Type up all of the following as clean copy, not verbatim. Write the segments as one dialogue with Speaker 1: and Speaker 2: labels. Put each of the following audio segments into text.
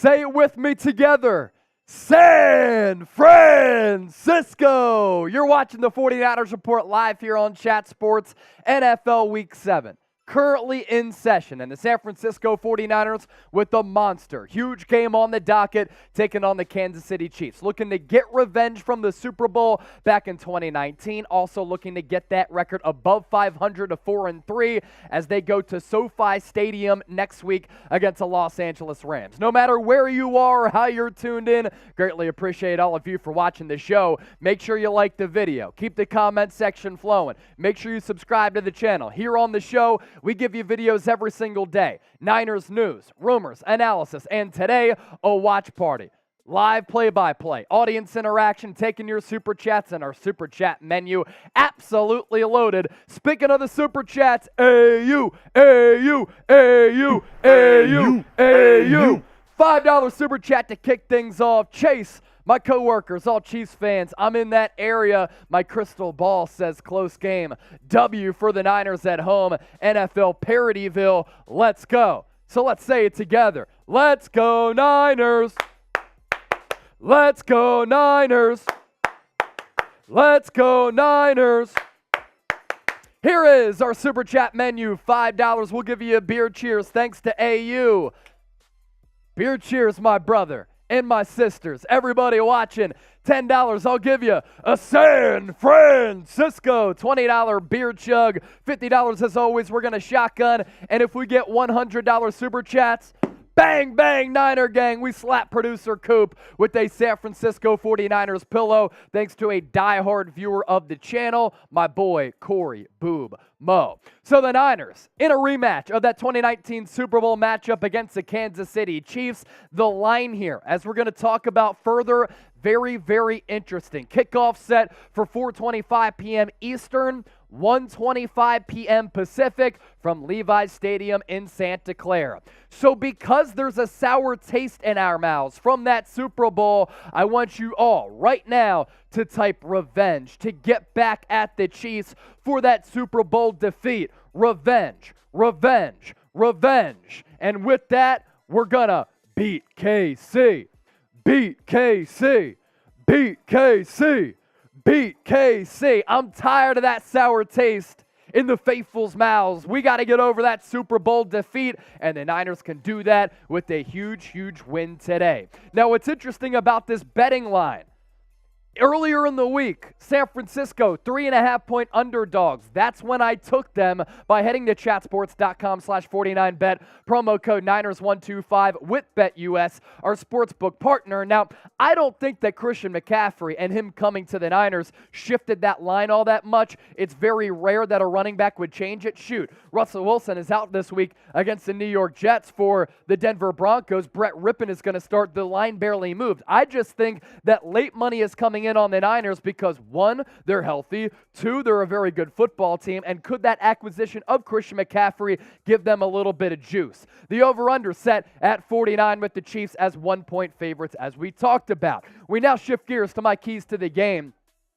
Speaker 1: Say it with me together. San-FRAN-CISCO. You're watching the 49ers Report live here on Chat Sports, NFL Week 7. Currently in session, and the San Francisco 49ers with a monster. Huge game on the docket, taking on the Kansas City Chiefs. Looking to get revenge from the Super Bowl back in 2019. Also looking to get that record above 500 to 4-3 as they go to SoFi Stadium next week against the Los Angeles Rams. No matter where you are or how you're tuned in, greatly appreciate all of you for watching the show. Make sure you like the video. Keep the comment section flowing. Make sure you subscribe to the channel. Here on the show, we give you videos every single day. Niners news, rumors, analysis, and today, a watch party. Live play-by-play, audience interaction, taking your super chats, and our super chat menu absolutely loaded. Speaking of the super chats, AU, AU, AU, AU, AU. $5 super chat to kick things off. Chase, my coworkers, all Chiefs fans, I'm in that area. My crystal ball says close game. W for the Niners at home. NFL Parodyville, let's go. So let's say it together. Let's go Niners. Let's go Niners. Let's go Niners. Here is our super chat menu. $5. We'll give you a beer cheers thanks to AU. Beer cheers, my brother and my sisters. Everybody watching, $10, I'll give you a San-FRAN-CISCO $20 beer chug. $50 as always, we're going to shotgun. And if we get $100 super chats, bang, bang, Niner gang. We slap producer Coop with a San Francisco 49ers pillow thanks to a diehard viewer of the channel, my boy Corey Boob Mo. So the Niners, in a rematch of that 2019 Super Bowl matchup against the Kansas City Chiefs, the line here, as we're going to talk about further, very, very interesting. Kickoff set for 4:25 p.m. Eastern, 1:25 p.m. Pacific from Levi's Stadium in Santa Clara. So because there's a sour taste in our mouths from that Super Bowl, I want you all right now to type revenge, to get back at the Chiefs for that Super Bowl defeat. Revenge, revenge, revenge. And with that, we're gonna beat KC. Beat KC. Beat KC. Beat KC. I'm tired of that sour taste in the faithful's mouths. We got to get over that Super Bowl defeat, and the Niners can do that with a huge, huge win today. Now, what's interesting about this betting line, earlier in the week, San Francisco, 3.5-point underdogs. That's when I took them by heading to chatsports.com/49bet, promo code Niners125 with BetUS, our sportsbook partner. Now, I don't think that Christian McCaffrey and him coming to the Niners shifted that line all that much. It's very rare that a running back would change it. Shoot, Russell Wilson is out this week against the New York Jets for the Denver Broncos. Brett Rippon is going to start. The line barely moved. I just think that late money is coming in on the Niners because, one, they're healthy, two, they're a very good football team, and could that acquisition of Christian McCaffrey give them a little bit of juice? The over-under set at 49 with the Chiefs as 1-point favorites, as we talked about. We now shift gears to my keys to the game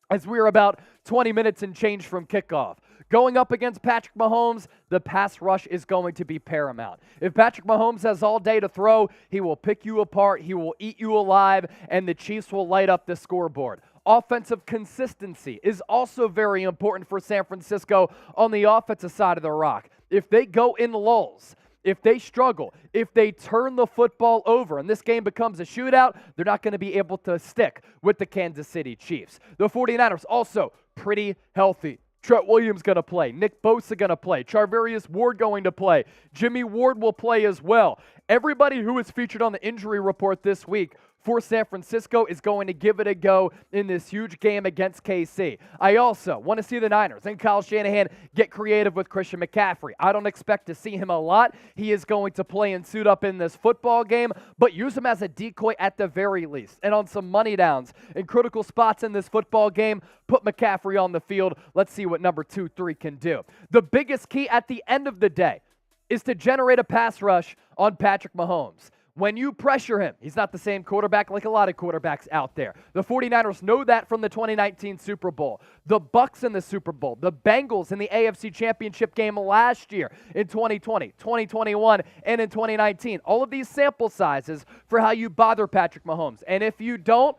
Speaker 1: as we're about 20 minutes and change from kickoff. Going up against Patrick Mahomes, the pass rush is going to be paramount. If Patrick Mahomes has all day to throw, he will pick you apart, he will eat you alive, and the Chiefs will light up the scoreboard. Offensive consistency is also very important for San Francisco on the offensive side of the rock. If they go in lulls, if they struggle, if they turn the football over and this game becomes a shootout, they're not going to be able to stick with the Kansas City Chiefs. The 49ers also pretty healthy. Trent Williams going to play. Nick Bosa going to play. Charvarius Ward going to play. Jimmy Ward will play as well. Everybody who is featured on the injury report this week for San Francisco is going to give it a go in this huge game against KC. I also want to see the Niners and Kyle Shanahan get creative with Christian McCaffrey. I don't expect to see him a lot. He is going to play and suit up in this football game, but use him as a decoy at the very least. And on some money downs in critical spots in this football game, put McCaffrey on the field. Let's see what number 2-3 can do. The biggest key at the end of the day is to generate a pass rush on Patrick Mahomes. When you pressure him, he's not the same quarterback like a lot of quarterbacks out there. The 49ers know that from the 2019 Super Bowl. The Bucs in the Super Bowl. The Bengals in the AFC Championship game last year in 2020, 2021, and in 2019. All of these sample sizes for how you bother Patrick Mahomes. And if you don't,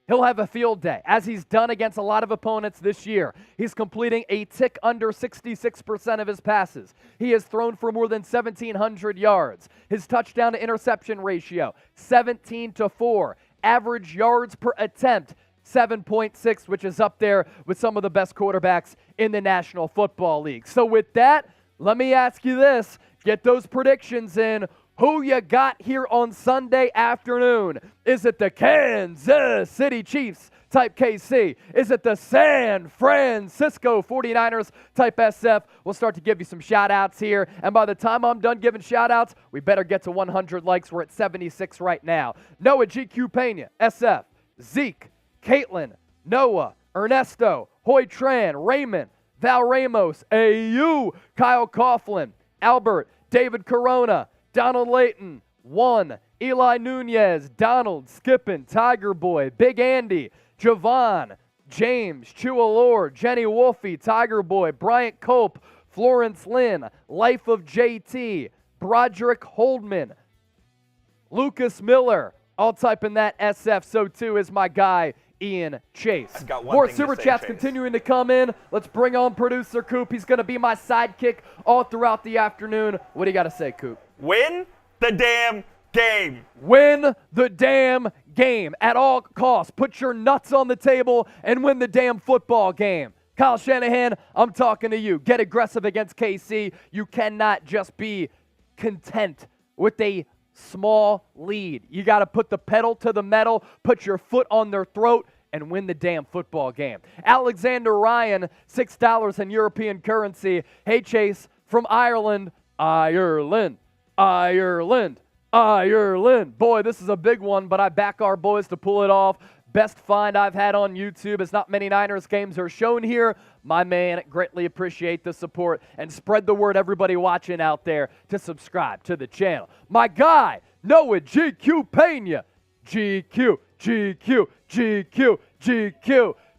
Speaker 1: he'll have a field day, as he's done against a lot of opponents this year. He's completing a tick under 66% of his passes. He has thrown for more than 1,700 yards. His touchdown to interception ratio, 17-4. Average yards per attempt, 7.6, which is up there with some of the best quarterbacks in the National Football League. So with that, let me ask you this. Get those predictions in. Who you got here on Sunday afternoon? Is it the Kansas City Chiefs type KC? Is it the San-FRAN-CISCO 49ers type SF? We'll start to give you some shout-outs here. And by the time I'm done giving shout-outs, we better get to 100 likes. We're at 76 right now. Noah GQ Pena, SF. Zeke, Caitlin, Noah, Ernesto, Hoy Tran, Raymond, Val Ramos, AU, Kyle Coughlin, Albert, David Corona, Donald Layton, 1, Eli Nunez, Donald, Skippin, Tiger Boy, Big Andy, Javon, James, Chua Lord, Jenny Wolfie, Tiger Boy, Bryant Cope, Florence Lynn, Life of JT, Broderick Holdman, Lucas Miller, all typing that SF. So too is my guy, Ian Chase. More Super Chats continuing to come in. Let's bring on producer Coop. He's going to be my sidekick all throughout the afternoon. What do you got to say, Coop?
Speaker 2: Win the damn game.
Speaker 1: Win the damn game at all costs. Put your nuts on the table and win the damn football game. Kyle Shanahan, I'm talking to you. Get aggressive against KC. You cannot just be content with a small lead. You got to put the pedal to the metal, put your foot on their throat, and win the damn football game. Alexander Ryan, $6 in European currency. Hey, Chase, from Ireland. Ireland. Boy, this is a big one, but I back our boys to pull it off. Best find I've had on YouTube, as not many Niners games are shown here. My man, greatly appreciate the support, and spread the word, everybody watching out there, to subscribe to the channel. My guy, Noah GQ Pena. GQ.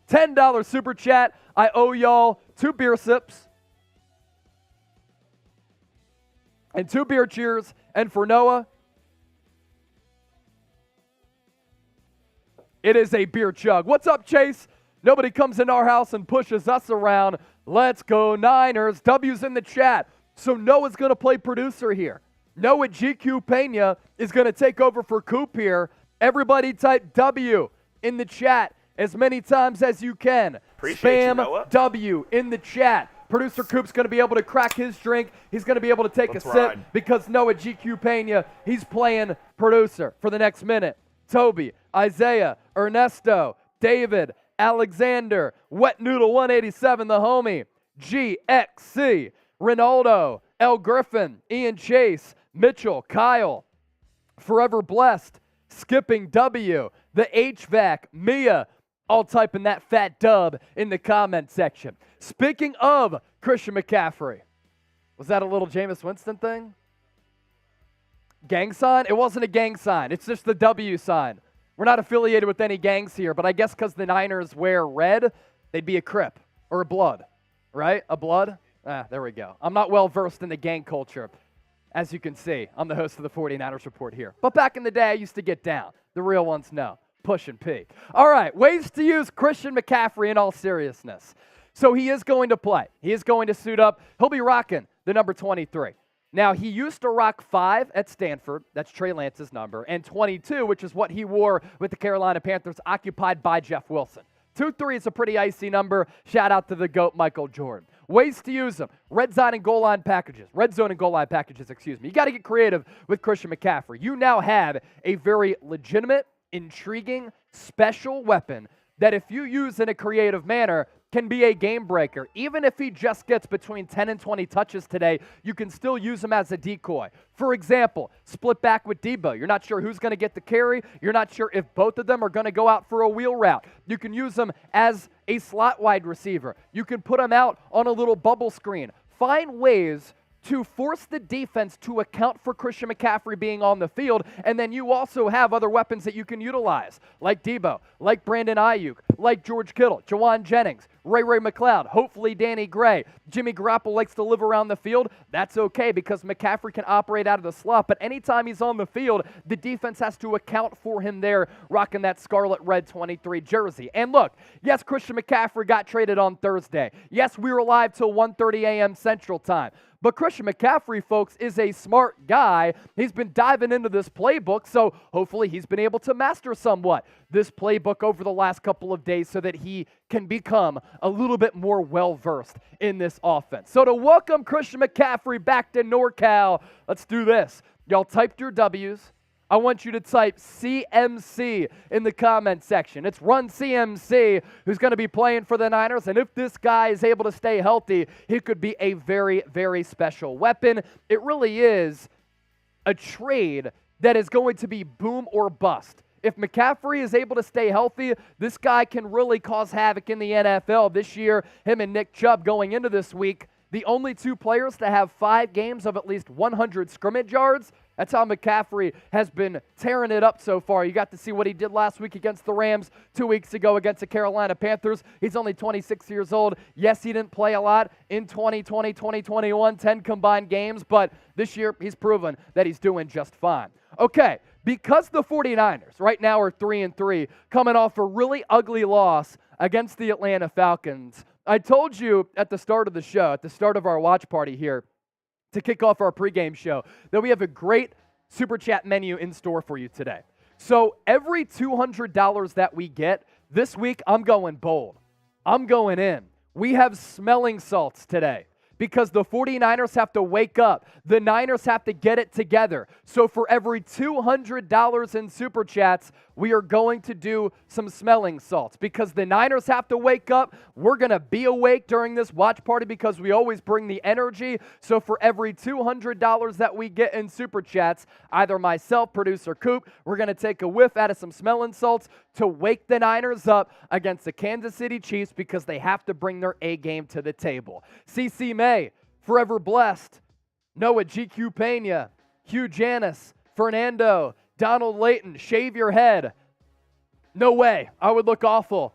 Speaker 1: $10 super chat. I owe y'all 2 beer sips and 2 beer cheers. And for Noah, it is a beer chug. What's up, Chase? Nobody comes in our house and pushes us around. Let's go, Niners. W's in the chat. So Noah's going to play producer here. Noah GQ Pena is going to take over for Coop here. Everybody type W in the chat as many times as you can.
Speaker 2: Appreciate
Speaker 1: Spam
Speaker 2: you, Noah.
Speaker 1: W in the chat. Producer Coop's going to be able to crack his drink. He's going to be able to take a sip because Noah GQ Pena, he's playing producer for the next minute. Toby, Isaiah, Ernesto, David, Alexander, Wet Noodle 187, the homie, GXC, Ronaldo, L. Griffin, Ian Chase, Mitchell, Kyle, Forever Blessed, Skipping W, the HVAC, Mia, all typing that fat dub in the comment section. Speaking of Christian McCaffrey, was that a little Jameis Winston thing? Gang sign? It wasn't a gang sign. It's just the W sign. We're not affiliated with any gangs here, but I guess because the Niners wear red, they'd be a Crip or a Blood, right? A Blood? There we go. I'm not well versed in the gang culture. As you can see, I'm the host of the 49ers Report here. But back in the day, I used to get down. The real ones know. Push and P. All right, ways to use Christian McCaffrey in all seriousness. So he is going to play. He is going to suit up. He'll be rocking the number 23. Now, he used to rock 5 at Stanford. That's Trey Lance's number. And 22, which is what he wore with the Carolina Panthers, occupied by Jeff Wilson. 2-3 is a pretty icy number. Shout out to the GOAT, Michael Jordan. Ways to use them. Red zone and goal line packages. You got to get creative with Christian McCaffrey. You now have a very legitimate, intriguing, special weapon that if you use in a creative manner can be a game breaker. Even if he just gets between 10 and 20 touches today, you can still use him as a decoy. For example, split back with Deebo. You're not sure who's going to get the carry. You're not sure if both of them are going to go out for a wheel route. You can use him as a slot wide receiver. You can put him out on a little bubble screen. Find ways to force the defense to account for Christian McCaffrey being on the field, and then you also have other weapons that you can utilize, like Deebo, like Brandon Aiyuk, like George Kittle, Jawan Jennings, Ray McLeod, hopefully Danny Gray. Jimmy Garoppolo likes to live around the field. That's okay because McCaffrey can operate out of the slot, but anytime he's on the field, the defense has to account for him there, rocking that scarlet red 23 jersey. And look, yes, Christian McCaffrey got traded on Thursday. Yes, we were live till 1:30 a.m. Central Time. But Christian McCaffrey, folks, is a smart guy. He's been diving into this playbook, so hopefully he's been able to master somewhat this playbook over the last couple of days so that he can become a little bit more well-versed in this offense. So to welcome Christian McCaffrey back to NorCal, let's do this. Y'all typed your W's. I want you to type CMC in the comment section. It's Run CMC who's going to be playing for the Niners, and if this guy is able to stay healthy, he could be a very, very special weapon. It really is a trade that is going to be boom or bust. If McCaffrey is able to stay healthy, this guy can really cause havoc in the NFL. This year, him and Nick Chubb going into this week, the only two players to have 5 games of at least 100 scrimmage yards. That's how McCaffrey has been tearing it up so far. You got to see what he did last week against the Rams, 2 weeks ago against the Carolina Panthers. He's only 26 years old. Yes, he didn't play a lot in 2020, 2021, 10 combined games, but this year he's proven that he's doing just fine. Okay, because the 49ers right now are 3-3, coming off a really ugly loss against the Atlanta Falcons, I told you at the start of the show, at the start of our watch party here, to kick off our pregame show, that we have a great Super Chat menu in store for you today. So every $200 that we get, this week I'm going bold. I'm going in. We have smelling salts today because the 49ers have to wake up. The Niners have to get it together. So for every $200 in Super Chats, we are going to do some smelling salts because the Niners have to wake up. We're going to be awake during this watch party because we always bring the energy. So for every $200 that we get in Super Chats, either myself, producer Coop, we're going to take a whiff out of some smelling salts to wake the Niners up against the Kansas City Chiefs because they have to bring their A game to the table. CC May, Forever Blessed, Noah GQ Pena, Hugh Janis, Fernando, Donald Layton, Shave Your Head. No way. I would look awful.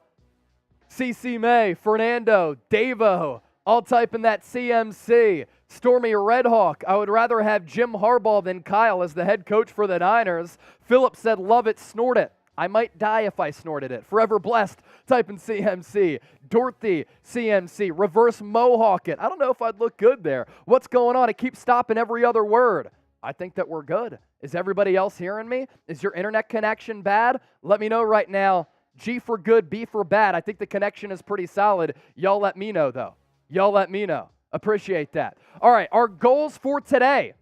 Speaker 1: CC May, Fernando, Davo, all typing that CMC. Stormy Redhawk, I would rather have Jim Harbaugh than Kyle as the head coach for the Niners. Philip said, love it, snort it. I might die if I snorted it. Forever Blessed, typing CMC. Dorothy, CMC. Reverse Mohawk it. I don't know if I'd look good there. What's going on? It keeps stopping every other word. I think that we're good. Is everybody else hearing me? Is your internet connection bad? Let me know right now. G for good, B for bad. I think the connection is pretty solid. Y'all let me know, though. Y'all let me know. Appreciate that. All right, our goals for today.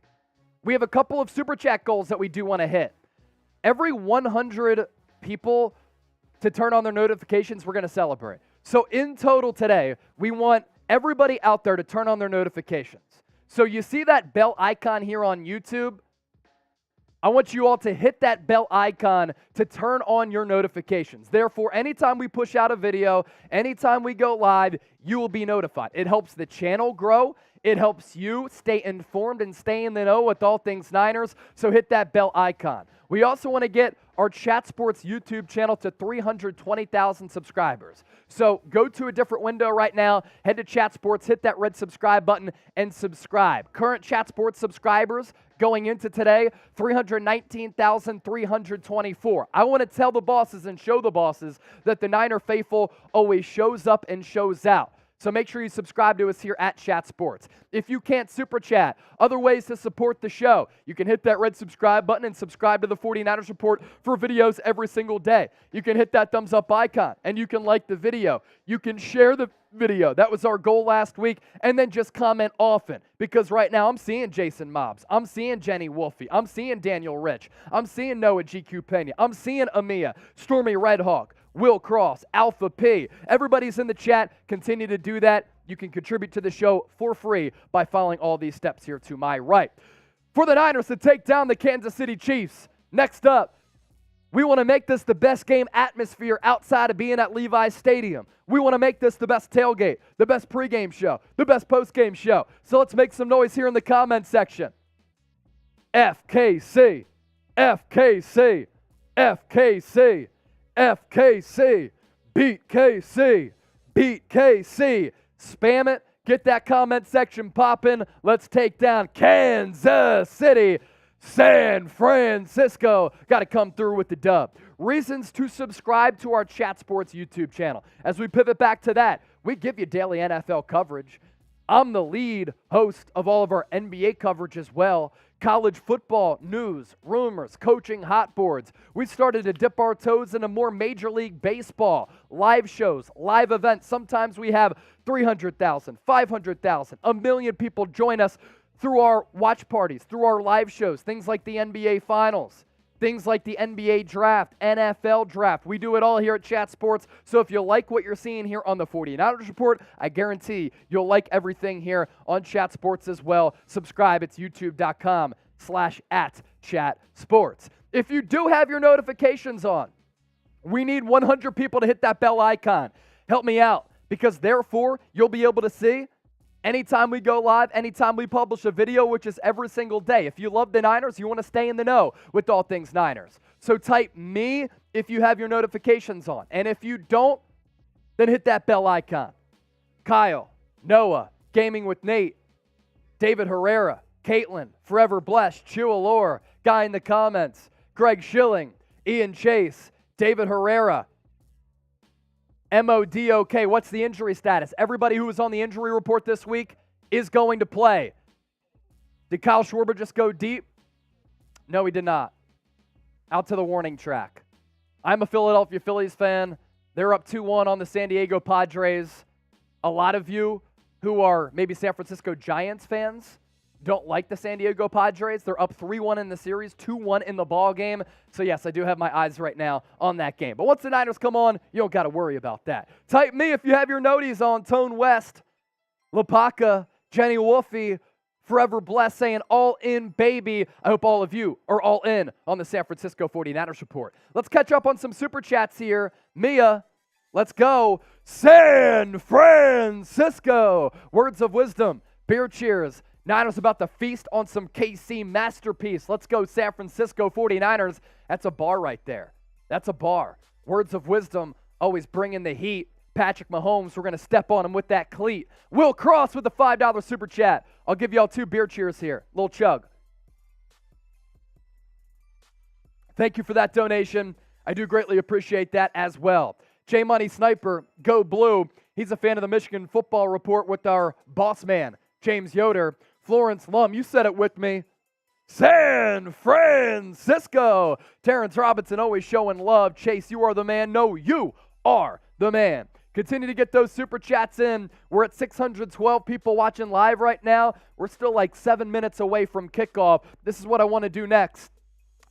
Speaker 1: We have a couple of Super Chat goals that we do want to hit. Every 100 people to turn on their notifications, we're going to celebrate. So in total today, we want everybody out there to turn on their notifications. So you see that bell icon here on YouTube? I want you all to hit that bell icon to turn on your notifications. Therefore, anytime we push out a video, anytime we go live, you will be notified. It helps the channel grow. It helps you stay informed and stay in the know with all things Niners. So hit that bell icon. We also want to get our Chat Sports YouTube channel to 320,000 subscribers. So go to a different window right now, head to Chat Sports, hit that red subscribe button, and subscribe. Current Chat Sports subscribers going into today, 319,324. I want to tell the bosses and show the bosses that the Niner faithful always shows up and shows out. So make sure you subscribe to us here at Chat Sports. If you can't Super Chat, other ways to support the show. You can hit that red subscribe button and subscribe to the 49ers Report for videos every single day. You can hit that thumbs up icon and you can like the video. You can share the video. That was our goal last week. And then just comment often because right now I'm seeing Jason Mobbs. I'm seeing Jenny Wolfe. I'm seeing Daniel Rich. I'm seeing Noah GQ Pena. I'm seeing Amia, Stormy Redhawk, Will Cross, Alpha P. Everybody's in the chat. Continue to do that. You can contribute to the show for free by following all these steps here to my right. For the Niners to take down the Kansas City Chiefs, next up, We want to make this the best game atmosphere outside of being at Levi's Stadium. We want to make this the best tailgate, the best pregame show, the best postgame show. So let's make some noise here in the comment section. FKC, FKC, FKC, FKC, beat KC, beat KC. Spam it, get that comment section popping. Let's take down Kansas City. San-FRAN-CISCO. Got to come through with the dub. Reasons to subscribe to our Chat Sports YouTube channel. As we pivot back to that, we give you daily NFL coverage. I'm the lead host of all of our NBA coverage as well. College football, news, rumors, coaching hot boards. We started to dip our toes into more Major League Baseball, live shows, live events. Sometimes we have 300,000, 500,000, 1 million people join us through our watch parties, through our live shows, things like the NBA Finals, things like the NBA Draft, NFL Draft. We do it all here at Chat Sports. So if you like what you're seeing here on the 49ers Report, I guarantee you'll like everything here on Chat Sports as well. Subscribe. It's youtube.com/@ChatSports. If you do have your notifications on, we need 100 people to hit that bell icon. Help me out, because therefore you'll be able to see anytime we go live, anytime we publish a video, which is every single day. If you love the Niners, you want to stay in the know with all things Niners. So type me if you have your notifications on. And if you don't, then hit that bell icon. Kyle, Noah, Gaming with Nate, David Herrera, Caitlin, Forever Blessed, Chewalore, Guy in the comments, Greg Schilling, Ian Chase, David Herrera, MODOK, what's the injury status? Everybody who was on the injury report this week is going to play. Did Kyle Schwarber just go deep? No, he did not. Out to the warning track. I'm a Philadelphia Phillies fan. They're up 2-1 on the San Diego Padres. A lot of you who are maybe San Francisco Giants fans don't like the San Diego Padres. They're up 3-1 in the series, 2-1 in the ball game. So yes, I do have my eyes right now on that game. But once the Niners come on, you don't got to worry about that. Type me if you have your noties on. Tone West, Lapaka, Jenny Wolfie, Forever Blessed saying all in, baby. I hope all of you are all in on the San Francisco 49ers Report. Let's catch up on some super chats here. Mia, let's go. San-FRAN-CISCO. Words of wisdom, beer cheers. Niners about to feast on some KC masterpiece. Let's go San Francisco 49ers. That's a bar right there. That's a bar. Words of wisdom, always bringing the heat. Patrick Mahomes, we're going to step on him with that cleat. Will Cross with the $5 super chat. I'll give y'all 2 beer cheers here. Little chug. Thank you for that donation. I do greatly appreciate that as well. J Money Sniper, go blue. He's a fan of the Michigan Football Report with our boss man, James Yoder. Florence Lum, you said it with me. San-FRAN-CISCO. Terrence Robinson always showing love. Chase, you are the man. No, you are the man. Continue to get those super chats in. We're at 612 people watching live right now. We're still like 7 minutes away from kickoff. This is what I want to do next.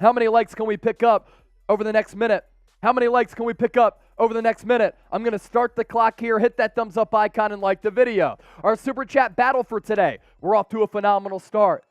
Speaker 1: How many likes can we pick up over the next minute? How many likes can we pick up over the next minute? I'm going to start the clock here. Hit that thumbs up icon and like the video. Our super chat battle for today. We're off to a phenomenal start.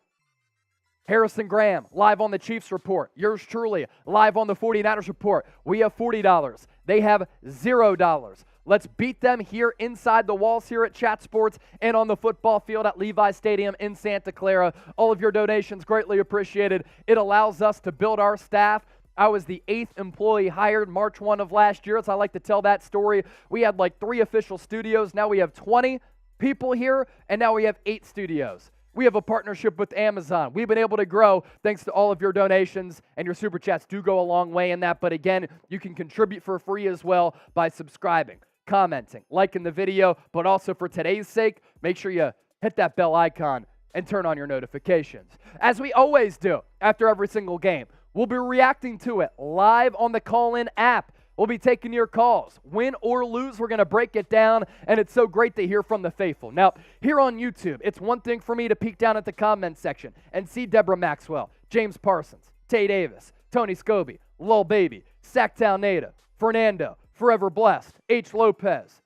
Speaker 1: Harrison Graham, live on the Chiefs Report. Yours truly, live on the 49ers Report. We have $40. They have $0. Let's beat them here inside the walls here at Chat Sports and on the football field at Levi's Stadium in Santa Clara. All of your donations greatly appreciated. It allows us to build our staff. I was the 8th employee hired March 1 of last year, so I like to tell that story. We had like 3 official studios. Now we have 20 people here, and now we have 8 studios. We have a partnership with Amazon. We've been able to grow thanks to all of your donations, and your super chats do go a long way in that. But again, you can contribute for free as well by subscribing, commenting, liking the video, but also for today's sake, make sure you hit that bell icon and turn on your notifications. As we always do after every single game, we'll be reacting to it live on the call-in app. We'll be taking your calls. Win or lose, we're going to break it down, and it's so great to hear from the faithful. Now, here on YouTube, it's one thing for me to peek down at the comment section and see Deborah Maxwell, James Parsons, Tay Davis, Tony Scobie, Lil Baby, Sacktown Native, Fernando, Forever Blessed, H. Lopez,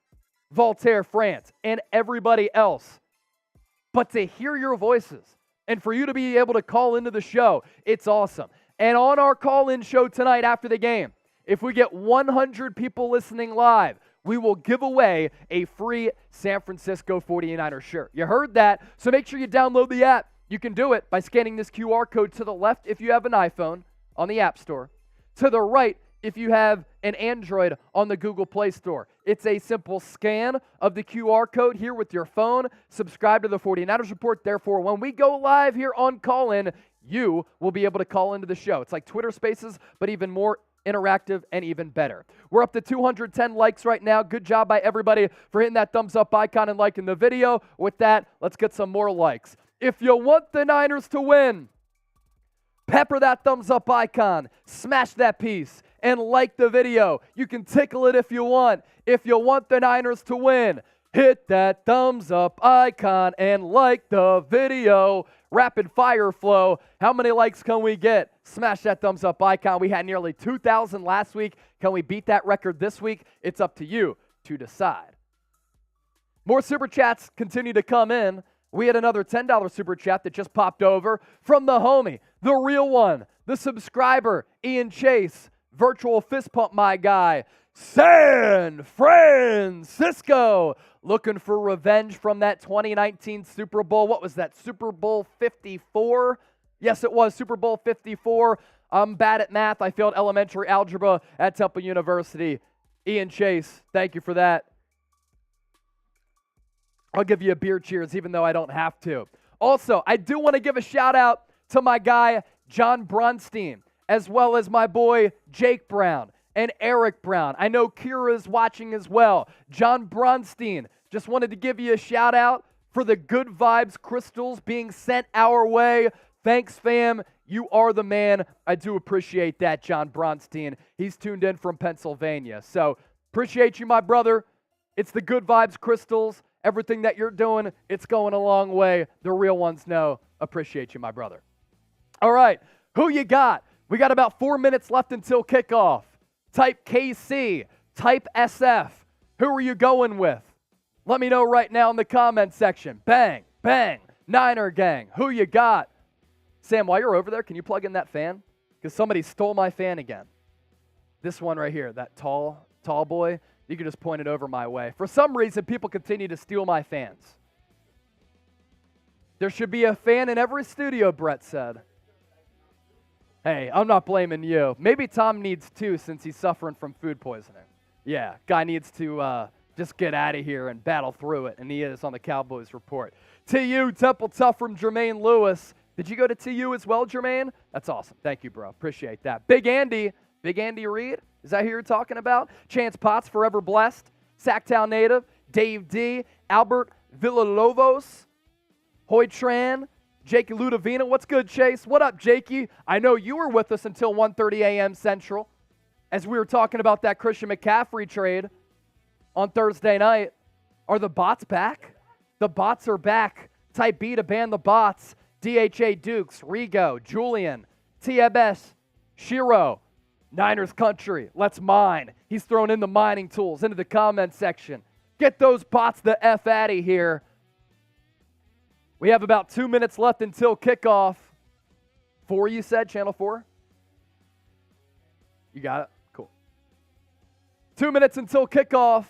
Speaker 1: Voltaire France, and everybody else. But to hear your voices and for you to be able to call into the show, it's awesome. And on our call-in show tonight after the game, if we get 100 people listening live, we will give away a free San Francisco 49ers shirt. You heard that, so make sure you download the app. You can do it by scanning this QR code to the left if you have an iPhone on the App Store, to the right if you have an Android on the Google Play Store. It's a simple scan of the QR code here with your phone. Subscribe to the 49ers Report. Therefore, when we go live here on Call-In, you will be able to call into the show. It's like Twitter Spaces, but even more interactive and even better. We're up to 210 likes right now. Good job by everybody for hitting that thumbs up icon and liking the video. With that, let's get some more likes. If you want the Niners to win, pepper that thumbs up icon, smash that piece, and like the video. You can tickle it if you want. If you want the Niners to win, hit that thumbs up icon and like the video. Rapid fire flow. How many likes can we get? Smash that thumbs up icon. We had nearly 2,000 last week. Can we beat that record this week? It's up to you to decide. More Super Chats continue to come in. We had another $10 Super Chat that just popped over from the homie, the real one, the subscriber, Ian Chase. Virtual fist pump, my guy. San-FRAN-CISCO. Looking for revenge from that 2019 Super Bowl. What was that, Super Bowl 54? Yes, it was Super Bowl 54. I'm bad at math. I failed elementary algebra at Temple University. Ian Chase, thank you for that. I'll give you a beer cheers even though I don't have to. Also, I do want to give a shout out to my guy, John Bronstein, as well as my boy, Jake Brown and Eric Brown. I know Kira's watching as well. John Bronstein, just wanted to give you a shout out for the good vibes crystals being sent our way. Thanks, fam. You are the man. I do appreciate that, John Bronstein. He's tuned in from Pennsylvania. So, appreciate you, my brother. It's the good vibes crystals. Everything that you're doing, it's going a long way. The real ones know. Appreciate you, my brother. All right, who you got? We got about 4 minutes left until kickoff. Type KC, type SF. Who are you going with? Let me know right now in the comment section. Bang, bang, Niner gang. Who you got? Sam, while you're over there, can you plug in that fan? Because somebody stole my fan again. This one right here, that tall boy. You can just point it over my way. For some reason, people continue to steal my fans. There should be a fan in every studio, Brett said. Hey, I'm not blaming you. Maybe Tom needs two since he's suffering from food poisoning. Yeah, guy needs to just get out of here and battle through it, and he is on the Cowboys Report. TU, Temple Tough from Jermaine Lewis. Did you go to TU as well, Jermaine? That's awesome. Thank you, bro. Appreciate that. Big Andy Reid. Is that who you're talking about? Chance Potts, Forever Blessed. Sacktown native. Dave D. Albert Villalobos. Hoy Tran. Jakey Ludovina. What's good, Chase? What up, Jakey? I know you were with us until 1:30 a.m. Central as we were talking about that Christian McCaffrey trade on Thursday night. Are the bots back? The bots are back. Type B to ban the bots. DHA Dukes, Rigo, Julian, TMS, Shiro, Niners Country, let's mine. He's thrown in the mining tools into the comment section. Get those bots the F out of here. We have about 2 minutes left until kickoff. 4, you said, Channel 4? You got it? Cool. 2 minutes until kickoff.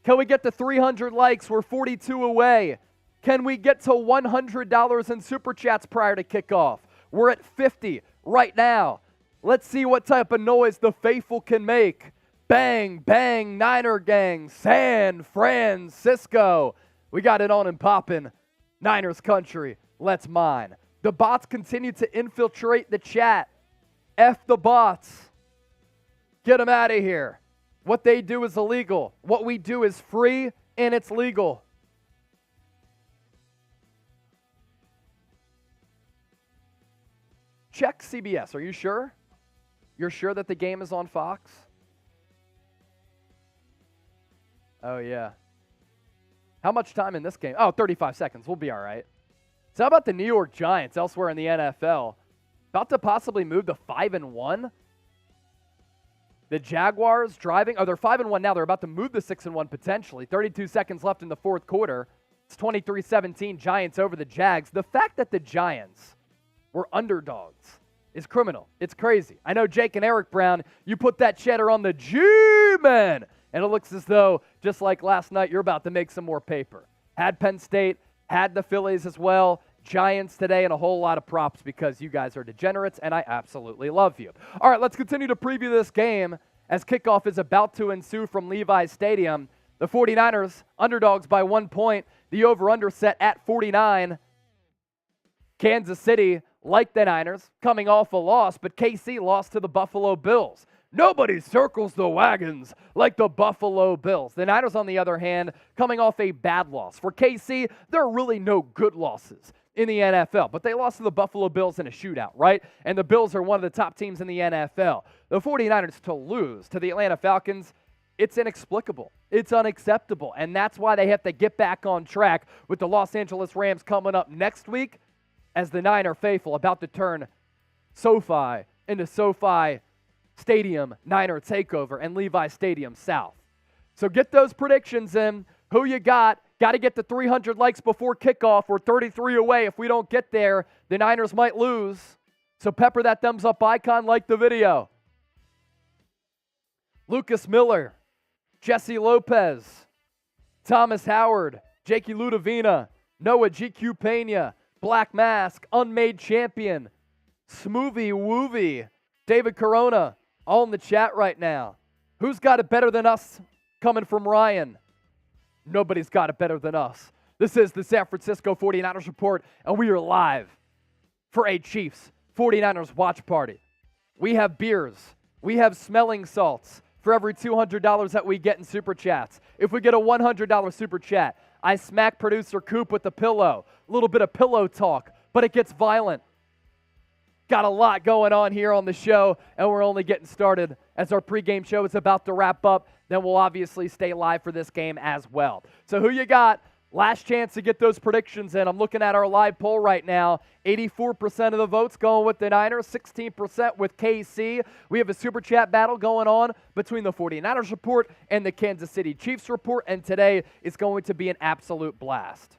Speaker 1: Can we get to 300 likes? We're 42 away. Can we get to $100 in Super Chats prior to kickoff? We're at 50 right now. Let's see what type of noise the faithful can make. Bang, bang, Niner gang, San-FRAN-CISCO. We got it on and popping. Niners country, let's mine. The bots continue to infiltrate the chat. F the bots. Get them out of here. What they do is illegal. What we do is free and it's legal. Check CBS. Are you sure? You're sure that the game is on Fox? Oh, yeah. How much time in this game? Oh, 35 seconds. We'll be all right. So how about the New York Giants elsewhere in the NFL? About to possibly move to 5-1? The Jaguars driving. Oh, they're 5-1 now. They're about to move to 6-1 potentially. 32 seconds left in the fourth quarter. It's 23-17 Giants over the Jags. The fact that the Giants were underdogs is criminal. It's crazy. I know Jake and Eric Brown, you put that cheddar on the G-Men, and it looks as though, just like last night, you're about to make some more paper. Had Penn State, had the Phillies as well, Giants today, and a whole lot of props because you guys are degenerates, and I absolutely love you. All right, let's continue to preview this game as kickoff is about to ensue from Levi's Stadium. The 49ers, underdogs by 1 point. The over-under set at 49. Kansas City, like the Niners, coming off a loss, but KC lost to the Buffalo Bills. Nobody circles the wagons like the Buffalo Bills. The Niners, on the other hand, coming off a bad loss. For KC, there are really no good losses in the NFL, but they lost to the Buffalo Bills in a shootout, right? And the Bills are one of the top teams in the NFL. The 49ers to lose to the Atlanta Falcons, it's inexplicable. It's unacceptable, and that's why they have to get back on track with the Los Angeles Rams coming up next week as the Niner faithful about to turn SoFi into SoFi Stadium Niner takeover and Levi Stadium South. So get those predictions in. Who you got? Got to get to 300 likes before kickoff. We're 33 away. If we don't get there, the Niners might lose. So pepper that thumbs up icon, like the video. Lucas Miller, Jesse Lopez, Thomas Howard, Jakey Ludovina, Noah GQ Pena, Black Mask, Unmade Champion, Smoovie Woovie, David Corona, all in the chat right now. Who's got it better than us? Coming from Ryan. Nobody's got it better than us. This is the San Francisco 49ers Report, and we are live for a Chiefs 49ers watch party. We have beers. We have smelling salts for every $200 that we get in Super Chats. If we get a $100 Super Chat, I smack producer Coop with the pillow. A little bit of pillow talk, but it gets violent. Got a lot going on here on the show, and we're only getting started as our pregame show is about to wrap up. Then we'll obviously stay live for this game as well. So who you got? Last chance to get those predictions in. I'm looking at our live poll right now. 84% of the votes going with the Niners, 16% with KC. We have a Super Chat battle going on between the 49ers Report and the Kansas City Chiefs Report, and today is going to be an absolute blast.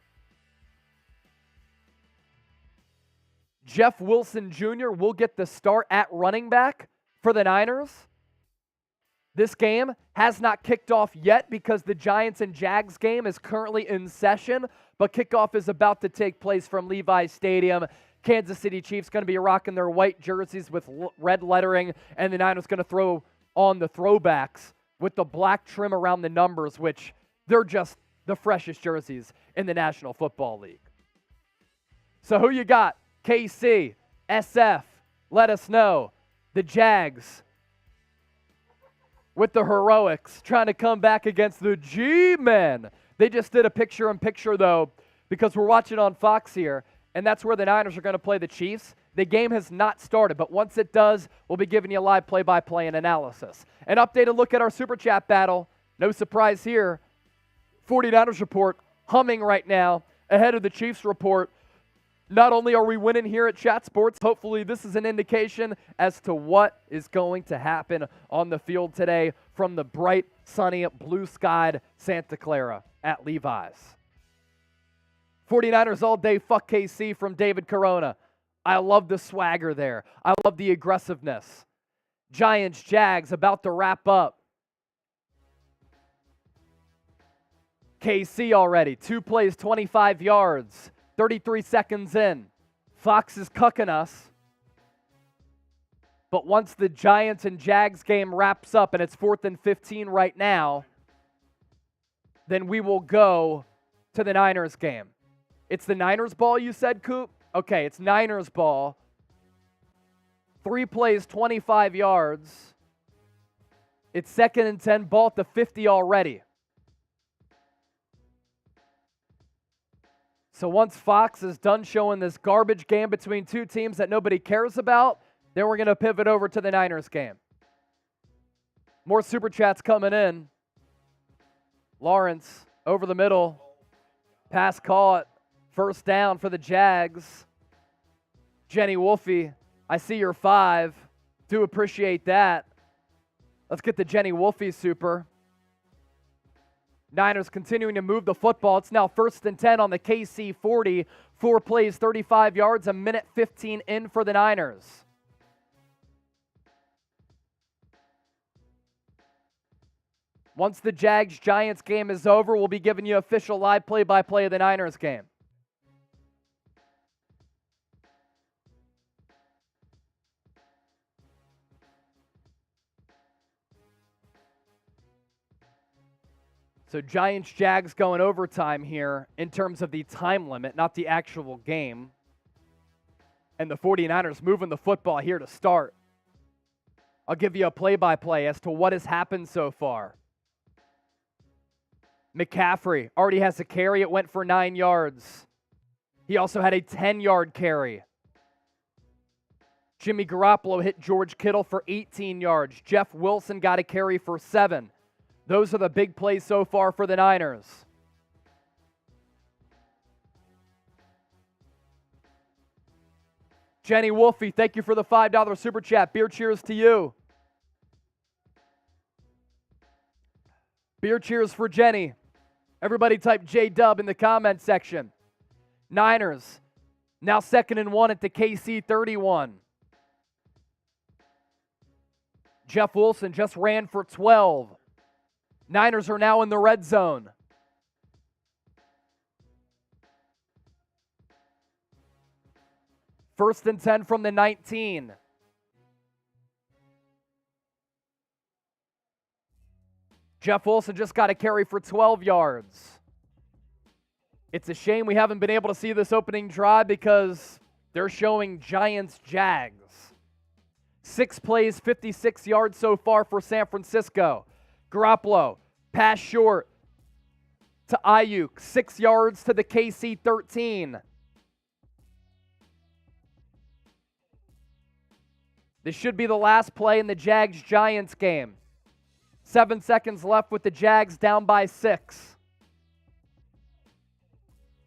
Speaker 1: Jeff Wilson Jr. will get the start at running back for the Niners. This game has not kicked off yet because the Giants and Jags game is currently in session, but kickoff is about to take place from Levi's Stadium. Kansas City Chiefs going to be rocking their white jerseys with red lettering, and the Niners going to throw on the throwbacks with the black trim around the numbers, which they're just the freshest jerseys in the National Football League. So who you got? KC, SF, let us know. The Jags with the heroics trying to come back against the G-Men. They just did a picture-in-picture, though, because we're watching on Fox here, and that's where the Niners are going to play the Chiefs. The game has not started, but once it does, we'll be giving you a live play-by-play and analysis. An updated look at our Super Chat battle. No surprise here. 49ers Report humming right now ahead of the Chiefs Report. Not only are we winning here at Chat Sports, hopefully this is an indication as to what is going to happen on the field today from the bright, sunny, blue-skied Santa Clara at Levi's. 49ers all day, fuck KC from David Corona. I love the swagger there. I love the aggressiveness. Giants, Jags about to wrap up. KC already, 2 plays, 25 yards. 33 seconds in. Fox is cucking us. But once the Giants and Jags game wraps up, and it's 4th and 15 right now, then we will go to the Niners game. It's the Niners ball, you said, Coop? Okay, it's Niners ball. 3 plays, 25 yards. It's 2nd and 10, ball at the 50 already. So once Fox is done showing this garbage game between two teams that nobody cares about, then we're going to pivot over to the Niners game. More Super Chats coming in. Lawrence over the middle. Pass caught. First down for the Jags. Jenny Wolfie, I see your 5. Do appreciate that. Let's get the Jenny Wolfie super. Niners continuing to move the football. It's now 1st and 10 on the KC 40. 4 plays, 35 yards, a minute 15 in for the Niners. Once the Jags-Giants game is over, we'll be giving you official live play-by-play of the Niners game. So Giants-Jags going overtime here in terms of the time limit, not the actual game. And the 49ers moving the football here to start. I'll give you a play-by-play as to what has happened so far. McCaffrey already has a carry. It went for 9 yards. He also had a 10-yard carry. Jimmy Garoppolo hit George Kittle for 18 yards. Jeff Wilson got a carry for 7. Those are the big plays so far for the Niners. Jenny Wolfie, thank you for the $5 super chat. Beer cheers to you. Beer cheers for Jenny. Everybody type J-Dub in the comment section. Niners, now 2nd and 1 at the KC 31. Jeff Wilson just ran for 12. Niners are now in the red zone. First and 10 from the 19. Jeff Wilson just got a carry for 12 yards. It's a shame we haven't been able to see this opening drive because they're showing Giants-Jags. 6 plays, 56 yards so far for San Francisco. Garoppolo, pass short to Aiyuk. 6 yards to the KC 13. This should be the last play in the Jags-Giants game. 7 seconds left with the Jags down by 6.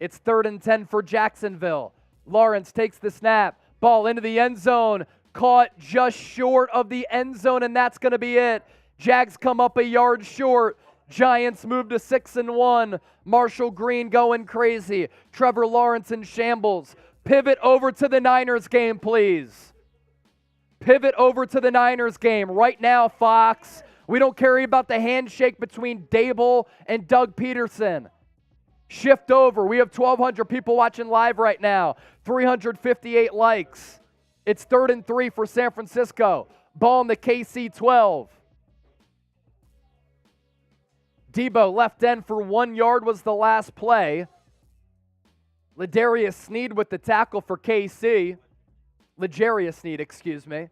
Speaker 1: It's 3rd and 10 for Jacksonville. Lawrence takes the snap. Ball into the end zone. Caught just short of the end zone, and that's going to be it. Jags come up a yard short. Giants move to 6 and 1. Marshall Green going crazy. Trevor Lawrence in shambles. Pivot over to the Niners game, please. Pivot over to the Niners game right now, Fox. We don't care about the handshake between Dable and Doug Peterson. Shift over. We have 1,200 people watching live right now. 358 likes. It's 3rd and 3 for San Francisco. Ball in the KC 12. Deebo left end for 1 yard was the last play. Ladarius Sneed with the tackle for KC. L'Jarius Sneed, excuse me.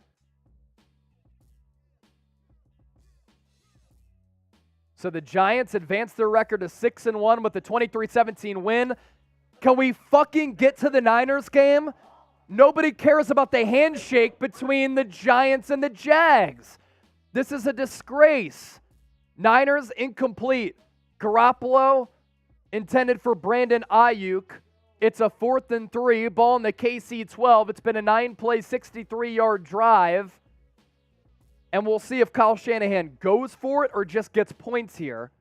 Speaker 1: So the Giants advance their record to 6 and 1 with a 23-17 win. Can we fucking get to the Niners game? Nobody cares about the handshake between the Giants and the Jags. This is a disgrace. Niners incomplete. Garoppolo intended for Brandon Aiyuk. It's a 4th and 3. Ball in the KC 12. It's been a 9-play, 63-yard drive. And we'll see if Kyle Shanahan goes for it or just gets points here.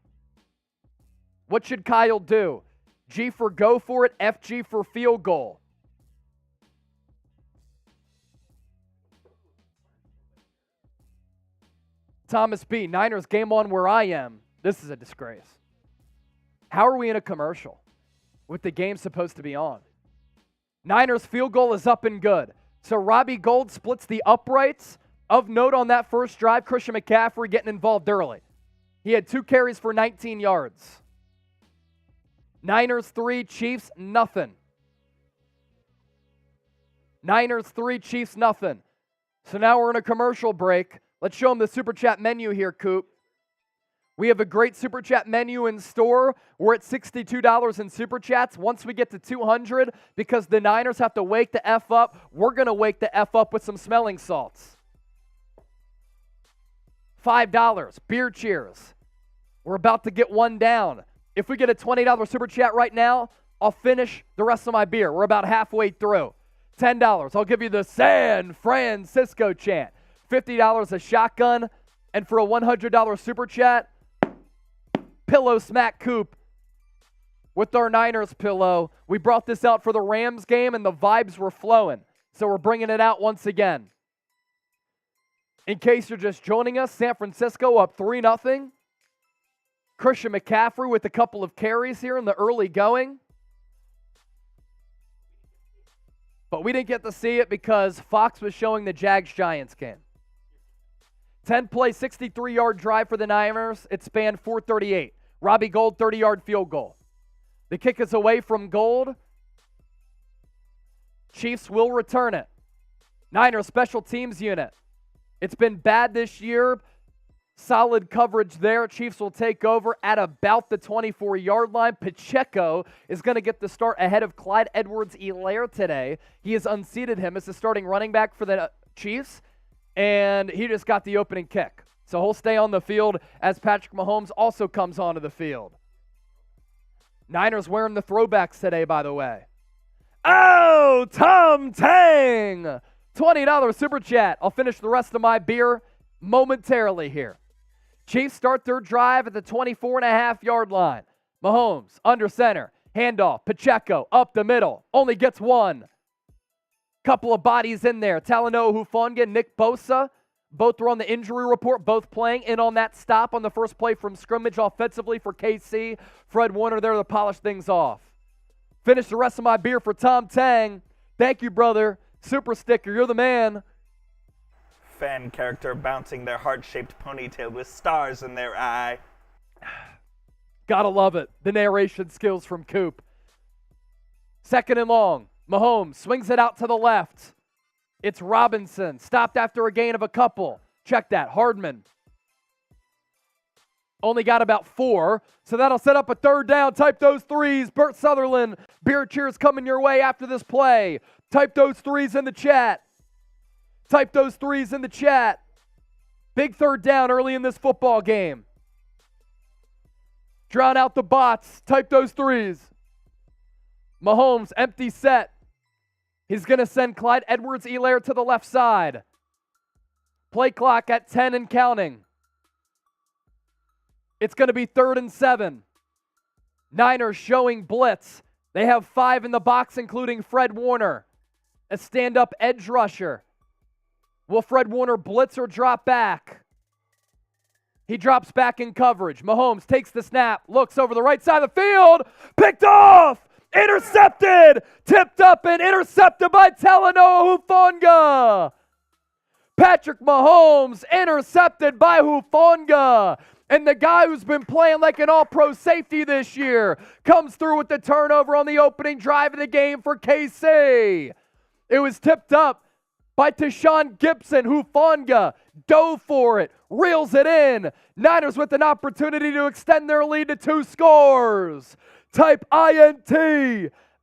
Speaker 1: What should Kyle do? G for go for it, FG for field goal. Thomas B., Niners game on where I am. This is a disgrace. How are we in a commercial with the game supposed to be on? Niners field goal is up and good. So Robbie Gould splits the uprights. Of note on that first drive, Christian McCaffrey getting involved early. He had 2 carries for 19 yards. Niners 3, Chiefs nothing. Niners 3, Chiefs nothing. So now we're in a commercial break. Let's show them the Super Chat menu here, Coop. We have a great Super Chat menu in store. We're at $62 in Super Chats. Once we get to 200, because the Niners have to wake the F up, we're going to wake the F up with some smelling salts. $5, beer cheers. We're about to get one down. If we get a $20 Super Chat right now, I'll finish the rest of my beer. We're about halfway through. $10, I'll give you the SAN-FRAN-CISCO chant. $50 a shotgun, and for a $100 Super Chat, pillow smack Coop with our Niners pillow. We brought this out for the Rams game, and the vibes were flowing, so we're bringing it out once again. In case you're just joining us, San Francisco up 3-0. Christian McCaffrey with a couple of carries here in the early going. But we didn't get to see it because Fox was showing the Jags-Giants game. 10-play, 63-yard drive for the Niners. It spanned 438. Robbie Gould, 30-yard field goal. The kick is away from Gould. Chiefs will return it. Niners special teams unit. It's been bad this year. Solid coverage there. Chiefs will take over at about the 24-yard line. Pacheco is going to get the start ahead of Clyde Edwards-Helaire today. He has unseated him as the starting running back for the Chiefs, and he just got the opening kick. So he'll stay on the field as Patrick Mahomes also comes onto the field. Niners wearing the throwbacks today, by the way. Oh, Tom Tang! $20 super chat. I'll finish the rest of my beer momentarily here. Chiefs start their drive at the 24.5-yard line. Mahomes under center. Handoff. Pacheco up the middle. Only gets one. Couple of bodies in there. Talanoa Hufanga, Nick Bosa. Both were on the injury report, both playing in on that stop on the first play from scrimmage offensively for KC. Fred Warner there to polish things off. Finish the rest of my beer for Tom Tang. Thank you, brother. Super sticker, you're the man.
Speaker 2: Fan character bouncing their heart-shaped ponytail with stars in their eye.
Speaker 1: Gotta love it. The narration skills from Coop. Second and long. Mahomes swings it out to the left. It's Robinson. Stopped after a gain of a couple. Check that. Hardman. Only got about 4. So that'll set up a third down. Type those threes. Burt Sutherland. Beer cheers coming your way after this play. Type those threes in the chat. Type those threes in the chat. Big third down early in this football game. Drown out the bots. Type those threes. Mahomes, empty set. He's going to send Clyde Edwards-Helaire to the left side. Play clock at 10 and counting. It's going to be 3rd and 7. Niners showing blitz. They have 5 in the box, including Fred Warner, a stand-up edge rusher. Will Fred Warner blitz or drop back? He drops back in coverage. Mahomes takes the snap, looks over the right side of the field, picked off, intercepted, tipped up and intercepted by Talanoa Hufanga. Patrick Mahomes intercepted by Hufanga. And the guy who's been playing like an all-pro safety this year comes through with the turnover on the opening drive of the game for KC. It was tipped up by Tashawn Gibson. Hufanga dove for it, reels it in. Niners with an opportunity to extend their lead to 2 scores. Type INT,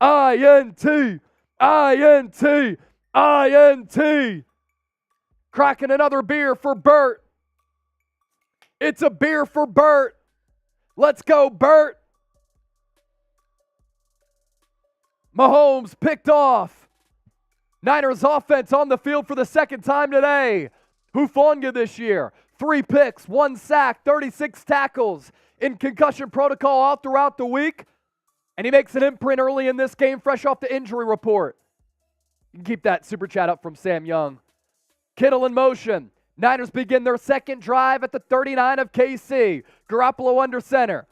Speaker 1: INT, INT, INT. Cracking another beer for Bert. It's a beer for Bert. Let's go, Bert. Mahomes picked off. Niners offense on the field for the second time today. Hufanga this year. 3 picks, 1 sack, 36 tackles in concussion protocol all throughout the week. And he makes an imprint early in this game, fresh off the injury report. You can keep that super chat up from Sam Young. Kittle in motion. Niners begin their second drive at the 39 of KC. Garoppolo under center.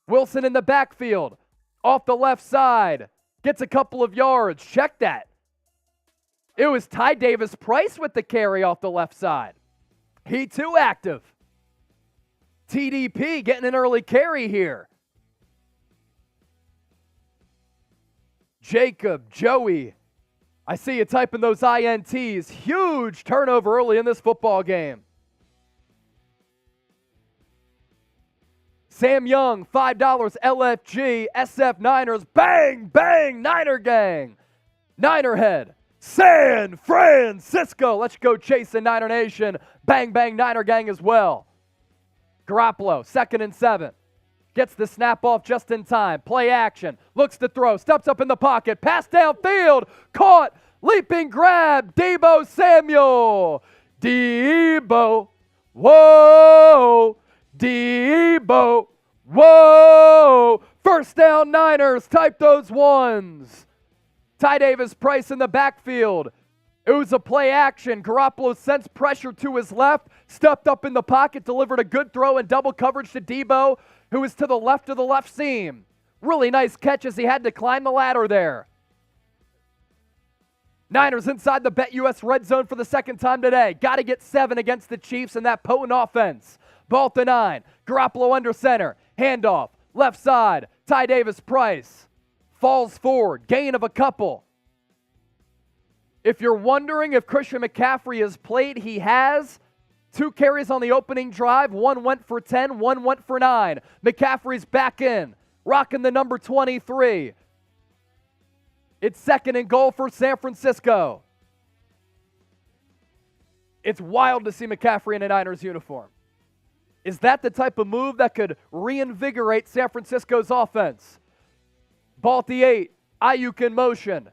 Speaker 1: Wilson in the backfield. Off the left side. Gets a couple of yards. Check that. It was Ty Davis-Price with the carry off the left side. He too active. TDP getting an early carry here. Jacob, Joey. I see you typing those INTs. Huge turnover early in this football game. Sam Young, $5 LFG, SF Niners. Bang, bang, Niner gang. Niner head. San-FRAN-CISCO. Let's go chasing Niner Nation. Bang, bang, Niner gang as well. Garoppolo, 2nd and 7. Gets the snap off just in time. Play action. Looks to throw. Steps up in the pocket. Pass downfield. Caught. Leaping grab. Deebo Samuel. Deebo. Whoa. Deebo. Whoa. First down Niners. Type those ones. Ty Davis-Price in the backfield. It was a play action. Garoppolo sensed pressure to his left. Stepped up in the pocket. Delivered a good throw in double coverage to Deebo, who is to the left of the left seam. Really nice catch as he had to climb the ladder there. Niners inside the BetUS red zone for the second time today. Got to get 7 against the Chiefs and that potent offense. Ball at the 9. Garoppolo under center. Handoff. Left side. Ty Davis-Price. Falls forward. Gain of a couple. If you're wondering if Christian McCaffrey has played, he has. 2 carries on the opening drive. 1 went for 10. 1 went for 9. McCaffrey's back in. Rocking the number 23. It's 2nd and goal for San Francisco. It's wild to see McCaffrey in a Niners uniform. Is that the type of move that could reinvigorate San Francisco's offense? Ball at the 8. Aiyuk in motion.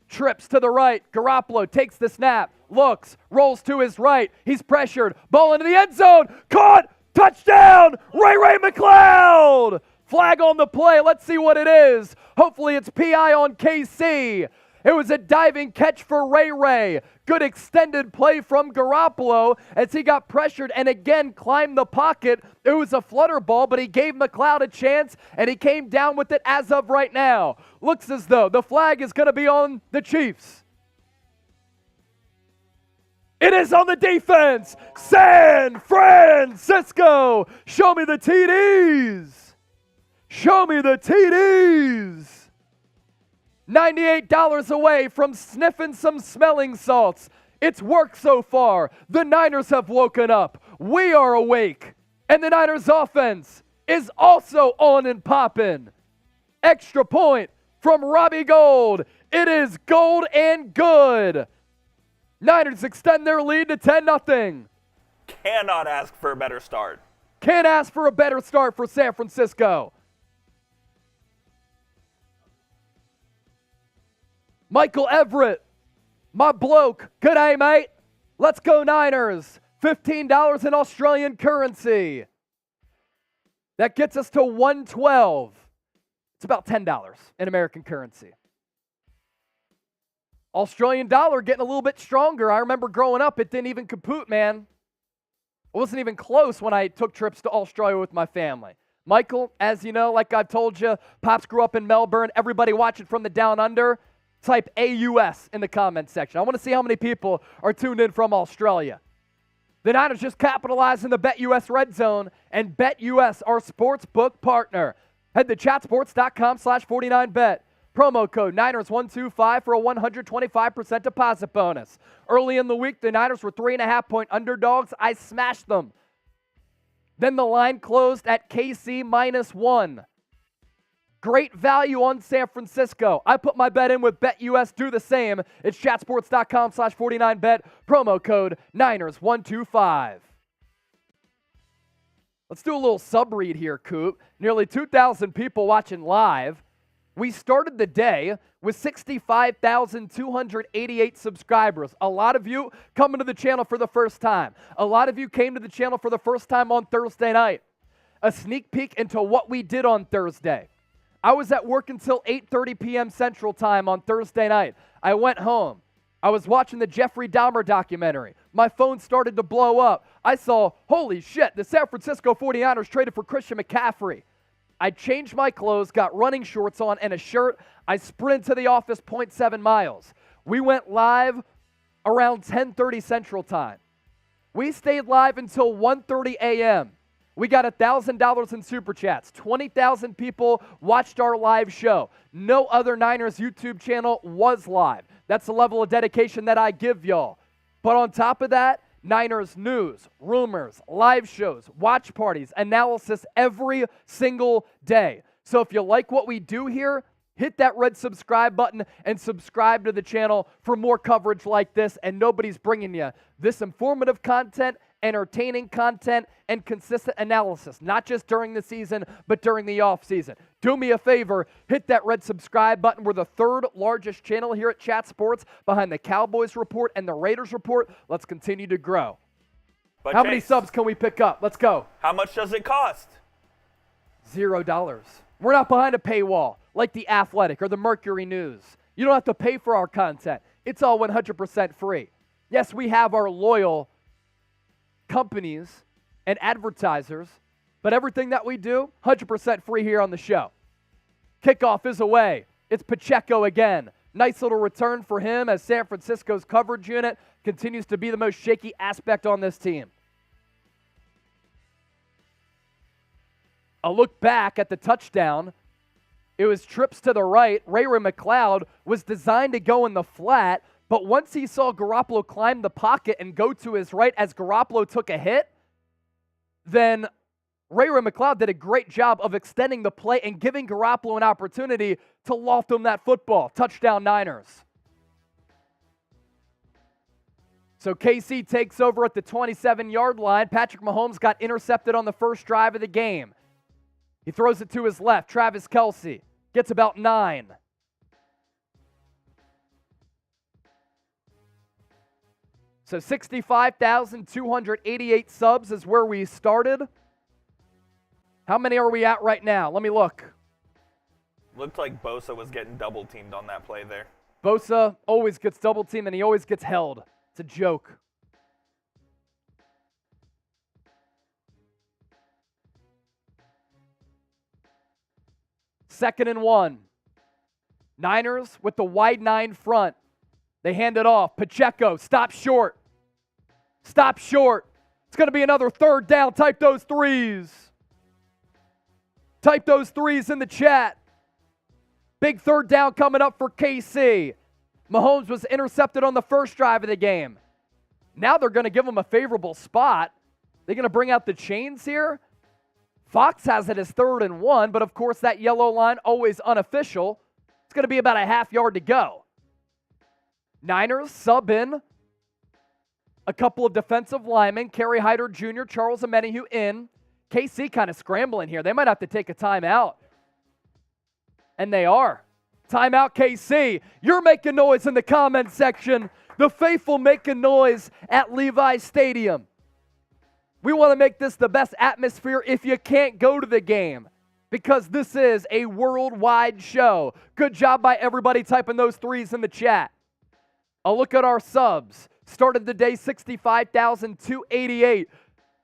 Speaker 1: Trips to the right. Garoppolo takes the snap. Looks. Rolls to his right. He's pressured. Ball into the end zone. Caught. Touchdown. Ray McCloud. Flag on the play. Let's see what it is. Hopefully it's PI on KC. It was a diving catch for Ray. Good extended play from Garoppolo as he got pressured and again climbed the pocket. It was a flutter ball, but he gave McCloud a chance and he came down with it as of right now. Looks as though the flag is going to be on the Chiefs. It is on the defense. San-FRAN-CISCO. Show me the TDs. Show me the TDs. $98 away from sniffing some smelling salts. It's worked so far. The Niners have woken up. We are awake. And the Niners offense is also on and popping. Extra point from Robbie Gould. It is gold and good. Niners extend their lead to 10-0.
Speaker 2: Cannot ask for a better start.
Speaker 1: Can't ask for a better start for San Francisco. Michael Everett, my bloke. Good day, mate. Let's go Niners. $15 in Australian currency. That gets us to $112. It's about $10 in American currency. Australian dollar getting a little bit stronger. I remember growing up, it didn't even kaput, man. It wasn't even close when I took trips to Australia with my family. Michael, as you know, like I've told you, Pops grew up in Melbourne. Everybody watching from the down under. Type AUS in the comments section. I want to see how many people are tuned in from Australia. The Niners just capitalized in the BetUS red zone, and BetUS, our sportsbook partner. Head to chatsports.com/49bet. Promo code Niners125 for a 125% deposit bonus. Early in the week, the Niners were 3.5-point underdogs. I smashed them. Then the line closed at KC -1. Great value on San Francisco. I put my bet in with BetUS. Do the same. It's chatsports.com/49bet. Promo code Niners125. Let's do a little sub-read here, Coop. Nearly 2,000 people watching live. We started the day with 65,288 subscribers. A lot of you coming to the channel for the first time. A lot of you came to the channel for the first time on Thursday night. A sneak peek into what we did on Thursday. I was at work until 8:30 p.m. Central Time on Thursday night. I went home. I was watching the Jeffrey Dahmer documentary. My phone started to blow up. I saw, holy shit, the San Francisco 49ers traded for Christian McCaffrey. I changed my clothes, got running shorts on and a shirt. I sprinted to the office 0.7 miles. We went live around 10:30 Central Time. We stayed live until 1:30 a.m. We got $1,000 in Super Chats. 20,000 people watched our live show. No other Niners YouTube channel was live. That's the level of dedication that I give y'all. But on top of that, Niners news, rumors, live shows, watch parties, analysis every single day. So if you like what we do here, hit that red subscribe button and subscribe to the channel for more coverage like this. And nobody's bringing you this informative content, entertaining content, and consistent analysis, not just during the season, but during the off season. Do me a favor, hit that red subscribe button. We're the 3rd largest channel here at Chat Sports behind the Cowboys Report and the Raiders Report. Let's continue to grow.
Speaker 2: But
Speaker 1: how many subs can we pick up? Let's go.
Speaker 2: How much does it cost?
Speaker 1: $0. We're not behind a paywall like The Athletic or the Mercury News. You don't have to pay for our content. It's all 100% free. Yes, we have our loyal companies and advertisers, But everything that we do, 100% free here on the show. Kickoff is away. It's Pacheco again. Nice little return for him as San Francisco's coverage unit continues to be the most shaky aspect on this team. A look back at the touchdown. It was trips to the right. Ray McLeod was designed to go in the flat, but once he saw Garoppolo climb the pocket and go to his right as Garoppolo took a hit, then Ray McLeod did a great job of extending the play and giving Garoppolo an opportunity to loft him that football. Touchdown Niners. So KC takes over at the 27-yard line. Patrick Mahomes got intercepted on the first drive of the game. He throws it to his left. Travis Kelce gets about 9. So 65,288 subs is where we started. How many are we at right now? Let me look.
Speaker 2: Looked like Bosa was getting double teamed on that play there.
Speaker 1: Bosa always gets double teamed and he always gets held. It's a joke. Second and 1. Niners with the wide 9 front. They hand it off. Pacheco, stop short. Stop short. It's going to be another third down. Type those threes. Type those threes in the chat. Big third down coming up for KC. Mahomes was intercepted on the first drive of the game. Now they're going to give him a favorable spot. They're going to bring out the chains here. Fox has it as 3rd and 1, but of course that yellow line always unofficial. It's going to be about a half yard to go. Niners sub in a couple of defensive linemen. Kerry Hyder Jr., Charles Omenihu in. KC kind of scrambling here. They might have to take a timeout. And they are. Timeout KC. You're making noise in the comment section. The faithful making noise at Levi's Stadium. We want to make this the best atmosphere if you can't go to the game, because this is a worldwide show. Good job by everybody typing those threes in the chat. A look at our subs. Started the day 65,288.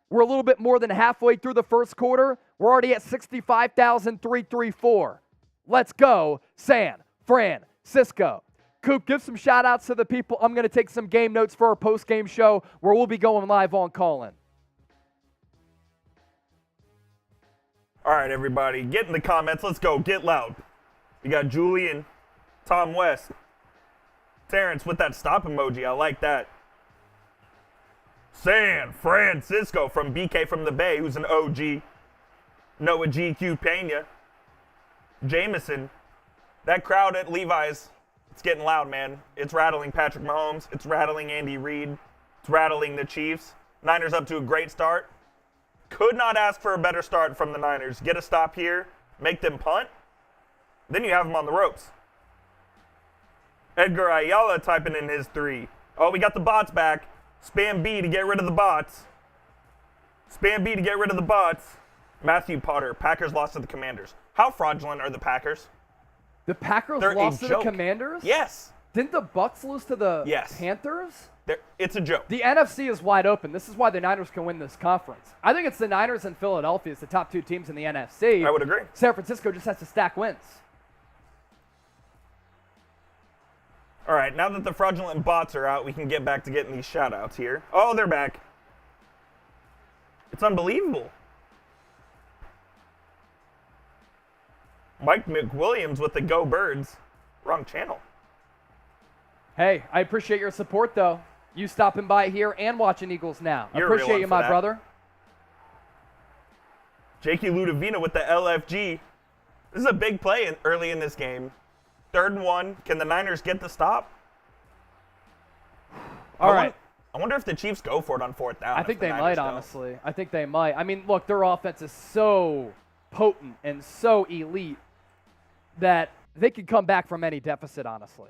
Speaker 1: We're a little bit more than halfway through the first quarter. We're already at 65,334. Let's go, San-Fran-CISCO. Coop, give some shout-outs to the people. I'm going to take some game notes for our post-game show where we'll be going live on call-in.
Speaker 2: All right, everybody, get in the comments. Let's go. Get loud. We got Julian, Tom West, Terrence with that stop emoji. I like that. San-Fran-CISCO from BK from the Bay, who's an OG. Noah GQ Pena. Jameson. That crowd at Levi's, it's getting loud, man. It's rattling Patrick Mahomes. It's rattling Andy Reid. It's rattling the Chiefs. Niners up to a great start. Could not ask for a better start from the Niners. Get a stop here, make them punt, then you have them on the ropes. Edgar Ayala typing in his 3. Oh, we got the bots back. Spam B to get rid of the bots. Spam B to get rid of the bots. Matthew Potter, Packers lost to the Commanders. How fraudulent are the Packers?
Speaker 1: The Packers
Speaker 2: They're
Speaker 1: lost
Speaker 2: a
Speaker 1: to the
Speaker 2: joke.
Speaker 1: Commanders?
Speaker 2: Yes.
Speaker 1: Didn't the Bucs lose to the
Speaker 2: Yes.
Speaker 1: Panthers?
Speaker 2: It's a joke.
Speaker 1: The NFC is wide open. This is why the Niners can win this conference. I think it's the Niners and Philadelphia as the top 2 teams in the NFC.
Speaker 2: I would agree.
Speaker 1: San Francisco just has to stack wins.
Speaker 2: All right, now that the fraudulent bots are out, we can get back to getting these shout-outs here. Oh, they're back. It's unbelievable. Mike McWilliams with the Go Birds. Wrong channel.
Speaker 1: Hey, I appreciate your support, though. You stopping by here and watching Eagles Now.
Speaker 2: You're a real
Speaker 1: Appreciate
Speaker 2: one
Speaker 1: you,
Speaker 2: for
Speaker 1: my
Speaker 2: that.
Speaker 1: brother.
Speaker 2: Jakey Ludovina with the LFG. This is a big play early in this game. 3rd and 1. Can the Niners get the stop?
Speaker 1: All right.
Speaker 2: I wonder if the Chiefs go for it on 4th down.
Speaker 1: I think they might, honestly. I think they might. I mean, look, their offense is so potent and so elite that they could come back from any deficit, honestly.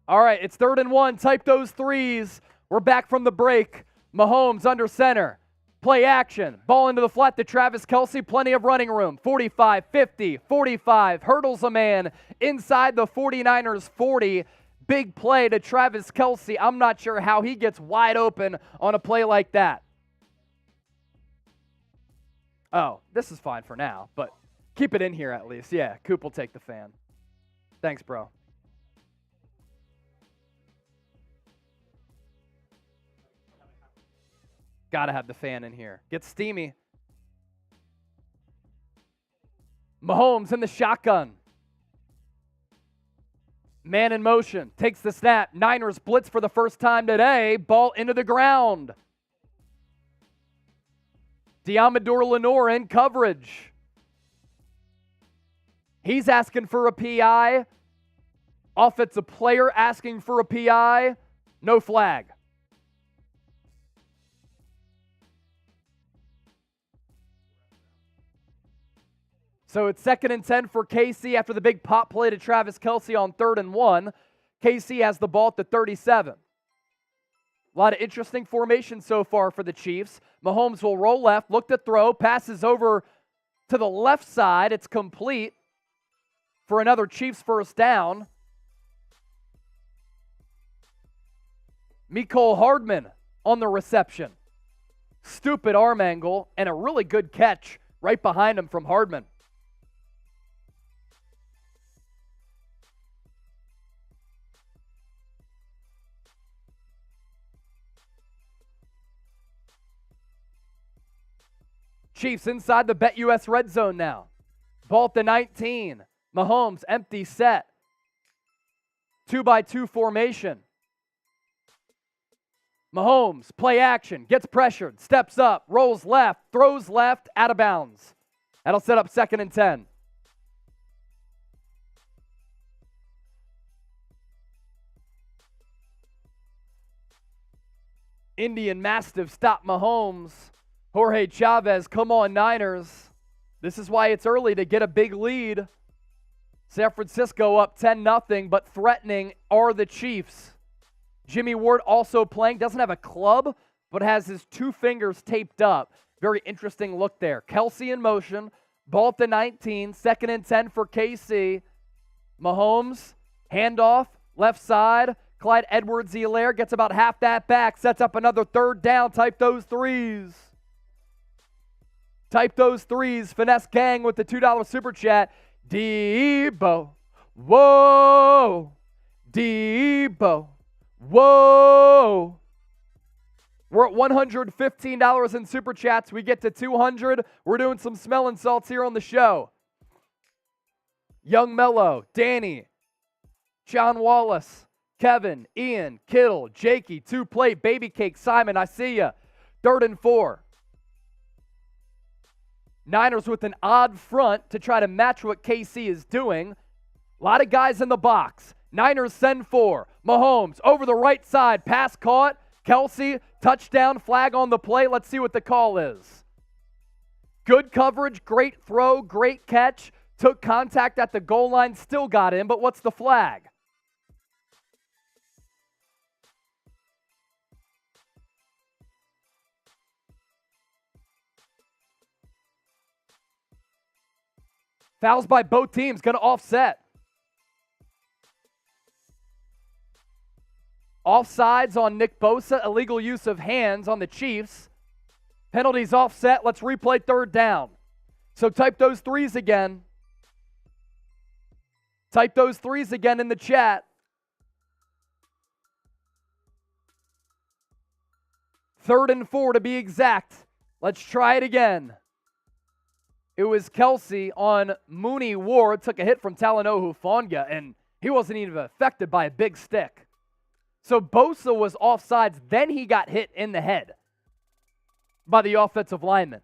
Speaker 1: All right, it's 3rd and 1. Type those threes. We're back from the break. Mahomes under center. Play action. Ball into the flat to Travis Kelce. Plenty of running room. 45, 50, 45. Hurdles a man inside the 49ers 40. Big play to Travis Kelce. I'm not sure how he gets wide open on a play like that. Oh, this is fine for now, but keep it in here at least. Yeah, Coop will take the fan. Thanks, bro. Gotta have the fan in here. Gets steamy. Mahomes in the shotgun. Man in motion. Takes the snap. Niners blitz for the first time today. Ball into the ground. Diamador Lenore in coverage. He's asking for a PI. Offensive player asking for a PI. No flag. So it's 2nd and 10 for KC after the big pop play to Travis Kelce on 3rd and 1. KC has the ball at the 37. A lot of interesting formation so far for the Chiefs. Mahomes will roll left, look to throw, passes over to the left side. It's complete for another Chiefs first down. Mecole Hardman on the reception. Stupid arm angle and a really good catch right behind him from Hardman. Chiefs inside the BetUS red zone now. Ball at the 19. Mahomes, empty set. 2-by-2 formation. Mahomes, play action, gets pressured, steps up, rolls left, throws left, out of bounds. That'll set up 2nd and 10. Indian Mastiff stop Mahomes. Jorge Chavez, come on Niners. This is why it's early to get a big lead. San Francisco up 10-0, but threatening are the Chiefs. Jimmy Ward also playing, doesn't have a club, but has his 2 fingers taped up. Very interesting look there. Kelce in motion, ball at the 19, 2nd and 10 for KC. Mahomes, handoff, left side. Clyde Edwards-Helaire gets about half that back, sets up another 3rd down. Type those threes. Type those threes. Finesse Gang with the $2 super chat. Deebo. Whoa. Deebo. Whoa. We're at $115 in super chats. We get to 200. We're doing some smelling salts here on the show. Young Mello, Danny, John Wallace, Kevin, Ian, Kittle, Jakey, 2-plate, Baby Cake, Simon, I see ya. 3rd and 4. Niners with an odd front to try to match what KC is doing. A lot of guys in the box. Niners send 4. Mahomes over the right side. Pass caught. Kelce, touchdown, flag on the play. Let's see what the call is. Good coverage, great throw, great catch. Took contact at the goal line, still got in, but what's the flag? Fouls by both teams, going to offset. Offsides on Nick Bosa, illegal use of hands on the Chiefs. Penalties offset, let's replay 3rd down. So type those threes again. Type those threes again in the chat. 3rd and 4 to be exact. Let's try it again. It was Kelce on Mooney Ward. Took a hit from Talanoa Hufanga, and he wasn't even affected by a big stick. So Bosa was offsides, then he got hit in the head by the offensive lineman.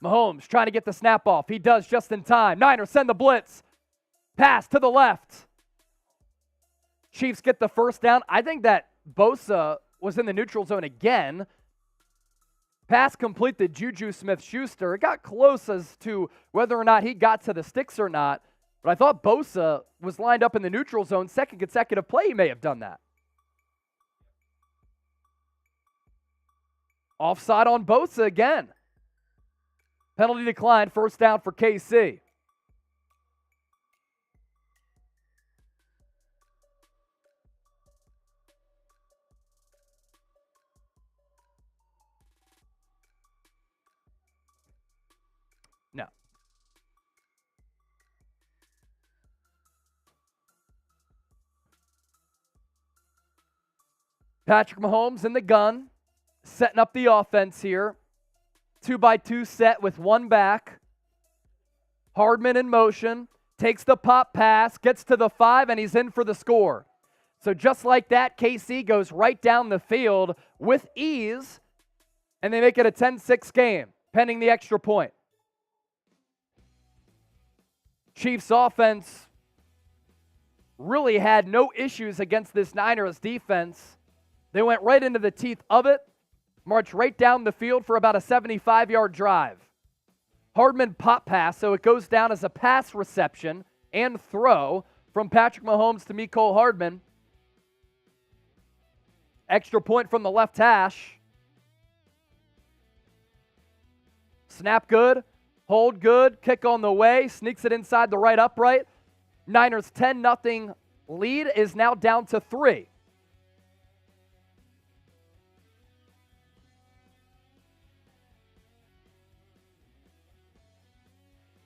Speaker 1: Mahomes trying to get the snap off. He does just in time. Niners send the blitz. Pass to the left. Chiefs get the first down. I think that Bosa was in the neutral zone again. Pass complete to Juju Smith-Schuster. It got close as to whether or not he got to the sticks or not, But I thought Bosa was lined up in the neutral zone, second consecutive play. He may have done that. Offside on Bosa again. Penalty declined, first down for KC. No. Patrick Mahomes in the gun, setting up the offense here. 2-by-2 set with one back. Hardman in motion, takes the pop pass, gets to the 5, and he's in for the score. So just like that, KC goes right down the field with ease, and they make it a 10-6 game, pending the extra point. Chiefs offense really had no issues against this Niners defense. They went right into the teeth of it, marched right down the field for about a 75-yard drive. Hardman pop pass, so it goes down as a pass reception and throw from Patrick Mahomes to Mecole Hardman. Extra point from the left hash. Snap good, hold good, kick on the way, sneaks it inside the right upright. Niners 10-0 lead is now down to 3.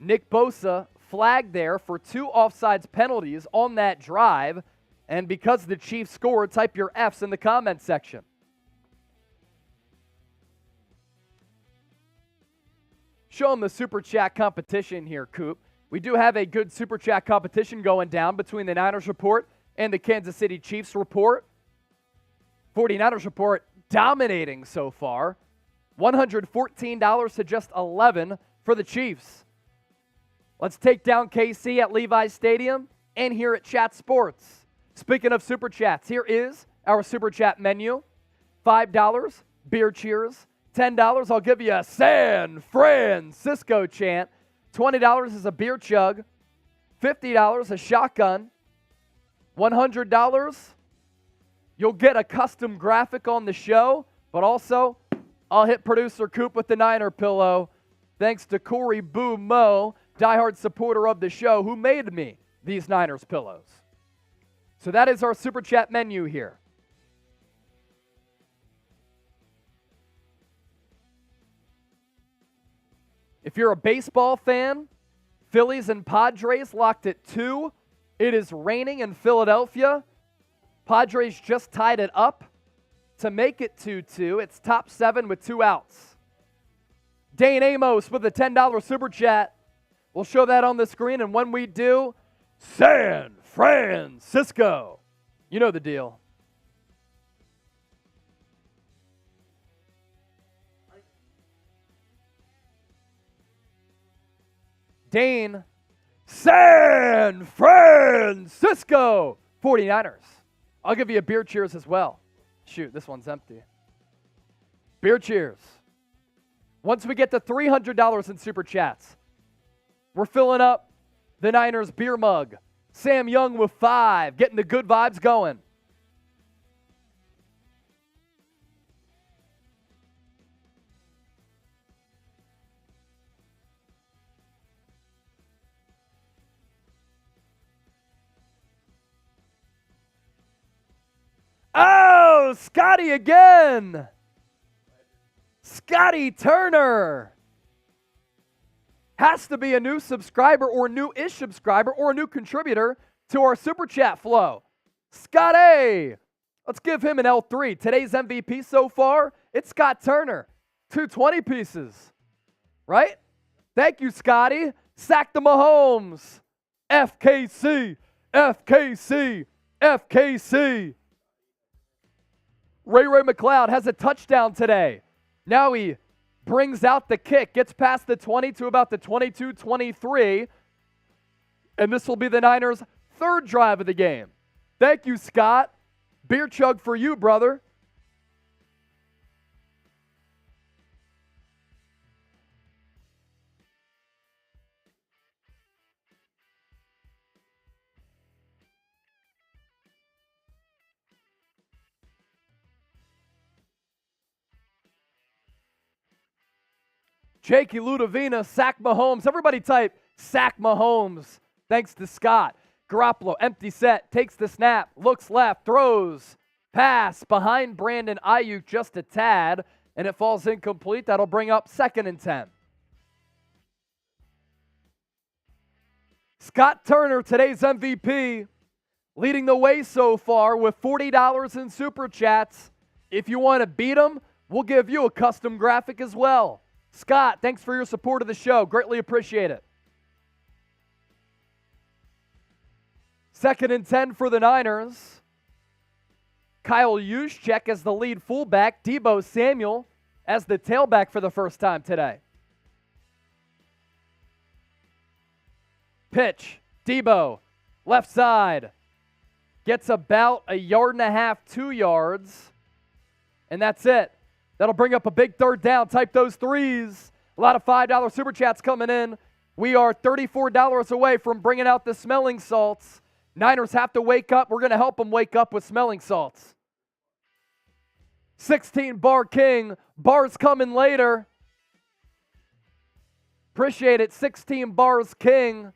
Speaker 1: Nick Bosa flagged there for 2 offsides penalties on that drive. And because the Chiefs scored, type your Fs in the comment section. Show them the Super Chat competition here, Coop. We do have a good Super Chat competition going down between the Niners report and the Kansas City Chiefs report. 49ers report dominating so far. $114 to just $11 for the Chiefs. Let's take down KC at Levi's Stadium and here at Chat Sports. Speaking of Super Chats, here is our Super Chat menu. $5, beer cheers. $10, I'll give you a San-Fran-CISCO chant. $20 is a beer chug. $50, a shotgun. $100, you'll get a custom graphic on the show, but also I'll hit producer Coop with the Niner pillow. Thanks to Corey Boo Mo, diehard supporter of the show, who made me these Niners pillows. So that is our Super Chat menu here. If you're a baseball fan, Phillies and Padres locked at 2. It is raining in Philadelphia. Padres just tied it up to make it 2-2. It's top 7 with 2 outs. Dane Amos with a $10 Super Chat. We'll show that on the screen, and when we do, San-Fran-CISCO. You know the deal. Dane, San-Fran-CISCO 49ers. I'll give you a beer cheers as well. Shoot, this one's empty. Beer cheers. Once we get to $300 in Super Chats, we're filling up the Niners beer mug. Sam Young with 5, getting the good vibes going. Oh, Scotty again. Scotty Turner. Has to be a new subscriber or new-ish subscriber or a new contributor to our Super Chat flow. Scotty! Let's give him an L3. Today's MVP so far, it's Scott Turner. 220 pieces. Right? Thank you, Scotty. Sack the Mahomes. FKC. FKC. FKC. Ray McLeod has a touchdown today. Now he brings out the kick, gets past the 20 to about the 22-23, and this will be the Niners' 3rd drive of the game. Thank you, Scott. Beer chug for you, brother. Jakey Ludovina, sack Mahomes. Everybody type sack Mahomes. Thanks to Scott. Garoppolo, empty set, takes the snap, looks left, throws, pass behind Brandon Aiyuk just a tad, and it falls incomplete. That'll bring up 2nd and 10. Scott Turner, today's MVP, leading the way so far with $40 in Super Chats. If you want to beat him, we'll give you a custom graphic as well. Scott, thanks for your support of the show. Greatly appreciate it. 2nd and 10 for the Niners. Kyle Juszczyk as the lead fullback. Deebo Samuel as the tailback for the first time today. Pitch. Deebo, left side. Gets about 1.5 yards, 2 yards. And that's it. That'll bring up a big 3rd down. Type those threes. A lot of $5 Super Chats coming in. We are $34 away from bringing out the smelling salts. Niners have to wake up. We're going to help them wake up with smelling salts. 16 Bar King. Bars coming later. Appreciate it. 16 Bars King.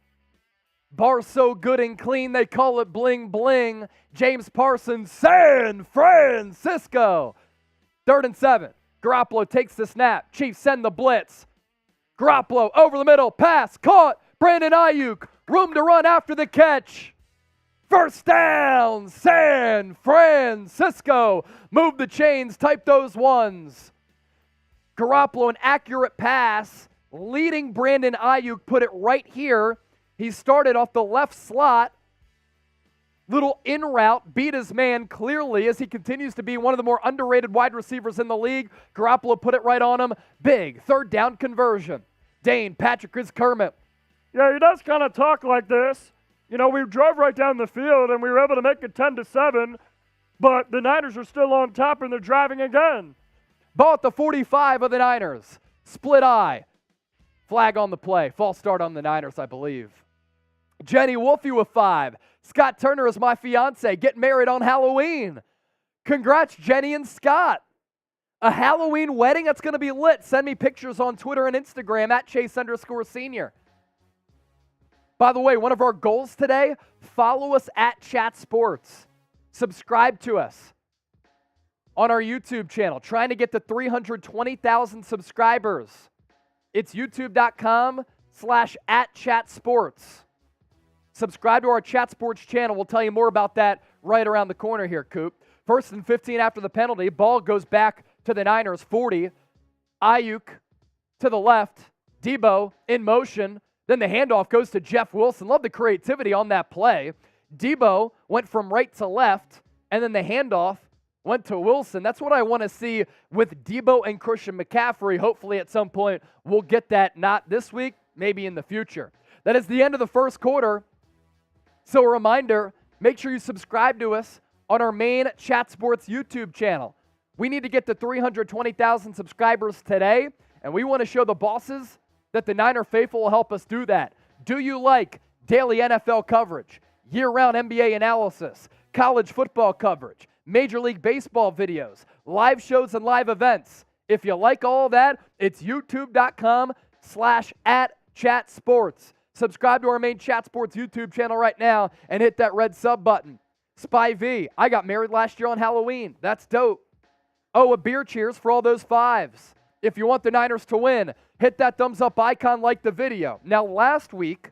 Speaker 1: Bars so good and clean, they call it bling bling. James Parsons, San-FRAN-CISCO. 3rd and 7. Garoppolo takes the snap. Chiefs send the blitz. Garoppolo over the middle. Pass caught. Brandon Aiyuk. Room to run after the catch. 1st down. San-FRAN-CISCO. Move the chains. Type those ones. Garoppolo, an accurate pass. Leading Brandon Aiyuk. Put it right here. He started off the left slot. Little in route, beat his man clearly as he continues to be one of the more underrated wide receivers in the league. Garoppolo put it right on him. Big 3rd down conversion. Dane, Patrick is Kermit.
Speaker 3: Yeah, he does kind of talk like this. You know, we drove right down the field and we were able to make it 10-7, but the Niners are still on top and they're driving again.
Speaker 1: Ball at the 45 of the Niners. Split eye. Flag on the play. False start on the Niners, I believe. Jenny Wolfie with 5. Scott Turner is my fiance. Getting married on Halloween. Congrats, Jenny and Scott. A Halloween wedding that's going to be lit. Send me pictures on Twitter and Instagram at Chase_Senior. By the way, one of our goals today, follow us at Chat Sports. Subscribe to us on our YouTube channel. Trying to get to 320,000 subscribers. It's youtube.com/@chatsports. Subscribe to our Chat Sports channel. We'll tell you more about that right around the corner here, Coop. 1st and 15 after the penalty. Ball goes back to the Niners, 40. Aiyuk to the left. Deebo in motion. Then the handoff goes to Jeff Wilson. Love the creativity on that play. Deebo went from right to left, and then the handoff went to Wilson. That's what I want to see with Deebo and Christian McCaffrey. Hopefully at some point we'll get that, not this week, maybe in the future. That is the end of the 1st quarter. So a reminder, make sure you subscribe to us on our main Chat Sports YouTube channel. We need to get to 320,000 subscribers today, and we want to show the bosses that the Niner faithful will help us do that. Do you like daily NFL coverage, year-round NBA analysis, college football coverage, Major League Baseball videos, live shows and live events? If you like all that, it's youtube.com/@chatsports. Subscribe to our main Chat Sports YouTube channel right now and hit that red sub button. Spy V, I got married last year on Halloween. That's dope. Oh, a beer cheers for all those 5s. If you want the Niners to win, hit that thumbs up icon, like the video. Now, last week,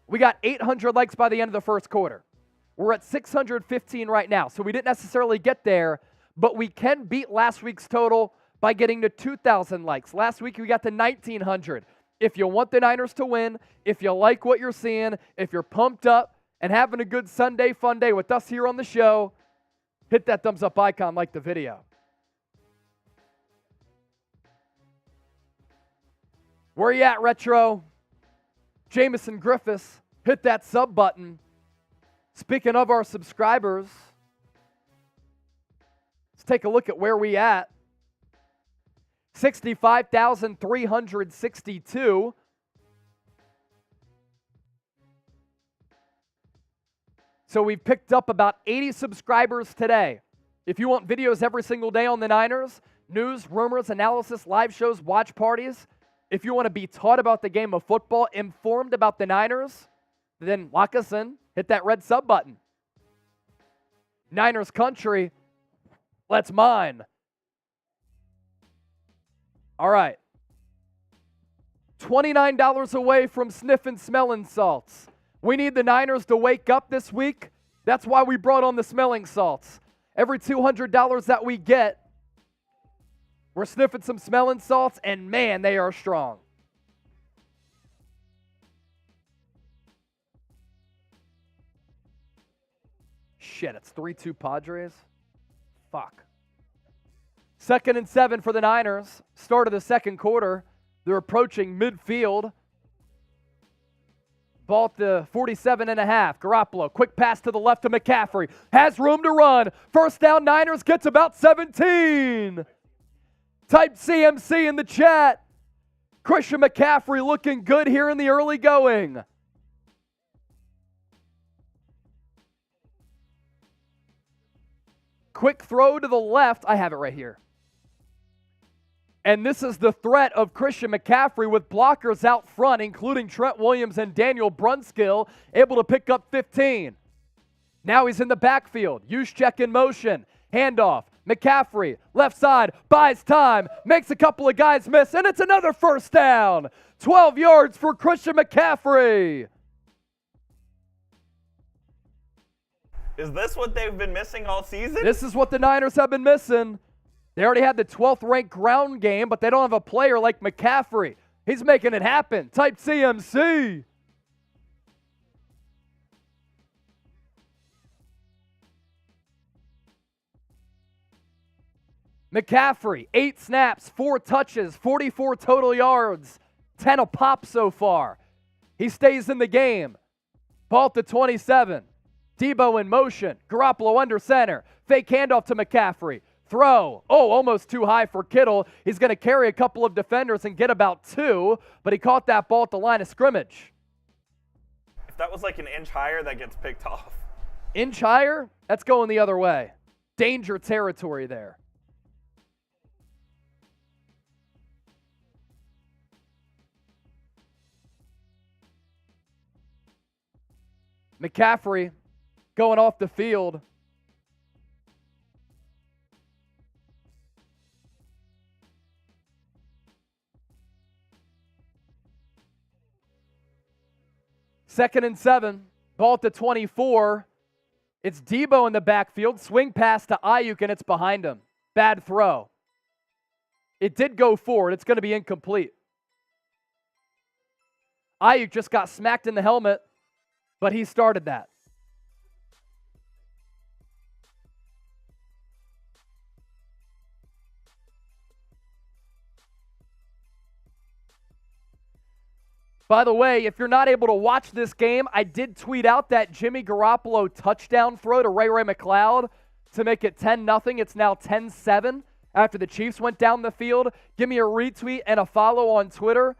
Speaker 1: we got 800 likes by the end of the 1st quarter. We're at 615 right now, so we didn't necessarily get there, but we can beat last week's total by getting to 2,000 likes. Last week, we got to 1,900. If you want the Niners to win, if you like what you're seeing, if you're pumped up and having a good Sunday fun day with us here on the show, hit that thumbs up icon, like the video. Where you at, Retro? Jameson Griffiths, hit that sub button. Speaking of our subscribers, let's take a look at where we at. 65,362. So we've picked up about 80 subscribers today. If you want videos every single day on the Niners, news, rumors, analysis, live shows, watch parties, if you want to be taught about the game of football, informed about the Niners, then lock us in. Hit that red sub button. Niners country, let's mine. All right. $29 away from sniffing, smelling salts. We need the Niners to wake up this week. That's why we brought on the smelling salts. Every $200 that we get, we're sniffing some smelling salts, and man, they are strong. Shit, it's 3-2 Padres. Fuck. 2nd and 7 for the Niners. Start of the second quarter. They're approaching midfield. Ball at the 47.5. Garoppolo, quick pass to the left to McCaffrey. Has room to run. First down, Niners gets about 17. Type CMC in the chat. Christian McCaffrey looking good here in the early going. Quick throw to the left. I have it right here. And this is the threat of Christian McCaffrey with blockers out front, including Trent Williams and Daniel Brunskill, able to pick up 15. Now he's in the backfield. Juszczyk in motion. Handoff. McCaffrey, left side, buys time, makes a couple of guys miss, and it's another first down. 12 yards for Christian McCaffrey.
Speaker 2: Is this what they've been missing all season?
Speaker 1: This is what the Niners have been missing. They already had the 12th ranked ground game, but they don't have a player like McCaffrey. He's making it happen. Type CMC. McCaffrey, 8 snaps, 4 touches, 44 total yards, 10 a pop so far. He stays in the game. Ball to 27. Deebo in motion. Garoppolo under center. Fake handoff to McCaffrey. Throw. Oh, almost too high for Kittle. He's going to carry a couple of defenders and get about 2, but he caught that ball at the line of scrimmage.
Speaker 2: If that was like an inch higher, that gets picked off.
Speaker 1: Inch higher? That's going the other way. Danger territory there. McCaffrey going off the field. Second and 7. Ball at the 24. It's Deebo in the backfield. Swing pass to Aiyuk, and it's behind him. Bad throw. It did go forward. It's going to be incomplete. Aiyuk just got smacked in the helmet, but he started that. By the way, if you're not able to watch this game, I did tweet out that Jimmy Garoppolo touchdown throw to Ray McCloud to make it 10-0. It's now 10-7 after the Chiefs went down the field. Give me a retweet and a follow on Twitter,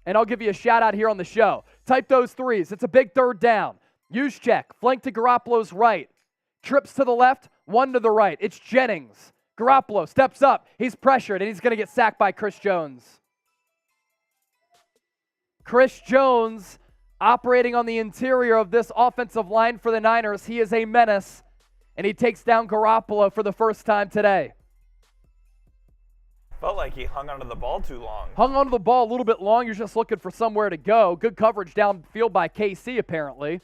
Speaker 1: and I'll give you a shout-out here on the show. Type those threes. It's a big third down. Juszczyk, flank to Garoppolo's right. Trips to the left, 1 to the right. It's Jennings. Garoppolo steps up. He's pressured, and he's going to get sacked by Chris Jones. Chris Jones operating on the interior of this offensive line for the Niners. He is a menace, and he takes down Garoppolo for the first time today.
Speaker 2: Felt like he hung onto the ball too long.
Speaker 1: Hung onto the ball a little bit long. You're just looking for somewhere to go. Good coverage downfield by KC, apparently.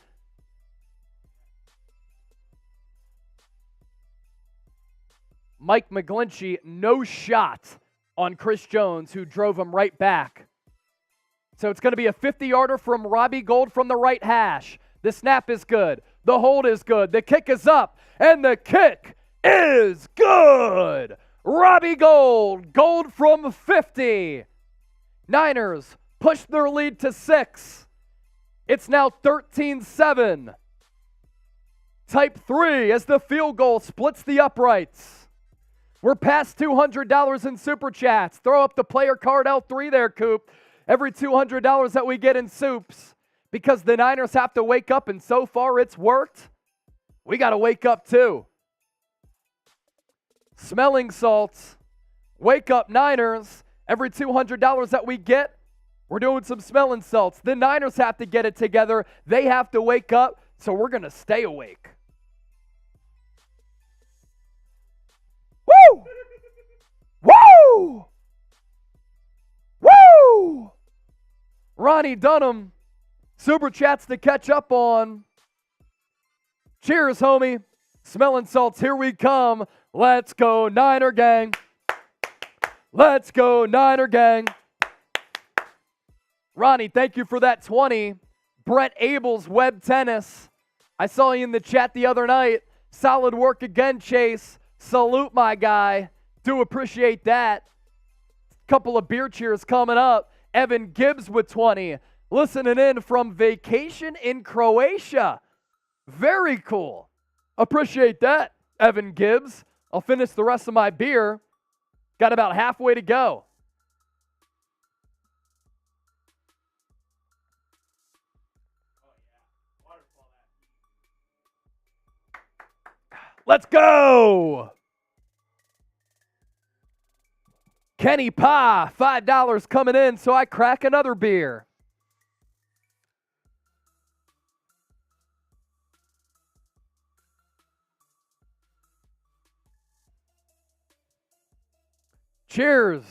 Speaker 1: Mike McGlinchey, no shot on Chris Jones, who drove him right back. So it's going to be a 50-yarder from Robbie Gould from the right hash. The snap is good. The hold is good. The kick is up, and the kick is good. Robbie Gould. Gould from 50. Niners push their lead to 6. It's now 13-7. Type 3 as the field goal splits the uprights. We're past $200 in Super Chats. Throw up the player card L3 there, Coop. Every $200 that we get in soups, because the Niners have to wake up, and so far it's worked. We got to wake up too. Smelling salts. Wake up, Niners. Every $200 that we get, we're doing some smelling salts. The Niners have to get it together. They have to wake up, so we're going to stay awake. Woo! Woo! Woo! Ronnie Dunham, Super Chats to catch up on. Cheers, homie. Smelling salts, here we come. Let's go, Niner gang. Let's go, Niner gang. Ronnie, thank you for that 20. Brett Abel's Web Tennis. I saw you in the chat the other night. Solid work again, Chase. Salute, my guy. Do appreciate that. Couple of beer cheers coming up. Evan Gibbs with 20. Listening in from vacation in Croatia. Very cool. Appreciate that, Evan Gibbs. I'll finish the rest of my beer. Got about halfway to go. Let's go! Kenny Pa, $5 coming in, so I crack another beer. Cheers.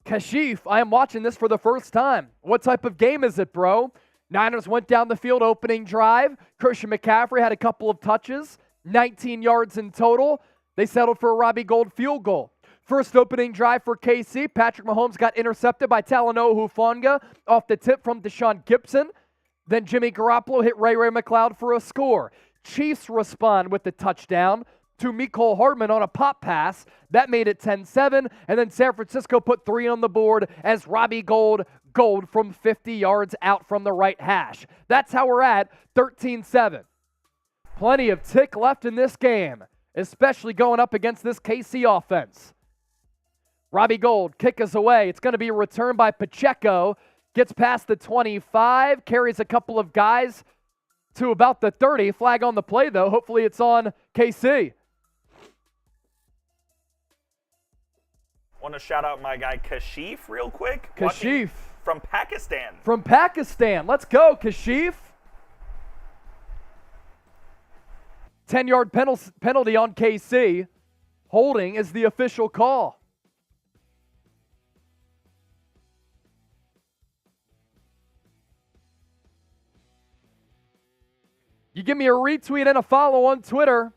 Speaker 1: Kashif, I am watching this for the first time. What type of game is it, bro? Niners went down the field opening drive. Christian McCaffrey had a couple of touches, 19 yards in total. They settled for a Robbie Gould field goal. First opening drive for KC. Patrick Mahomes got intercepted by Talanoa Hufanga off the tip from Deshaun Gibson. Then Jimmy Garoppolo hit Ray McLeod for a score. Chiefs respond with the touchdown to Mecole Hardman on a pop pass. That made it 10-7, and then San Francisco put 3 on the board as Robbie Gould from 50 yards out from the right hash. That's how we're at 13-7. Plenty of tick left in this game, especially going up against this KC offense. Robbie Gould, kick us away. It's going to be a return by Pacheco. Gets past the 25, carries a couple of guys to about the 30. Flag on the play, though. Hopefully it's on KC.
Speaker 2: Want to shout out my guy Kashif real quick.
Speaker 1: Kashif.
Speaker 2: From Pakistan.
Speaker 1: From Pakistan. Let's go, Kashif. 10-yard penalty on KC. Holding is the official call. You give me a retweet and a follow on Twitter,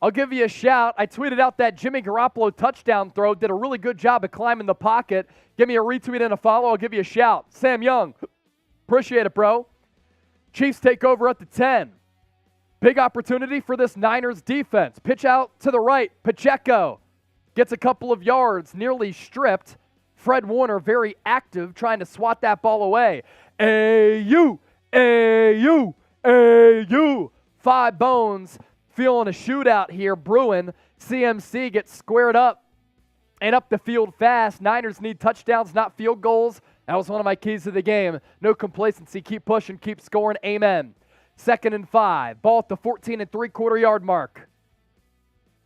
Speaker 1: I'll give you a shout. I tweeted out that Jimmy Garoppolo touchdown throw. Did a really good job of climbing the pocket. Give me a retweet and a follow. I'll give you a shout. Sam Young, appreciate it, bro. Chiefs take over at the 10. Big opportunity for this Niners defense. Pitch out to the right. Pacheco gets a couple of yards, nearly stripped. Fred Warner very active, trying to swat that ball away. Aiyuk, Aiyuk, Aiyuk. 5 bones. Feeling a shootout here brewing. CMC gets squared up and up the field fast. Niners need touchdowns, not field goals. That was one of my keys to the game. No complacency. Keep pushing. Keep scoring. Amen. 2nd and 5. Ball at the 14 3/4 yard mark.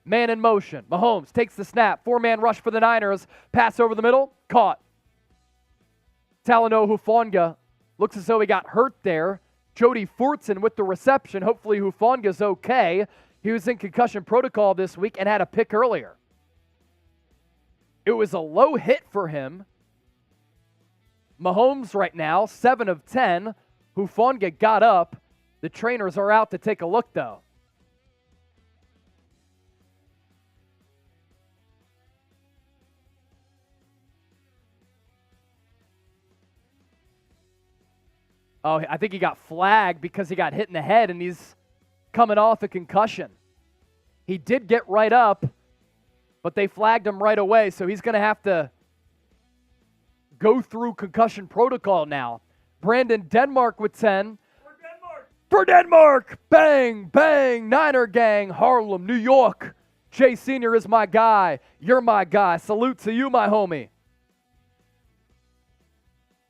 Speaker 1: Man in motion. Mahomes takes the snap. 4-man rush for the Niners. Pass over the middle. Caught. Talanoa Hufanga looks as though he got hurt there. Jody Fortson with the reception. Hopefully Hufanga's okay. He was in concussion protocol this week and had a pick earlier. It was a low hit for him. Mahomes right now, 7 of 10. Hufanga got up. The trainers are out to take a look, though. Oh, I think he got flagged because he got hit in the head and he's coming off a concussion. He did get right up, but they flagged him right away, so he's going to have to go through concussion protocol now. Brandon Denmark with 10. For Denmark! Bang, bang, Niner gang, Harlem, New York. Jay Sr. is my guy. You're my guy. Salute to you, my homie.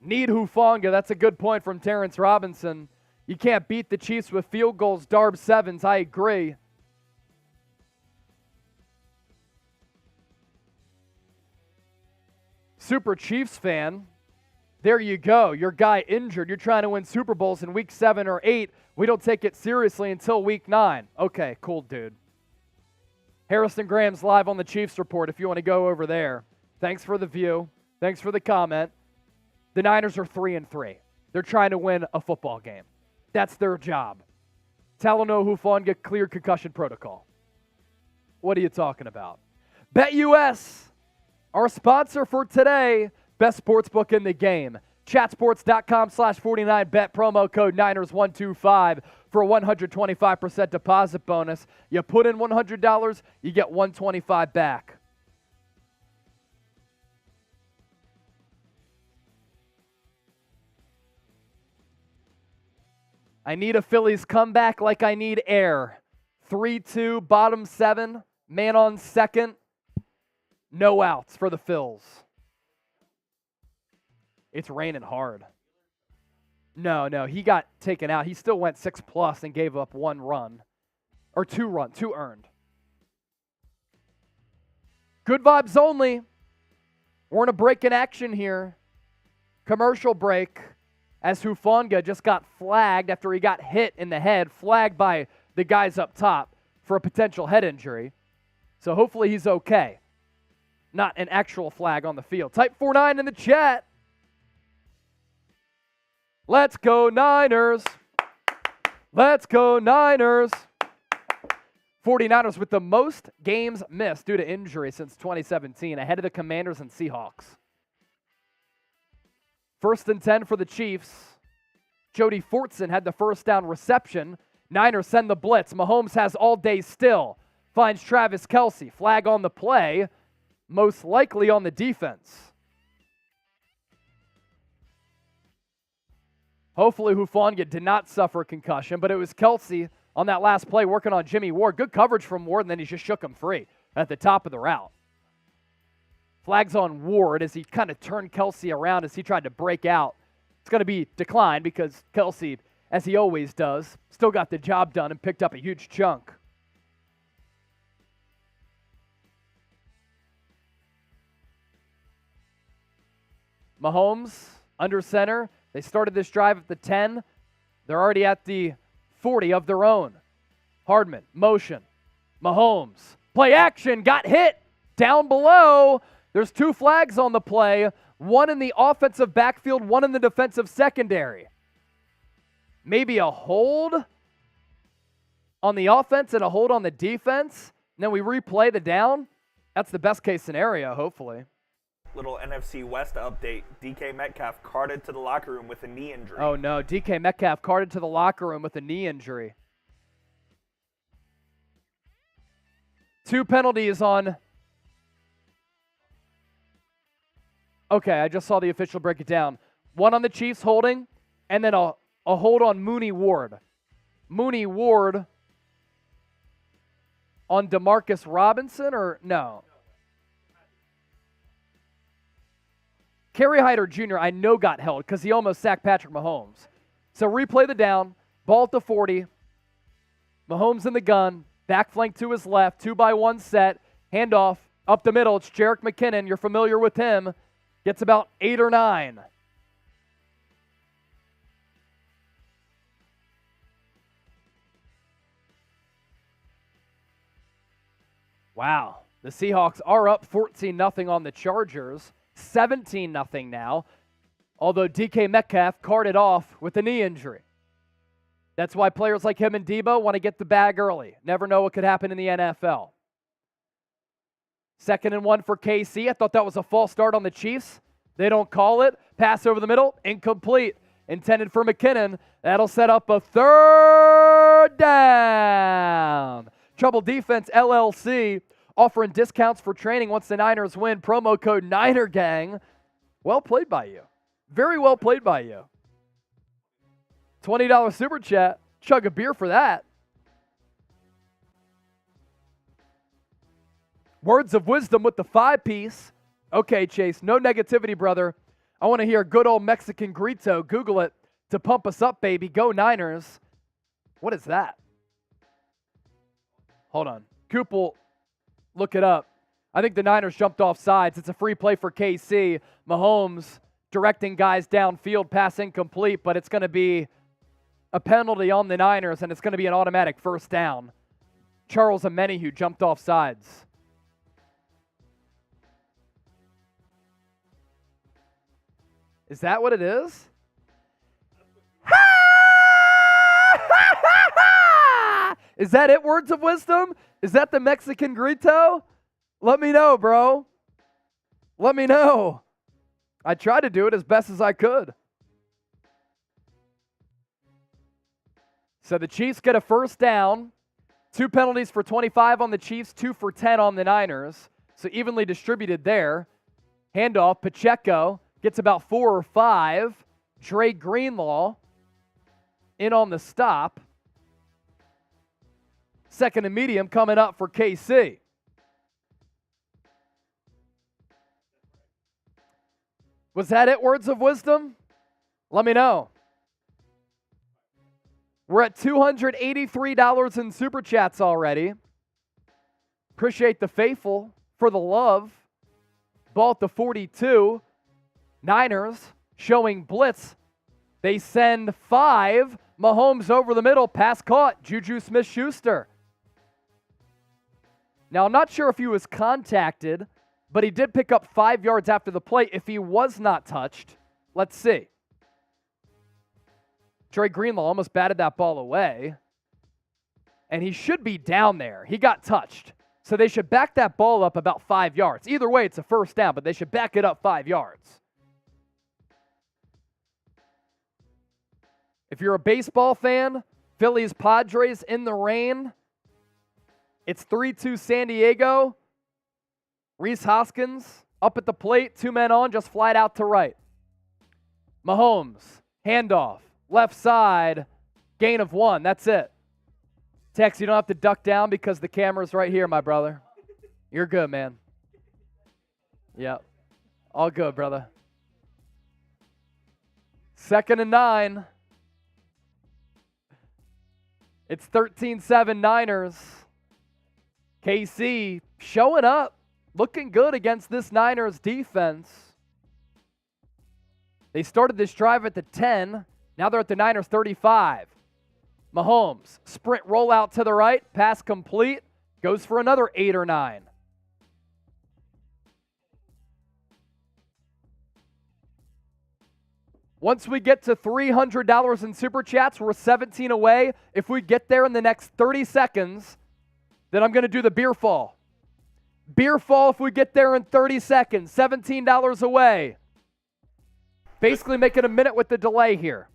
Speaker 1: Need Hufanga. That's a good point from Terrence Robinson. You can't beat the Chiefs with field goals, Darb 7s. I agree. Super Chiefs fan, there you go. Your guy injured. You're trying to win Super Bowls in week 7 or 8. We don't take it seriously until week 9. Okay, cool, dude. Harrison Graham's live on the Chiefs Report if you want to go over there. Thanks for the view. Thanks for the comment. The Niners are 3-3. They're trying to win a football game. That's their job. Talanoa Hufanga cleared concussion protocol. What are you talking about? BetUS, our sponsor for today, best sportsbook in the game. Chatsports.com/49bet, promo code Niners125 for a 125% deposit bonus. You put in $100, you get $125 back. I need a Phillies comeback like I need air. 3-2, bottom 7, man on second. No outs for the Phils. It's raining hard. No, he got taken out. He still went 6+ and gave up 1 run. Or 2 earned. Good vibes only. We're in a break in action here. Commercial break. As Hufanga just got flagged after he got hit in the head, flagged by the guys up top for a potential head injury. So hopefully he's okay. Not an actual flag on the field. Type 49 in the chat. Let's go Niners. Let's go Niners. 49ers with the most games missed due to injury since 2017, ahead of the Commanders and Seahawks. 1st and 10 for the Chiefs. Jody Fortson had the first down reception. Niners send the blitz. Mahomes has all day still. Finds Travis Kelce. Flag on the play. Most likely on the defense. Hopefully Hufanga did not suffer a concussion, but it was Kelce on that last play working on Jimmy Ward. Good coverage from Ward, and then he just shook him free at the top of the route. Flags on Ward as he kind of turned Kelce around as he tried to break out. It's going to be declined because Kelce, as he always does, still got the job done and picked up a huge chunk. Mahomes under center. They started this drive at the 10. They're already at the 40 of their own. Hardman, motion. Mahomes, play action, got hit down below. There's 2 flags on the play, one in the offensive backfield, one in the defensive secondary. Maybe a hold on the offense and a hold on the defense, and then we replay the down. That's the best case scenario, hopefully.
Speaker 2: Little NFC West update. DK Metcalf carted to the locker room with a knee injury.
Speaker 1: Oh no, DK Metcalf carted to the locker room with a knee injury. 2 penalties on... Okay, I just saw the official break it down. 1 on the Chiefs holding, and then a hold on Mooney Ward. Mooney Ward on DeMarcus Robinson, or no? Kerry Hyder Jr. I know got held because he almost sacked Patrick Mahomes. So replay the down, ball at the 40. Mahomes in the gun, back flank to his left, 2-by-1 set, handoff up the middle. It's Jerick McKinnon. You're familiar with him. Gets about 8 or 9. Wow. The Seahawks are up 14-0 on the Chargers. 17-0 now. Although DK Metcalf carted off with a knee injury. That's why players like him and Deebo want to get the bag early. Never know what could happen in the NFL. 2nd and 1 for KC. I thought that was a false start on the Chiefs. They don't call it. Pass over the middle. Incomplete. Intended for McKinnon. That'll set up a 3rd down. Trouble Defense LLC offering discounts for training once the Niners win. Promo code NinerGang. Well played by you. Very well played by you. $20 super chat. Chug a beer for that. Words of wisdom with the 5-piece. Okay, Chase, no negativity, brother. I want to hear good old Mexican grito. Google it to pump us up, baby. Go Niners. What is that? Hold on. Coop will look it up. I think the Niners jumped off sides. It's a free play for KC. Mahomes directing guys downfield, pass incomplete, but it's going to be a penalty on the Niners, and it's going to be an automatic first down. Charles Omenihu jumped off sides. Is that what it is? Is that it, words of wisdom? Is that the Mexican grito? Let me know, bro. Let me know. I tried to do it as best as I could. So the Chiefs get a first down. 2 penalties for 25 on the Chiefs, 2 for 10 on the Niners. So evenly distributed there. Handoff, Pacheco gets about 4 or 5. Dre Greenlaw in on the stop. Second and medium coming up for KC. Was that it, words of wisdom? Let me know. We're at $283 in Super Chats already. Appreciate the faithful for the love. Ball at the 42. Niners showing blitz. They send 5. Mahomes over the middle. Pass caught. Juju Smith-Schuster. Now, I'm not sure if he was contacted, but he did pick up 5 yards after the play. If he was not touched, let's see. Dre Greenlaw almost batted that ball away. And he should be down there. He got touched. So they should back that ball up about 5 yards. Either way, it's a first down, but they should back it up 5 yards. If you're a baseball fan, Phillies Padres in the rain. It's 3-2 San Diego. Reese Hoskins up at the plate, 2 men on, just flied out to right. Mahomes, handoff, left side, gain of 1. That's it. Tex, you don't have to duck down because the camera's right here, my brother. You're good, man. Yep. All good, brother. 2nd and 9. It's 13-7 Niners. KC showing up, looking good against this Niners defense. They started this drive at the 10. Now they're at the Niners 35. Mahomes, sprint rollout to the right, pass complete, goes for another 8 or 9. Once we get to $300 in Super Chats, we're 17 away. If we get there in the next 30 seconds, then I'm going to do the beer fall. Beer fall if we get there in 30 seconds. $17 away. Basically making a minute with the delay here.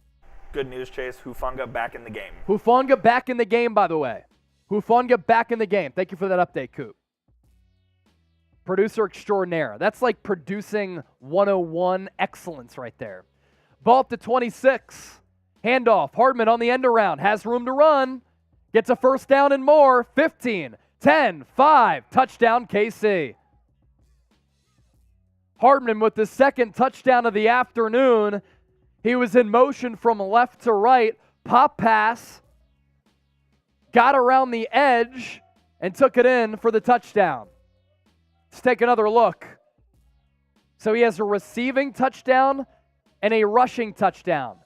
Speaker 2: Good news, Chase. Hufanga back in the game.
Speaker 1: Hufanga back in the game, by the way. Hufanga back in the game. Thank you for that update, Coop. Producer extraordinaire. That's like producing 101 excellence right there. Ball up to 26. Handoff. Hardman on the end around. Has room to run. Gets a first down and more. 15, 10, 5. Touchdown, KC. Hardman with the second touchdown of the afternoon. He was in motion from left to right. Pop pass. Got around the edge and took it in for the touchdown. Let's take another look. So he has a receiving touchdown and a rushing touchdown.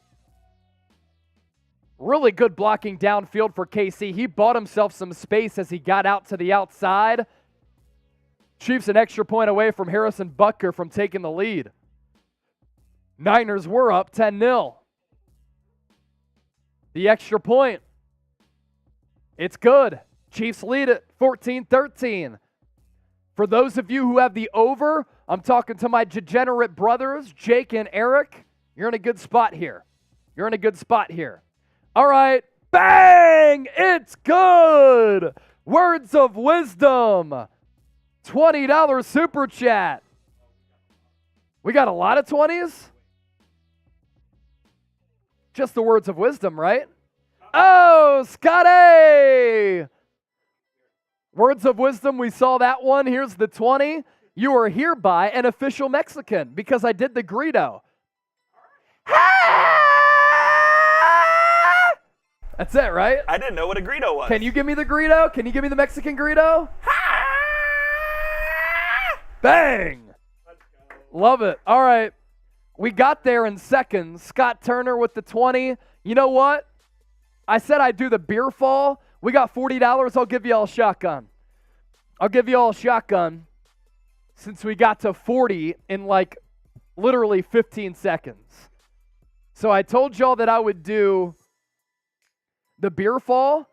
Speaker 1: Really good blocking downfield for KC. He bought himself some space as he got out to the outside. Chiefs an extra point away from Harrison Butker from taking the lead. Niners were up 10-0. The extra point. It's good. Chiefs lead it 14-13. For those of you who have the over, I'm talking to my degenerate brothers, Jake and Eric. You're in a good spot here. You're in a good spot here. All right. Bang! It's good. Words of wisdom. $20 super chat. We got a lot of 20s? Just the words of wisdom, right? Oh, Scotty! Words of wisdom, we saw that one. Here's the 20. You are hereby an official Mexican because I did the grito. That's it, right?
Speaker 2: I didn't know what a grito was.
Speaker 1: Can you give me the grito? Can you give me the Mexican grito? Bang! Love it. All right. We got there in seconds. Scott Turner with the 20. You know what? I said I'd do the beer fall. We got $40. I'll give you all a shotgun. I'll give you all a shotgun since we got to 40 in like literally 15 seconds. So I told y'all that I would do the beer fall.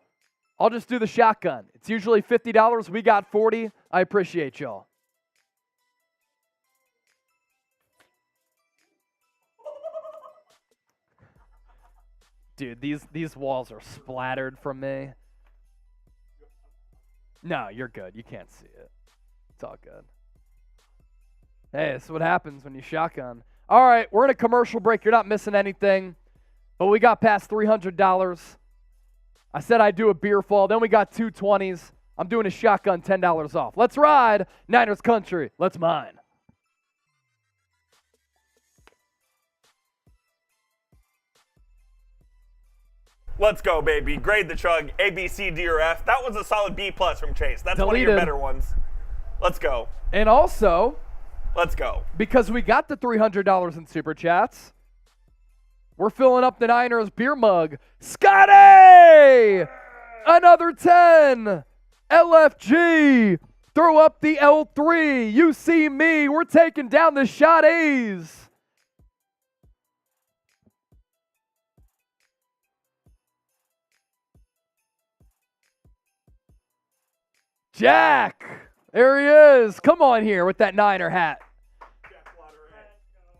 Speaker 1: I'll just do the shotgun. It's usually $50. We got 40. I appreciate y'all. Dude, these walls are splattered from me. No, you're good. You can't see it. It's all good. Hey, this is what happens when you shotgun. All right, we're in a commercial break. You're not missing anything. But we got past $300. I said I'd do a beer fall. Then we got 220s. I'm doing a shotgun, $10 off. Let's ride. Niners country. Let's mine.
Speaker 2: Let's go, baby. Grade the chug. A, B, C, D, or F. That was a solid B+ from Chase. That's one of your better ones. Let's go.
Speaker 1: And also,
Speaker 2: let's go.
Speaker 1: Because we got the $300 in Super Chats, we're filling up the Niners beer mug. Scotty! Another 10. LFG. Throw up the L3. You see me. We're taking down the Shotties. Jack. There he is. Come on here with that Niner hat.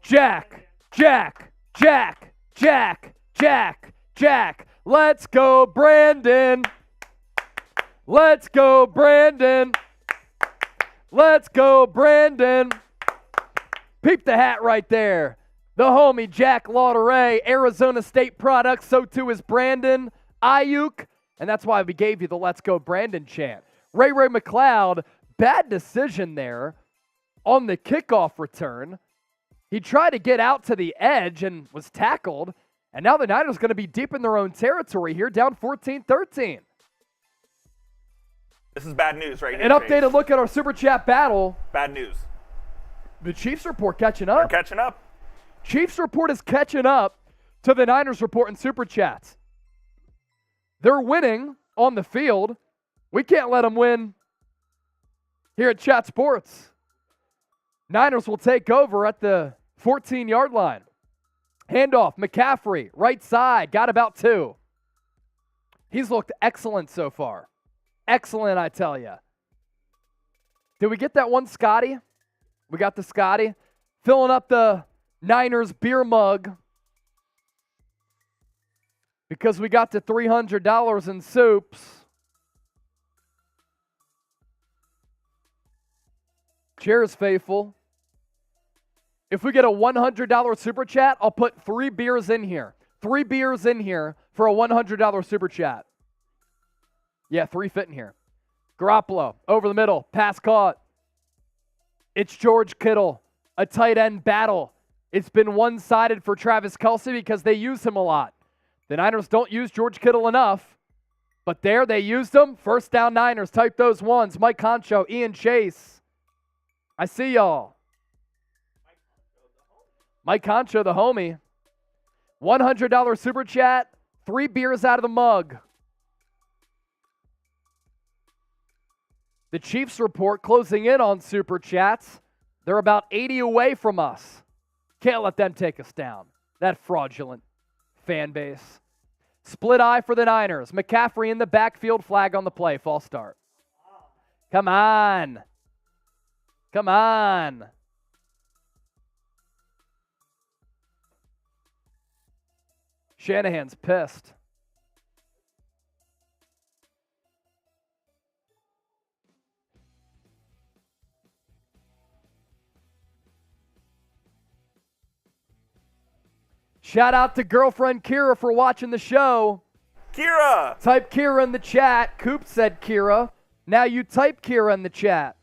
Speaker 1: Jack. Jack. Jack. Jack. Jack. Jack. Let's go, Brandon. Let's go, Brandon. Let's go, Brandon. Peep the hat right there. The homie Jack Lauderay, Arizona State product. So too is Brandon Aiyuk. And that's why we gave you the Let's Go Brandon chant. Ray McLeod, bad decision there on the kickoff return. He tried to get out to the edge and was tackled. And now the Niners are going to be deep in their own territory here, down 14-13.
Speaker 2: This is bad news right here.
Speaker 1: An updated look at our Super Chat battle.
Speaker 2: Bad news.
Speaker 1: The Chiefs report catching up.
Speaker 2: They're catching up.
Speaker 1: Chiefs report is catching up to the Niners report in Super Chats. They're winning on the field. We can't let them win here at Chat Sports. Niners will take over at the 14-yard line. Handoff, McCaffrey, right side, got about 2. He's looked excellent so far. Excellent, I tell you. Did we get that one, Scotty? We got the Scotty. Filling up the Niners beer mug because we got to $300 in soups. Cheers, faithful. If we get a $100 Super Chat, I'll put 3 beers in here. 3 beers in here for a $100 Super Chat. Yeah, 3 fit in here. Garoppolo, over the middle, pass caught. It's George Kittle, a tight end battle. It's been one-sided for Travis Kelce because they use him a lot. The Niners don't use George Kittle enough, but there they used him. First down Niners, type those ones. Mike Concho, Ian Chase. I see y'all. Mike Concho, the homie. $100 Super Chat, 3 beers out of the mug. The Chiefs report closing in on Super Chats. They're about 80 away from us. Can't let them take us down. That fraudulent fan base. Split eye for the Niners. McCaffrey in the backfield, flag on the play. False start. Come on. Come on. Shanahan's pissed. Shout out to girlfriend Kira for watching the show.
Speaker 2: Kira!
Speaker 1: Type Kira in the chat. Coop said Kira. Now you type Kira in the chat.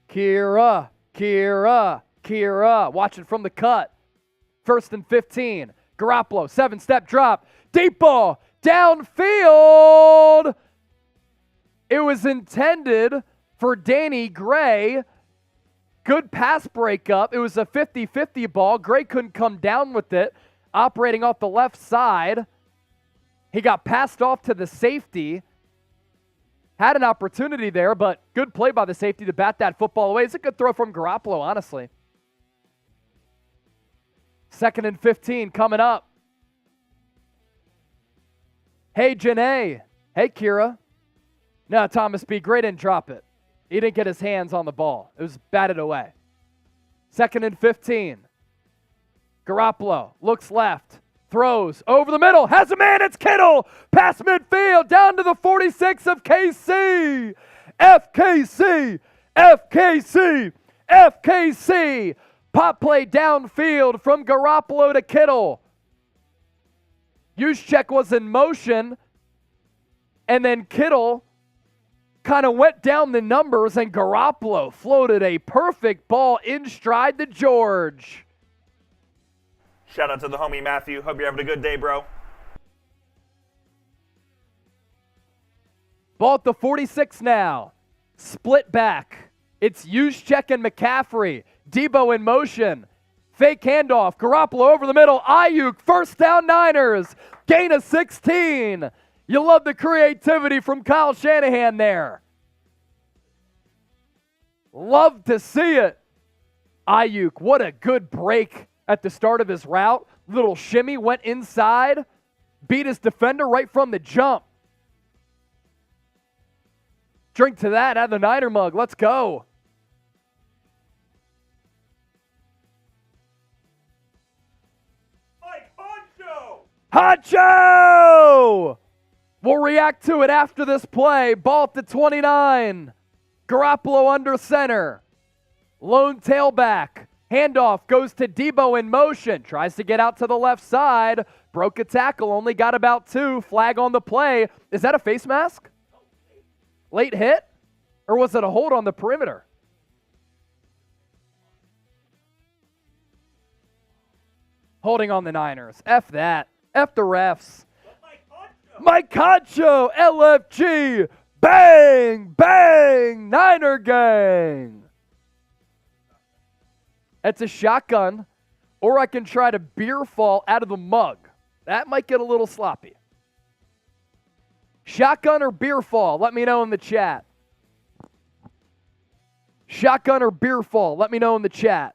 Speaker 1: Kira, Kira, Kira. Watching from the cut. 1st and 15. Garoppolo, 7-step drop. Deep ball. Downfield. It was intended for Danny Gray. Good pass breakup. It was a 50-50 ball. Gray couldn't come down with it. Operating off the left side. He got passed off to the safety. Had an opportunity there, but good play by the safety to bat that football away. It's a good throw from Garoppolo, honestly. 2nd and 15 coming up. Hey, Janae. Hey, Kira. No, Thomas B. Gray didn't drop it. He didn't get his hands on the ball. It was batted away. 2nd and 15. Garoppolo looks left. Throws over the middle. Has a man. It's Kittle. Past midfield. Down to the 46 of KC. FKC. FKC. FKC. Pop play downfield from Garoppolo to Kittle. Juszczyk was in motion. And then Kittle kind of went down the numbers, and Garoppolo floated a perfect ball in stride to George.
Speaker 2: Shout out to the homie Matthew. Hope you're having a good day, bro.
Speaker 1: Ball at the 46 now. Split back. It's Juszczyk and McCaffrey. Deebo in motion. Fake handoff. Garoppolo over the middle. Aiyuk, first down Niners. Gain of 16. You love the creativity from Kyle Shanahan there. Love to see it. Aiyuk, what a good break at the start of his route. Little shimmy, went inside. Beat his defender right from the jump. Drink to that out of the Niner mug. Let's go.
Speaker 2: Mike Honcho!
Speaker 1: Honcho! We'll react to it after this play. Ball at the 29. Garoppolo under center. Lone tailback. Handoff goes to Deebo in motion. Tries to get out to the left side. Broke a tackle. Only got about 2. Flag on the play. Is that a face mask? Late hit? Or was it a hold on the perimeter? Holding on the Niners. F that. F the refs. Mike Honcho, LFG, bang, bang, Niner gang. That's a shotgun, or I can try to beer fall out of the mug. That might get a little sloppy. Shotgun or beer fall? Let me know in the chat. Shotgun or beer fall? Let me know in the chat.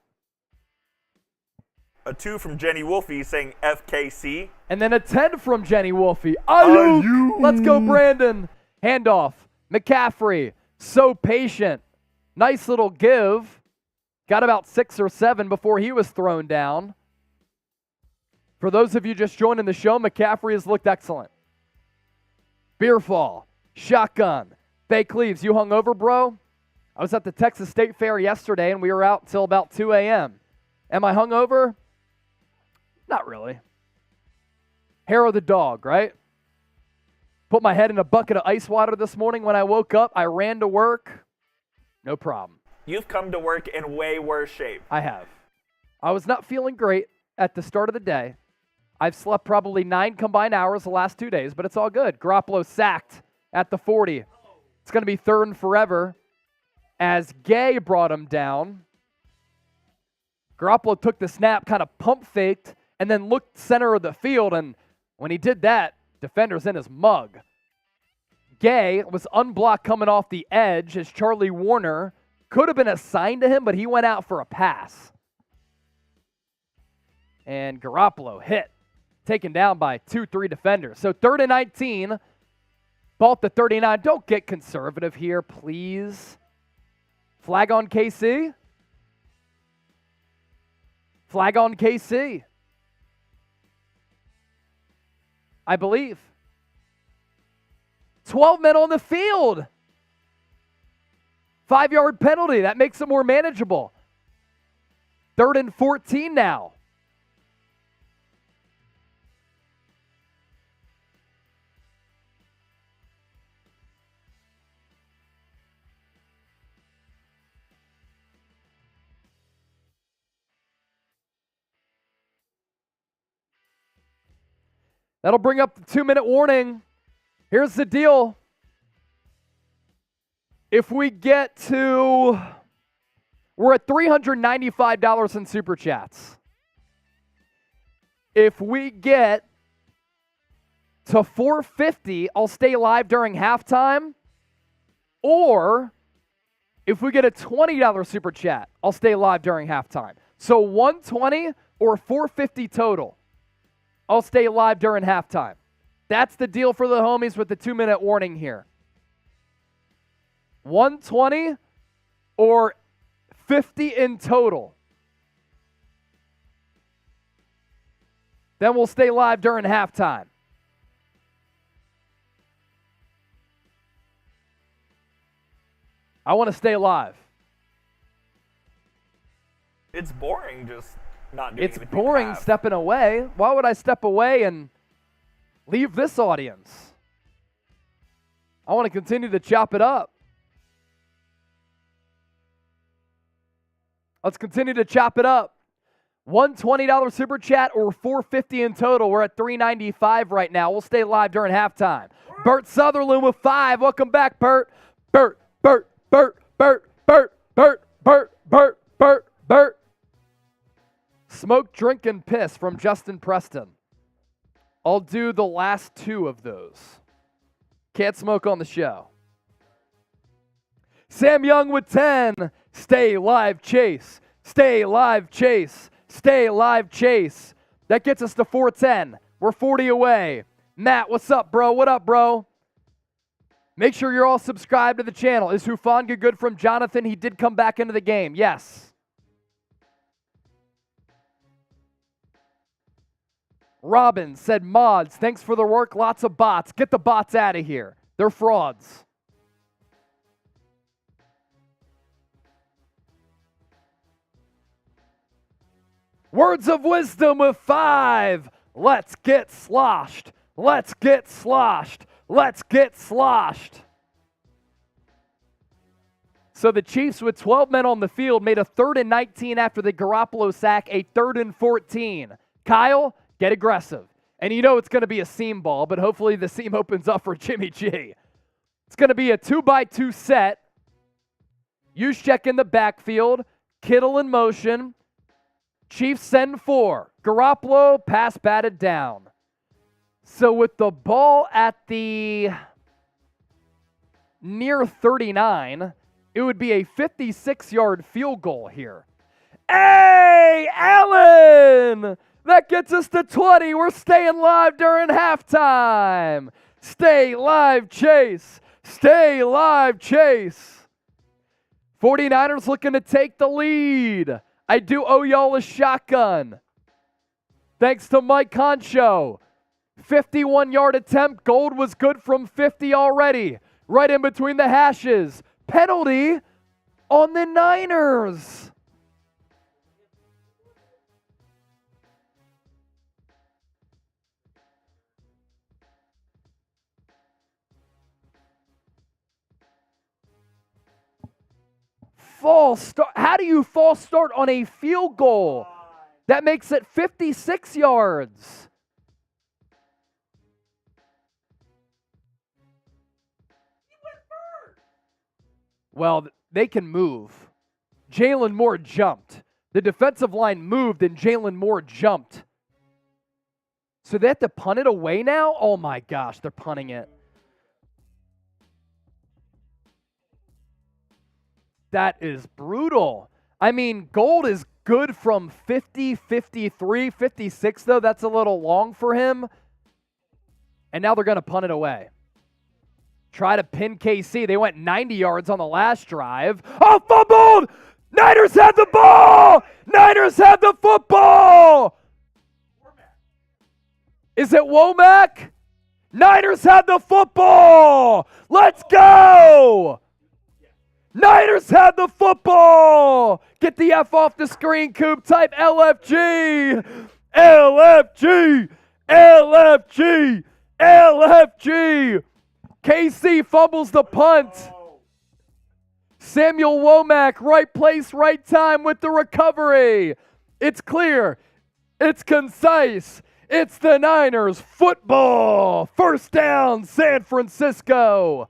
Speaker 2: A 2 from Jenny Wolfie saying FKC.
Speaker 1: And then a 10 from Jenny Wolfie. Aiyuk! Let's go, Brandon. Handoff. McCaffrey. So patient. Nice little give. Got about 6 or 7 before he was thrown down. For those of you just joining the show, McCaffrey has looked excellent. Beer fall. Shotgun. Fake leaves. You hung over, bro? I was at the Texas State Fair yesterday, and we were out till about 2 a.m. Am I hungover? Not really. Hair of the dog, right? Put my head in a bucket of ice water this morning when I woke up. I ran to work. No problem.
Speaker 2: You've come to work in way worse shape.
Speaker 1: I have. I was not feeling great at the start of the day. I've slept probably 9 combined hours the last 2 days, but it's all good. Garoppolo sacked at the 40. It's going to be 3rd and forever as Gay brought him down. Garoppolo took the snap, kind of pump faked, and then looked center of the field, and when he did that, defender's in his mug. Gay was unblocked coming off the edge as Charlie Warner could have been assigned to him, but he went out for a pass. And Garoppolo hit, taken down by 2-3 defenders. So 3rd and 19, ball at the 39. Don't get conservative here, please. Flag on KC. Flag on KC. I believe. 12 men on the field. 5-yard penalty. That makes it more manageable. 3rd and 14 now. That'll bring up the 2-minute warning. Here's the deal. If we get to We're at $395 in Super Chats. If we get to 450, I'll stay live during halftime. Or if we get a $20 Super Chat, I'll stay live during halftime. So 120 or 450 total. I'll stay live during halftime. That's the deal for the homies with the 2-minute warning here. 120 or 50 in total. Then we'll stay live during halftime. I want to stay live.
Speaker 2: It's boring just not doing
Speaker 1: It's
Speaker 2: anything
Speaker 1: boring
Speaker 2: half.
Speaker 1: stepping away. Why would I step away and leave this audience? I want to continue to chop it up. Let's continue to chop it up. $120 Super Chat or $450 in total. We're at $395 right now. We'll stay live during halftime. Bert Sutherland with 5. Welcome back, Bert. Bert. Smoke, drink, and piss from Justin Preston. I'll do the last 2 of those. Can't smoke on the show. Sam Young with 10. Stay live, Chase. Stay live, Chase. Stay live, Chase. That gets us to 410. We're 40 away. Matt, what's up, bro? What up, bro? Make sure you're all subscribed to the channel. Is Hufanga good from Jonathan? He did come back into the game. Yes. Robin said, mods, thanks for the work. Lots of bots. Get the bots out of here. They're frauds. Words of wisdom with 5. Let's get sloshed. Let's get sloshed. Let's get sloshed. So the Chiefs with 12 men on the field made a 3rd and 19 after the Garoppolo sack, a 3rd and 14. Kyle, get aggressive. And you know it's going to be a seam ball, but hopefully the seam opens up for Jimmy G. It's going to be a 2x2 set. Juszczyk in the backfield. Kittle in motion. Chiefs send 4. Garoppolo, pass batted down. So with the ball at the near 39, it would be a 56-yard field goal here. Hey, Allen! That gets us to 20. We're staying live during halftime. Stay live, Chase. Stay live, Chase. 49ers looking to take the lead. I do owe y'all a shotgun. Thanks to Mike Concho. 51-yard attempt. Gold was good from 50 already. Right in between the hashes. Penalty on the Niners. False start. How do you false start on a field goal? That makes it 56 yards. Well, they can move. Jalen Moore jumped. The defensive line moved and Jalen Moore jumped. So they have to punt it away now? Oh my gosh, they're punting it. That is brutal. I mean, Gold is good from 50, 53, 56, though. That's a little long for him. And now they're going to punt it away. Try to pin KC. They went 90 yards on the last drive. Oh, fumbled! Niners had the ball! Niners had the football! Is it Womack? Niners had the football! Let's go! Niners had the football! Get the F off the screen, Coop. Type LFG! LFG! LFG! LFG! KC fumbles the punt. Samuel Womack, right place, right time with the recovery. It's clear. It's concise. It's the Niners football. First down, San Francisco.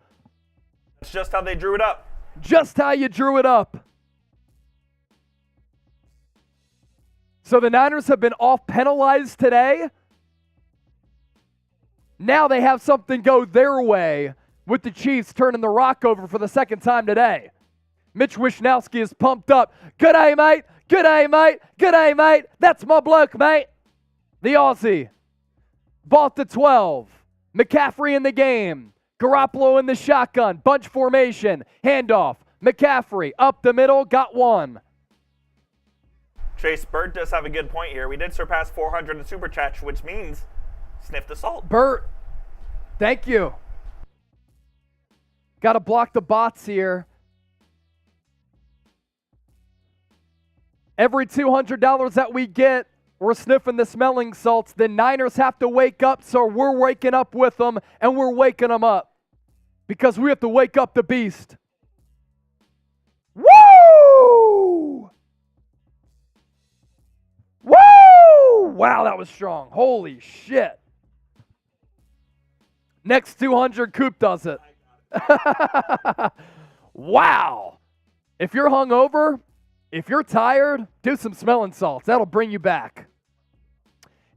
Speaker 2: That's just how they drew it up.
Speaker 1: Just how you drew it up. So the Niners have been off penalized today. Now they have something go their way with the Chiefs turning the rock over for the second time today. Mitch Wishnowsky is pumped up. Good day, mate. Good day, mate. Good day, mate. That's my bloke, mate. The Aussie. Bought the 12. McCaffrey in the game. Garoppolo in the shotgun. Bunch formation. Handoff. McCaffrey up the middle. Got one.
Speaker 2: Chase Bird does have a good point here. We did surpass 400 in Super Chat, which means sniff the salt.
Speaker 1: Bert, thank you. Got to block the bots here. Every $200 that we get, we're sniffing the smelling salts. The Niners have to wake up, so we're waking up with them, and we're waking them up because we have to wake up the beast. Woo! Woo! Wow, that was strong. Holy shit. Next 200, Coop does it. Wow. If you're hungover, if you're tired, do some smelling salts. That'll bring you back.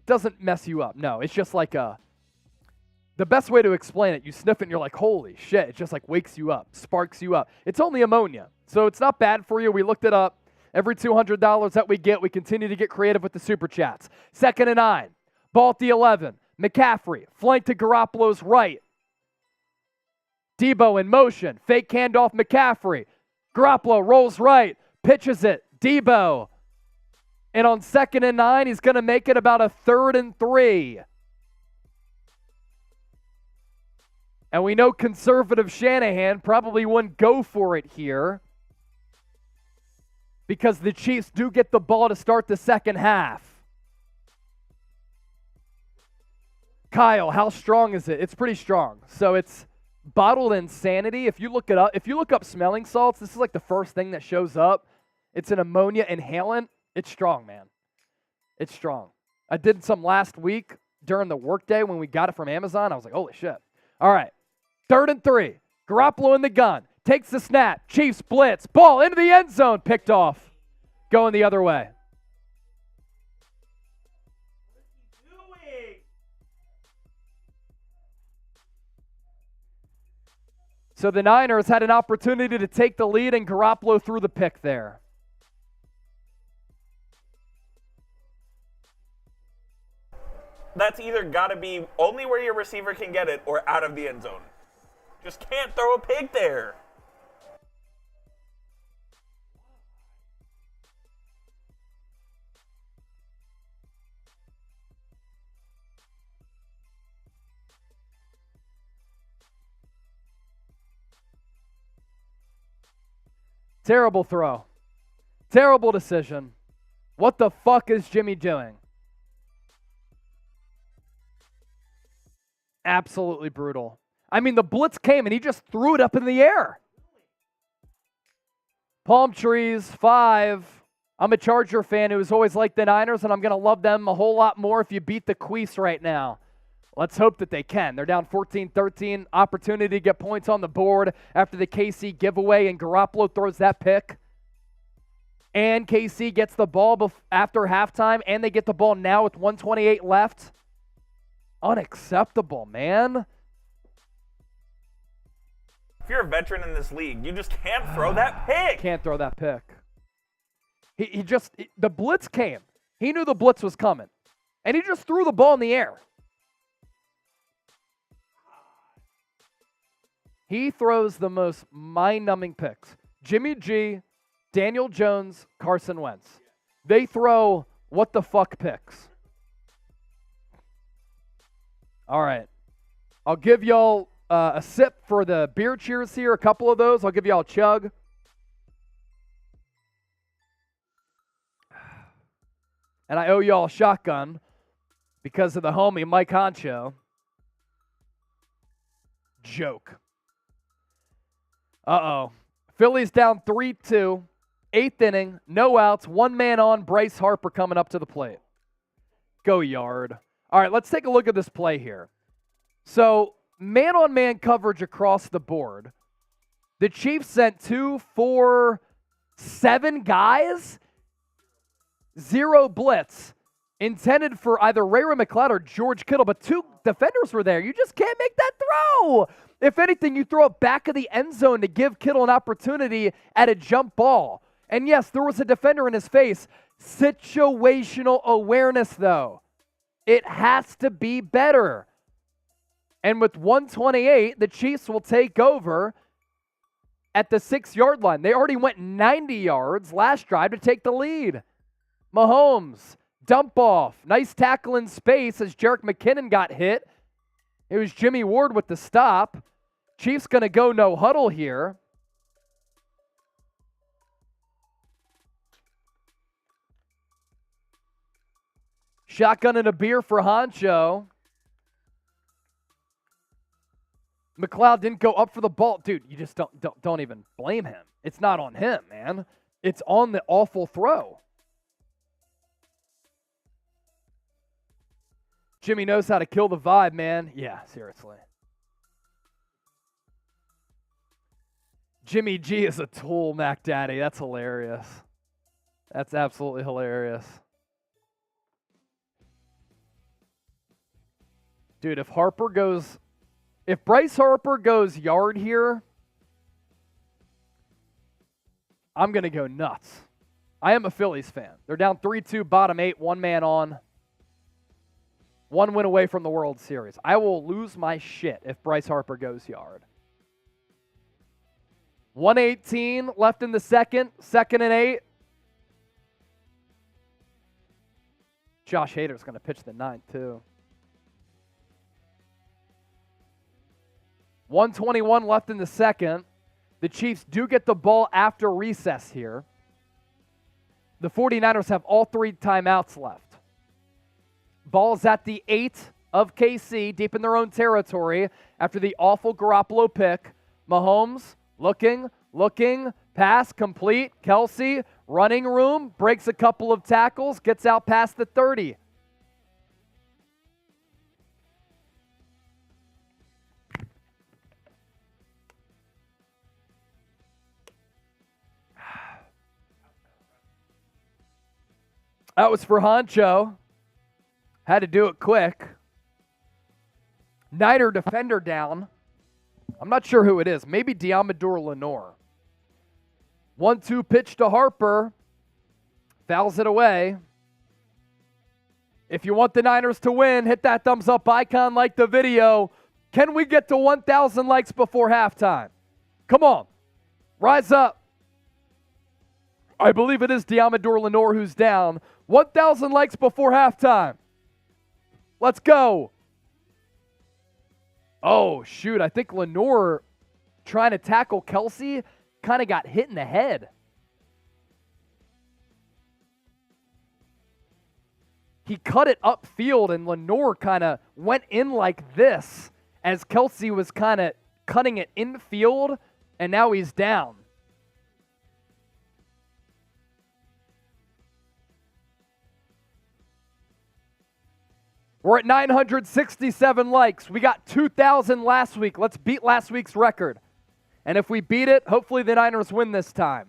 Speaker 1: Doesn't mess you up. No, it's just like the best way to explain it, you sniff it and you're like, holy shit. It just like wakes you up, sparks you up. It's only ammonia, so it's not bad for you. We looked it up. Every $200 that we get, we continue to get creative with the Super Chats. 2nd and 9. Ball at the 11. McCaffrey, flank to Garoppolo's right. Deebo in motion. Fake handoff McCaffrey. Garoppolo rolls right. Pitches it. Deebo. And on 2nd and 9, he's going to make it about a 3rd and 3. And we know conservative Shanahan probably wouldn't go for it here, because the Chiefs do get the ball to start the second half. Kyle, how strong is it? It's pretty strong. So it's bottled insanity. If you look it up, if you look up smelling salts, this is like the first thing that shows up. It's an ammonia inhalant. It's strong, man. It's strong. I did some last week during the workday when we got it from Amazon. I was like, holy shit. All right. 3rd and 3. Garoppolo in the gun. Takes the snap. Chiefs blitz. Ball into the end zone. Picked off. Going the other way. So the Niners had an opportunity to take the lead, and Garoppolo threw the pick there.
Speaker 2: That's either got to be only where your receiver can get it or out of the end zone. Just can't throw a pick there.
Speaker 1: Terrible throw. Terrible decision. What the fuck is Jimmy doing? Absolutely brutal. I mean, the blitz came and he just threw it up in the air. Palm trees, 5. I'm a Charger fan who's always liked the Niners, and I'm going to love them a whole lot more if you beat the Queese right now. Let's hope that they can. They're down 14-13. Opportunity to get points on the board after the KC giveaway, and Garoppolo throws that pick. And KC gets the ball after halftime, and they get the ball now with 1:28 left. Unacceptable, man.
Speaker 2: If you're a veteran in this league, you just can't throw that pick.
Speaker 1: Can't throw that pick. The blitz came. He knew the blitz was coming, and he just threw the ball in the air. He throws the most mind-numbing picks. Jimmy G, Daniel Jones, Carson Wentz. They throw what-the-fuck picks. All right. I'll give y'all a sip for the beer cheers here, a couple of those. I'll give y'all a chug. And I owe y'all a shotgun because of the homie Mike Honcho. Joke. Uh-oh. Phillies down 3-2. 8th inning. No outs. 1 man on. Bryce Harper coming up to the plate. Go Yard. All right, let's take a look at this play here. So, man-on-man coverage across the board. The Chiefs sent 2, 4, 7 guys. Zero blitz. Intended for either Ray McLeod or George Kittle, but 2 defenders were there. You just can't make that throw. If anything, you throw it back of the end zone to give Kittle an opportunity at a jump ball. And yes, there was a defender in his face. Situational awareness, though. It has to be better. And with 128, the Chiefs will take over at the 6-yard line. They already went 90 yards last drive to take the lead. Mahomes, dump off. Nice tackle in space as Jerick McKinnon got hit. It was Jimmy Ward with the stop. Chiefs going to go no huddle here. Shotgun and a beer for Honcho. McLeod didn't go up for the ball. Dude, you just don't even blame him. It's not on him, man. It's on the awful throw. Jimmy knows how to kill the vibe, man. Yeah, seriously. Jimmy G is a tool, Mac Daddy. That's hilarious. That's absolutely hilarious. Dude, if Bryce Harper goes yard here, I'm going to go nuts. I am a Phillies fan. They're down 3-2, bottom 8, 1 man on. 1 win away from the World Series. I will lose my shit if Bryce Harper goes yard. 1:18 left in the second. 2nd and 8. Josh Hader's going to pitch the 9th, too. 1:21 left in the second. The Chiefs do get the ball after recess here. The 49ers have all 3 timeouts left. Ball's at the 8 of KC, deep in their own territory after the awful Garoppolo pick. Mahomes looking, pass complete. Kelce, running room, breaks a couple of tackles, gets out past the 30. That was for Honcho. Had to do it quick. Niner defender down. I'm not sure who it is. Maybe Deommodore Lenoir. 1-2 pitch to Harper. Fouls it away. If you want the Niners to win, hit that thumbs up icon, like the video. Can we get to 1,000 likes before halftime? Come on. Rise up. I believe it is Deommodore Lenoir who's down. 1,000 likes before halftime. Let's go. Oh, shoot. I think Lenoir trying to tackle Kelce kind of got hit in the head. He cut it upfield, and Lenoir kind of went in like this as Kelce was kind of cutting it infield, and now he's down. We're at 967 likes. We got 2,000 last week. Let's beat last week's record. And if we beat it, hopefully the Niners win this time.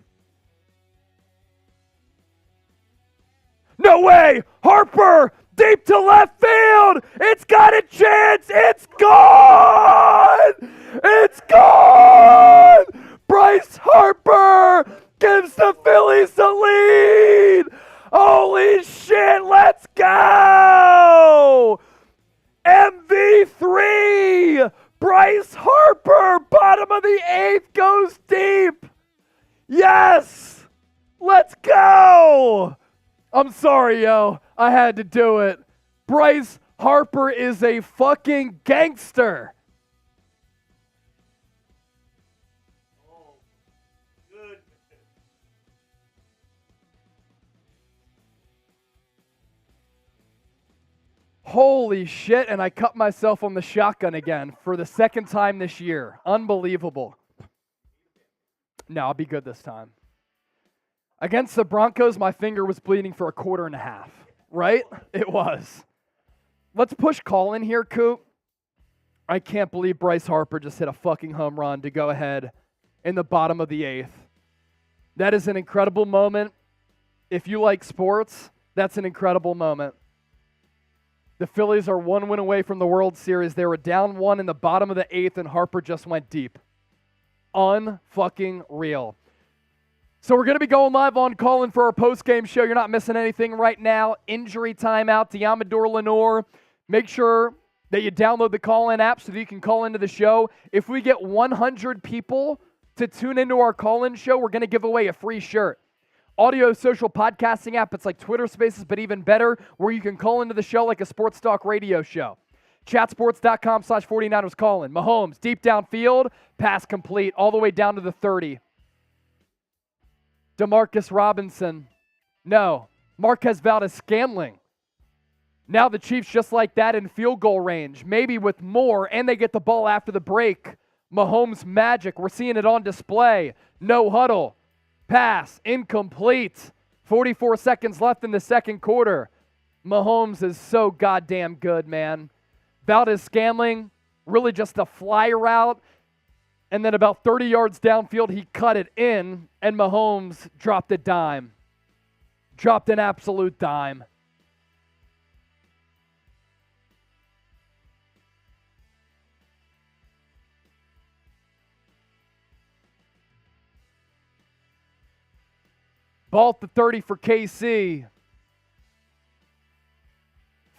Speaker 1: No way! Harper! Deep to left field! It's got a chance! It's gone! It's gone! Bryce Harper gives the Phillies the lead! Holy shit, let's go! MV3! Bryce Harper, bottom of the 8th, goes deep! Yes! Let's go! I'm sorry, yo. I had to do it. Bryce Harper is a fucking gangster. Holy shit, and I cut myself on the shotgun again for the 2nd time this year. Unbelievable. No, I'll be good this time. Against the Broncos, my finger was bleeding for a 1/4.5, right? It was. Let's push call in here, Coop. I can't believe Bryce Harper just hit a fucking home run to go ahead in the bottom of the 8th. That is an incredible moment. If you like sports, That's an incredible moment. The Phillies are 1 win away from the World Series. They were down 1 in the bottom of the 8th, and Harper just went deep. Unfucking real. So we're going to be going live on call-in for our post-game show. You're not missing anything right now. Injury timeout, Diamador Lenore. Make sure that you download the call-in app so that you can call into the show. If we get 100 people to tune into our call-in show, we're going to give away a free shirt. Audio social podcasting app, it's like Twitter Spaces, but even better, where you can call into the show like a sports talk radio show. Chatsports.com/49ers call-in. Mahomes, deep downfield, pass complete, all the way down to the 30. Demarcus Robinson, no. Marquez Valdes-Scantling. Now the Chiefs just like that in field goal range, maybe with more, and they get the ball after the break. Mahomes magic, we're seeing it on display. No huddle. Pass, incomplete. 44 seconds left in the second quarter. Mahomes is so goddamn good, man. Valdes-Scantling, really just a fly route. And then about 30 yards downfield, he cut it in, and Mahomes dropped a dime. Dropped an absolute dime. Ball at the 30 for KC.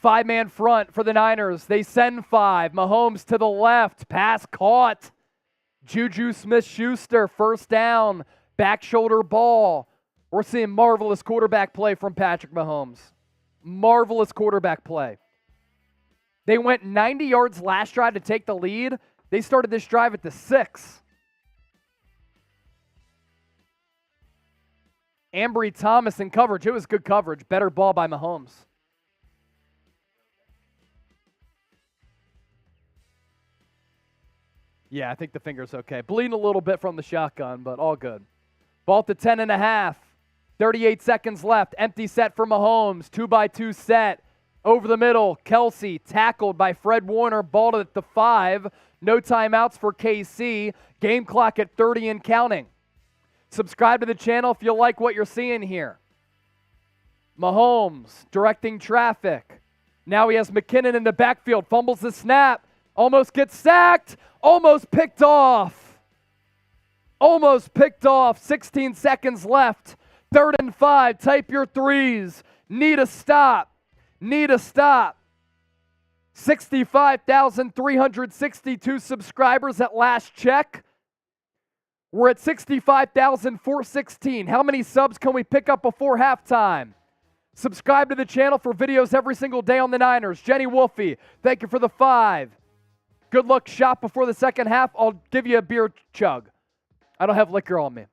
Speaker 1: 5-man front for the Niners. They send 5. Mahomes to the left. Pass caught. Juju Smith-Schuster, first down. Back shoulder ball. We're seeing marvelous quarterback play from Patrick Mahomes. Marvelous quarterback play. They went 90 yards last drive to take the lead. They started this drive at the 6. Ambry Thomas in coverage. It was good coverage. Better ball by Mahomes. Yeah, I think the finger's okay. Bleeding a little bit from the shotgun, but all good. Ball to 10.5. 38 seconds left. Empty set for Mahomes. 2x2 set. Over the middle. Kelce tackled by Fred Warner. Ball at the 5. No timeouts for KC. Game clock at 30 and counting. Subscribe to the channel if you like what you're seeing here. Mahomes directing traffic. Now he has McKinnon in the backfield. Fumbles the snap. Almost gets sacked. Almost picked off. Almost picked off. 16 seconds left. 3rd and 5. Type your threes. Need a stop. Need a stop. 65,362 subscribers at last check. We're at 65,416. How many subs can we pick up before halftime? Subscribe to the channel for videos every single day on the Niners. Jenny Wolfie, thank you for the 5. Good luck shop before the second half. I'll give you a beer chug. I don't have liquor on me.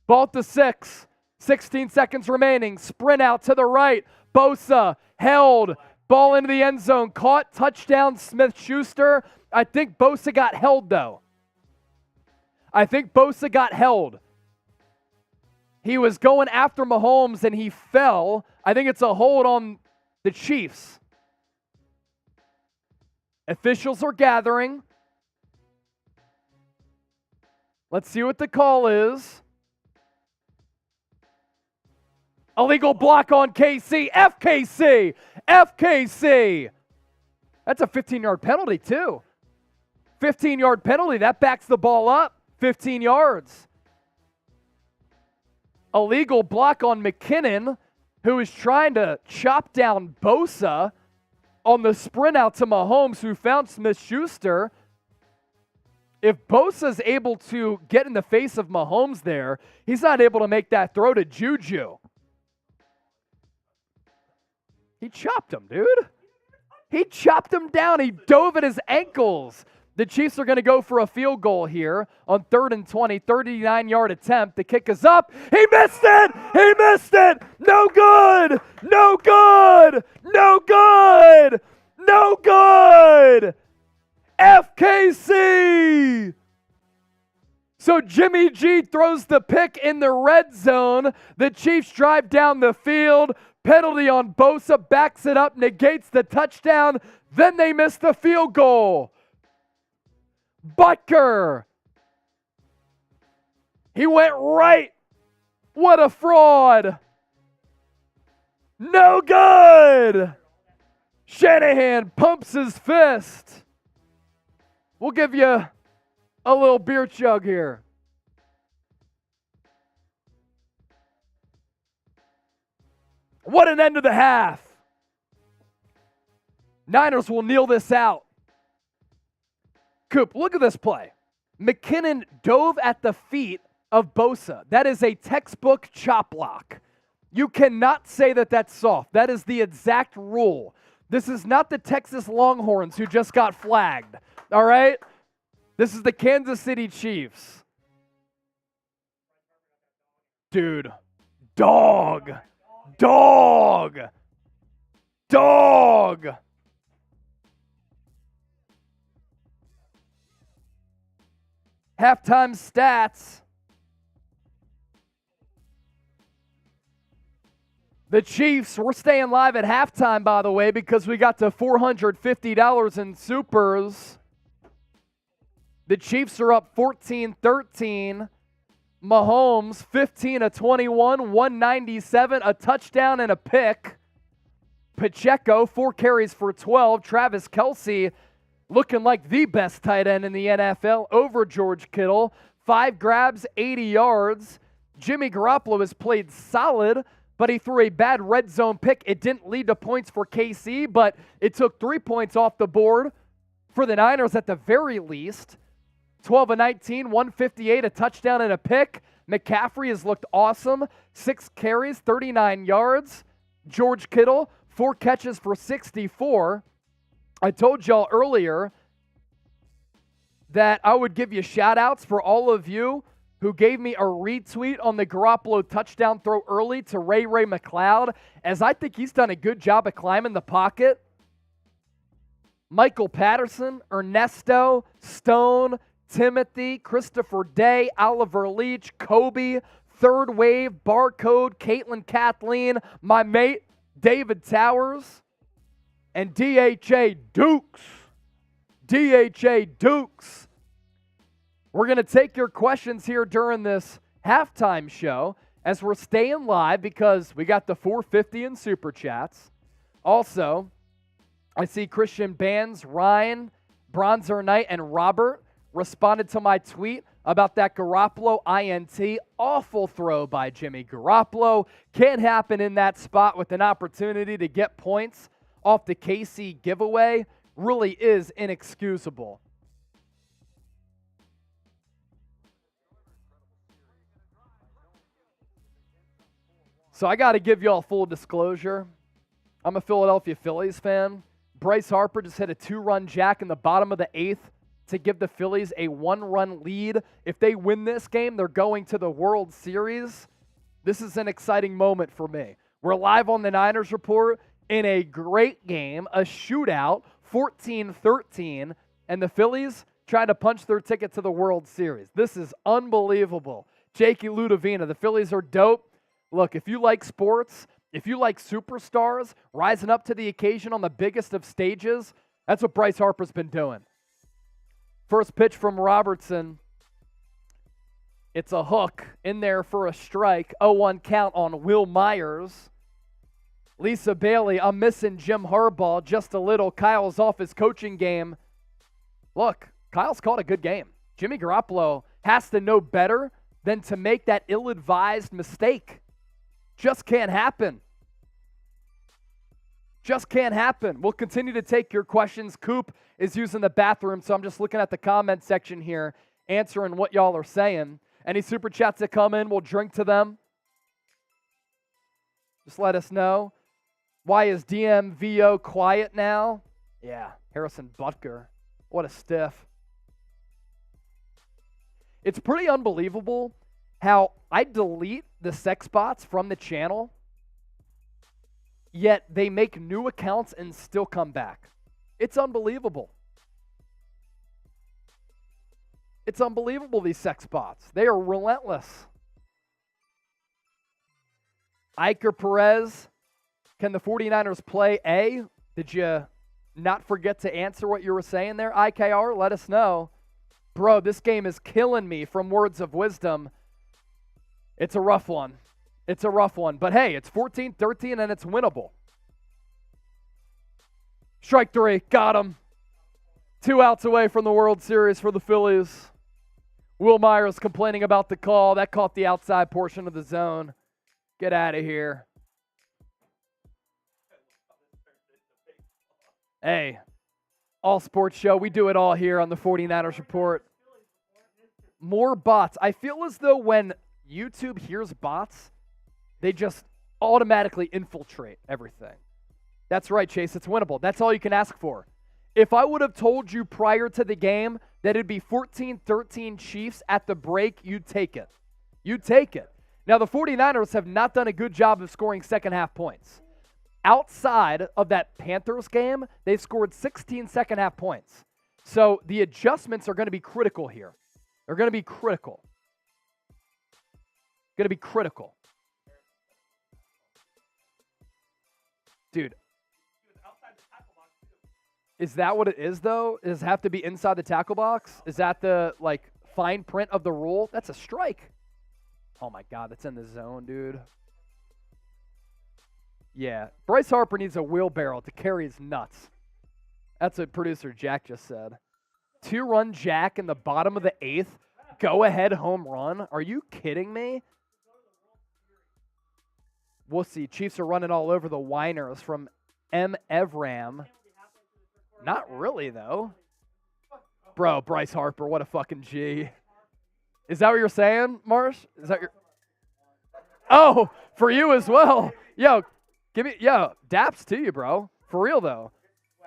Speaker 1: Ball to 6. 16 seconds remaining. Sprint out to the right. Bosa held. Ball into the end zone. Caught. Touchdown Smith-Schuster. I think Bosa got held though. I think Bosa got held. He was going after Mahomes and he fell. I think it's a hold on the Chiefs. Officials are gathering. Let's see what the call is. Illegal block on KC. FKC. FKC. That's a 15-yard penalty too. 15-yard penalty. That backs the ball up. 15 yards. Illegal block on McKinnon, who is trying to chop down Bosa on the sprint out to Mahomes, who found Smith-Schuster. If Bosa's able to get in the face of Mahomes there, he's not able to make that throw to Juju. He chopped him, dude. He chopped him down. He dove at his ankles. The Chiefs are going to go for a field goal here on 3rd and 20, 39-yard attempt. The kick is up. He missed it. He missed it. No good. No good. No good. No good. FKC. So Jimmy G throws the pick in the red zone. The Chiefs drive down the field. Penalty on Bosa, backs it up, negates the touchdown. Then they miss the field goal. Butker. He went right. What a fraud. No good! Shanahan pumps his fist. We'll give you a little beer chug here. What an end to the half. Niners will kneel this out. Coop, look at this play. McKinnon dove at the feet of Bosa. That is a textbook chop block. You cannot say that that's soft. That is the exact rule. This is not the Texas Longhorns who just got flagged, all right? This is the Kansas City Chiefs. Dude, dog. Halftime stats. The Chiefs, we're staying live at halftime, by the way, because we got to $450 in supers. The Chiefs are up 14-13. Mahomes, 15 of 21, 197, a touchdown and a pick. Pacheco, 4 carries for 12. Travis Kelce, looking like the best tight end in the NFL over George Kittle. 5 grabs, 80 yards. Jimmy Garoppolo has played solid, but he threw a bad red zone pick. It didn't lead to points for KC, but it took 3 points off the board for the Niners at the very least. 12 of 19, 158, a touchdown and a pick. McCaffrey has looked awesome. 6 carries, 39 yards. George Kittle, 4 catches for 64. I told y'all earlier that I would give you shout-outs for all of you who gave me a retweet on the Garoppolo touchdown throw early to Ray McLeod, as I think he's done a good job of climbing the pocket. Michael Patterson, Ernesto, Stone, Timothy, Christopher Day, Oliver Leach, Kobe, Third Wave, Barcode, Caitlin Kathleen, my mate David Towers, and DHA Dukes. DHA Dukes. We're going to take your questions here during this halftime show as we're staying live because we got the 450 in Super Chats. Also, I see Christian Bands, Ryan, Bronzer Knight, and Robert responded to my tweet about that Garoppolo INT. Awful throw by Jimmy Garoppolo. Can't happen in that spot with an opportunity to get points off the KC giveaway. Really is inexcusable. So I got to give y'all full disclosure. I'm a Philadelphia Phillies fan. Bryce Harper just hit a 2-run jack in the bottom of the 8th to give the Phillies a 1-run lead. If they win this game, they're going to the World Series. This is an exciting moment for me. We're live on the Niners Report in a great game, a shootout, 14-13, and the Phillies trying to punch their ticket to the World Series. This is unbelievable. Jakey Ludovina, the Phillies are dope. Look, if you like sports, if you like superstars rising up to the occasion on the biggest of stages, that's what Bryce Harper's been doing. First pitch from Robertson. It's a hook in there for a strike. 0-1 count on Will Myers. Lisa Bailey, I'm missing Jim Harbaugh just a little. Kyle's off his coaching game. Look, Kyle's called a good game. Jimmy Garoppolo has to know better than to make that ill-advised mistake. Just can't happen. Just can't happen. We'll continue to take your questions. Coop is using the bathroom, so I'm just looking at the comment section here, answering what y'all are saying. Any super chats that come in, we'll drink to them. Just let us know. Why is DMVO quiet now? Yeah, Harrison Butker. What a stiff. It's pretty unbelievable how I delete the sex bots from the channel, yet they make new accounts and still come back. It's unbelievable. It's unbelievable, these sex bots. They are relentless. Iker Perez, can the 49ers play A? Did you not forget to answer what you were saying there, IKR? Let us know. Bro, this game is killing me from Words of Wisdom. It's a rough one. It's a rough one. But, hey, it's 14-13, and it's winnable. Strike 3. Got him. 2 outs away from the World Series for the Phillies. Will Myers complaining about the call. That caught the outside portion of the zone. Get out of here. Hey, all sports show. We do it all here on the 49ers Report. More bots. I feel as though when YouTube hears bots, they just automatically infiltrate everything. That's right, Chase. It's winnable. That's all you can ask for. If I would have told you prior to the game that it'd be 14-13 Chiefs at the break, you'd take it. You'd take it. Now, the 49ers have not done a good job of scoring second-half points. Outside of that Panthers game, they've scored 16 second-half points. So the adjustments are going to be critical here. They're going to be critical. Going to be critical. Dude. Is that what it is, though? Does it have to be inside the tackle box? Is that the, fine print of the rule? That's a strike. Oh, my God. That's in the zone, dude. Yeah. Bryce Harper needs a wheelbarrow to carry his nuts. That's what producer Jack just said. 2-run jack in the bottom of the 8th. Go-ahead home run. Are you kidding me? We'll see. Chiefs are running all over the whiners from M. Evram. Not really, though. Bro, Bryce Harper, what a fucking G. Is that what you're saying, Marsh? Is that your... Oh, for you as well. Yo, daps to you, bro. For real, though.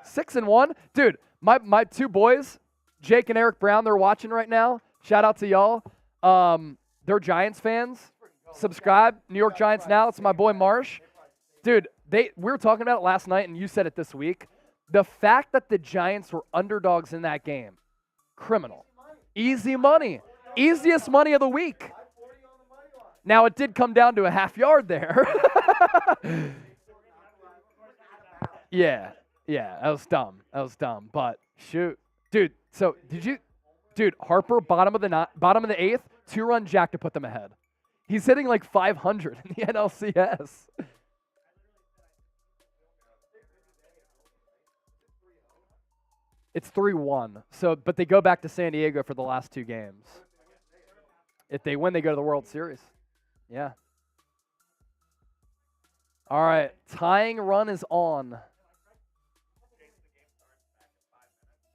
Speaker 1: 6-1. Dude, my 2 boys, Jake and Eric Brown, they're watching right now. Shout out to y'all. They're Giants fans. Subscribe, New York Giants Now. It's my boy Marsh. Dude, we were talking about it last night, and you said it this week. The fact that the Giants were underdogs in that game, criminal. Easy money. Easiest money of the week. Now, it did come down to a half yard there. Yeah, that was dumb. But, shoot. Dude, so Dude, Harper, bottom of the 8th, 2-run jack to put them ahead. He's hitting like 500 in the NLCS. It's 3-1. So, but they go back to San Diego for the last 2 games. If they win, they go to the World Series. Yeah. All right. Tying run is on.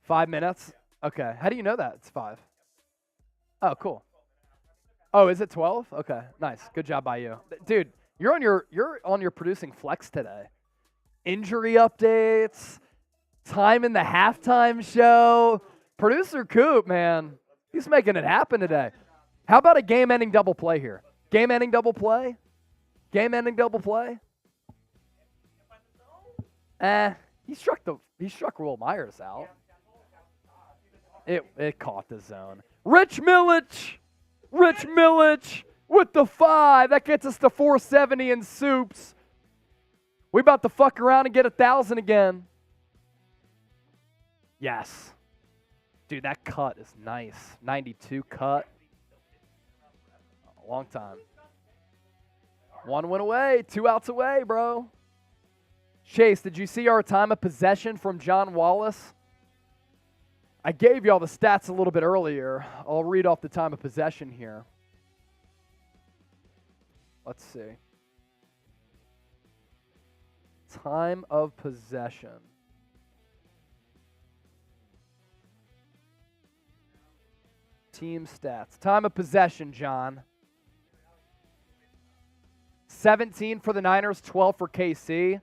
Speaker 1: 5 minutes? Okay. How do you know that? It's 5. Oh, cool. Oh, is it 12? Okay. Nice. Good job by you. Dude, you're on your producing flex today. Injury updates. Time in the halftime show. Producer Coop, man, he's making it happen today. How about a game-ending double play here? Game-ending double play? Game-ending double play? He struck Will Myers out. It caught the zone. Rich Millich with the 5. That gets us to 470 in soups. We about to fuck around and get 1,000 again. Yes. Dude, that cut is nice. 92 cut. A long time. 1 win away. 2 outs away, bro. Chase, did you see our time of possession from John Wallace? I gave you all the stats a little bit earlier. I'll read off the time of possession here. Let's see. Time of possession. Team stats. Time of possession, John. 17 for the Niners, 12 for KC.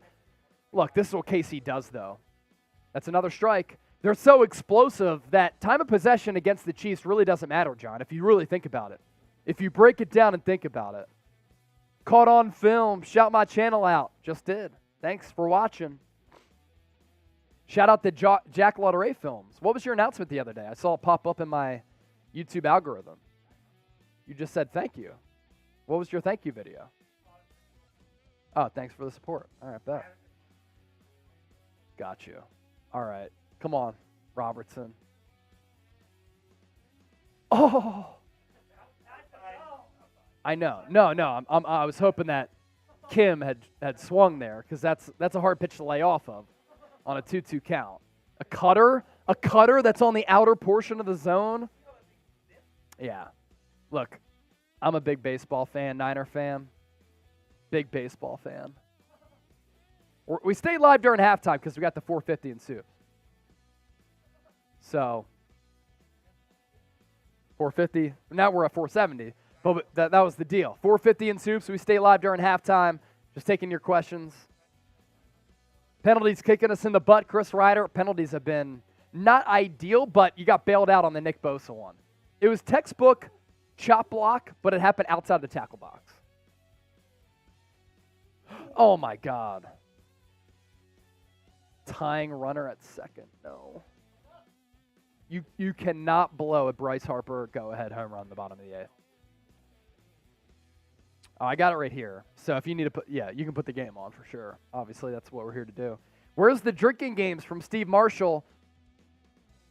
Speaker 1: Look, this is what KC does, though. That's another strike. They're so explosive that time of possession against the Chiefs really doesn't matter, John, if you really think about it. If you break it down and think about it. Caught on film. Shout my channel out. Just did. Thanks for watching. Shout out to Jack Lauderay Films. What was your announcement the other day? I saw it pop up in my YouTube algorithm. You just said thank you. What was your thank you video? Oh, thanks for the support. All right, bet. Got you. All right. Come on, Robertson. Oh. I know. No. I was hoping that Kim had swung there because that's a hard pitch to lay off of on a 2-2 count. A cutter that's on the outer portion of the zone. Yeah. Look, I'm a big baseball fan, Niner fan. Big baseball fan. We stayed live during halftime because we got the 450 in soup. So, 450. Now we're at 470. But that was the deal. 450 in soup, so we stay live during halftime. Just taking your questions. Penalties kicking us in the butt, Chris Ryder. Penalties have been not ideal, but you got bailed out on the Nick Bosa one. It was textbook chop block, but it happened outside the tackle box. Oh, my God. Tying runner at second. No. You cannot blow a Bryce Harper go-ahead home run in the bottom of the eighth. Oh, I got it right here. So if you need to put, you can put the game on for sure. Obviously, that's what we're here to do. Where's the drinking games from Steve Marshall?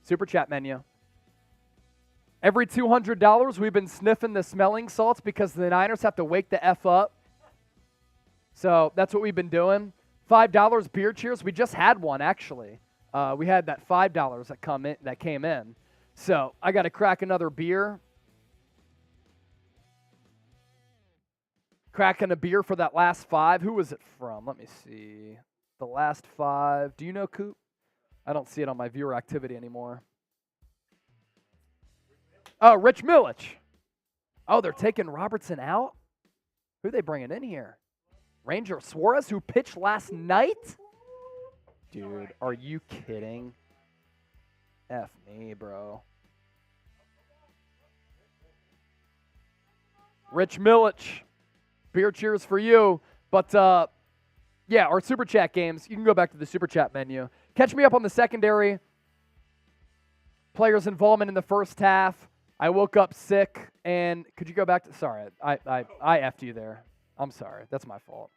Speaker 1: Super chat menu. Every $200, we've been sniffing the smelling salts because the Niners have to wake the F up. So that's what we've been doing. $5 beer cheers. We just had one, actually. We had that $5 that came in. So I got to crack another beer. Cracking a beer for that last five. Who was it from? Let me see. The last five. Do you know, Coop? I don't see it on my viewer activity anymore. Oh, Rich Millich. Oh, they're taking Robertson out? Who are they bringing in here? Ranger Suarez, who pitched last night? Dude, are you kidding? F me, bro. Rich Millich. Beer cheers for you. But, our Super Chat games, you can go back to the Super Chat menu. Catch me up on the secondary. Players' involvement in the first half. I woke up sick, and could you go back to, sorry, I effed you there. I'm sorry. That's my fault.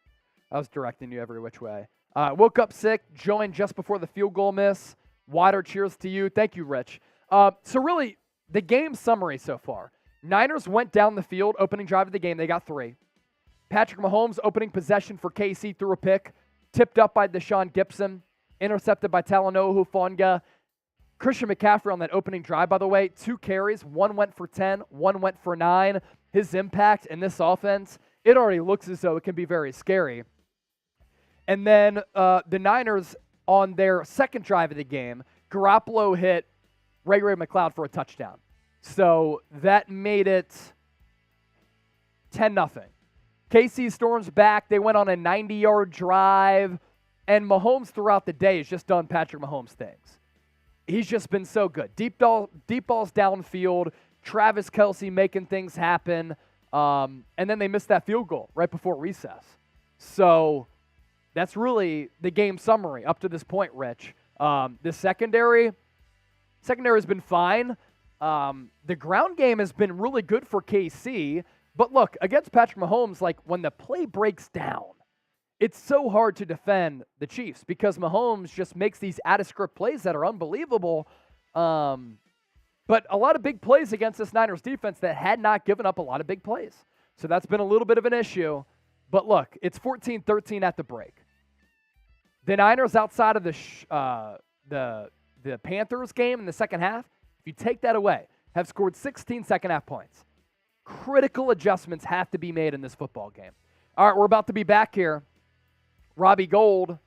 Speaker 1: I was directing you every which way. Woke up sick, joined just before the field goal miss. Wider cheers to you. Thank you, Rich. So really, the game summary so far. Niners went down the field, opening drive of the game. They got 3. Patrick Mahomes, opening possession for KC, threw a pick. Tipped up by Deshaun Gibson. Intercepted by Talanoa Hufanga. Christian McCaffrey on that opening drive, by the way, 2 carries. 1 went for 10, 1 went for 9. His impact in this offense, it already looks as though it can be very scary. And then the Niners, on their second drive of the game, Garoppolo hit Ray McLeod for a touchdown. So that made it 10-0. KC storms back. They went on a 90-yard drive. And Mahomes throughout the day has just done Patrick Mahomes things. He's just been so good. Deep balls downfield. Travis Kelce making things happen. And then they missed that field goal right before recess. So that's really the game summary up to this point, Rich. The secondary has been fine. The ground game has been really good for KC. But look, against Patrick Mahomes, like when the play breaks down, it's so hard to defend the Chiefs because Mahomes just makes these out-of-script plays that are unbelievable. But a lot of big plays against this Niners defense that had not given up a lot of big plays. So that's been a little bit of an issue. But look, it's 14-13 at the break. The Niners outside of the Panthers game in the second half, if you take that away, have scored 16 second-half points. Critical adjustments have to be made in this football game. All right, we're about to be back here. Robbie Gould,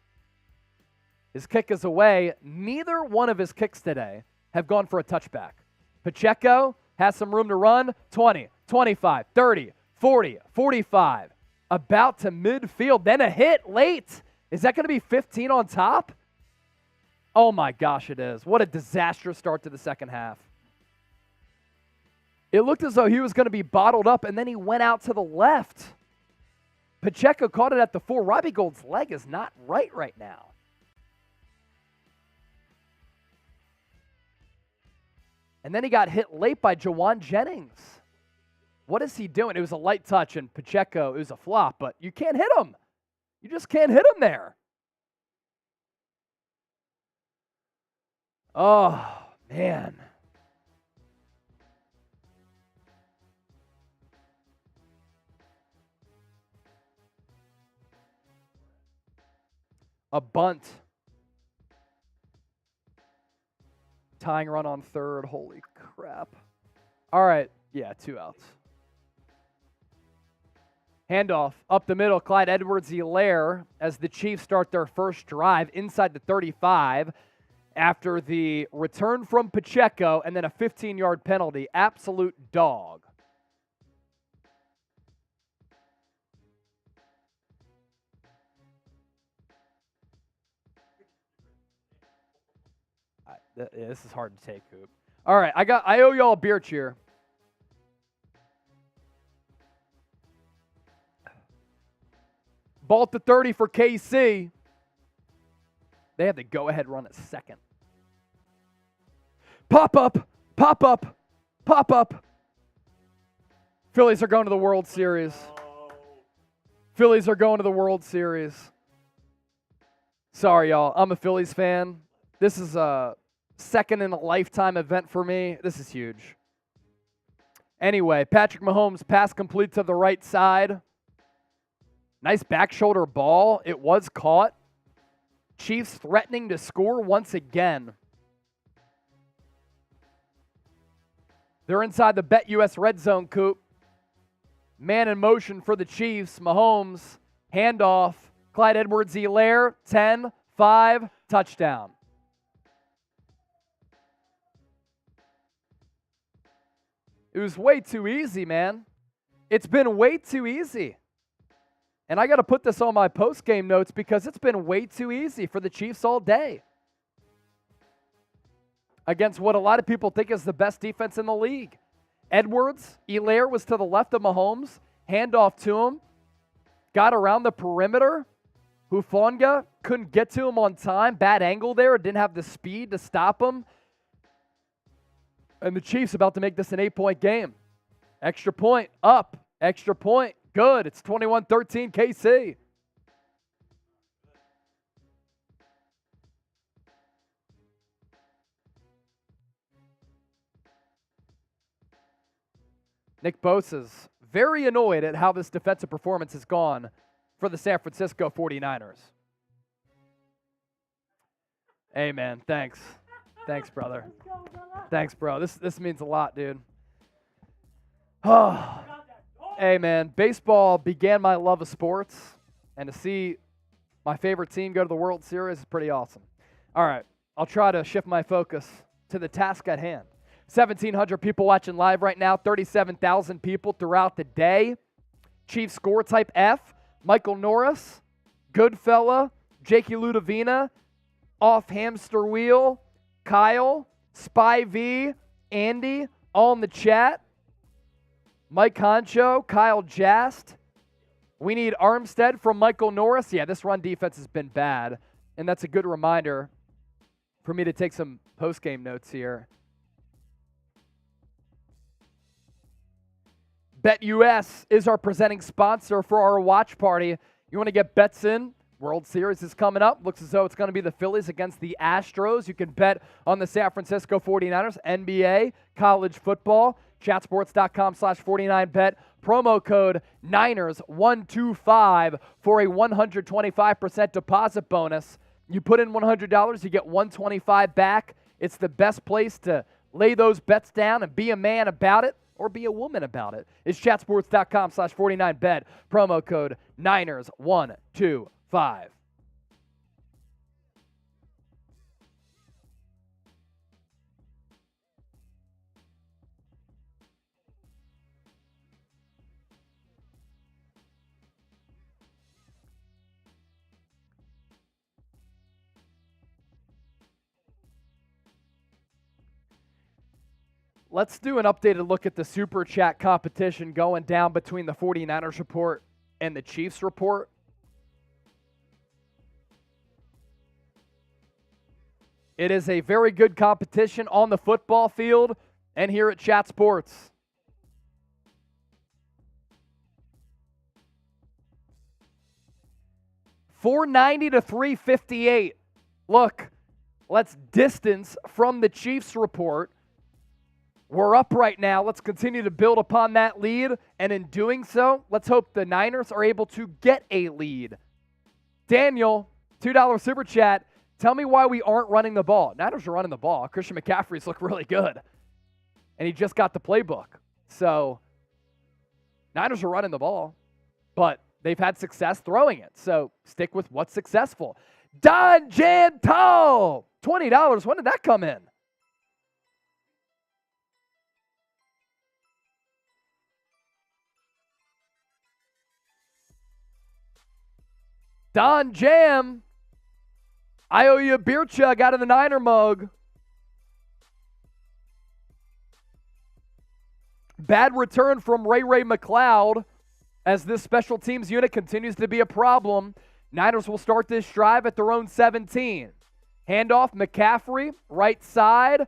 Speaker 1: his kick is away. Neither one of his kicks today have gone for a touchback. Pacheco has some room to run. 20, 25, 30, 40, 45. About to midfield. Then a hit late. Is that going to be 15 on top? Oh my gosh, it is. What a disastrous start to the second half. It looked as though he was going to be bottled up, and then he went out to the left. Pacheco caught it at the 4. Robbie Gould's leg is not right now. And then he got hit late by Jawan Jennings. What is he doing? It was a light touch, and Pacheco, it was a flop, but you can't hit him. You just can't hit him there. Oh, man. A bunt. Tying run on third. Holy crap. All right. Yeah, 2 outs. Handoff up the middle. Clyde Edwards-Helaire as the Chiefs start their first drive inside the 35 after the return from Pacheco and then a 15-yard penalty. Absolute dog. This is hard to take, Coop. All right, I owe y'all a beer cheer. Ball to 30 for KC. They have the go-ahead run at second. Pop up, pop up, pop up. Phillies are going to the World Series. Phillies are going to the World Series. Sorry, y'all. I'm a Phillies fan. This is a second-in-a-lifetime event for me. This is huge. Anyway, Patrick Mahomes pass complete to the right side. Nice back shoulder ball. It was caught. Chiefs threatening to score once again. They're inside the BetUS red zone, Coop. Man in motion for the Chiefs. Mahomes, handoff. Clyde Edwards-Helaire, 10, 5, touchdown. It was way too easy, man. It's been way too easy. And I got to put this on my post-game notes because it's been way too easy for the Chiefs all day. Against what a lot of people think is the best defense in the league. Edwards-Helaire was to the left of Mahomes. Handoff to him. Got around the perimeter. Hufanga couldn't get to him on time. Bad angle there. Didn't have the speed to stop him. And the Chiefs about to make this an 8-point game. Extra point, up. Extra point, good. It's 21-13 KC. Nick Bosa's very annoyed at how this defensive performance has gone for the San Francisco 49ers. Hey, man, thanks. Thanks, brother. Thanks, bro. This means a lot, dude. Oh. Hey, man, baseball began my love of sports, and to see my favorite team go to the World Series is pretty awesome. All right, I'll try to shift my focus to the task at hand. 1,700 people watching live right now, 37,000 people throughout the day. Chief score type F, Michael Norris, Goodfella, Jakey Ludovina, Off Hamster Wheel, Kyle, Spy V, Andy, all in the chat. Mike Concho, Kyle Jast. We need Armstead from Michael Norris. Yeah, this run defense has been bad, and that's a good reminder for me to take some post-game notes here. BetUS is our presenting sponsor for our watch party. You want to get bets in? World Series is coming up. Looks as though it's going to be the Phillies against the Astros. You can bet on the San Francisco 49ers, NBA, college football, chatsports.com/49bet. Promo code Niners125 for a 125% deposit bonus. You put in $100, you get $125 back. It's the best place to lay those bets down and be a man about it or be a woman about it. It's chatsports.com/49bet. Promo code Niners125. Let's do an updated look at the Super Chat competition going down between the 49ers report and the Chiefs report. It is a very good competition on the football field and here at Chat Sports. $490 to $358. Look, let's distance from the Chiefs report. We're up right now. Let's continue to build upon that lead. And in doing so, let's hope the Niners are able to get a lead. Daniel, $2 super chat. Tell me why we aren't running the ball. Niners are running the ball. Christian McCaffrey's look really good. And he just got the playbook. So, Niners are running the ball. But they've had success throwing it. So, stick with what's successful. Don Jantal, $20. When did that come in? Don Jam, I owe you a beer chug out of the Niner mug. Bad return from Ray McLeod as this special teams unit continues to be a problem. Niners will start this drive at their own 17. Handoff, McCaffrey, right side.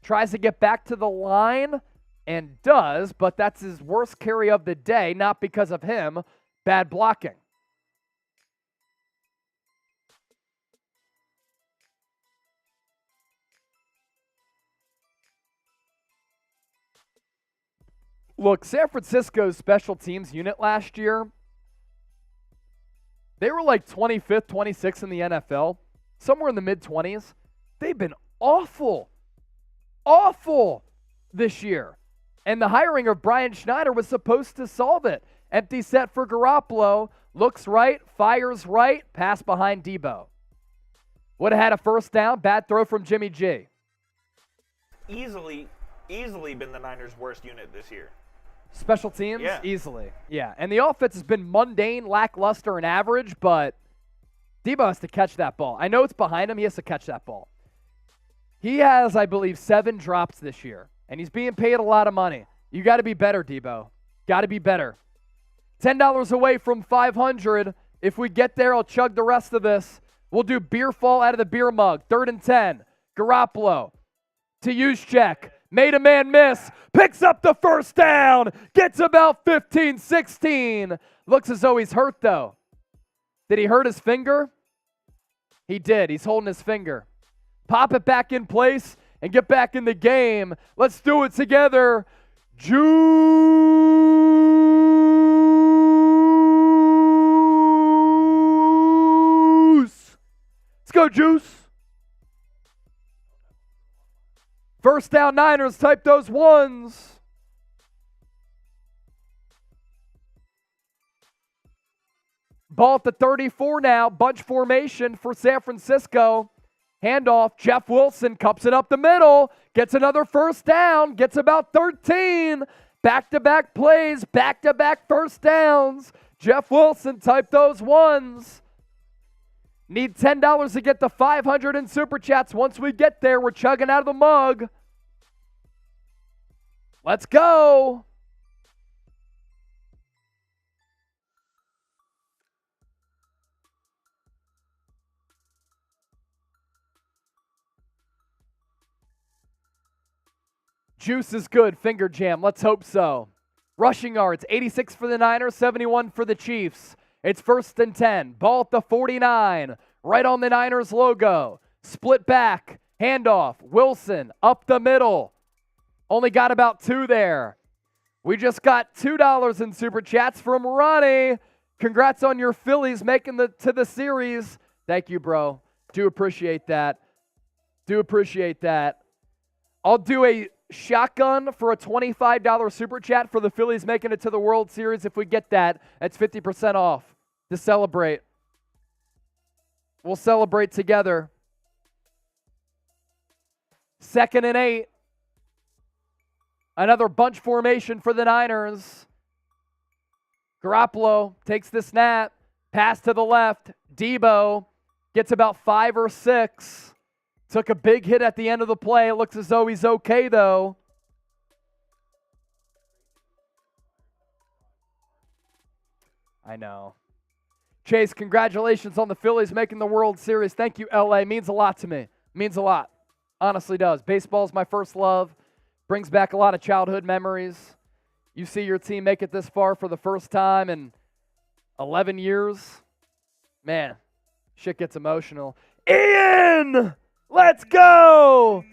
Speaker 1: Tries to get back to the line and does, but that's his worst carry of the day, not because of him. Bad blocking. Look, San Francisco's special teams unit last year, they were like 25th, 26th in the NFL, somewhere in the mid-20s. They've been awful this year. And the hiring of Brian Schneider was supposed to solve it. Empty set for Garoppolo, looks right, fires right, pass behind Deebo. Would have had a first down, bad throw from Jimmy G.
Speaker 2: Easily been the Niners' worst unit this year.
Speaker 1: Special teams?
Speaker 2: Yeah.
Speaker 1: Easily. Yeah. And the offense has been mundane, lackluster, and average, but Deebo has to catch that ball. I know it's behind him. He has to catch that ball. He has, I believe, 7 drops this year, and he's being paid a lot of money. You got to be better, Deebo. Got to be better. $10 away from 500. If we get there, I'll chug the rest of this. We'll do beer fall out of the beer mug. 3rd and 10. Garoppolo to Juszczyk. Made a man miss, picks up the first down, gets about 15, 16. Looks as though he's hurt, though. Did he hurt his finger? He did. He's holding his finger. Pop it back in place and get back in the game. Let's do it together. Juice. Let's go, Juice. First down, Niners, type those ones. Ball at the 34 now, bunch formation for San Francisco. Handoff, Jeff Wilson cups it up the middle, gets another first down, gets about 13. Back-to-back plays, back-to-back first downs. Jeff Wilson, type those ones. Need $10 to get the 500 in Super Chats. Once we get there, we're chugging out of the mug. Let's go. Juice is good. Finger jam. Let's hope so. Rushing yards, 86 for the Niners, 71 for the Chiefs. It's 1st and 10. Ball at the 49. Right on the Niners logo. Split back. Handoff. Wilson up the middle. Only got about 2 there. We just got $2 in Super Chats from Ronnie. Congrats on your Phillies making to the series. Thank you, bro. Do appreciate that. Do appreciate that. I'll do a shotgun for a $25 Super Chat for the Phillies making it to the World Series. If we get that, that's 50% off to celebrate. We'll celebrate together. 2nd and 8. Another bunch formation for the Niners. Garoppolo takes the snap. Pass to the left. Deebo gets about 5 or 6. Took a big hit at the end of the play. It looks as though he's okay, though. I know. Chase, congratulations on the Phillies making the World Series. Thank you, LA. Means a lot to me. Means a lot. Honestly does. Baseball's my first love. Brings back a lot of childhood memories. You see your team make it this far for the first time in 11 years. Man, shit gets emotional. Ian! Let's go!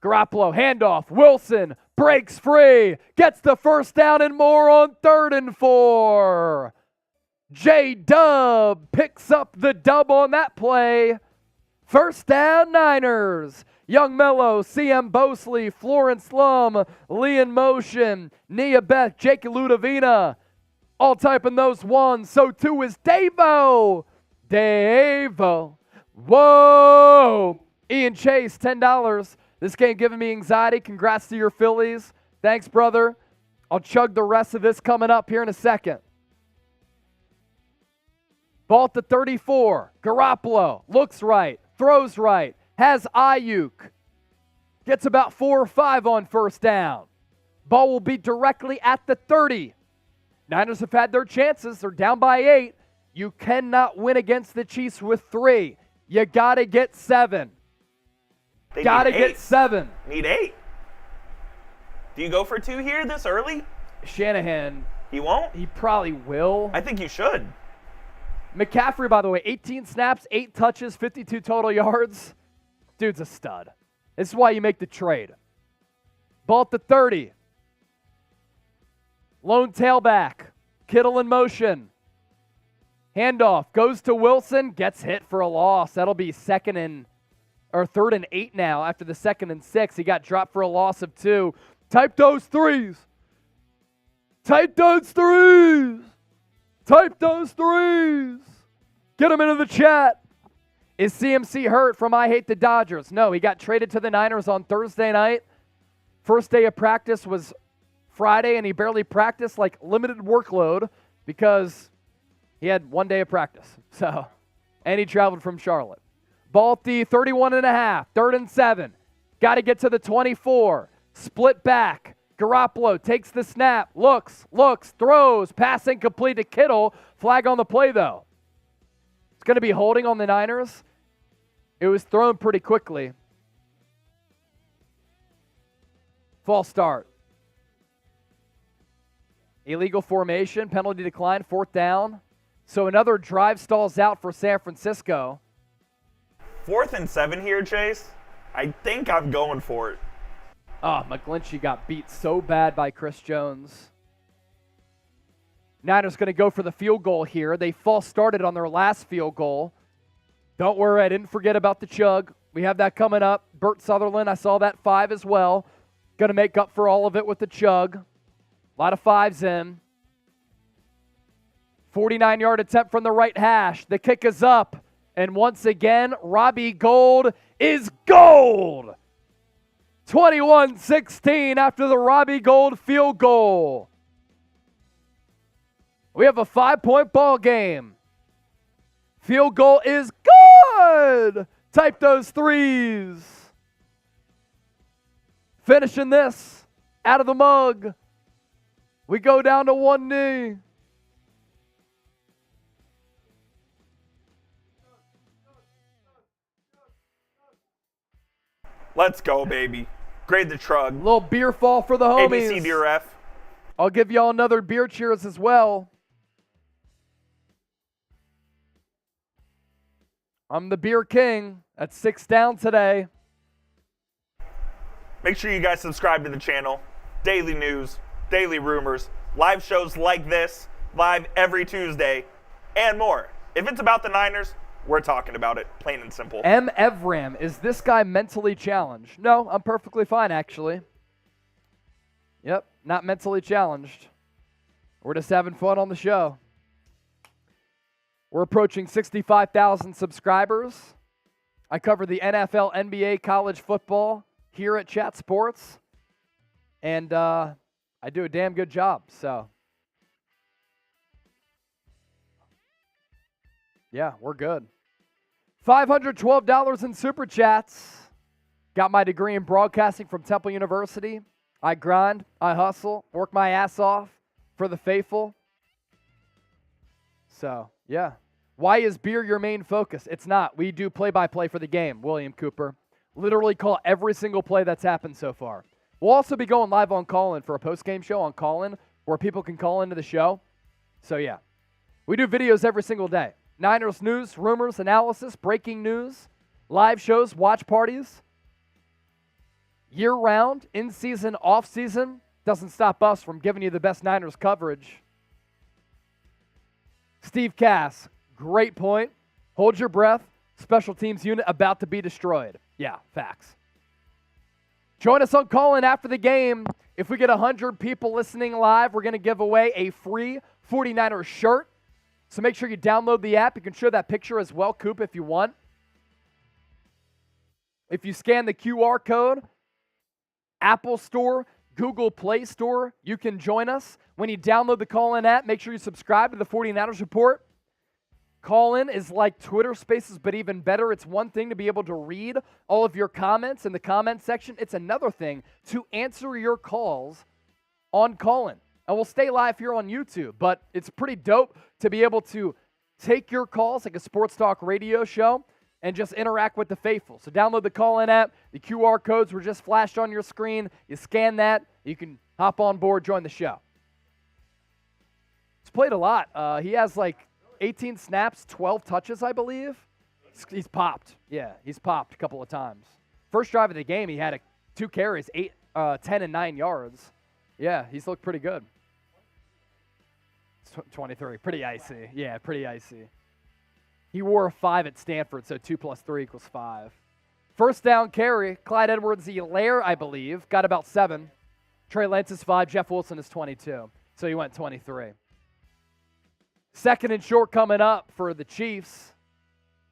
Speaker 1: Garoppolo, handoff. Wilson breaks free. Gets the first down and more on 3rd and 4. J-Dub picks up the dub on that play. First down, Niners. Young Mello, CM Bosley, Florence Lum, Lee in motion, Nia Beth, Jake Ludovina, all typing those ones. So too is Deebo. Deebo. Whoa. Ian Chase, $10. This game giving me anxiety. Congrats to your Phillies. Thanks, brother. I'll chug the rest of this coming up here in a second. Ball to 34. Garoppolo looks right, throws right, has Aiyuk. Gets about 4 or 5 on first down. Ball will be directly at the 30. Niners have had their chances. They're down by 8. You cannot win against the Chiefs with 3. You got to get 7. Got to get 7.
Speaker 2: Need 8. Do you go for 2 here this early?
Speaker 1: Shanahan.
Speaker 2: He won't?
Speaker 1: He probably will.
Speaker 2: I think you should.
Speaker 1: McCaffrey, by the way, 18 snaps, 8 touches, 52 total yards. Dude's a stud. This is why you make the trade. Ball at the 30. Lone tailback. Kittle in motion. Handoff. Goes to Wilson. Gets hit for a loss. That'll be 3rd and 8 now after the 2nd and 6. He got dropped for a loss of 2. Type those 3s. Type those 3s. Type those 3s. Get them into the chat. Is CMC hurt from I Hate the Dodgers? No, he got traded to the Niners on Thursday night. First day of practice was Friday, and he barely practiced, like limited workload, because he had 1 day of practice. So, and he traveled from Charlotte. Ball at the 31.5, 3rd and 7. Got to get to the 24. Split back. Garoppolo takes the snap, looks, throws, pass incomplete to Kittle. Flag on the play, though. It's going to be holding on the Niners. It was thrown pretty quickly. False start. Illegal formation, penalty decline, 4th down. So another drive stalls out for San Francisco.
Speaker 2: 4th and 7 here, Chase. I think I'm going for it.
Speaker 1: Oh, McGlinchey got beat so bad by Chris Jones. Niners going to go for the field goal here. They false started on their last field goal. Don't worry, I didn't forget about the chug. We have that coming up. Burt Sutherland, I saw that 5 as well. Going to make up for all of it with the chug. A lot of 5s in. 49-yard attempt from the right hash. The kick is up. And once again, Robbie Gould is gold. 21-16 after the Robbie Gould field goal. We have a 5-point ball game. Field goal is good. Type those 3s. Finishing this out of the mug. We go down to 1 knee.
Speaker 2: Let's go, baby. Grade the trug.
Speaker 1: Little beer fall for the homies.
Speaker 2: ABC Beer Ref.
Speaker 1: I'll give y'all another beer cheers as well. I'm the beer king. That's 6 down today.
Speaker 2: Make sure you guys subscribe to the channel. Daily news, daily rumors, live shows like this, live every Tuesday, and more. If it's about the Niners, we're talking about it, plain and simple.
Speaker 1: M. Evram, is this guy mentally challenged? No, I'm perfectly fine, actually. Yep, not mentally challenged. We're just having fun on the show. We're approaching 65,000 subscribers. I cover the NFL, NBA, college football here at Chat Sports. And I do a damn good job, so. Yeah, we're good. $512 in Super Chats. Got my degree in broadcasting from Temple University. I grind, I hustle, work my ass off for the faithful. So, yeah. Why is beer your main focus? It's not. We do play-by-play for the game, William Cooper. Literally call every single play that's happened so far. We'll also be going live on Callin for a post-game show on Callin where people can call into the show. So, yeah. We do videos every single day. Niners news, rumors, analysis, breaking news, live shows, watch parties. Year-round, in-season, off-season, doesn't stop us from giving you the best Niners coverage. Steve Cass, great point. Hold your breath. Special teams unit about to be destroyed. Yeah, facts. Join us on Call-In after the game. If we get 100 people listening live, we're going to give away a free 49ers shirt. So make sure you download the app. You can show that picture as well, Coop, if you want. If you scan the QR code, Apple Store, Google Play Store, you can join us. When you download the Call-In app, make sure you subscribe to the 49ers Report. Call-In is like Twitter Spaces, but even better. It's one thing to be able to read all of your comments in the comment section. It's another thing to answer your calls on Call-In. And we'll stay live here on YouTube, but it's pretty dope to be able to take your calls like a sports talk radio show and just interact with the faithful. So download the Call-In app. The QR codes were just flashed on your screen. You scan that. You can hop on board, join the show. He's played a lot. He has like 18 snaps, 12 touches, I believe. He's popped. Yeah, he's popped a couple of times. First drive of the game, he had 2 carries, 10 and 9 yards. Yeah, he's looked pretty good. 23, pretty icy. Yeah, pretty icy. He wore a 5 at Stanford, so 2 + 3 = 5. First down carry, Clyde Edwards-Helaire, I believe, got about 7. Trey Lance is 5, Jeff Wilson is 22, so he went 23. Second and short coming up for the Chiefs.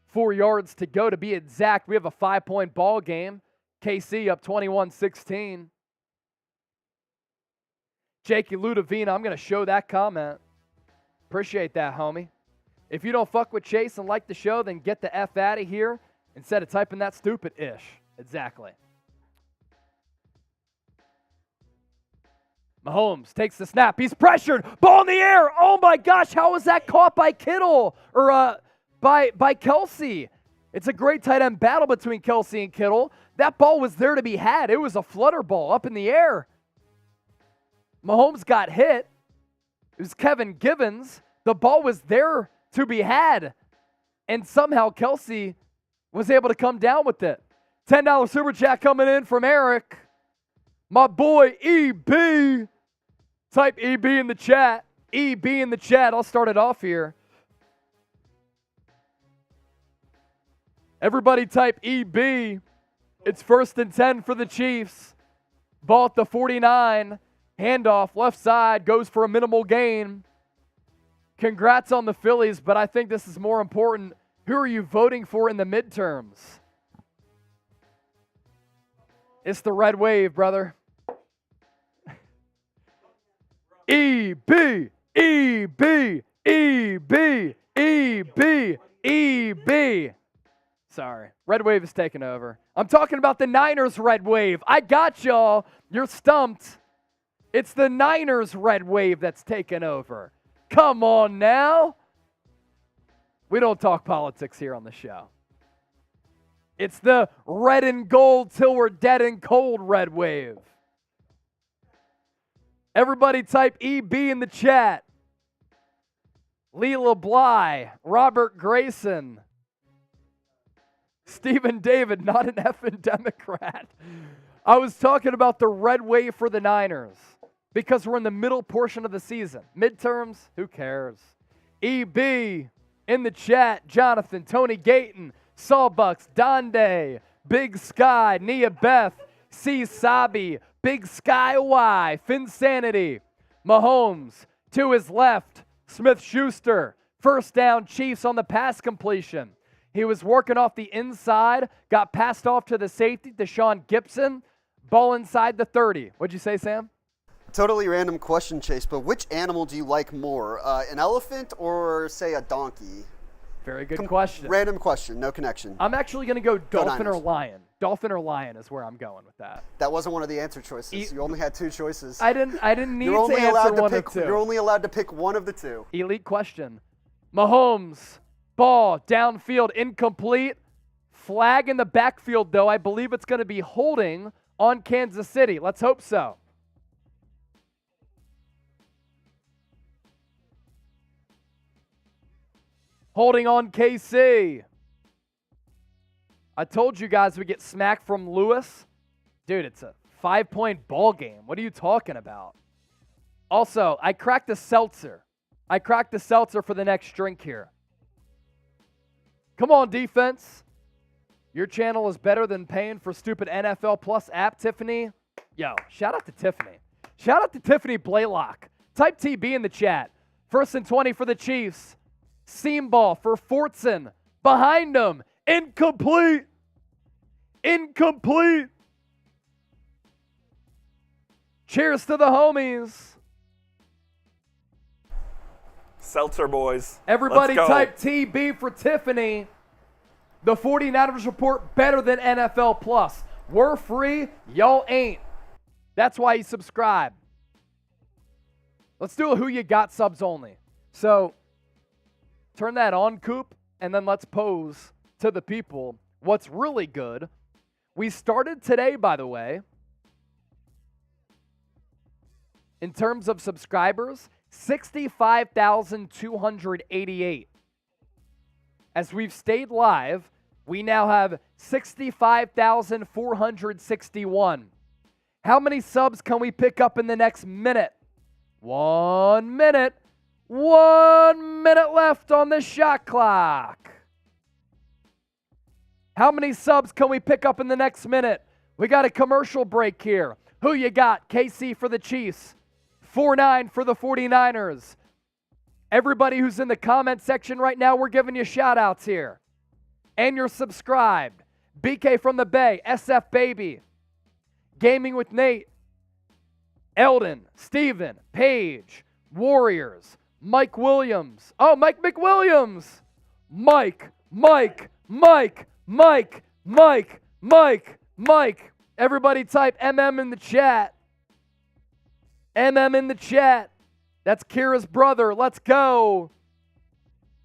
Speaker 1: 4 yards to go to be exact. We have a 5-point ball game. KC up 21-16. Jakey Ludovina, I'm going to show that comment. Appreciate that, homie. If you don't fuck with Chase and like the show, then get the F out of here instead of typing that stupid-ish. Exactly. Mahomes takes the snap. He's pressured. Ball in the air. Oh, my gosh. How was that caught by Kittle or by Kelce? It's a great tight end battle between Kelce and Kittle. That ball was there to be had. It was a flutter ball up in the air. Mahomes got hit. It was Kevin Givens. The ball was there to be had. And somehow Kelce was able to come down with it. $10 super chat coming in from Eric. My boy EB. Type EB in the chat. EB in the chat. I'll start it off here. Everybody type EB. It's 1st and 10 for the Chiefs. Ball at the 49. Handoff, left side, goes for a minimal gain. Congrats on the Phillies, but I think this is more important. Who are you voting for in the midterms? It's the red wave, brother. EB, EB, EB, EB, EB. Sorry. Red wave is taking over. I'm talking about the Niners red wave. I got y'all. You're stumped. It's the Niners red wave that's taken over. Come on now. We don't talk politics here on the show. It's the red and gold till we're dead and cold red wave. Everybody type EB in the chat. Leela Bly, Robert Grayson, Stephen David, not an effing Democrat. I was talking about the red wave for the Niners because we're in the middle portion of the season. Midterms, who cares? EB in the chat, Jonathan, Tony Gayton, Sawbucks, Donde, Big Sky, Nia Beth, C. Sabi, Big Sky Y, Finsanity, Mahomes, to his left, Smith-Schuster, first down Chiefs on the pass completion. He was working off the inside, got passed off to the safety, Deshaun Gibson, ball inside the 30. What'd you say, Sam?
Speaker 4: Totally random question, Chase, but which animal do you like more, an elephant or, say, a donkey?
Speaker 1: Very good question.
Speaker 4: Random question, no connection.
Speaker 1: I'm actually going to go dolphin or
Speaker 4: Niners.
Speaker 1: lion. Dolphin or lion is where I'm going with that.
Speaker 4: That wasn't one of the answer choices. You only had 2 choices.
Speaker 1: I didn't need
Speaker 4: You're
Speaker 1: to
Speaker 4: only
Speaker 1: answer
Speaker 4: allowed to
Speaker 1: one
Speaker 4: pick.
Speaker 1: of 2.
Speaker 4: You're only allowed to pick one of the 2.
Speaker 1: Elite question. Mahomes, ball downfield, incomplete. Flag in the backfield, though. I believe it's going to be holding on Kansas City. Let's hope so. Holding on KC. I told you guys we get smacked from Lewis. Dude, it's a 5-point ball game. What are you talking about? Also, I cracked a seltzer. I cracked the seltzer for the next drink here. Come on, defense. Your channel is better than paying for stupid NFL Plus app, Tiffany. Yo, shout out to Tiffany. Shout out to Tiffany Blaylock. Type TB in the chat. 1st and 20 for the Chiefs. Seam ball for Fortson. Behind him. Incomplete. Incomplete. Cheers to the homies.
Speaker 2: Seltzer boys.
Speaker 1: Everybody
Speaker 2: Let's go.
Speaker 1: type TB for Tiffany. The 49ers report better than NFL Plus. We're free. Y'all ain't. That's why you subscribe. Let's do a Who You Got subs only. So turn that on, Coop, and then let's pose to the people what's really good. We started today, by the way, in terms of subscribers, 65,288. As we've stayed live, we now have 65,461. How many subs can we pick up in the next minute? 1 minute. 1 minute left on the shot clock. How many subs can we pick up in the next minute? We got a commercial break here. Who you got? KC for the Chiefs. 4-9 for the 49ers. Everybody who's in the comment section right now, we're giving you shout outs here. And you're subscribed. BK from the Bay, SF Baby. Gaming with Nate. Eldon, Steven, Paige, Warriors, Mike Williams. Oh, Mike McWilliams. Mike. Everybody type MM in the chat. MM in the chat. That's Kira's brother. Let's go.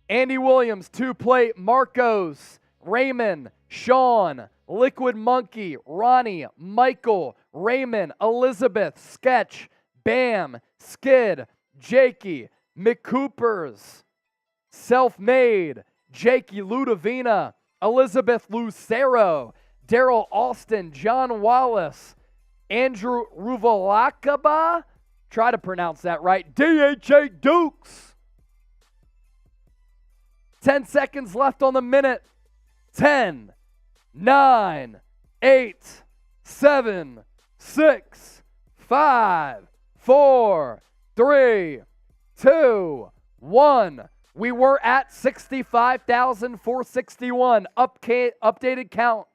Speaker 1: Andy Williams, 2-plate. Marcos, Raymond, Sean, Liquid Monkey, Ronnie, Michael, Raymond, Elizabeth, Sketch, Bam, Skid, Jakey, McCoopers, Self-Made, Jakey Ludovina, Elizabeth Lucero, Daryl Austin, John Wallace, Andrew Ruvalakaba, try to pronounce that right, DHA Dukes. 10 seconds left on the minute. 10, 9, 8, 7, 6, 5, 4, 3, 2, 1. We were at 65,461. Updated count.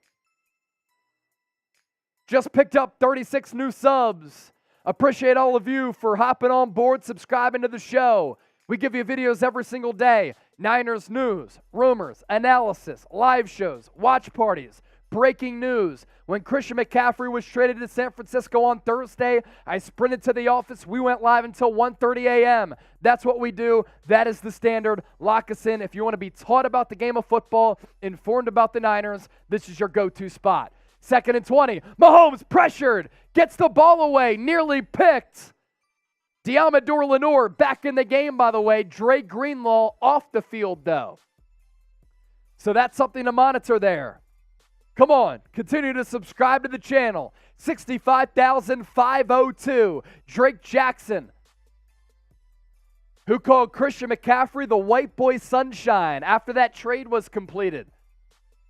Speaker 1: Just picked up 36 new subs. Appreciate all of you for hopping on board, subscribing to the show. We give you videos every single day. Niners news, rumors, analysis, live shows, watch parties, breaking news. When Christian McCaffrey was traded to San Francisco on Thursday, I sprinted to the office. We went live until 1:30 a.m. That's what we do. That is the standard. Lock us in. If you want to be taught about the game of football, informed about the Niners, this is your go-to spot. 2nd and 20. Mahomes pressured. Gets the ball away. Nearly picked. Diamador Lenore back in the game, by the way. Dre Greenlaw off the field, though. So that's something to monitor there. Come on, continue to subscribe to the channel. 65,502. Drake Jackson, who called Christian McCaffrey the white boy sunshine after that trade was completed.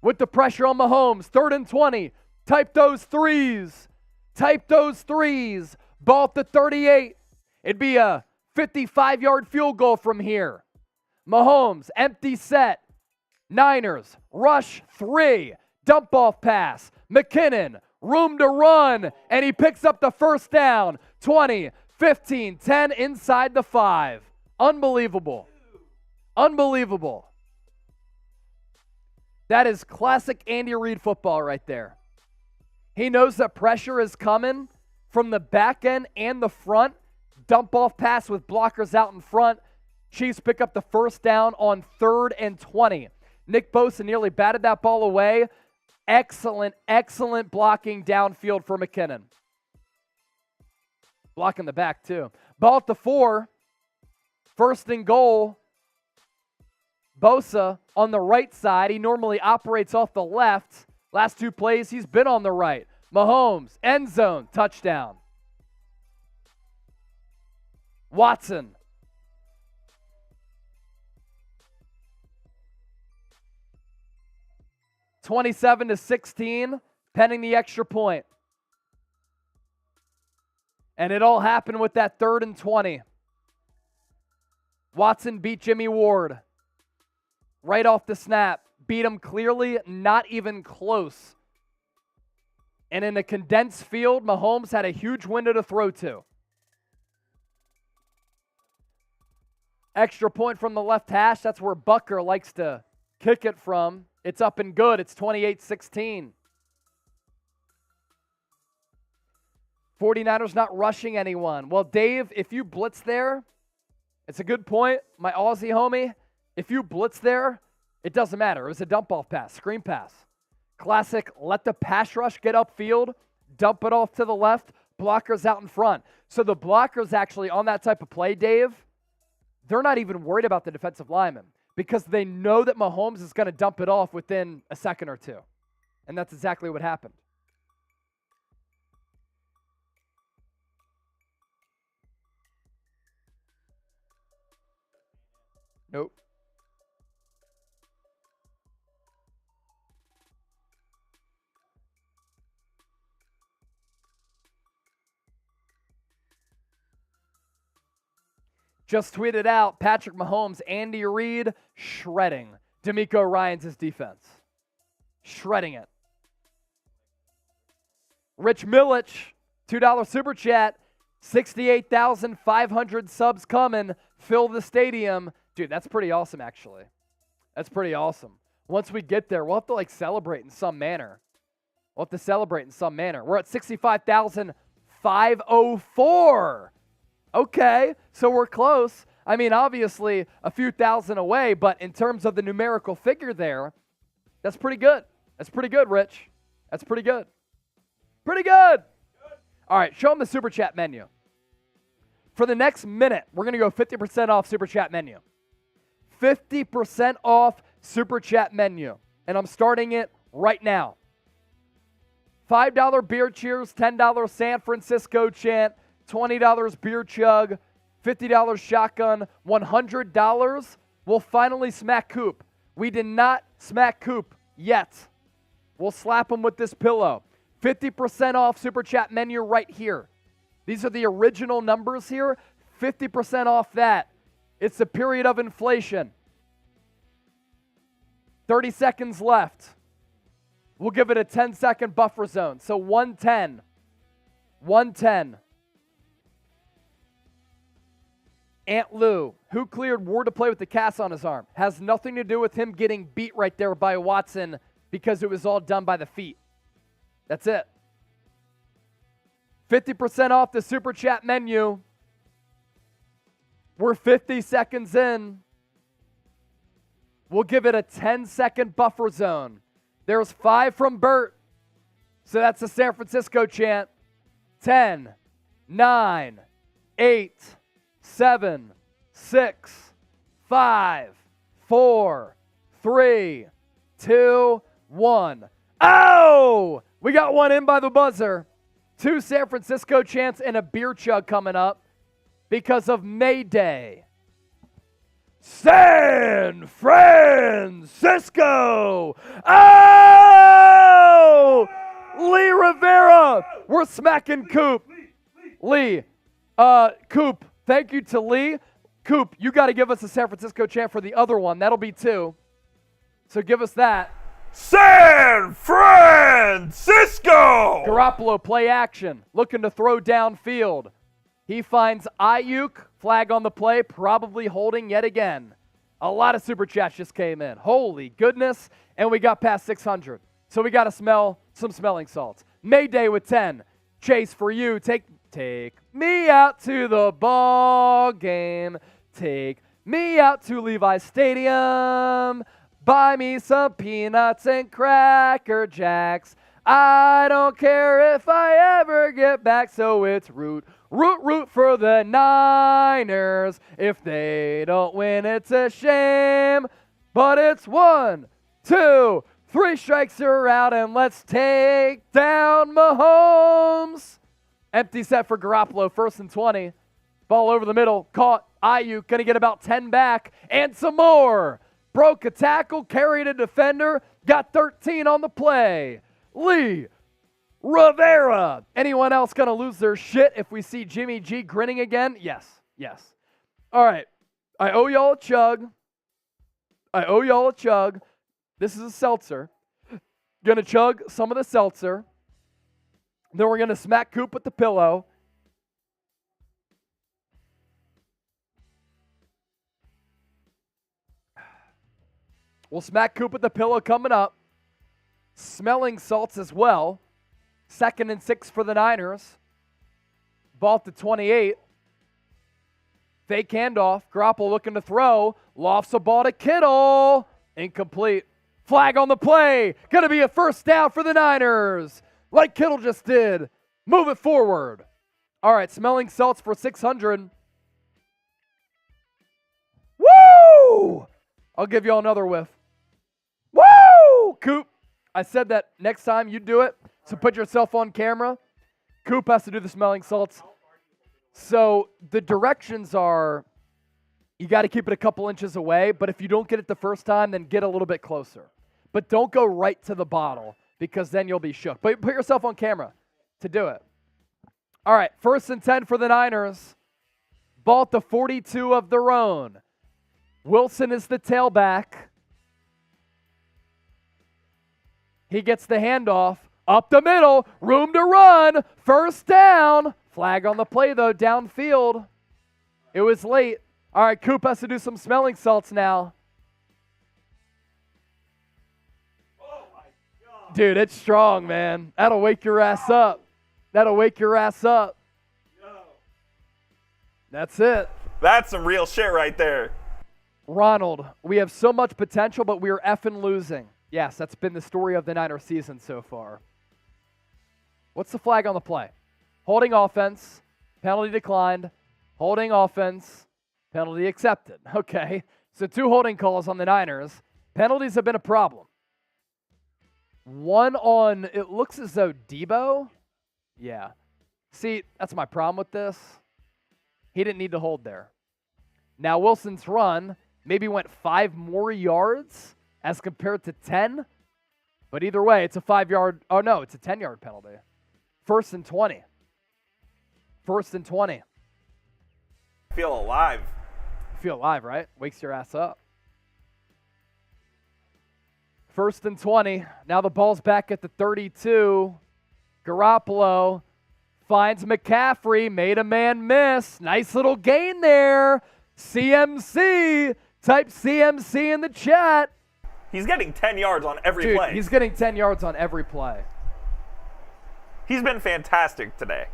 Speaker 1: With the pressure on Mahomes, 3rd and 20. Type those threes. Type those threes. Ball at the 38. It'd be a 55-yard field goal from here. Mahomes, empty set. Niners, rush 3. Dump off pass. McKinnon, room to run. And he picks up the first down. 20, 15, 10 inside the 5. Unbelievable. Unbelievable. That is classic Andy Reid football right there. He knows that pressure is coming from the back end and the front. Dump off pass with blockers out in front. Chiefs pick up the first down on 3rd and 20. Nick Bosa nearly batted that ball away. Excellent blocking downfield for McKinnon. Blocking the back too. Ball at the 4. 1st and goal. Bosa on the right side. He normally operates off the left. Last 2 plays, he's been on the right. Mahomes, end zone, touchdown. Watson, 27-16, pending the extra point. And it all happened with that 3rd and 20. Watson beat Jimmy Ward right off the snap. Beat him clearly, not even close. And in a condensed field, Mahomes had a huge window to throw to. Extra point from the left hash. That's where Bucker likes to kick it from. It's up and good. It's 28-16. 49ers not rushing anyone. Well, Dave, if you blitz there, it's a good point. My Aussie homie, if you blitz there, it doesn't matter. It was a dump-off pass, screen pass. Classic, let the pass rush get upfield, dump it off to the left, blockers out in front. So the blockers actually on that type of play, Dave, they're not even worried about the defensive lineman because they know that Mahomes is going to dump it off within a second or two. And that's exactly what happened. Nope. Just tweeted out, Patrick Mahomes, Andy Reid, shredding D'Amico Ryans' defense. Shredding it. Rich Milich, $2 super chat, 68,500 subs coming, fill the stadium. Dude, that's pretty awesome, actually. That's pretty awesome. Once we get there, we'll have to, celebrate in some manner. We'll have to celebrate in some manner. We're at 65,504. Okay, so we're close. I mean, obviously, a few thousand away, but in terms of the numerical figure there, that's pretty good. That's pretty good, Rich. That's pretty good. Pretty good. All right, show them the Super Chat menu. For the next minute, we're going to go 50% off Super Chat menu. 50% off Super Chat menu. And I'm starting it right now. $5 beer cheers, $10 San-Francisco chant, $20 beer chug, $50 shotgun, $100 will finally smack Coop. We did not smack Coop yet. We'll slap him with this pillow. 50% off Super Chat menu right here. These are the original numbers here. 50% off that. It's a period of inflation. 30 seconds left. We'll give it a 10-second buffer zone. So 110. 110. Aunt Lou, who cleared Ward to play with the cast on his arm, has nothing to do with him getting beat right there by Watson because it was all done by the feet. That's it. 50% off the Super Chat menu. We're 50 seconds in. We'll give it a 10-second buffer zone. There's 5 from Bert. So that's the San Francisco chant. 10, 9, 8, 7, 6, 5, 4, 3, 2, 1. Oh! We got one in by the buzzer. 2 San Francisco chants and a beer chug coming up because of May Day. San Francisco! Oh! Lee Rivera! We're smacking Coop. Lee. Coop. Thank you to Lee. Coop, you got to give us a San Francisco chant for the other one. That'll be 2. So give us that.
Speaker 2: San Francisco!
Speaker 1: Garoppolo, play action. Looking to throw downfield. He finds Aiyuk, flag on the play, probably holding yet again. A lot of super chats just came in. Holy goodness. And we got past 600. So we got to smell some smelling salts. Mayday with 10. Chase for you. Take me out to the ball game. Take me out to Levi's Stadium. Buy me some peanuts and Cracker Jacks. I don't care if I ever get back. So it's root for the Niners. If they don't win, it's a shame. But it's 1, 2, 3 strikes are out, and let's take down Mahomes. Empty set for Garoppolo, 1st and 20. Ball over the middle, caught. Aiyuk going to get about 10 back, and some more. broke a tackle, carried a defender, got 13 on the play. Lee Rivera. Anyone else going to lose their shit if we see Jimmy G grinning again? Yes. Yes. All right. I owe y'all a chug. This is a seltzer. Going to chug some of the seltzer. Then we're going to smack Coop with the pillow. We'll smack Coop with the pillow coming up. Smelling salts as well. 2nd and 6 for the Niners. Ball to 28. Fake handoff. Garoppolo looking to throw. Lofts a ball to Kittle. Incomplete. Flag on the play. Going to be a first down for the Niners. Like Kittle just did. Move it forward. All right, smelling salts for 600. Woo! I'll give y'all another whiff. Woo! Coop, I said that next time you do it, so put yourself on camera. Coop has to do the smelling salts. So the directions are, you got to keep it a couple inches away, but if you don't get it the first time, then get a little bit closer. But don't go right to the bottle, because then you'll be shook. But put yourself on camera to do it. All right, 1st and 10 for the Niners. Ball at the 42 of their own. Wilson is the tailback. He gets the handoff. Up the middle. Room to run. First down. Flag on the play, though, downfield. It was late. All right, Coop has to do some smelling salts now. Dude, it's strong, man. That'll wake your ass up. That's it.
Speaker 2: That's some real shit right there.
Speaker 1: Ronald, we have so much potential, but we are effing losing. Yes, that's been the story of the Niner season so far. What's the flag on the play? Holding offense, penalty declined. Holding offense, penalty accepted. Okay, so 2 holding calls on the Niners. Penalties have been a problem. One on, it looks as though Deebo. Yeah. See, that's my problem with this. He didn't need to hold there. Now Wilson's run maybe went 5 more yards as compared to 10. But either way, it's a 5-yard, oh no, it's a 10-yard penalty. 1st and 20. 1st and 20.
Speaker 2: Feel alive.
Speaker 1: Feel alive, right? Wakes your ass up. 1st and 20. Now the ball's back at the 32. Garoppolo finds McCaffrey. Made a man miss. Nice little gain there. CMC. Type CMC in the chat.
Speaker 2: He's getting 10 yards on every play.
Speaker 1: He's getting 10 yards on every play.
Speaker 2: He's been fantastic today.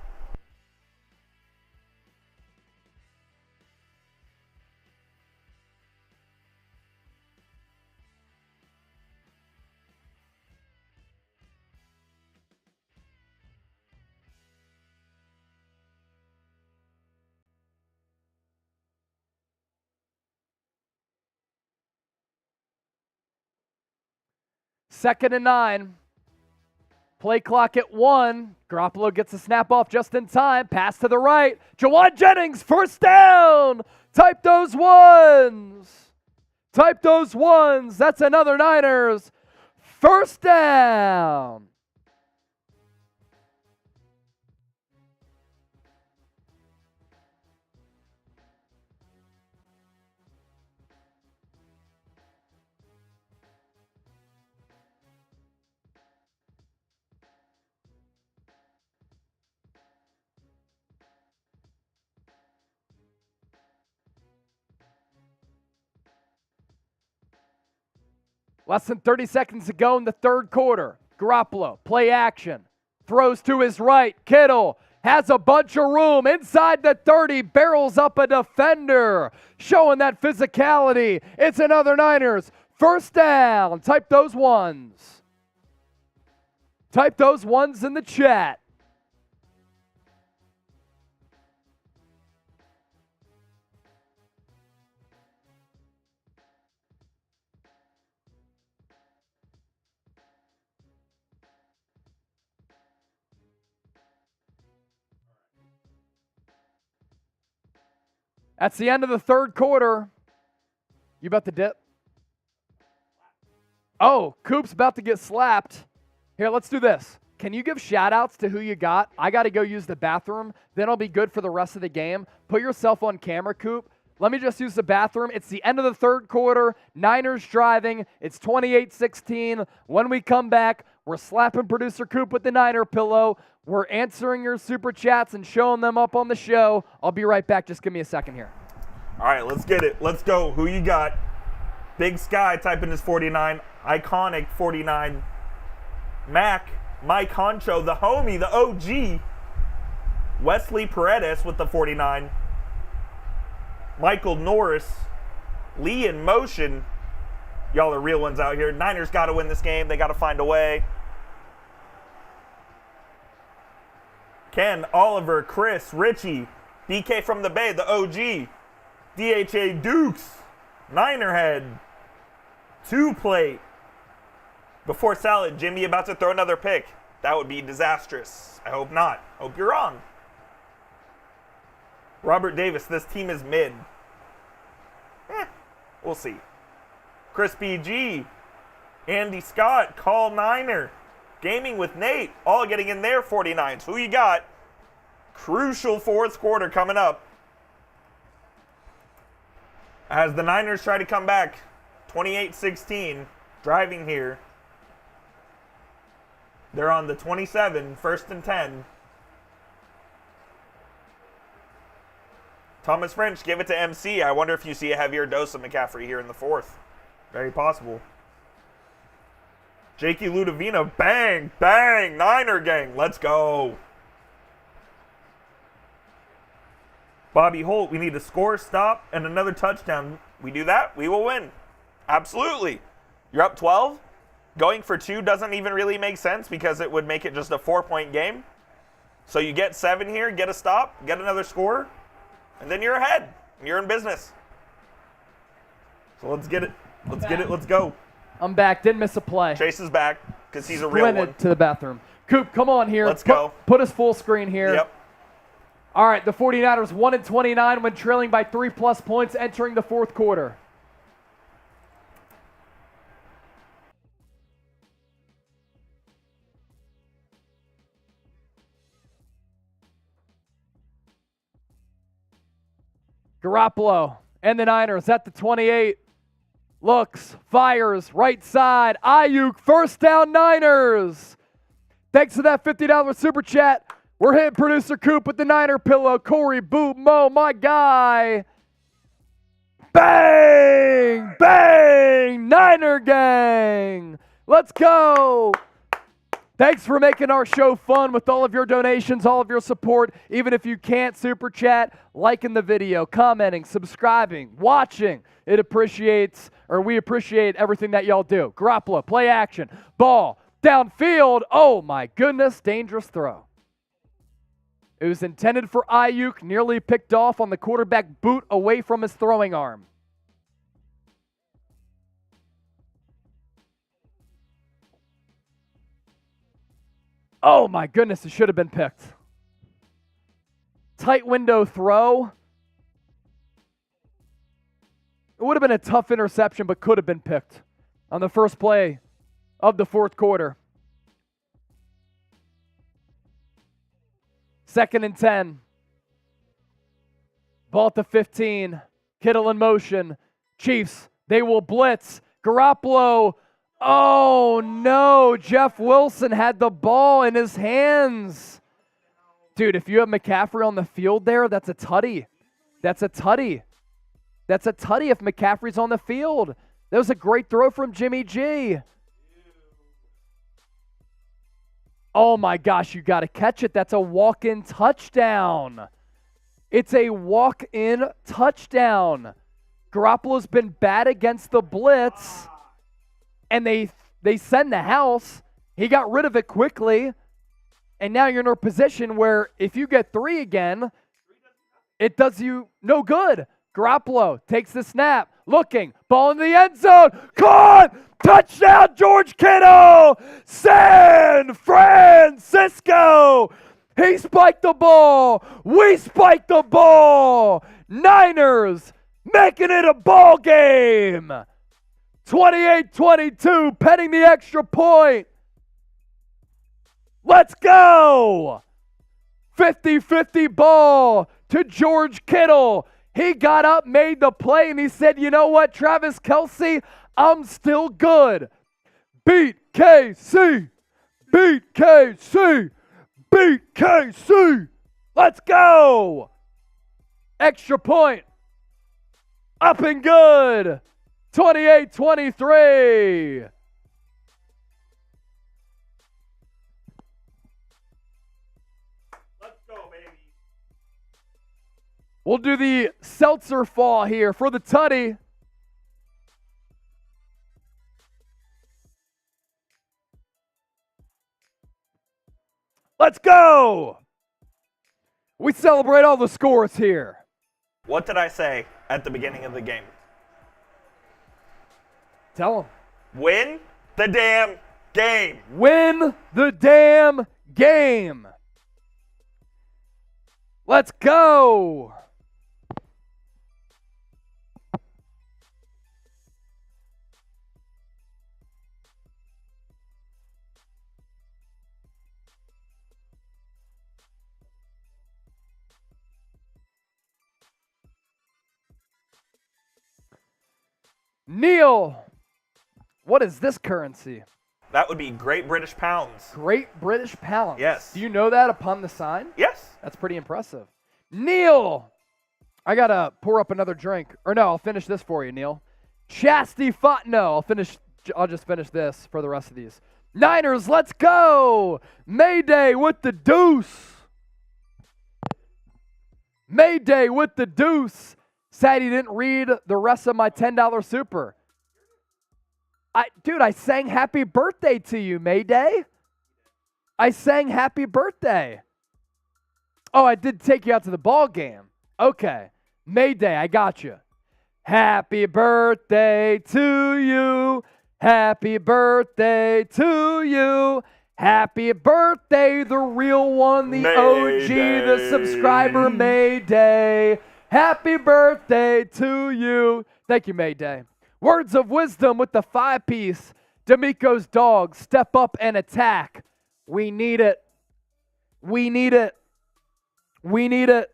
Speaker 1: Second and 9. Play clock at 1. Garoppolo gets a snap off just in time. Pass to the right. Jawan Jennings, first down. Type those ones. Type those ones. That's another Niners. First down. Less than 30 seconds to go in the 3rd quarter. Garoppolo, play action. Throws to his right. Kittle has a bunch of room inside the 30. Barrels up a defender. Showing that physicality. It's another Niners. First down. Type those ones. Type those ones in the chat. That's the end of the 3rd quarter. You bet the dip. Oh, Coop's about to get slapped. Here, let's do this. Can you give shout-outs to who you got? I got to go use the bathroom. Then I'll be good for the rest of the game. Put yourself on camera, Coop. Let me just use the bathroom. It's the end of the third quarter. Niners driving. It's 28-16. When we come back, we're slapping producer Coop with the Niner pillow. We're answering your super chats and showing them up on the show. I'll be right back. Just give me a second here.
Speaker 2: All right, let's get it. Let's go. Who you got? Big Sky typing his 49. Iconic 49. Mac. Mike Honcho, the homie, the OG. Wesley Paredes with the 49. Michael Norris. Lee in motion. Y'all are real ones out here. Niners got to win this game. They got to find a way. Ken, Oliver, Chris, Richie. BK from the Bay, the OG. DHA Dukes. Ninerhead. 2-plate. Before salad, Jimmy about to throw another pick. That would be disastrous. I hope not. Hope you're wrong. Robert Davis, this team is mid. We'll see. Chris BG. Andy Scott, Call Niner. Gaming with Nate, all getting in their 49s. Who you got? Crucial fourth quarter coming up. As the Niners try to come back, 28-16, driving here. They're on the 27, 1st and 10. Thomas French, give it to MC. I wonder if you see a heavier dose of McCaffrey here in the fourth. Very possible. Jakey Ludovino, bang, bang, Niner gang, let's go. Bobby Holt, we need a score, stop, and another touchdown. We do that, we will win. Absolutely. You're up 12. Going for 2 doesn't even really make sense because it would make it just a 4-point game. So you get 7 here, get a stop, get another score, and then you're ahead. You're in business. So let's get it. Let's get it. Let's go.
Speaker 1: I'm back. Didn't miss a play.
Speaker 2: Chase is back because he's a real
Speaker 1: Sprinted
Speaker 2: one.
Speaker 1: to the bathroom. Coop, come on here.
Speaker 2: Let's go.
Speaker 1: Put us full screen here.
Speaker 2: Yep.
Speaker 1: All right, the 49ers 1-29 when trailing by 3+ points entering the fourth quarter. Garoppolo and the Niners at the 28. Looks, fires, right side. Aiyuk, first down Niners. Thanks to that $50 super chat. We're hitting producer Coop with the Niner pillow. Corey, Boot, Mo, my guy. Bang! Bang! Niner gang! Let's go! Thanks for making our show fun with all of your donations, all of your support. Even if you can't super chat, liking the video, commenting, subscribing, watching. We appreciate everything that y'all do. Garoppolo, play action. Ball, downfield. Oh my goodness, dangerous throw. It was intended for Aiyuk, nearly picked off on the quarterback boot away from his throwing arm. Oh my goodness, it should have been picked. Tight window throw. It would have been a tough interception, but could have been picked on the first play of the fourth quarter. 2nd and 10. Ball at the 15. Kittle in motion. Chiefs, they will blitz. Garoppolo. Oh no, Jeff Wilson had the ball in his hands. Dude, if you have McCaffrey on the field there, that's a tutty. That's a tutty. That's a tutty if McCaffrey's on the field. That was a great throw from Jimmy G. Oh my gosh, you got to catch it. That's a walk-in touchdown. It's a walk-in touchdown. Garoppolo's been bad against the blitz, and they send the house. He got rid of it quickly, and now you're in a position where if you get 3 again, it does you no good. Garoppolo takes the snap, looking, ball in the end zone, caught! Touchdown, George Kittle! San-FRAN-CISCO! He spiked the ball. We spiked the ball. Niners making it a ball game. 28-22, penning the extra point. Let's go. 50-50 ball to George Kittle. He got up, made the play, and he said, you know what, Travis Kelce, I'm still good. Beat KC. Beat KC. Beat KC. Let's go. Extra point. Up and good. 28-23.
Speaker 2: Let's go, baby.
Speaker 1: We'll do the seltzer fall here for the tutty. Let's go. We celebrate all the scores here.
Speaker 2: What did I say at the beginning of the game?
Speaker 1: Tell them.
Speaker 2: Win the damn game.
Speaker 1: Win the damn game. Let's go. Neil, what is this currency?
Speaker 2: That would be Great British Pounds.
Speaker 1: Great British Pounds.
Speaker 2: Yes.
Speaker 1: Do you know that upon the sign?
Speaker 2: Yes.
Speaker 1: That's pretty impressive. Neil, I got to pour up another drink. Or no, I'll finish this for you, Neil. Chastity fought. No, I'll just finish this for the rest of these. Niners, let's go. Mayday with the deuce. Mayday with the deuce. Sad he didn't read the rest of my $10 super. Dude, I sang happy birthday to you, Mayday. I sang happy birthday. Oh, I did take you out to the ball game. Okay. Mayday, I got you. Happy birthday to you. Happy birthday to you. Happy birthday, the real one, the OG, the subscriber, Mayday. Happy birthday to you. Thank you, Mayday. Words of wisdom with the 5-piece. D'Amico's dog, step up and attack. We need it. We need it. We need it.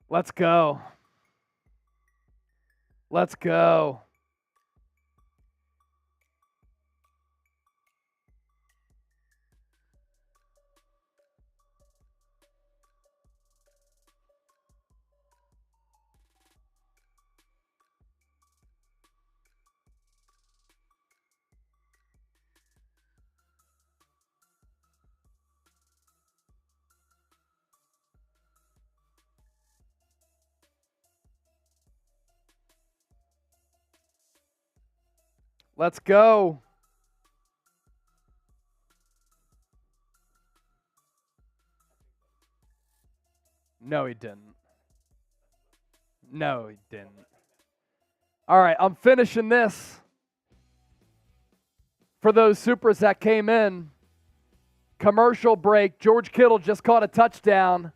Speaker 1: Let's go. Let's go. Let's go. No, he didn't. No, he didn't. All right, I'm finishing this. For those supers that came in, commercial break. George Kittle just caught a touchdown.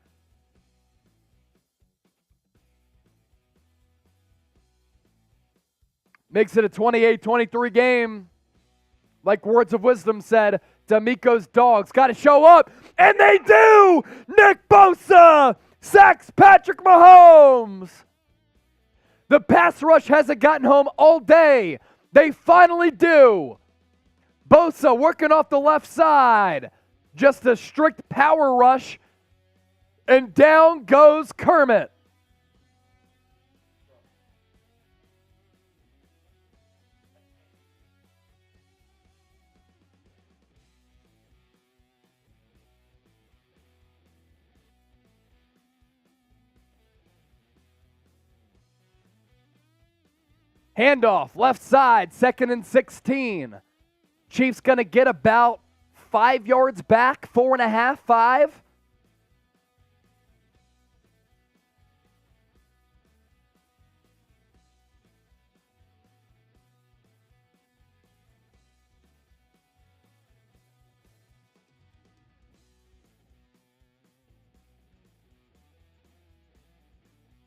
Speaker 1: Makes it a 28-23 game. Like Words of Wisdom said, D'Amico's dogs got to show up, and they do! Nick Bosa sacks Patrick Mahomes. The pass rush hasn't gotten home all day. They finally do. Bosa working off the left side. Just a strict power rush, and down goes Kermit. Handoff, left side, 2nd and 16. Chiefs going to get about 5 yards back, 4.5, 5.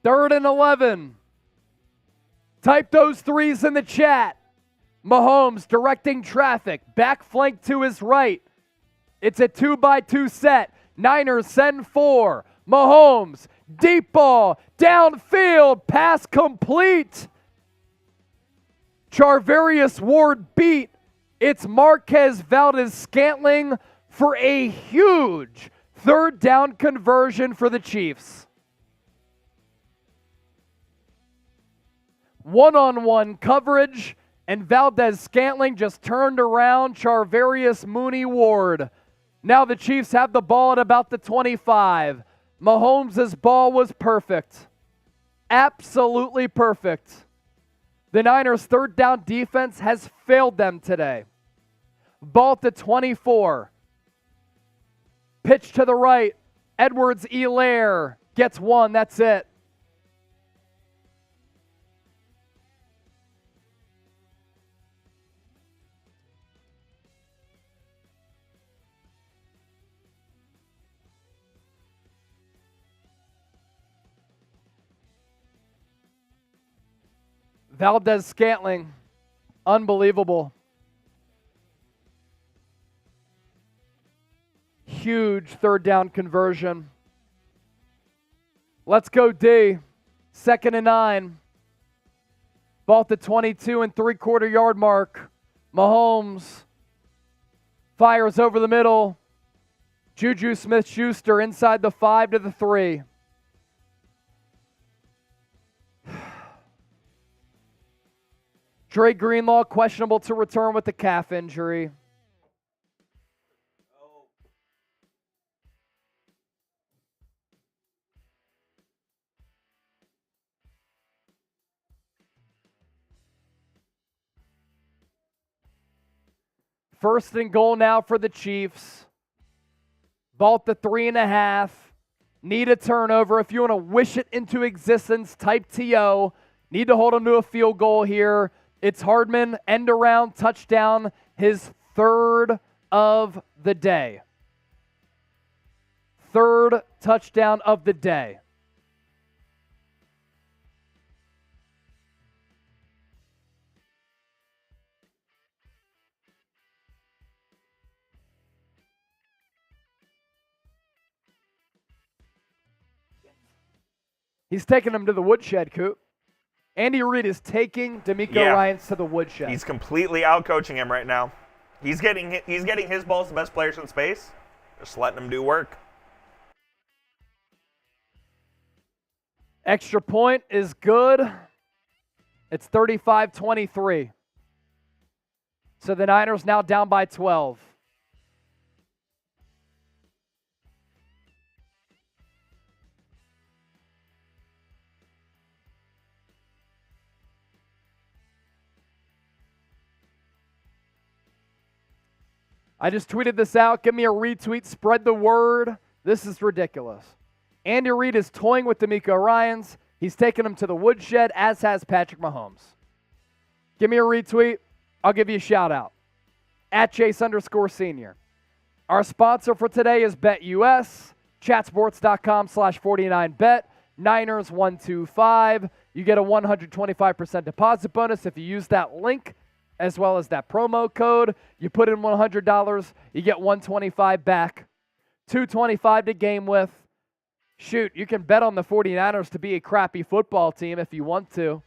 Speaker 1: 3rd and 11. Type those threes in the chat. Mahomes directing traffic. Back flank to his right. It's a 2x2 set. Niners send 4. Mahomes, deep ball, downfield, pass complete. Charvarius Ward beat. It's Marquez Valdez-Scantling for a huge 3rd down conversion for the Chiefs. One-on-one coverage, and Valdez-Scantling just turned around Charvarius Mooney Ward. Now the Chiefs have the ball at about the 25. Mahomes' ball was perfect. Absolutely perfect. The Niners' 3rd down defense has failed them today. Ball to 24. Pitch to the right. Edwards-Helaire gets 1. That's it. Valdez-Scantling, unbelievable. Huge 3rd down conversion. Let's go D. 2nd and 9. Ball at the 22 and 3/4 yard mark. Mahomes fires over the middle. Juju Smith-Schuster inside the 5 to the 3. Dre Greenlaw questionable to return with the calf injury. First and goal now for the Chiefs. Ball at the 3.5. Need a turnover. If you want to wish it into existence, type TO. Need to hold them to a field goal here. It's Hardman, end around, touchdown, his 3rd of the day. 3rd touchdown of the day. He's taking him to the woodshed, Coop. Andy Reid is taking DeMeco Ryans to the woodshed.
Speaker 2: He's completely out-coaching him right now. He's getting his balls the best players in space. Just letting him do work.
Speaker 1: Extra point is good. It's 35-23. So the Niners now down by 12. I just tweeted this out. Give me a retweet. Spread the word. This is ridiculous. Andy Reid is toying with DeMeco Ryans. He's taken him to the woodshed, as has Patrick Mahomes. Give me a retweet. I'll give you a shout out. At Chase_Senior. Our sponsor for today is BetUS. Chatsports.com/49bet. Niners 125. You get a 125% deposit bonus if you use that link as well as that promo code. You put in $100, you get $125 back. $225 to game with. Shoot, you can bet on the 49ers to be a crappy football team if you want to.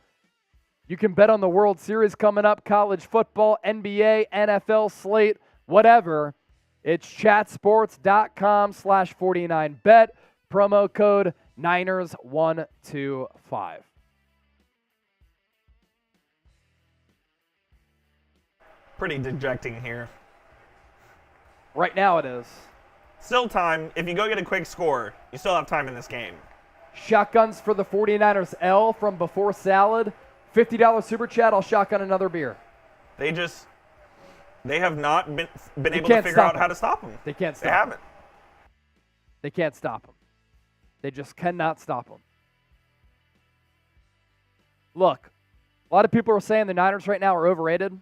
Speaker 1: You can bet on the World Series coming up, college football, NBA, NFL slate, whatever. It's chatsports.com/49bet. Promo code Niners125.
Speaker 2: Pretty dejecting here.
Speaker 1: Right now it is.
Speaker 2: Still time. If you go get a quick score, you still have time in this game.
Speaker 1: Shotguns for the 49ers L from Before Salad. $50 super chat. I'll shotgun another beer.
Speaker 2: They have not been able to figure out how to stop them.
Speaker 1: They can't stop
Speaker 2: They
Speaker 1: him.
Speaker 2: haven't.
Speaker 1: They can't stop him. They just cannot stop him. Look, a lot of people are saying the Niners right now are overrated.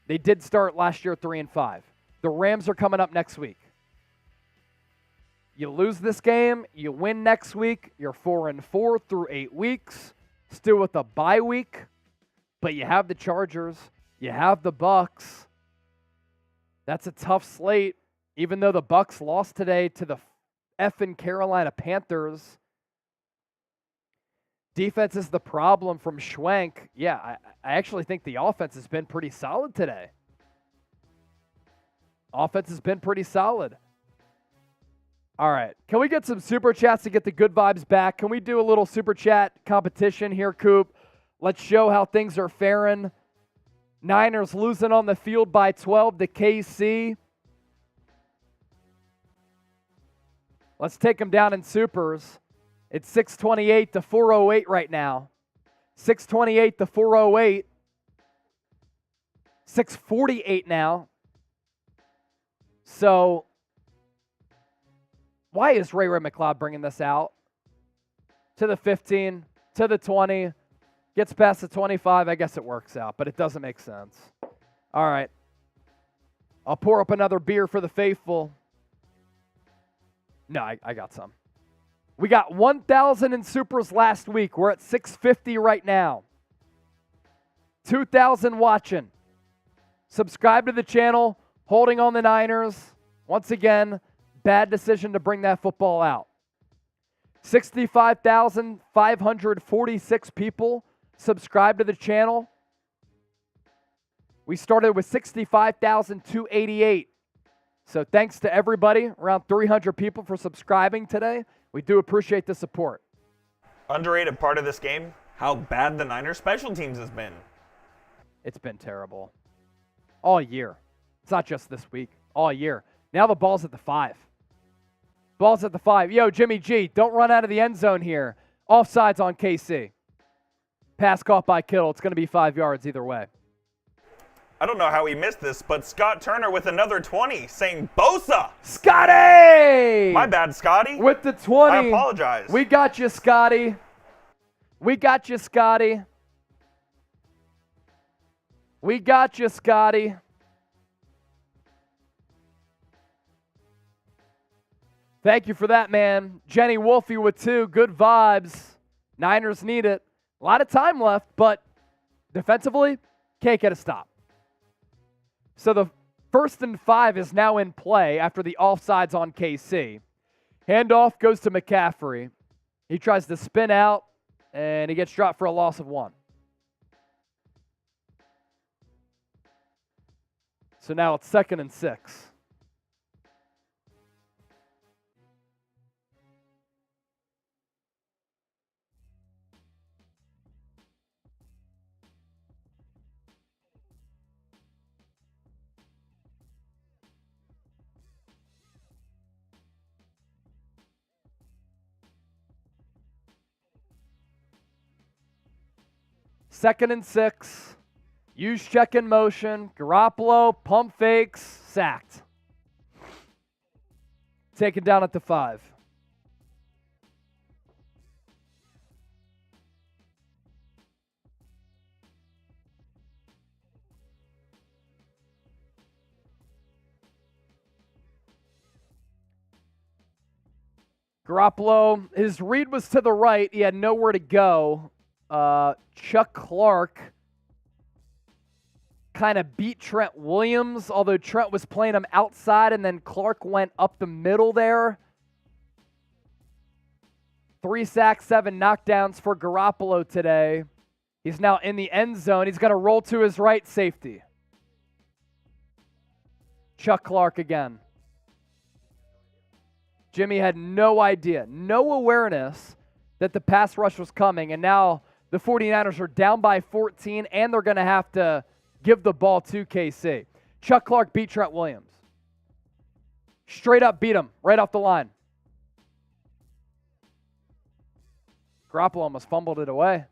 Speaker 1: They did start last year 3-5. The Rams are coming up next week. You lose this game, you win next week, you're 4-4 through 8 weeks, still with a bye week, but you have the Chargers, you have the Bucks. That's a tough slate, even though the Bucks lost today to the effing Carolina Panthers. Defense is the problem from Schwenk. Yeah, I actually think the offense has been pretty solid today. Offense has been pretty solid. All right. Can we get some super chats to get the good vibes back? Can we do a little super chat competition here, Coop? Let's show how things are faring. Niners losing on the field by 12 to KC. Let's take them down in supers. It's 628 to 408 right now. 628 to 408. 648 now. So, why is Ray McLeod bringing this out? To the 15, to the 20, gets past the 25. I guess it works out, but it doesn't make sense. All right. I'll pour up another beer for the faithful. No, I got some. We got 1,000 in supers last week. We're at 650 right now. 2,000 watching. Subscribe to the channel. Holding on the Niners. Once again, bad decision to bring that football out. 65,546 people subscribe to the channel. We started with 65,288. So thanks to everybody, around 300 people for subscribing today. We do appreciate the support.
Speaker 2: Underrated part of this game, how bad the Niners special teams has been.
Speaker 1: It's been terrible. All year. It's not just this week. All year. Now the ball's at the 5. Ball's at the 5. Yo, Jimmy G, don't run out of the end zone here. Offsides on KC. Pass caught by Kittle. It's going to be 5 yards either way.
Speaker 2: I don't know how he missed this, but Scott Turner with another 20 saying Bosa.
Speaker 1: Scotty!
Speaker 2: My bad, Scotty.
Speaker 1: With the 20.
Speaker 2: I apologize.
Speaker 1: We got you, Scotty. We got you, Scotty. We got you, Scotty. Thank you for that, man. Jenny Wolfie with 2. Good vibes. Niners need it. A lot of time left, but defensively, can't get a stop. So the 1st and 5 is now in play after the offsides on KC. Handoff goes to McCaffrey. He tries to spin out, and he gets dropped for a loss of 1. So now it's 2nd and 6. Second and 6. Use check in motion. Garoppolo, pump fakes, sacked. Taken down at the 5. Garoppolo, his read was to the right. He had nowhere to go. Chuck Clark kind of beat Trent Williams, although Trent was playing him outside, and then Clark went up the middle there. 3 sacks, 7 knockdowns for Garoppolo today. He's now in the end zone. He's going to roll to his right safety. Chuck Clark again. Jimmy had no idea, no awareness that the pass rush was coming, and now the 49ers are down by 14, and they're going to have to give the ball to KC. Chuck Clark beat Trent Williams. Straight up beat him right off the line. Garoppolo almost fumbled it away.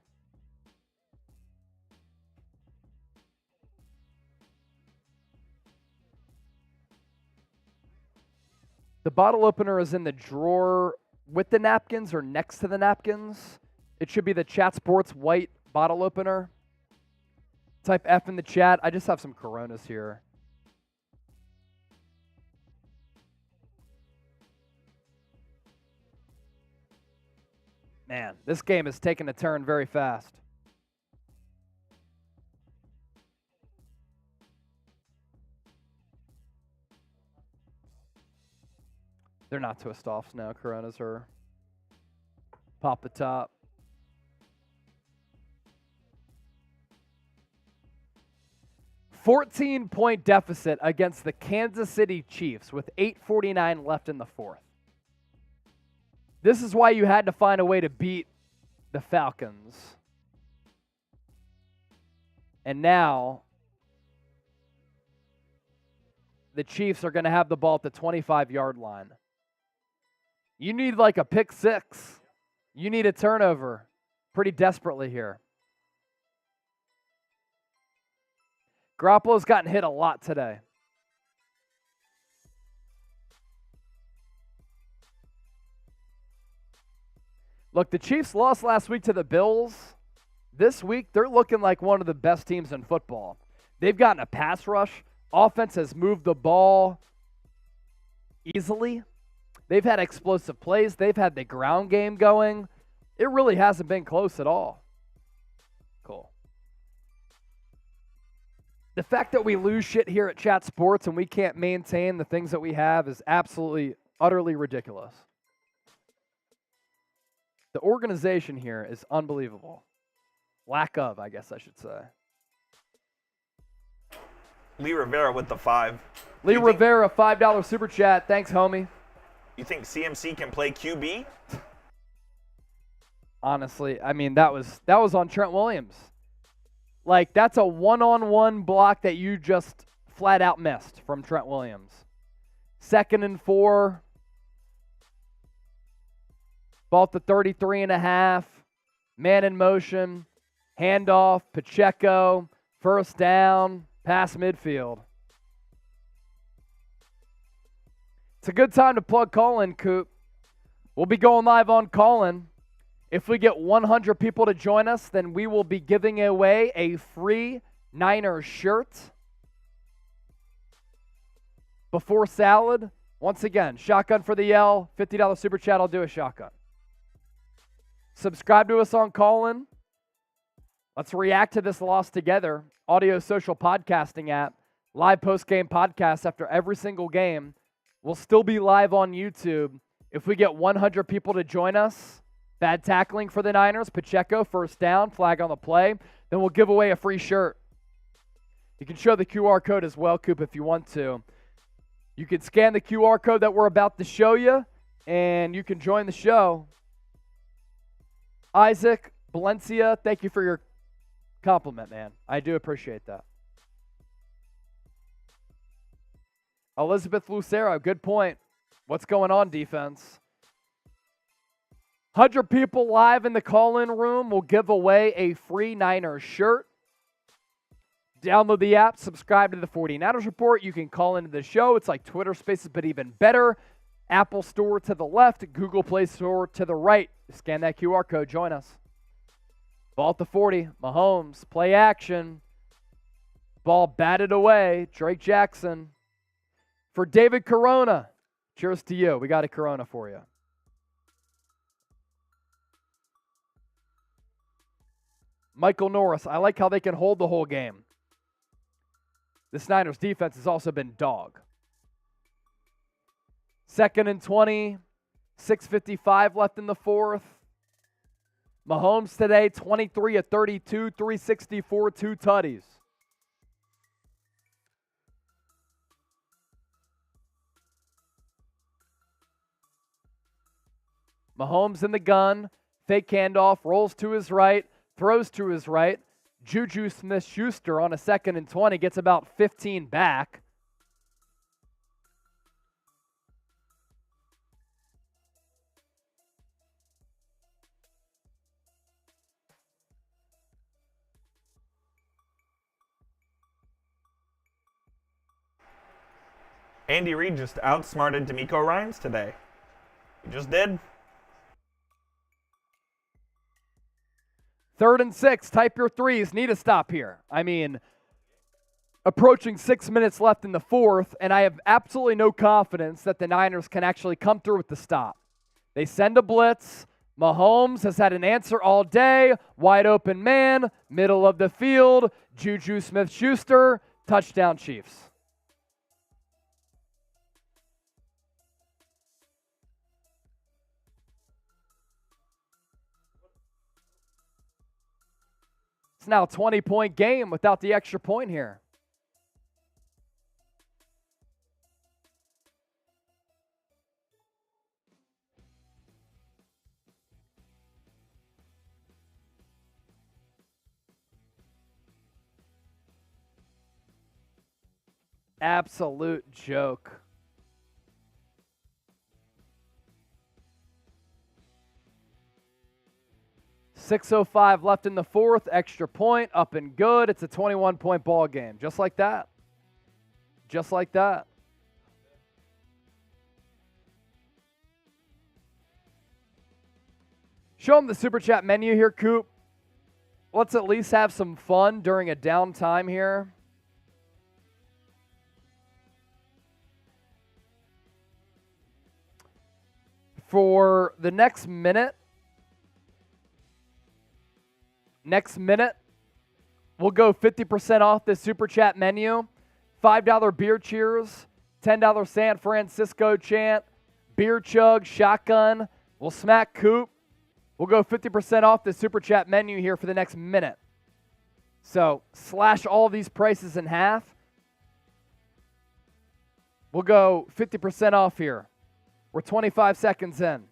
Speaker 1: The bottle opener is in the drawer with the napkins or next to the napkins. It should be the Chat Sports white bottle opener. Type F in the chat. I just have some Coronas here. Man, this game is taking a turn very fast. They're not twist-offs now. Coronas are pop the top. $14-point deficit against the Kansas City Chiefs with 8:49 left in the fourth. This is why you had to find a way to beat the Falcons. And now the Chiefs are going to have the ball at the 25-yard line. You need like a pick six. You need a turnover pretty desperately here. Garoppolo's gotten hit a lot today. Look, the Chiefs lost last week to the Bills. This week, they're looking like one of the best teams in football. They've gotten a pass rush. Offense has moved the ball easily. They've had explosive plays. They've had the ground game going. It really hasn't been close at all. Cool. The fact that we lose shit here at Chat Sports and we can't maintain the things that we have is absolutely, utterly ridiculous. The organization here is unbelievable. Lack of, I guess I should say.
Speaker 2: Lee Rivera with the 5.
Speaker 1: Lee Rivera, $5 super chat. Thanks, homie.
Speaker 2: You think CMC can play QB?
Speaker 1: Honestly, I mean, that was on Trent Williams. Like, that's a one-on-one block that you just flat out missed from Trent Williams. 2nd and 4. Ball at the 33.5. Man in motion. Handoff. Pacheco. First down. Pass midfield. It's a good time to plug Colin, Coop. We'll be going live on Colin. If we get 100 people to join us, then we will be giving away a free Niners shirt. Before salad, once again, shotgun for the L, $50 super chat, I'll do a shotgun. Subscribe to us on Callin. Let's react to this loss together. Audio social podcasting app, live post-game podcast after every single game. We'll still be live on YouTube. If we get 100 people to join us, bad tackling for the Niners, Pacheco, first down, flag on the play, then we'll give away a free shirt. You can show the QR code as well, Coop, if you want to. You can scan the QR code that we're about to show you, and you can join the show. Isaac Valencia, thank you for your compliment, man. I do appreciate that. Elizabeth Lucero, good point. What's going on, defense? 100 people live in the call-in room will give away a free Niners shirt. Download the app, subscribe to the 49ers Report. You can call into the show. It's like Twitter Spaces, but even better. Apple Store to the left, Google Play Store to the right. Scan that QR code, join us. Ball at the 40, Mahomes, play action. Ball batted away, Drake Jackson. For David Corona, cheers to you. We got a Corona for you. Michael Norris, I like how they can hold the whole game. This Niners defense has also been dog. 2nd and 20, 6:55 left in the fourth. Mahomes today, 23 of 32, 364, 2 tutties. Mahomes in the gun, fake handoff, rolls to his right, throws to his right. Juju Smith-Schuster on a 2nd and 20 gets about 15 back.
Speaker 2: Andy Reid just outsmarted D'Amico Ryans today. He just did.
Speaker 1: 3rd and 6, type your threes, need a stop here. I mean, approaching 6 minutes left in the fourth, and I have absolutely no confidence that the Niners can actually come through with the stop. They send a blitz, Mahomes has had an answer all day. Wide open man, middle of the field. Juju Smith-Schuster, touchdown Chiefs. It's now a 20-point game without the extra point here. Absolute joke. .605 left in the fourth. Extra point, up and good. It's a 21-point ball game. Just like that. Just like that. Show them the Super Chat menu here, Coop. Let's at least have some fun during a downtime here. For the next minute, we'll go 50% off the Super Chat menu. $5 beer cheers, $10 San-FRAN-CISCO chant, beer chug, shotgun. We'll smack Coop. We'll go 50% off the Super Chat menu here for the next minute. So slash all these prices in half. We'll go 50% off here. We're 25 seconds in.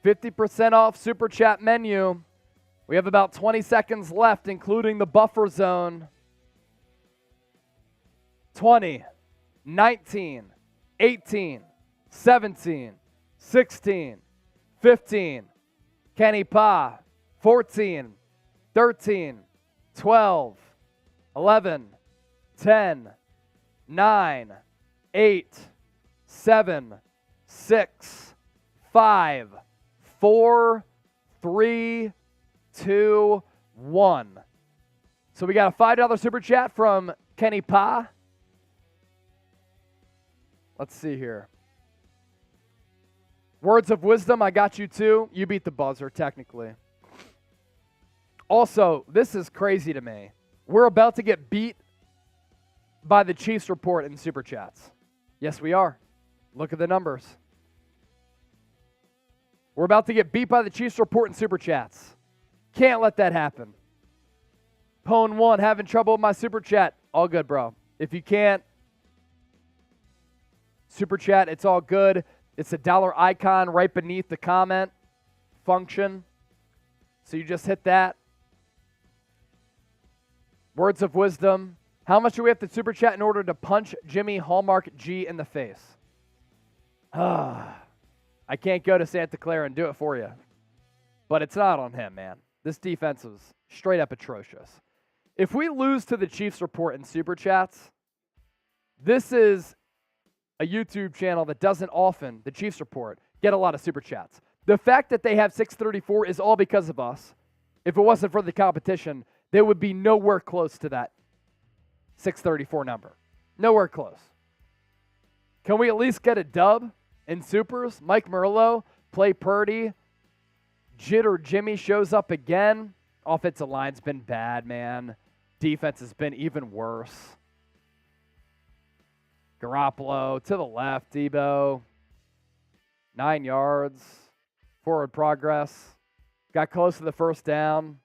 Speaker 1: $50% off Super Chat menu. We have about 20 seconds left, including the buffer zone. 20, 19, 18, 17, 16, 15. Kenny Pa, 14, 13, 12, 11, 10, 9, 8, 7, 6, 5, 4, 3, 2, 1. So we got a $5 Super Chat from Kenny Pa. Let's see here. Words of wisdom, I got you too. You beat the buzzer, technically. Also, this is crazy to me. We're about to get beat by the Chiefs report in Super Chats. Yes, we are. Look at the numbers. We're about to get beat by the Chiefs report in Super Chats. Can't let that happen. Pone 1, having trouble with my Super Chat. All good, bro. If you can't Super Chat, it's all good. It's a dollar icon right beneath the comment function. So you just hit that. Words of wisdom. How much do we have to Super Chat in order to punch Jimmy Hallmark G in the face? I can't go to Santa Clara and do it for you. But it's not on him, man. This defense is straight up atrocious. If we lose to the Chiefs report in Super Chats, this is a YouTube channel that doesn't often, the Chiefs report, get a lot of Super Chats. The fact that they have 634 is all because of us. If it wasn't for the competition, they would be nowhere close to that 634 number. Nowhere close. Can we at least get a dub in Supers? Mike Merlo, play Purdy. Jitter Jimmy shows up again. Offensive line's been bad, man. Defense has been even worse. Garoppolo to the left. Deebo. 9 yards. Forward progress. Got close to the first down.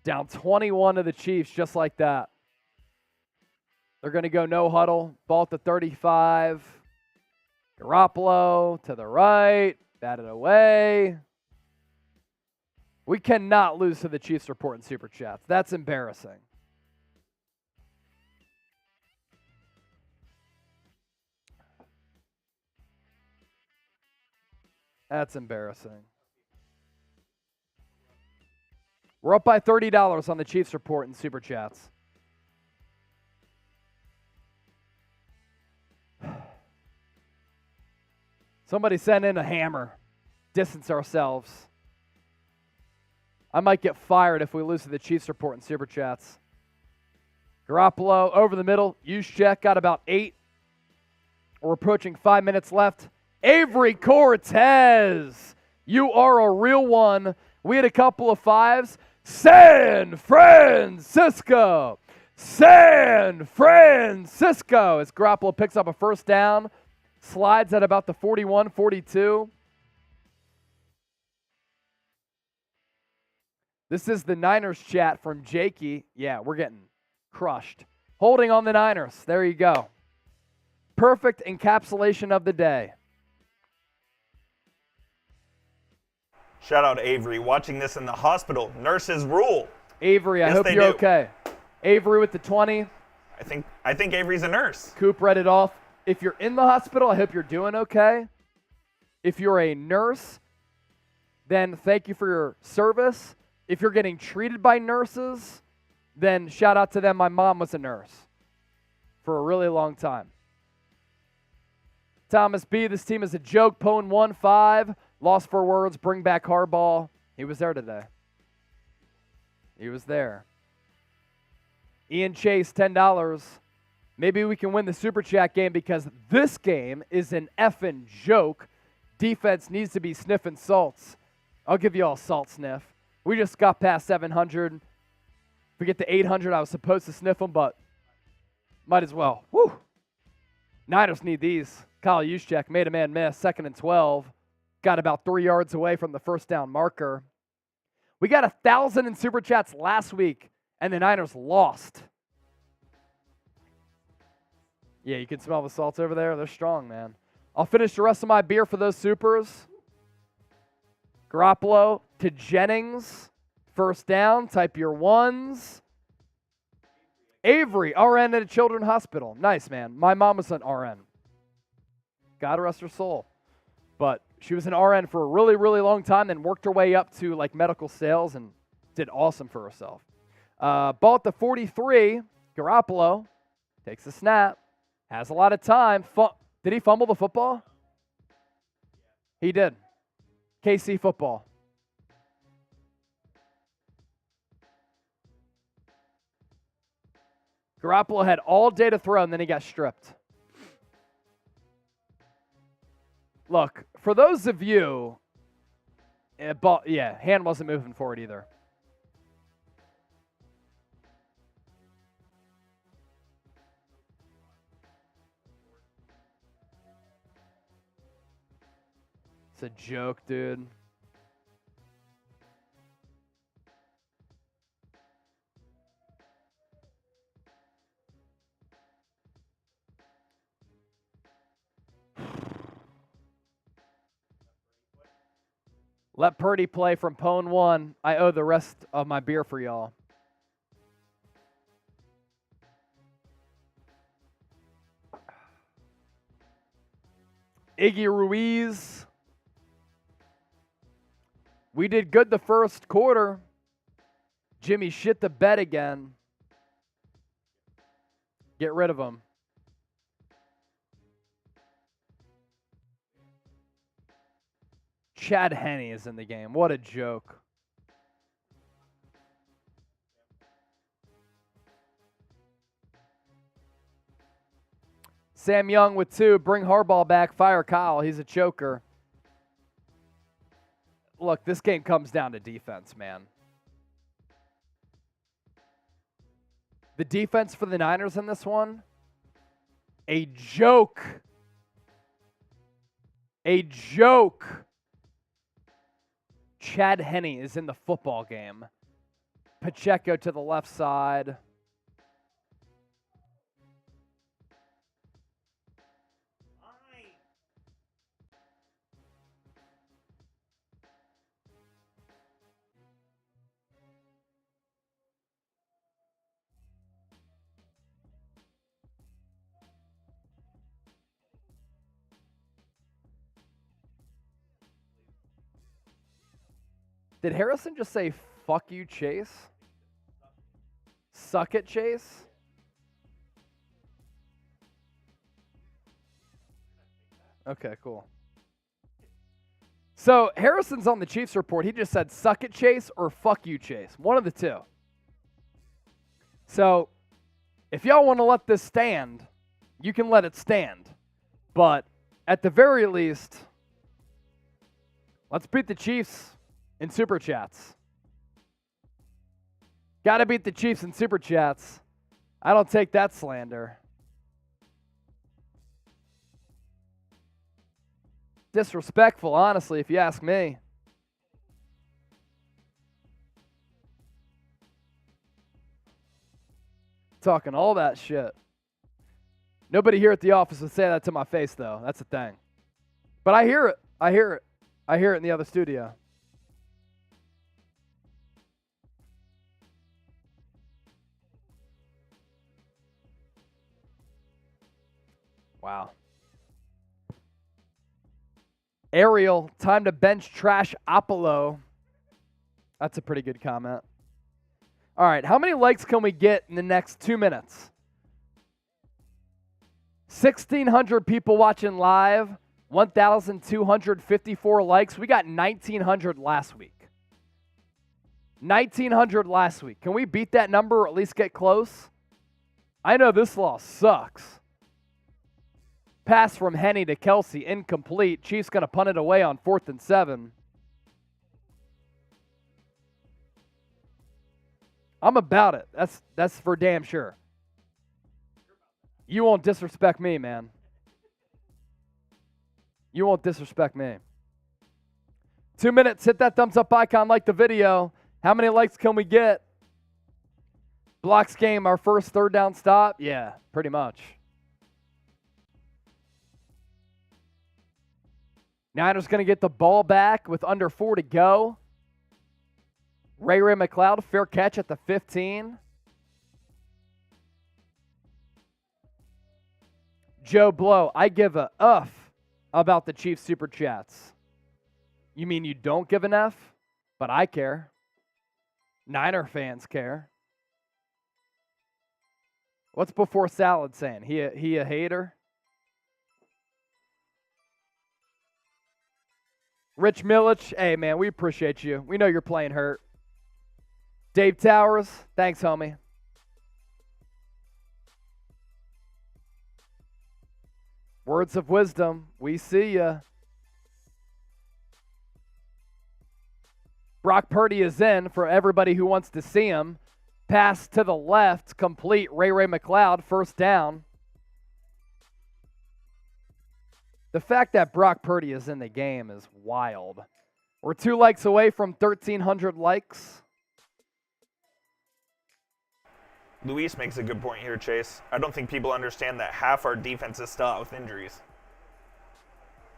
Speaker 1: Down 21 to the Chiefs just like that. They're going to go no huddle. Ball at the 35. Garoppolo to the right. Batted away. We cannot lose to the Chiefs report in Super Chats. That's embarrassing. That's embarrassing. We're up by $30 on the Chiefs report in Super Chats. Somebody send in a hammer. Distance ourselves. I might get fired if we lose to the Chiefs report in Super Chats. Garoppolo over the middle. Juszczyk got about 8. We're approaching 5 minutes left. Avery Cortez, you are a real one. We had a couple of 5s. San-FRAN-CISCO. San-FRAN-CISCO. As Garoppolo picks up a first down. Slides at about the 41, 42. This is the Niners chat from Jakey. Yeah, we're getting crushed. Holding on the Niners. There you go. Perfect encapsulation of the day.
Speaker 2: Shout out Avery, watching this in the hospital. Nurses rule.
Speaker 1: Avery, I hope you're okay. Avery with the 20.
Speaker 2: I think Avery's a nurse.
Speaker 1: Coop read it off. If you're in the hospital, I hope you're doing okay. If you're a nurse, then thank you for your service. If you're getting treated by nurses, then shout out to them. My mom was a nurse for a really long time. Thomas B., this team is a joke. Pone 1-5. Lost for words. Bring back Harbaugh. He was there today. He was there. Ian Chase, $10. Maybe we can win the Super Chat game because this game is an effing joke. Defense needs to be sniffing salts. I'll give you all a salt sniff. We just got past 700. If we get to 800, I was supposed to sniff them, but might as well. Woo! Niners need these. Kyle Juszczyk made a man miss. 2nd and 12. Got about 3 yards away from the first down marker. We got 1,000 in Super Chats last week, and the Niners lost. Yeah, you can smell the salts over there. They're strong, man. I'll finish the rest of my beer for those supers. Garoppolo to Jennings. First down. Type your 1s. Avery, RN at a children's hospital. Nice, man. My mom was an RN. God rest her soul. But she was an RN for a really, really long time and worked her way up to like medical sales and did awesome for herself. Ball at the 43. Garoppolo takes the snap. Has a lot of time. Did he fumble the football? He did. KC football. Garoppolo had all day to throw, and then he got stripped. Look, for those of you, hand wasn't moving forward either. It's a joke, dude. Let Purdy play from Pone 1. I owe the rest of my beer for y'all. Iggy Ruiz. We did good the first quarter. Jimmy shit the bed again. Get rid of him. Chad Henne is in the game. What a joke. Sam Young with 2. Bring Harbaugh back. Fire Kyle. He's a choker. Look, this game comes down to defense, man. The defense for the Niners in this one, a joke. A joke. Chad Henne is in the football game. Pacheco to the left side. Did Harrison just say, fuck you, Chase? Suck it, Chase? Okay, cool. So Harrison's on the Chiefs report. He just said, suck it, Chase, or fuck you, Chase. One of the two. So if y'all want to let this stand, you can let it stand. But at the very least, let's beat the Chiefs in Super Chats. Got to beat the Chiefs in Super Chats. I don't take that slander. Disrespectful, honestly, if you ask me. Talking all that shit. Nobody here at the office would say that to my face, though. That's the thing. But I hear it. I hear it. I hear it in the other studio. Wow. Ariel, time to bench trash Apollo. That's a pretty good comment. All right, how many likes can we get in the next 2 minutes? 1,600 people watching live, 1,254 likes. We got 1,900 last week. 1,900 last week. Can we beat that number or at least get close? I know this loss sucks. Pass from Henny to Kelce, incomplete. Chiefs going to punt it away on 4th and 7. I'm about it. That's for damn sure. You won't disrespect me, man. You won't disrespect me. 2 minutes. Hit that thumbs up icon, like the video. How many likes can we get? Blocks game, our first third down stop? Yeah, pretty much. Niners going to get the ball back with under 4 to go. Ray McCloud, fair catch at the 15. Joe Blow, I give a F about the Chiefs Super Chats. You mean you don't give an F? But I care. Niner fans care. What's before salad saying? He a hater? Rich Millich, hey, man, we appreciate you. We know you're playing hurt. Dave Towers, thanks, homie. Words of wisdom, we see ya. Brock Purdy is in for everybody who wants to see him. Pass to the left, complete. Ray McCloud, first down. The fact that Brock Purdy is in the game is wild. We're 2 likes away from 1,300 likes.
Speaker 2: Luis makes a good point here, Chase. I don't think people understand that half our defense is still out with injuries.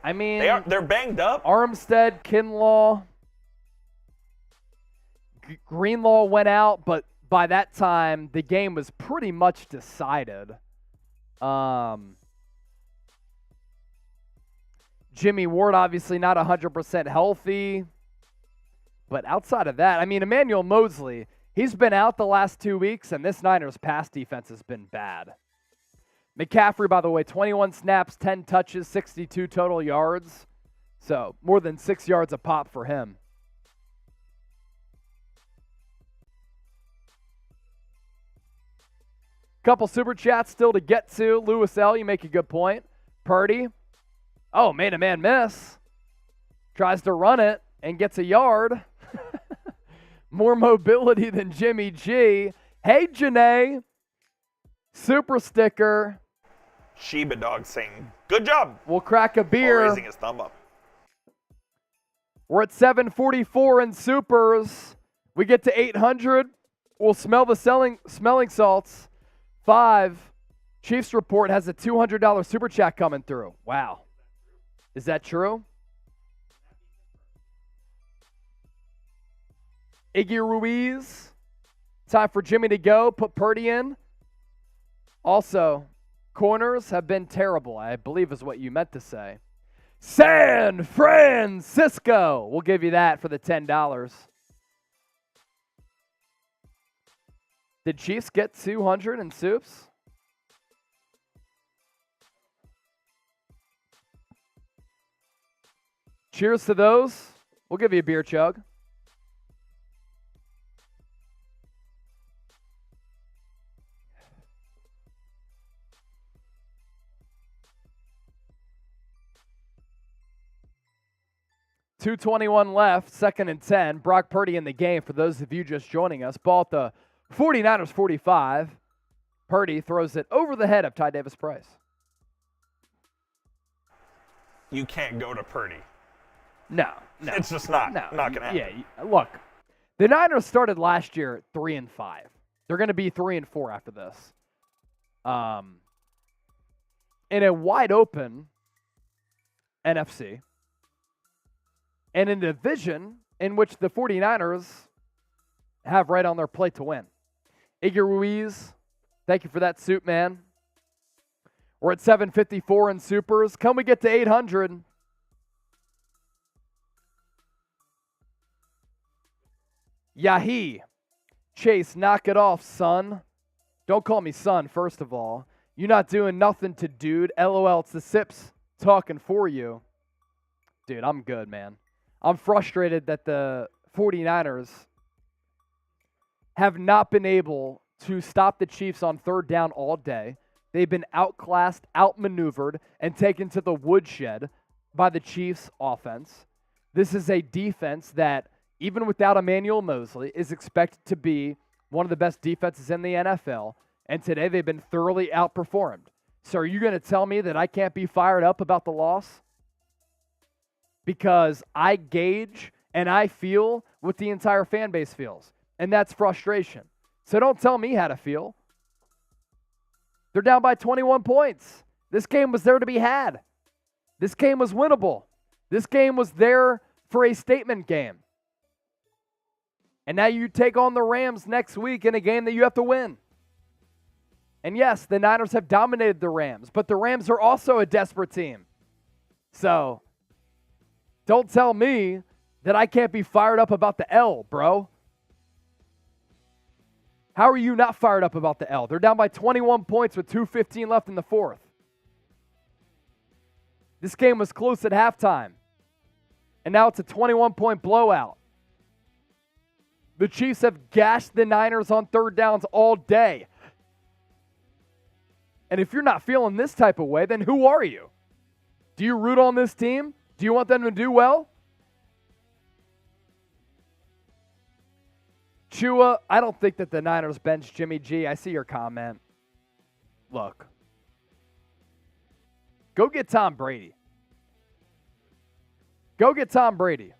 Speaker 1: I mean,
Speaker 2: they're banged up.
Speaker 1: Armstead, Kinlaw, Greenlaw went out, but by that time the game was pretty much decided. Jimmy Ward obviously not 100% healthy. But outside of that, I mean, Emmanuel Mosley, he's been out the last 2 weeks, and this Niners pass defense has been bad. McCaffrey, by the way, 21 snaps, 10 touches, 62 total yards. So more than 6 yards a pop for him. Couple super chats still to get to. Lewis L., you make a good point. Purdy. Oh, made a man miss. Tries to run it and gets a yard. More mobility than Jimmy G. Hey, Janae. Super sticker.
Speaker 2: Sheba Dog saying, good job.
Speaker 1: We'll crack a beer.
Speaker 2: While raising his thumb up.
Speaker 1: We're at 744 in supers. We get to 800. We'll smell the smelling salts. 5. Chiefs report has a $200 super chat coming through. Wow. Is that true? Iggy Ruiz. Time for Jimmy to go. Put Purdy in. Also, corners have been terrible, I believe is what you meant to say. San-Francisco. We'll give you that for the $10. Did Chiefs get 200 in soups? Cheers to those. We'll give you a beer chug. .221 left, 2nd and 10. Brock Purdy in the game for those of you just joining us. Ball at the 49ers 45. Purdy throws it over the head of Ty Davis Price.
Speaker 2: You can't go to Purdy.
Speaker 1: No.
Speaker 2: It's just not going to happen.
Speaker 1: Yeah, look. The Niners started last year 3-5. They're going to be 3-4 after this. In a wide open NFC. And in a division in which the 49ers have right on their plate to win. Iggy Ruiz, thank you for that soup, man. We're at 754 in supers. Can we get to 800? Yahi. Chase, knock it off, son. Don't call me son, first of all. You're not doing nothing to dude. LOL, it's the Sips talking for you. Dude, I'm good, man. I'm frustrated that the 49ers have not been able to stop the Chiefs on 3rd down all day. They've been outclassed, outmaneuvered, and taken to the woodshed by the Chiefs' offense. This is a defense that, even without Emmanuel Mosley, is expected to be one of the best defenses in the NFL. And today they've been thoroughly outperformed. So are you going to tell me that I can't be fired up about the loss? Because I gauge and I feel what the entire fan base feels. And that's frustration. So don't tell me how to feel. They're down by 21 points. This game was there to be had. This game was winnable. This game was there for a statement game. And now you take on the Rams next week in a game that you have to win. And yes, the Niners have dominated the Rams, but the Rams are also a desperate team. So don't tell me that I can't be fired up about the L, bro. How are you not fired up about the L? They're down by 21 points with 2:15 left in the 4th. This game was close at halftime. And now it's a 21-point blowout. The Chiefs have gashed the Niners on 3rd downs all day. And if you're not feeling this type of way, then who are you? Do you root on this team? Do you want them to do well? Chua, I don't think that the Niners bench Jimmy G. I see your comment. Look. Go get Tom Brady. Go get Tom Brady.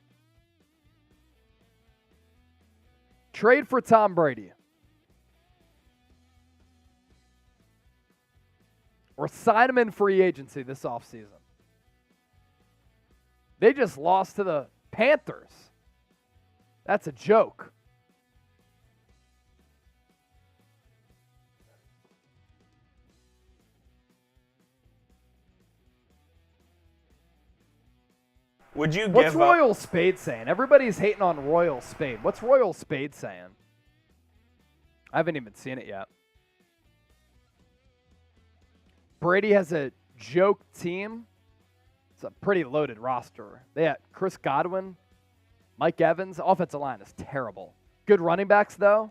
Speaker 1: Trade for Tom Brady. Or sign him in free agency this offseason. They just lost to the Panthers. That's a joke.
Speaker 2: Would you
Speaker 1: What's
Speaker 2: give
Speaker 1: Royal Spade saying? Everybody's hating on Royal Spade. What's Royal Spade saying? I haven't even seen it yet. Brady has a joke team. It's a pretty loaded roster. They had Chris Godwin, Mike Evans. Offensive line is terrible. Good running backs, though.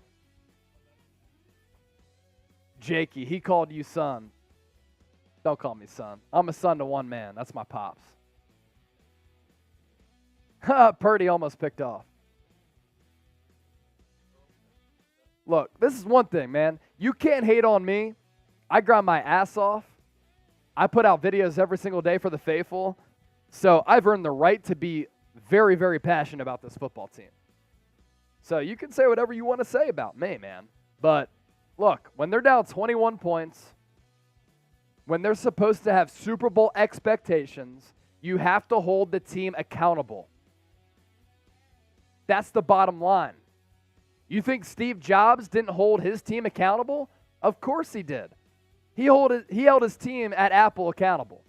Speaker 1: Jakey, he called you son. Don't call me son. I'm a son to one man. That's my pops. Purdy almost picked off. Look, this is one thing, man. You can't hate on me. I grind my ass off. I put out videos every single day for the faithful. So I've earned the right to be very, very passionate about this football team. So you can say whatever you want to say about me, man. But look, when they're down 21 points, when they're supposed to have Super Bowl expectations, you have to hold the team accountable. That's the bottom line. You think Steve Jobs didn't hold his team accountable? Of course he did. He held his team at Apple accountable.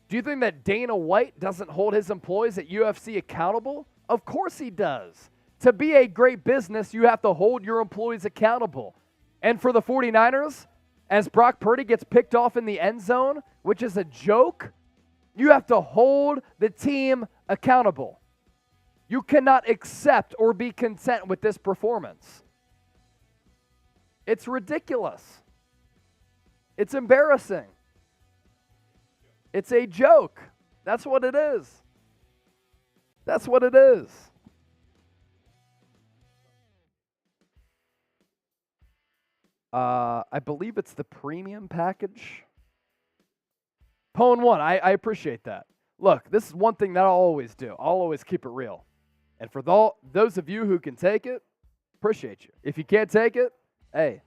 Speaker 1: Do you think that Dana White doesn't hold his employees at UFC accountable? Of course he does. to be a great business, you have to hold your employees accountable. And for the 49ers, as Brock Purdy gets picked off in the end zone, which is a joke, you have to hold the team accountable. You cannot accept or be content with this performance. It's ridiculous. It's embarrassing. It's a joke. That's what it is. That's what it is. I believe it's the premium package. Pwn 1, I appreciate that. Look, this is one thing that I'll always do. I'll always keep it real. And for those of you who can take it, appreciate you. If you can't take it, hey,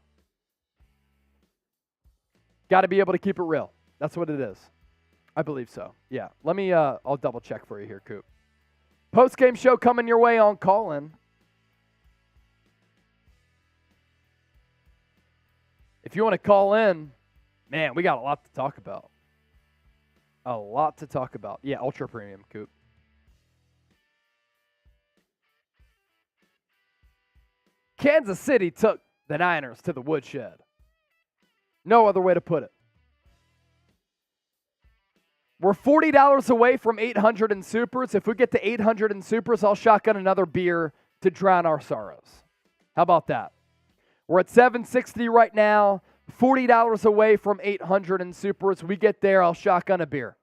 Speaker 1: got to be able to keep it real. That's what it is. I believe so. Yeah. Let me, I'll double check for you here, Coop. Post-game show coming your way on Call-In. If you want to call in, man, we got a lot to talk about. A lot to talk about. Yeah, ultra premium, Coop. Kansas City took the Niners to the woodshed. No other way to put it. We're $40 away from 800 in supers. If we get to 800 in supers, I'll shotgun another beer to drown our sorrows. How about that? We're at 760 right now, $40 away from 800 in supers. We get there, I'll shotgun a beer.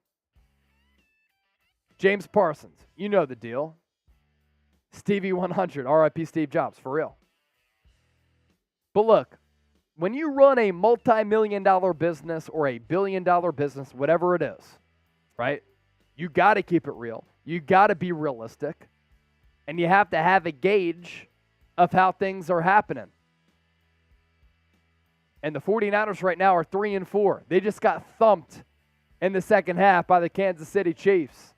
Speaker 1: James Parsons, you know the deal. Stevie 100, RIP Steve Jobs, for real. But look, when you run a multi-million-dollar business or a billion-dollar business, whatever it is, right, you got to keep it real. You got to be realistic. And you have to have a gauge of how things are happening. And the 49ers right now are 3-4. They just got thumped in the second half by the Kansas City Chiefs.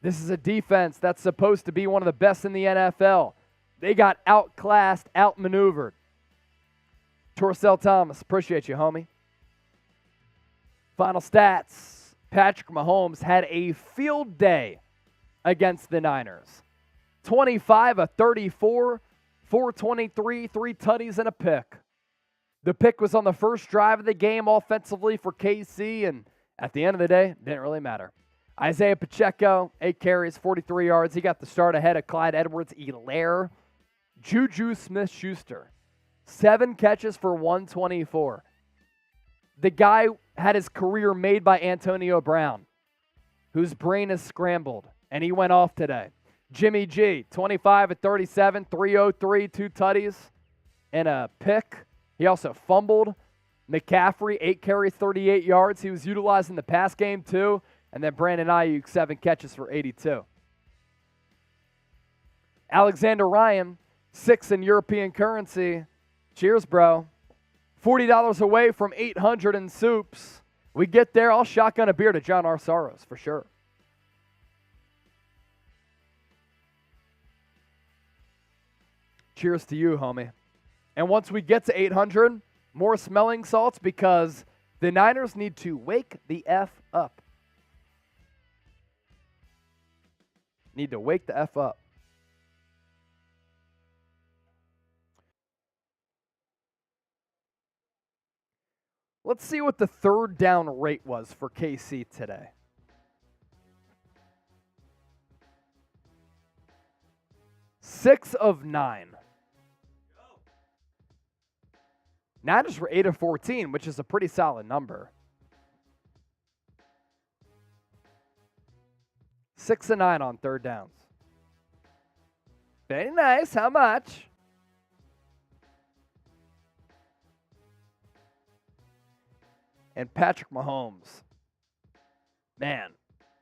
Speaker 1: This is a defense that's supposed to be one of the best in the NFL. They got outclassed, outmaneuvered. Torcell Thomas, appreciate you, homie. Final stats. Patrick Mahomes had a field day against the Niners. 25 of 34, 423, 3 tutties, and a pick. The pick was on the first drive of the game offensively for KC, and at the end of the day, it didn't really matter. Isaiah Pacheco, 8 carries, 43 yards. He got the start ahead of Clyde Edwards-Helaire. Juju Smith-Schuster, 7 catches for 124. The guy had his career made by Antonio Brown, whose brain is scrambled, and he went off today. Jimmy G, 25 of 37, 303, 2 tutties, and a pick. He also fumbled. McCaffrey, 8 carries, 38 yards. He was utilized in the pass game too. And then Brandon Aiyuk, 7 catches for 82. Alexander Ryan, 6 in European currency. Cheers, bro. $40 away from 800 in soups. We get there, I'll shotgun a beer to drown our sorrows, for sure. Cheers to you, homie. And once we get to 800, more smelling salts because the Niners need to wake the F up. Need to wake the F up. Let's see what the third down rate was for KC today. Six of 9. Niners were 8 of 14, which is a pretty solid number. 6 of 9 on third downs. Very nice. How much? And Patrick Mahomes. Man,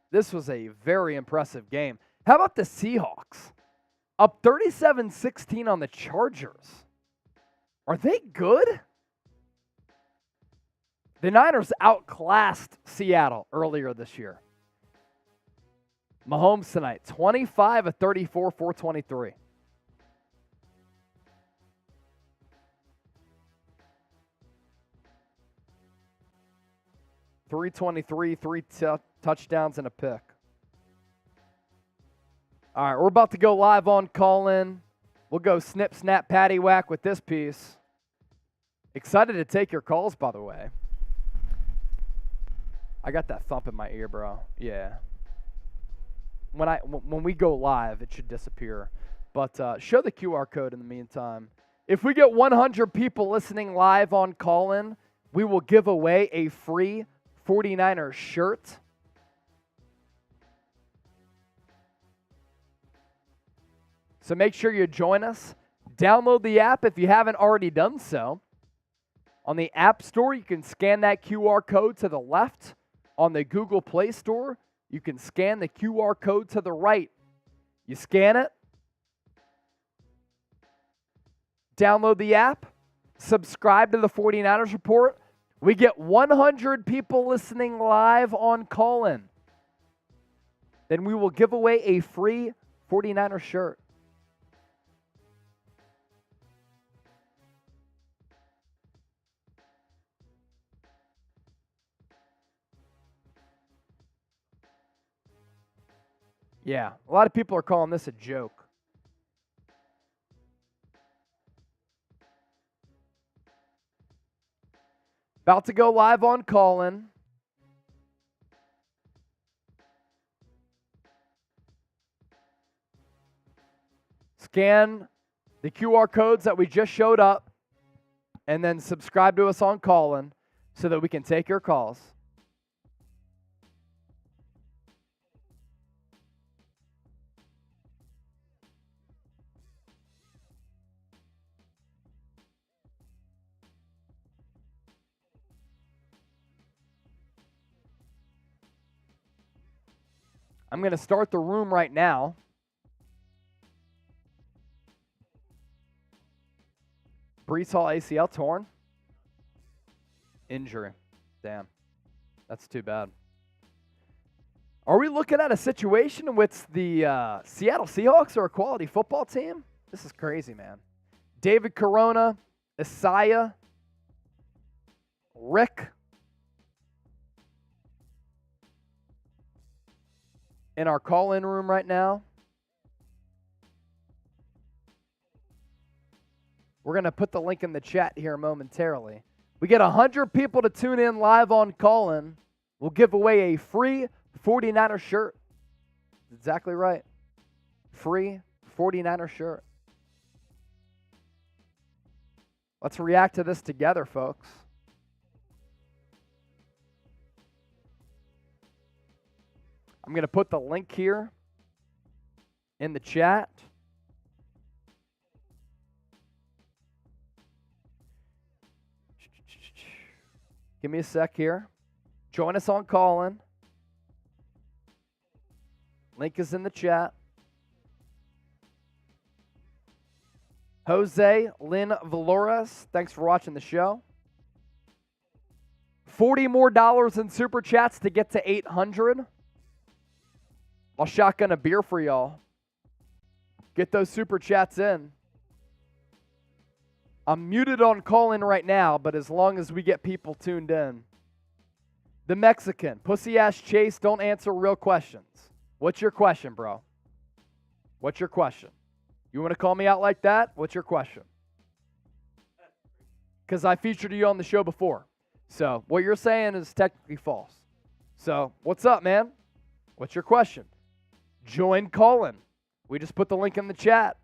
Speaker 1: this was a very impressive game. How about the Seahawks? Up 37-16 on the Chargers. Are they good? The Niners outclassed Seattle earlier this year. Mahomes tonight, 25 of 34, 423. .323, 3 touchdowns and a pick. All right, we're about to go live on Call-In. We'll go snip, snap, patty whack with this piece. Excited to take your calls, by the way. I got that thump in my ear, bro. Yeah. When we go live, it should disappear. But show the QR code in the meantime. If we get 100 people listening live on call-in, we will give away a free 49er shirt. So make sure you join us. Download the app if you haven't already done so. On the App Store, you can scan that QR code to the left. On the Google Play Store, you can scan the QR code to the right. You scan it. Download the app. Subscribe to the 49ers Report. We get 100 people listening live on call-in. Then we will give away a free 49er shirt. Yeah, a lot of people are calling this a joke. About to go live on call-in. Scan the QR codes that we just showed up, and then subscribe to us on call-in so that we can take your calls. I'm going to start the room right now. Brees Hall ACL torn. Injury. Damn. That's too bad. Are we looking at a situation in which the Seattle Seahawks are a quality football team? This is crazy, man. David Corona, Isaiah, Rick, in our call-in room right now. We're going to put the link in the chat here momentarily. We get 100 people to tune in live on call-in. We'll give away a free 49er shirt. Exactly right. Free 49er shirt. Let's react to this together, folks. I'm going to put the link here in the chat. Give me a sec here. Join us on call-in. Link is in the chat. Jose Lynn Valores, thanks for watching the show. $40 more in super chats to get to 800. I'll shotgun a beer for y'all. Get those super chats in. I'm muted on call-in right now, but as long as we get people tuned in. The Mexican, pussy-ass Chase, don't answer real questions. What's your question, bro? What's your question? You want to call me out like that? What's your question? Because I featured you on the show before. So what you're saying is technically false. So what's up, man? What's your question? Join call-in. We just put the link in the chat.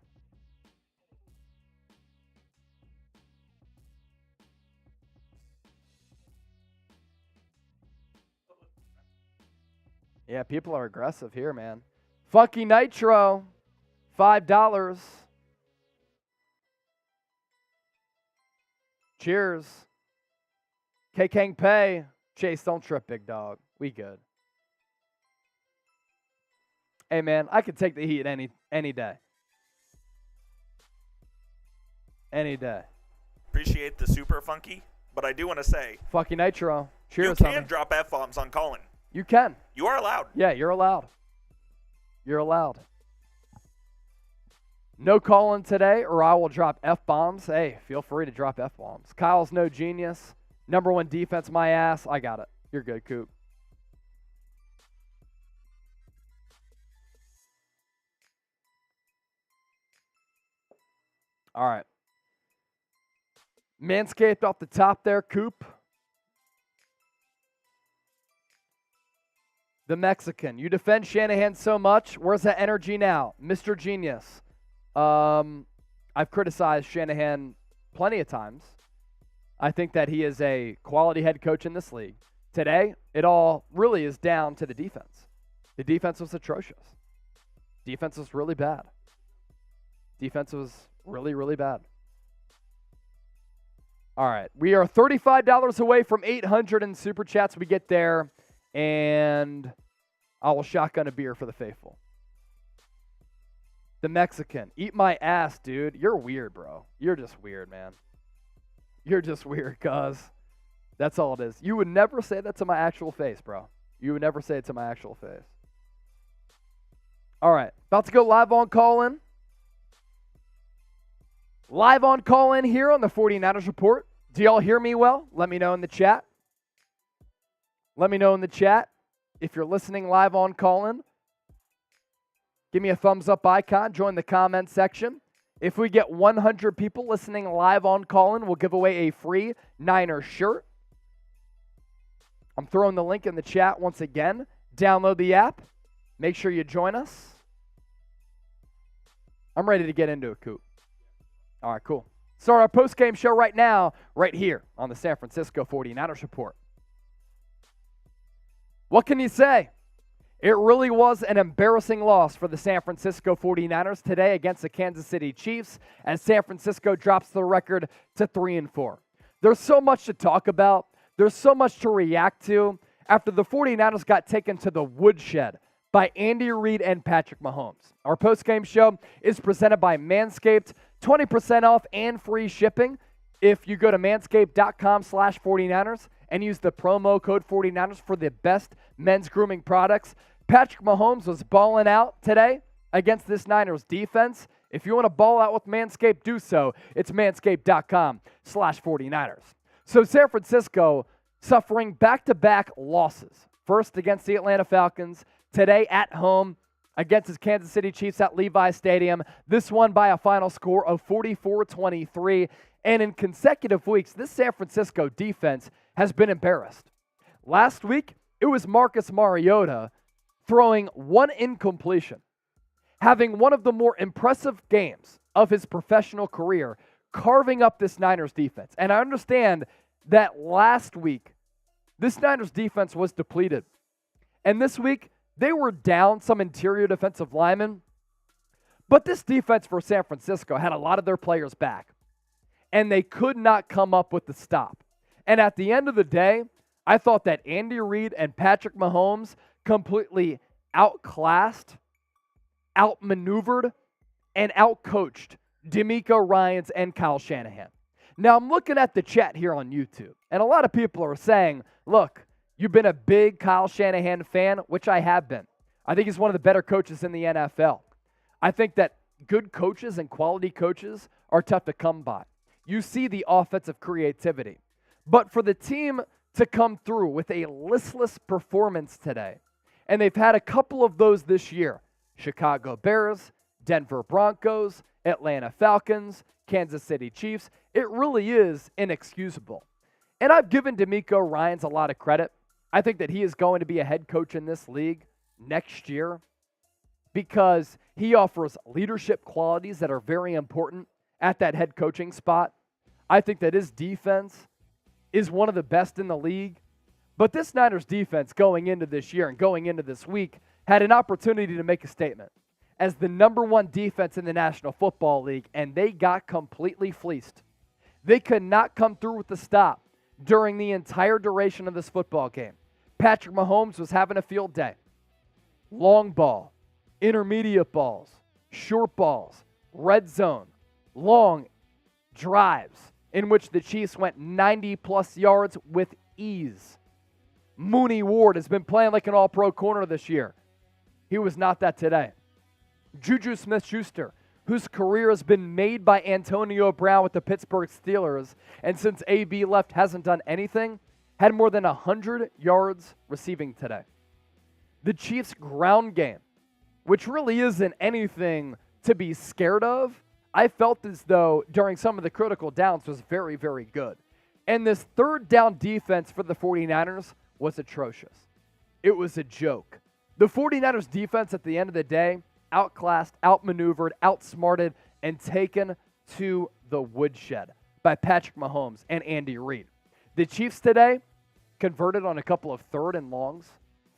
Speaker 1: Yeah, people are aggressive here, man. Funky Nitro, $5. Cheers. K-Kang Pay. Chase, don't trip, big dog. We good. Hey, man, I could take the heat any day. Any day.
Speaker 2: Appreciate the super funky, but I do want to say,
Speaker 1: Funky Nitro. Cheers,
Speaker 2: you can
Speaker 1: homie.
Speaker 2: drop F-bombs on Colin.
Speaker 1: You can.
Speaker 2: You are allowed.
Speaker 1: Yeah, you're allowed. You're allowed. No calling today, or I will drop F-bombs. Hey, feel free to drop F-bombs. Kyle's no genius. Number one defense, my ass. I got it. You're good, Coop. All right. Manscaped off the top there, Coop. The Mexican. You defend Shanahan so much. Where's that energy now? Mr. Genius. I've criticized Shanahan plenty of times. I think that he is a quality head coach in this league. Today, it all really is down to the defense. The defense was atrocious. Defense was really bad. Defense was really, really bad. All right. We are $35 away from 800 in Super Chats. We get there, and I will shotgun a beer for the faithful. The Mexican. Eat my ass, dude. You're weird, bro. You're just weird, man. You're just weird, cuz. That's all it is. You would never say that to my actual face, bro. You would never say it to my actual face. All right. About to go live on call-in. Live on call-in here on the 49ers Report. Do y'all hear me well? Let me know in the chat. Let me know in the chat if you're listening live on call-in. Give me a thumbs up icon. Join the comment section. If we get 100 people listening live on call-in, we'll give away a free Niner shirt. I'm throwing the link in the chat once again. Download the app. Make sure you join us. I'm ready to get into it, Coop. All right, cool. Start our post-game show right now, right here on the San Francisco 49ers Report. What can you say? It really was an embarrassing loss for the San Francisco 49ers today against the Kansas City Chiefs as San Francisco drops the record to 3-4. There's so much to talk about. There's so much to react to after the 49ers got taken to the woodshed by Andy Reid and Patrick Mahomes. Our post-game show is presented by Manscaped. 20% off and free shipping if you go to manscaped.com/49ers and use the promo code 49ers for the best men's grooming products. Patrick Mahomes was balling out today against this Niners defense. If you want to ball out with Manscaped, do so. It's manscaped.com/49ers. So San Francisco suffering back-to-back losses. First against the Atlanta Falcons, today at home against his Kansas City Chiefs at Levi Stadium. This one by a final score of 44-23. And in consecutive weeks, this San Francisco defense has been embarrassed. Last week, it was Marcus Mariota throwing one incompletion, having one of the more impressive games of his professional career, carving up this Niners defense. And I understand that last week, this Niners defense was depleted. And this week, they were down some interior defensive linemen. But this defense for San Francisco had a lot of their players back. And they could not come up with the stop. And at the end of the day, I thought that Andy Reid and Patrick Mahomes completely outclassed, outmaneuvered, and outcoached D'Amico Ryans and Kyle Shanahan. Now, I'm looking at the chat here on YouTube, and a lot of people are saying, look, you've been a big Kyle Shanahan fan, which I have been. I think he's one of the better coaches in the NFL. I think that good coaches and quality coaches are tough to come by. You see the offensive creativity. But for the team to come through with a listless performance today, and they've had a couple of those this year, Chicago Bears, Denver Broncos, Atlanta Falcons, Kansas City Chiefs, it really is inexcusable. And I've given D'Amico Ryans a lot of credit. I think that he is going to be a head coach in this league next year because he offers leadership qualities that are very important at that head coaching spot. I think that his defense is one of the best in the league. But this Niners defense going into this year and going into this week had an opportunity to make a statement as the number one defense in the National Football League, and they got completely fleeced. They could not come through with the stop during the entire duration of this football game. Patrick Mahomes was having a field day. Long ball, intermediate balls, short balls, red zone, long drives in which the Chiefs went 90-plus yards with ease. Mooney Ward has been playing like an all-pro corner this year. He was not that today. Juju Smith-Schuster, whose career has been made by Antonio Brown with the Pittsburgh Steelers, and since AB left hasn't done anything, had more than 100 yards receiving today. The Chiefs' ground game, which really isn't anything to be scared of, I felt as though during some of the critical downs was very, very good. And this third down defense for the 49ers was atrocious. It was a joke. The 49ers defense at the end of the day, outclassed, outmaneuvered, outsmarted, and taken to the woodshed by Patrick Mahomes and Andy Reid. The Chiefs today converted on a couple of third and longs,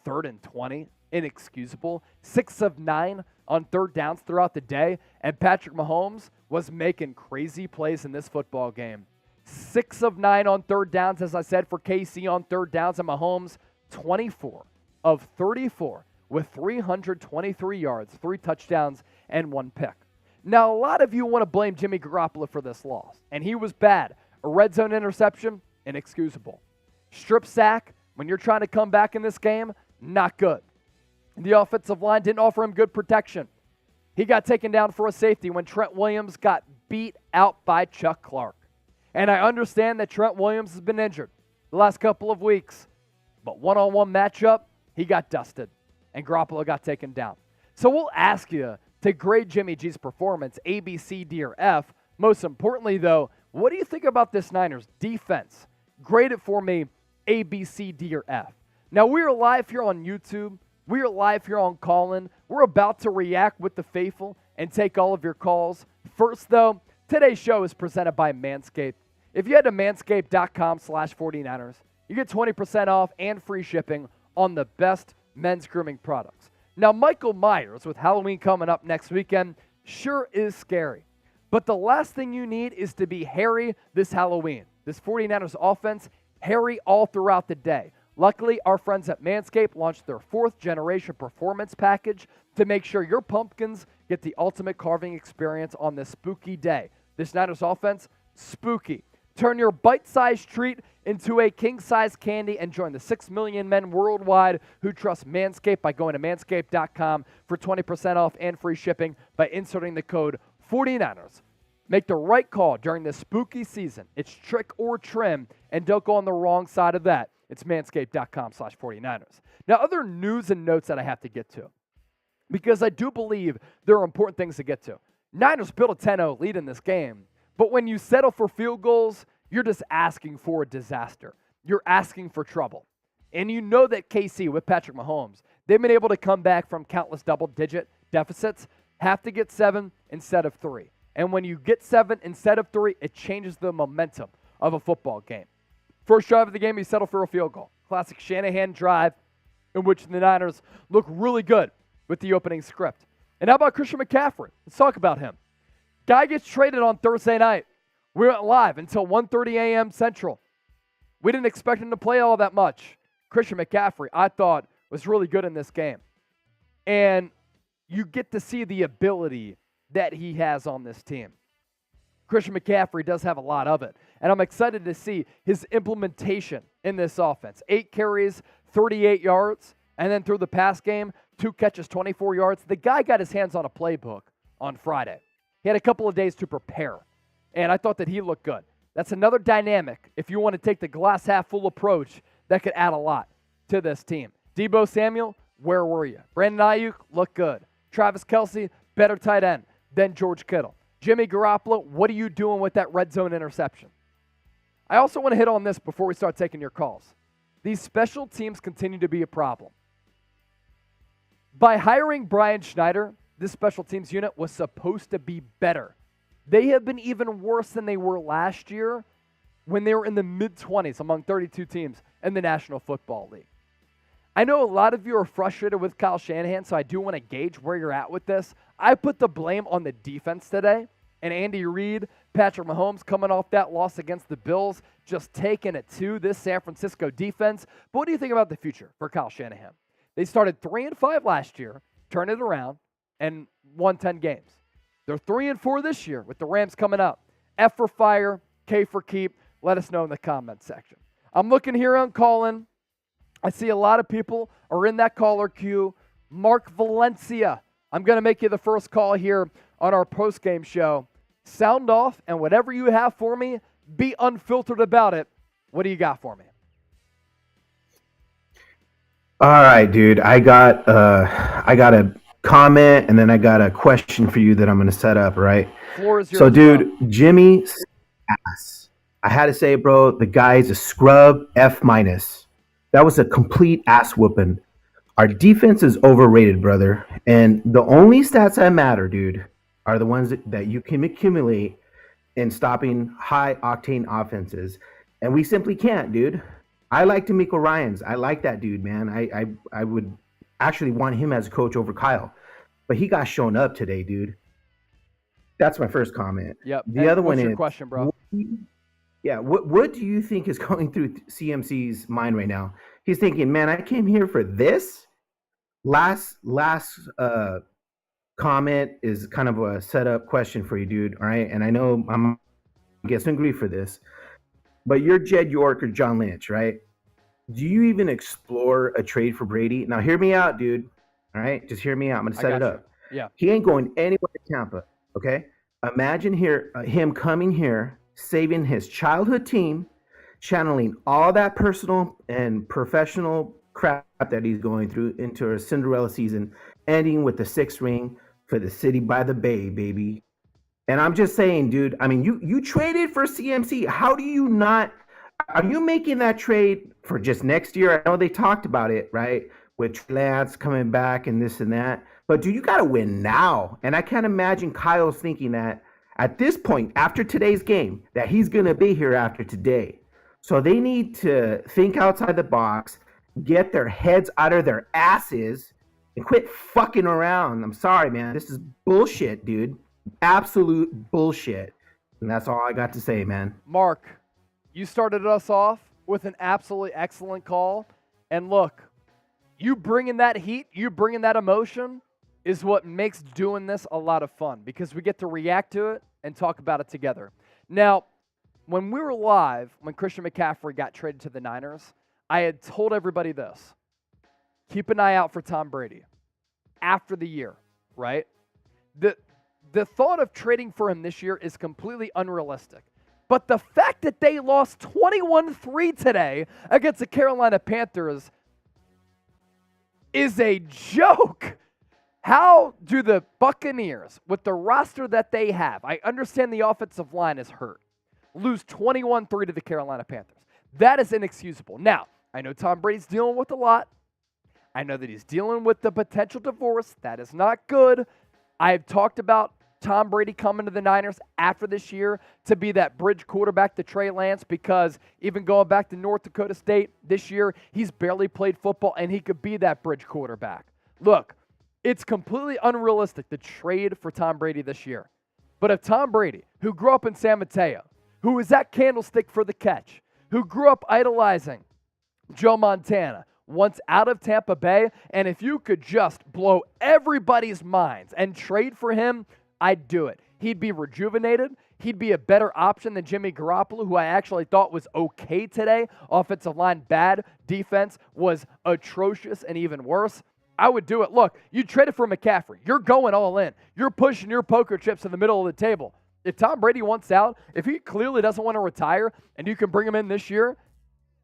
Speaker 1: 3rd and 20, inexcusable. 6 of 9 on third downs throughout the day, and Patrick Mahomes was making crazy plays in this football game. 6 of 9 on third downs, as I said, for KC on third downs, and Mahomes 24 of 34 with 323 yards, 3 touchdowns, and 1 pick. Now, a lot of you want to blame Jimmy Garoppolo for this loss, and he was bad. A red zone interception, inexcusable. Strip sack, when you're trying to come back in this game, not good. The offensive line didn't offer him good protection. He got taken down for a safety when Trent Williams got beat out by Chuck Clark. And I understand that Trent Williams has been injured the last couple of weeks, but one-on-one matchup, he got dusted, and Garoppolo got taken down. So we'll ask you to grade Jimmy G's performance, A, B, C, D, or F. Most importantly, though, what do you think about this Niners defense? Grade it for me, A, B, C, D, or F. Now, we are live here on YouTube. We are live here on Callin. We're about to react with the faithful and take all of your calls. First, though, today's show is presented by Manscaped. If you head to manscaped.com/49ers, you get 20% off and free shipping on the best men's grooming products. Now, Michael Myers, with Halloween coming up next weekend, sure is scary. But the last thing you need is to be hairy this Halloween. This 49ers offense, hairy all throughout the day. Luckily, our friends at Manscaped launched their 4th generation performance package to make sure your pumpkins get the ultimate carving experience on this spooky day. This Niners offense, spooky. Turn your bite-sized treat into a king-size candy and join the 6 million men worldwide who trust Manscaped by going to manscaped.com for 20% off and free shipping by inserting the code 49ers. Make the right call during this spooky season. It's trick or trim, and don't go on the wrong side of that. It's manscaped.com/49ers. Now, other news and notes that I have to get to, because I do believe there are important things to get to. Niners built a 10-0 lead in this game, but when you settle for field goals, you're just asking for a disaster. You're asking for trouble. And you know that KC, with Patrick Mahomes, they've been able to come back from countless double-digit deficits, have to get 7 instead of 3. And when you get 7 instead of 3, it changes the momentum of a football game. First drive of the game, he settled for a field goal. Classic Shanahan drive in which the Niners look really good with the opening script. And how about Christian McCaffrey? Let's talk about him. Guy gets traded on Thursday night. We went live until 1:30 a.m. Central. We didn't expect him to play all that much. Christian McCaffrey, I thought, was really good in this game. And you get to see the ability that he has on this team. Christian McCaffrey does have a lot of it. And I'm excited to see his implementation in this offense. 8 carries, 38 yards, and then through the pass game, 2 catches, 24 yards. The guy got his hands on a playbook on Friday. He had a couple of days to prepare, and I thought that he looked good. That's another dynamic, if you want to take the glass half full approach, that could add a lot to this team. Deebo Samuel, where were you? Brandon Aiyuk looked good. Travis Kelce, better tight end than George Kittle. Jimmy Garoppolo, what are you doing with that red zone interception? I also want to hit on this before we start taking your calls. These special teams continue to be a problem. By hiring Brian Schneider, this special teams unit was supposed to be better. They have been even worse than they were last year when they were in the mid-20s among 32 teams in the National Football League. I know a lot of you are frustrated with Kyle Shanahan, so I do want to gauge where you're at with this. I put the blame on the defense today, and Andy Reid, Patrick Mahomes coming off that loss against the Bills, just taking it to this San Francisco defense. But what do you think about the future for Kyle Shanahan? They started 3-5 last year, turned it around, and won 10 games. They're 3-4 this year with the Rams coming up. F for fire, K for keep. Let us know in the comments section. I'm looking here on Callin. I see a lot of people are in that caller queue. Mark Valencia, I'm going to make you the first call here on our postgame show. Sound off, and whatever you have for me, be unfiltered about it. What do you got for me?
Speaker 5: All right, dude. I got a comment, and then I got a question for you that I'm going to set up, right?
Speaker 1: Floor is yours.
Speaker 5: So, dude,
Speaker 1: bro.
Speaker 5: Jimmy ass. I had to say, bro, the guy's a scrub F-. That was a complete ass whooping. Our defense is overrated, brother. And the only stats that matter, dude, are the ones that you can accumulate in stopping high-octane offenses. And we simply can't, dude. I like DeMeco Ryans. I like that dude, man. I would actually want him as a coach over Kyle. But he got shown up today, dude. That's my first comment.
Speaker 1: Yep.
Speaker 5: The
Speaker 1: And
Speaker 5: other
Speaker 1: what's
Speaker 5: one
Speaker 1: your
Speaker 5: is,
Speaker 1: question, bro?
Speaker 5: what do you think is going through CMC's mind right now? He's thinking, man, I came here for this. Last comment is kind of a setup question for you, dude. All right, and I know I'm getting grief for this, but you're Jed York or John Lynch, right? Do you even explore a trade for Brady? Now, hear me out, dude. All right, just hear me out. I'm gonna set it up.
Speaker 1: Yeah.
Speaker 5: He ain't going anywhere to Tampa. Okay. Imagine him coming here, saving his childhood team, channeling all that personal and professional crap that he's going through into a Cinderella season, ending with the 6th ring for the city by the bay, baby. And I'm just saying, dude, I mean, you traded for CMC. How do you not? Are you making that trade for just next year? I know they talked about it, right? With Lance coming back and this and that. But, dude, you got to win now. And I can't imagine Kyle's thinking that at this point, after today's game, that he's going to be here after today. So they need to think outside the box, get their heads out of their asses, and quit fucking around. I'm sorry, man. This is bullshit, dude. Absolute bullshit. And that's all I got to say, man.
Speaker 1: Mark, you started us off with an absolutely excellent call. And look, you bringing that heat, you bringing that emotion is what makes doing this a lot of fun because we get to react to it and talk about it together. Now, when we were live, when Christian McCaffrey got traded to the Niners, I had told everybody this. Keep an eye out for Tom Brady after the year, right? The thought of trading for him this year is completely unrealistic. But the fact that they lost 21-3 today against the Carolina Panthers is a joke. How do the Buccaneers, with the roster that they have, I understand the offensive line is hurt, lose 21-3 to the Carolina Panthers? That is inexcusable. Now, I know Tom Brady's dealing with a lot. I know that he's dealing with the potential divorce. That is not good. I've talked about Tom Brady coming to the Niners after this year to be that bridge quarterback to Trey Lance because even going back to North Dakota State this year, he's barely played football and he could be that bridge quarterback. Look, it's completely unrealistic to trade for Tom Brady this year. But if Tom Brady, who grew up in San Mateo, who was that candlestick for the catch, who grew up idolizing Joe Montana, once out of Tampa Bay, and if you could just blow everybody's minds and trade for him, I'd do it. He'd be rejuvenated. He'd be a better option than Jimmy Garoppolo, who I actually thought was okay today. Offensive line bad. Defense was atrocious and even worse. I would do it. Look, you traded for McCaffrey. You're going all in. You're pushing your poker chips in the middle of the table. If Tom Brady wants out, if he clearly doesn't want to retire, and you can bring him in this year,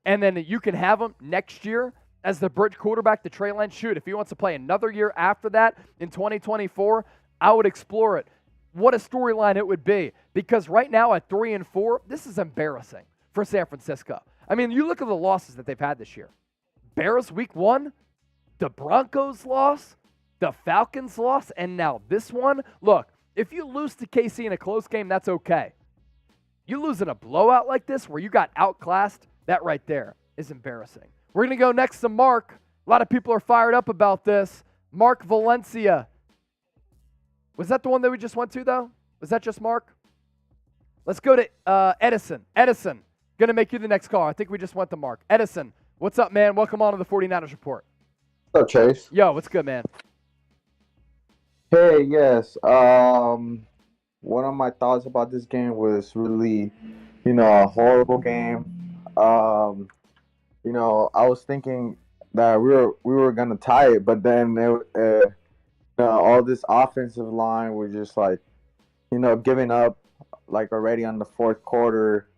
Speaker 1: and then you can have him next year as the bridge quarterback to Trey Lance, shoot, if he wants to play another year after that in 2024, I would explore it. What a storyline it would be. Because right now at 3-4, this is embarrassing for San Francisco. I mean, you look at the losses that they've had this year. Bears week 1, the Broncos loss, the Falcons loss, and now this one. Look, if you lose to KC in a close game, that's okay. You lose in a blowout like this where you got outclassed, that right there is embarrassing. We're going to go next to Mark. A lot of people are fired up about this. Mark Valencia. Was that the one that we just went to, though? Was that just Mark? Let's go to Edison. Edison, going to make you the next call. I think we just went to Mark. Edison, what's up, man? Welcome on to the 49ers Report.
Speaker 6: What's up, Chase?
Speaker 1: Yo, what's good, man?
Speaker 6: Hey, yes. One of my thoughts about this game was really, a horrible game. I was thinking that we were gonna tie it, but then all this offensive line was just giving up already on the fourth quarter,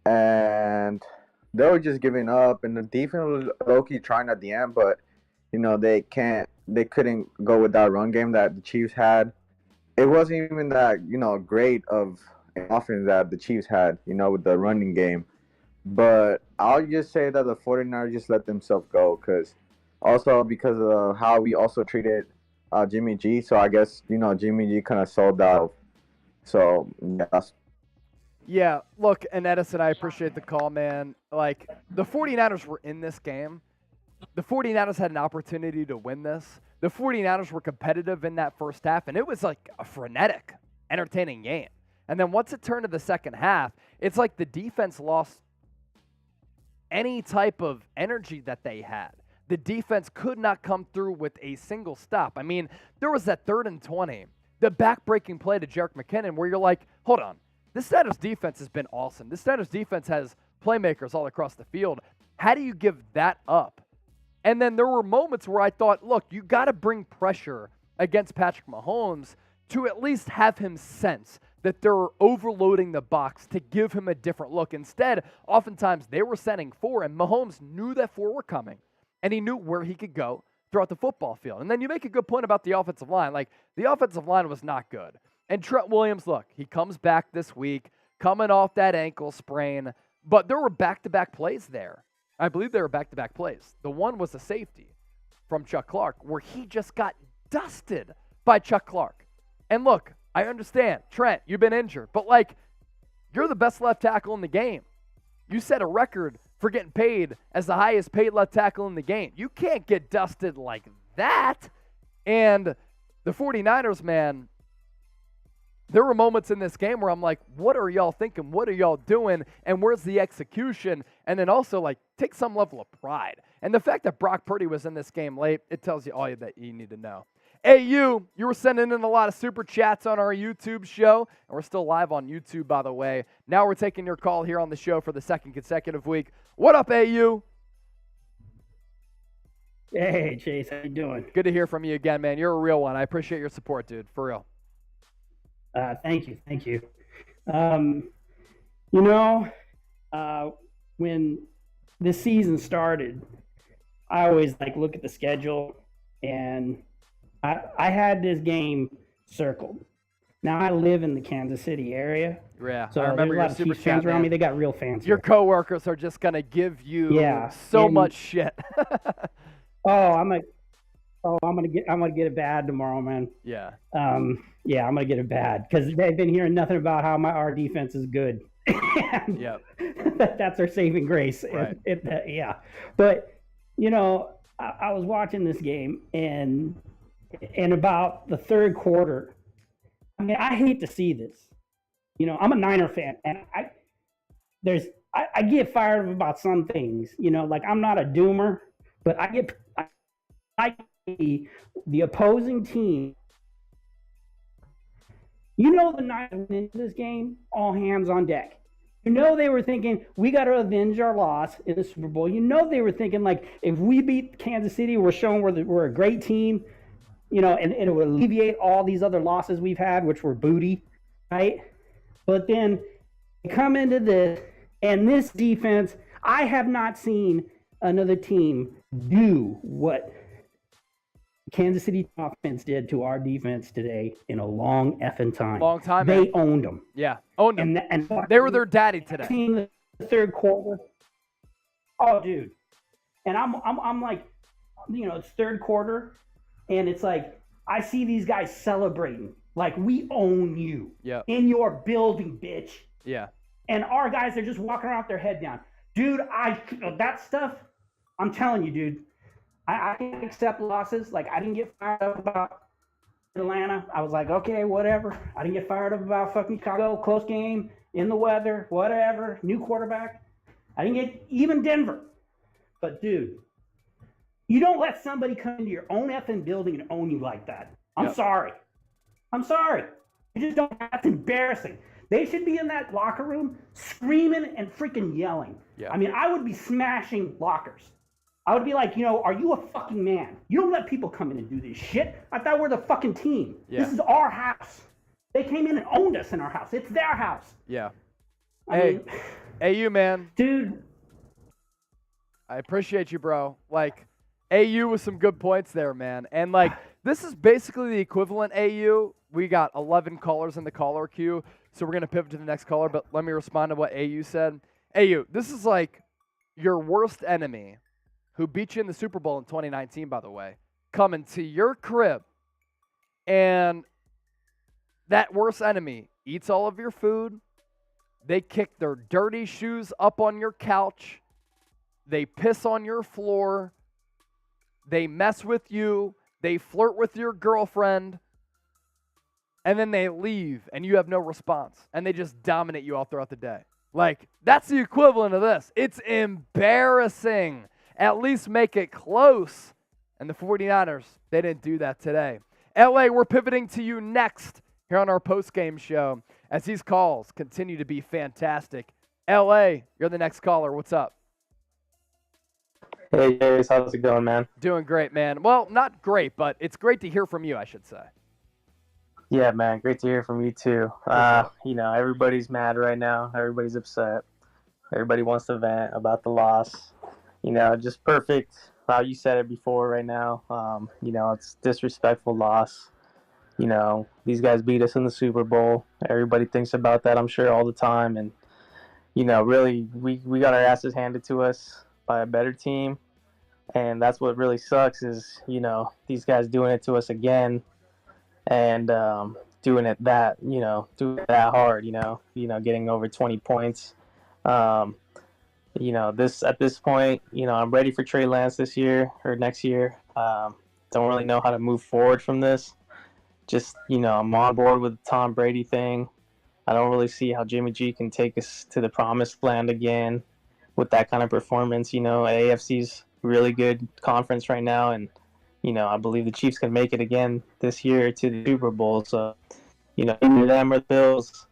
Speaker 6: and they were just giving up, and the defense was low-key trying at the end, but they can't they couldn't go with that run game that the Chiefs had. It wasn't even that, great of an offense that the Chiefs had, with the running game. But I'll just say that the 49ers just let themselves go because of how we also treated Jimmy G. So I guess, Jimmy G kind of sold out. So, yeah.
Speaker 1: Yeah, look, and Edison, I appreciate the call, man. Like, the 49ers were in this game. The 49ers had an opportunity to win this. The 49ers were competitive in that first half, and it was like a frenetic, entertaining game. And then once it turned to the second half, it's like the defense lost any type of energy that they had. The defense could not come through with a single stop. I mean, there was that 3rd and 20, the back-breaking play to Jerick McKinnon where you're like, hold on, this Niners defense has been awesome. This Niners defense has playmakers all across the field. How do you give that up? And then there were moments where I thought, look, you got to bring pressure against Patrick Mahomes to at least have him sense that they're overloading the box to give him a different look. Instead, oftentimes they were sending 4, and Mahomes knew that 4 were coming, and he knew where he could go throughout the football field. And then you make a good point about the offensive line. Like, the offensive line was not good. And Trent Williams, look, he comes back this week, coming off that ankle sprain, but there were back-to-back plays there. I believe there were back-to-back plays. The one was a safety from Chuck Clark where he just got dusted by Chuck Clark. And look, I understand, Trent, you've been injured, but like, you're the best left tackle in the game. You set a record for getting paid as the highest paid left tackle in the game. You can't get dusted like that. And the 49ers, man, there were moments in this game where I'm like, what are y'all thinking? What are y'all doing? And where's the execution? And then also, like, take some level of pride. And the fact that Brock Purdy was in this game late, it tells you all that you need to know. AU, you were sending in a lot of super chats on our YouTube show, and we're still live on YouTube, by the way. Now we're taking your call here on the show for the 2nd consecutive week. What up, AU?
Speaker 7: Hey, Chase, how you doing?
Speaker 1: Good to hear from you again, man. You're a real one. I appreciate your support, dude, for real.
Speaker 7: Thank you. When this season started, I always look at the schedule, and I had this game circled. Now I live in the Kansas City area,
Speaker 1: So
Speaker 7: I
Speaker 1: remember
Speaker 7: there's a lot of
Speaker 1: super
Speaker 7: Chiefs fans
Speaker 1: chat,
Speaker 7: around
Speaker 1: man.
Speaker 7: me. They got real fans.
Speaker 1: Your
Speaker 7: Here.
Speaker 1: coworkers are just gonna give you so much shit.
Speaker 7: I'm gonna get it bad tomorrow, man.
Speaker 1: Yeah.
Speaker 7: I'm gonna get it bad because they've been hearing nothing about how our defense is good.
Speaker 1: Yep.
Speaker 7: That's our saving grace.
Speaker 1: Right.
Speaker 7: But I was watching this game, and about the third quarter, I mean, I hate to see this. I'm a Niner fan, and I get fired up about some things. I'm not a doomer, but I the opposing team. The Niners went into this game, all hands on deck. They were thinking, we got to avenge our loss in the Super Bowl. They were thinking, if we beat Kansas City, we're showing we're a great team, and it will alleviate all these other losses we've had, which were booty, right? But then they come into this, and this defense, I have not seen another team do what Kansas City offense did to our defense today in a long effing time.
Speaker 1: Long time.
Speaker 7: They
Speaker 1: man.
Speaker 7: owned them.
Speaker 1: Yeah, owned them.
Speaker 7: And
Speaker 1: They were their daddy today.
Speaker 7: Team the third quarter. Oh, dude. And I'm like, it's third quarter, and it's like I see these guys celebrating like we own you.
Speaker 1: Yeah.
Speaker 7: In your building, bitch.
Speaker 1: Yeah.
Speaker 7: And our guys are just walking around with their head down. Dude, that stuff, I'm telling you, dude. I can't accept losses. I didn't get fired up about Atlanta. I was like, okay, whatever. I didn't get fired up about fucking Chicago, close game, in the weather, whatever, new quarterback. I didn't get even Denver. But, dude, you don't let somebody come into your own effing building and own you like that. I'm sorry. You just don't. That's embarrassing. They should be in that locker room screaming and freaking yelling.
Speaker 1: Yeah.
Speaker 7: I mean, I would be smashing lockers. I would be like, are you a fucking man? You don't let people come in and do this shit. I thought we're the fucking team.
Speaker 1: Yeah.
Speaker 7: This is our house. They came in and owned us in our house. It's their house.
Speaker 1: Yeah.
Speaker 7: I
Speaker 1: Hey, you, man.
Speaker 7: Dude.
Speaker 1: I appreciate you, bro. AU with some good points there, man. And, like, this is basically the equivalent AU. We got 11 callers in the caller queue, so we're going to pivot to the next caller, but let me respond to what AU said. AU, this is like your worst enemy, who beat you in the Super Bowl in 2019, by the way, coming to your crib, and that worst enemy eats all of your food. They kick their dirty shoes up on your couch. They piss on your floor. They mess with you. They flirt with your girlfriend. And then they leave, and you have no response. And they just dominate you all throughout the day. Like, that's the equivalent of this. It's embarrassing. At least make it close. And the 49ers, they didn't do that today. LA, we're pivoting to you next here on our postgame show as these calls continue to be fantastic. LA, you're the next caller. What's up?
Speaker 8: Hey, guys, how's it going, man?
Speaker 1: Doing great, man. Well, not great, but it's great to hear from you, I should say.
Speaker 8: Yeah, man, great to hear from you, too. Everybody's mad right now. Everybody's upset. Everybody wants to vent about the loss. Just perfect how you said it before right now. It's disrespectful loss. These guys beat us in the Super Bowl. Everybody thinks about that, I'm sure, all the time. And, really, we got our asses handed to us by a better team. And that's what really sucks is, these guys doing it to us again and doing it that hard, getting over 20 points. At this point, I'm ready for Trey Lance this year or next year. Don't really know how to move forward from this. Just, I'm on board with the Tom Brady thing. I don't really see how Jimmy G can take us to the promised land again with that kind of performance. AFC's really good conference right now, and I believe the Chiefs can make it again this year to the Super Bowl. So, either them or the Bills,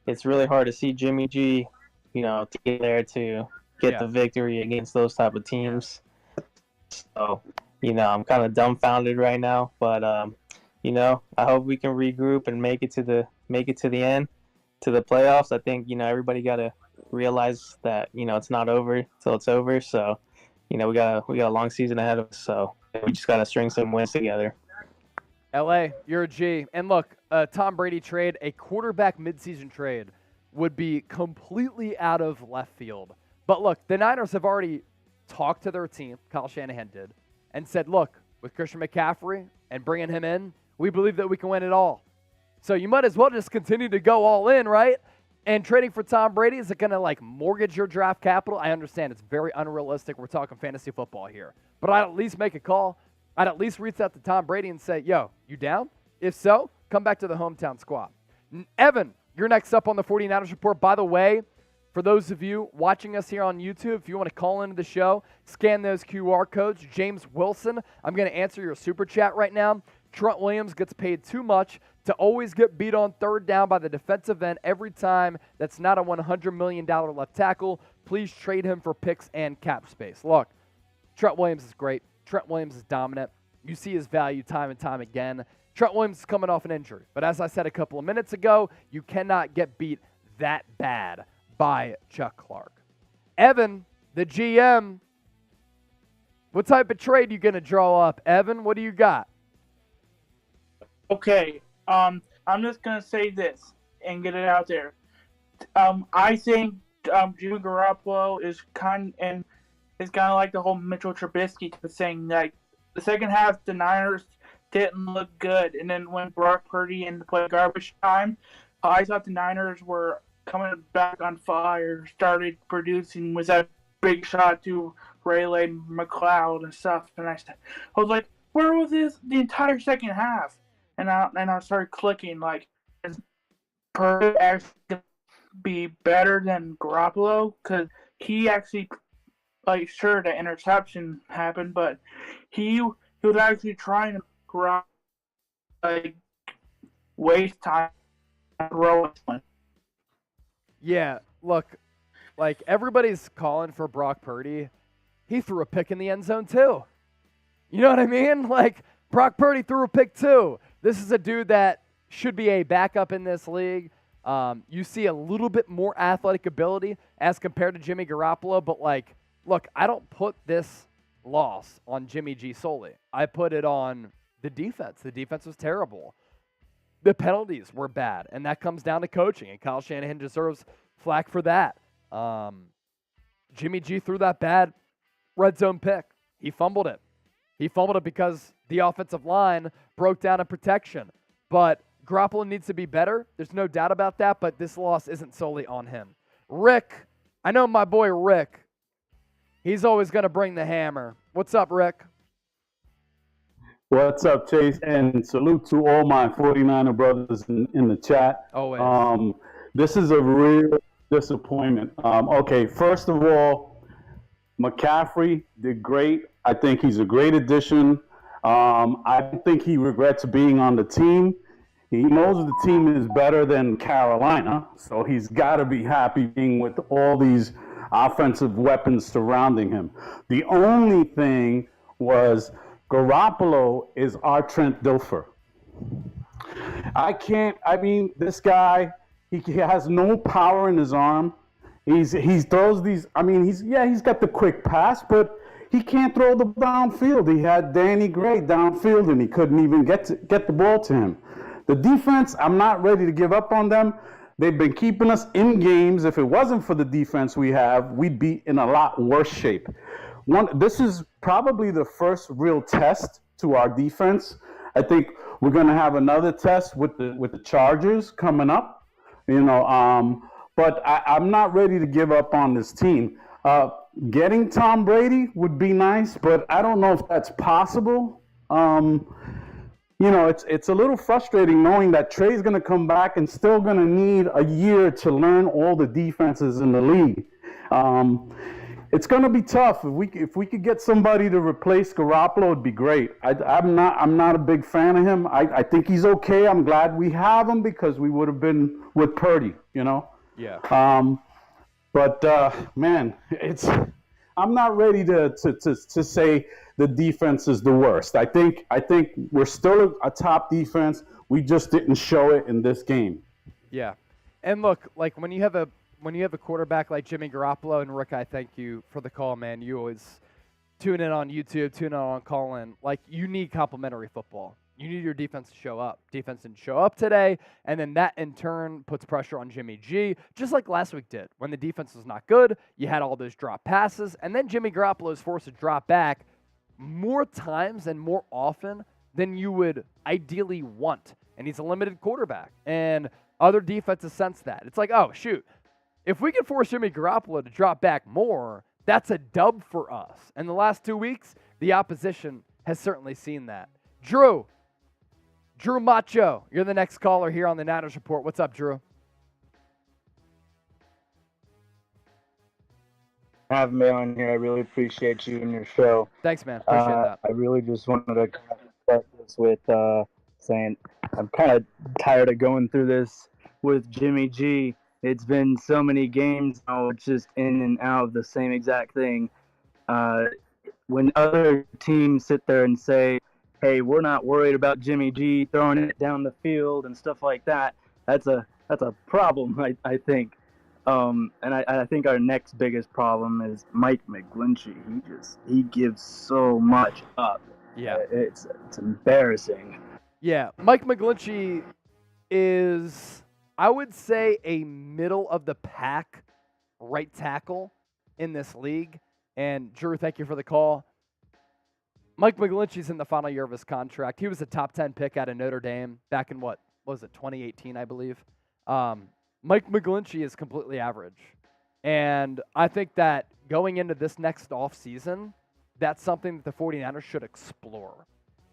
Speaker 8: it's really hard to see Jimmy G, to get there to get the victory against those type of teams. So, I'm kind of dumbfounded right now, but I hope we can regroup and make it to the end, to the playoffs. I think everybody got to realize that it's not over till it's over. So, we got a long season ahead of us. So we just got to string some wins together.
Speaker 1: LA, you're a G. And look, Tom Brady trade, a quarterback midseason trade, would be completely out of left field. But look, the Niners have already talked to their team, Kyle Shanahan did, and said, look, with Christian McCaffrey and bringing him in, we believe that we can win it all. So you might as well just continue to go all in, right? And trading for Tom Brady, is it going to mortgage your draft capital? I understand it's very unrealistic. We're talking fantasy football here. But I'd at least make a call. I'd at least reach out to Tom Brady and say, yo, you down? If so, come back to the hometown squad. Evan, you're next up on the 49ers Report. By the way, for those of you watching us here on YouTube, if you want to call into the show, scan those QR codes. James Wilson, I'm going to answer your super chat right now. Trent Williams gets paid too much to always get beat on third down by the defensive end every time. That's not a $100 million left tackle. Please trade him for picks and cap space. Look, Trent Williams is great. Trent Williams is dominant. You see his value time and time again. Trent Williams is coming off an injury. But as I said a couple of minutes ago, you cannot get beat that bad by Chuck Clark. Evan, the GM, what type of trade you going to draw up? Evan, what do you got?
Speaker 9: Okay, I'm just gonna say this and get it out there. I think Jimmy Garoppolo is kind of like the whole Mitchell Trubisky type of thing. Like the second half, the Niners didn't look good, and then when Brock Purdy in to play garbage time, I thought the Niners were coming back on fire, started producing with that big shot to Rayleigh McLeod and stuff. And I was like, where was this the entire second half? And I started clicking, is Purdy actually going to be better than Garoppolo? Because he actually, sure, the interception happened, but he was actually trying to waste time throwing.
Speaker 1: Yeah, look, everybody's calling for Brock Purdy. He threw a pick in the end zone, too. You know what I mean? Brock Purdy threw a pick, too. This is a dude that should be a backup in this league. You see a little bit more athletic ability as compared to Jimmy Garoppolo, but look, I don't put this loss on Jimmy G solely. I put it on the defense. The defense was terrible. The penalties were bad, and that comes down to coaching, and Kyle Shanahan deserves flack for that. Jimmy G threw that bad red zone pick. He fumbled it. He fumbled it because the offensive line broke down in protection. But Garoppolo needs to be better. There's no doubt about that, but this loss isn't solely on him. Rick, I know my boy Rick. He's always going to bring the hammer. What's up, Rick?
Speaker 10: What's up, Chase? And salute to all my 49er brothers in the chat.
Speaker 1: Always.
Speaker 10: This is a real disappointment. Okay, first of all, McCaffrey did great. I think he's a great addition. I don't think he regrets being on the team. He knows the team is better than Carolina, so he's got to be happy being with all these offensive weapons surrounding him. The only thing was Garoppolo is our Trent Dilfer. This guy, he has no power in his arm. He throws these, he's got the quick pass, but he can't throw the downfield. He had Danny Gray downfield, and he couldn't even get the ball to him. The defense, I'm not ready to give up on them. They've been keeping us in games. If it wasn't for the defense we have, we'd be in a lot worse shape. This is probably the first real test to our defense. I think we're going to have another test with the Chargers coming up. But I'm not ready to give up on this team. Getting Tom Brady would be nice, but I don't know if that's possible. It's a little frustrating knowing that Trey's going to come back and still going to need a year to learn all the defenses in the league. It's going to be tough. If we could get somebody to replace Garoppolo, it'd be great. I'm not a big fan of him. I think he's okay. I'm glad we have him because we would have been with Purdy,
Speaker 1: Yeah.
Speaker 10: Man, I'm not ready to say the defense is the worst. I think we're still a top defense. We just didn't show it in this game.
Speaker 1: Yeah. And look, like when you have a quarterback like Jimmy Garoppolo, and Rick, I thank you for the call, man. You always tune in on YouTube, tune in on call-in. Like, you need complimentary football. You need your defense to show up. Defense didn't show up today, and then that in turn puts pressure on Jimmy G, just like last week did. When the defense was not good, you had all those drop passes, and then Jimmy Garoppolo is forced to drop back more times and more often than you would ideally want. And he's a limited quarterback, and other defenses sense that. It's like, oh, shoot, if we can force Jimmy Garoppolo to drop back more, that's a dub for us. And the last 2 weeks, the opposition has certainly seen that. Drew Macho, you're the next caller here on the Niners Report. What's up, Drew?
Speaker 11: Having me on here. I really appreciate you and your show.
Speaker 1: Thanks, man. Appreciate that.
Speaker 11: I really just wanted to start this with saying I'm kind of tired of going through this with Jimmy G. It's been so many games now, it's just in and out of the same exact thing. When other teams sit there and say, hey, we're not worried about Jimmy G throwing it down the field and stuff like that, that's a problem, I think. And I think our next biggest problem is Mike McGlinchey. He gives so much up.
Speaker 1: Yeah.
Speaker 11: It's embarrassing.
Speaker 1: Yeah, Mike McGlinchey is, I would say, a middle-of-the-pack right tackle in this league. And, Drew, thank you for the call. Mike McGlinchey's in the final year of his contract. He was a top 10 pick out of Notre Dame back in, 2018, I believe. Mike McGlinchey is completely average. And I think that going into this next offseason, that's something that the 49ers should explore,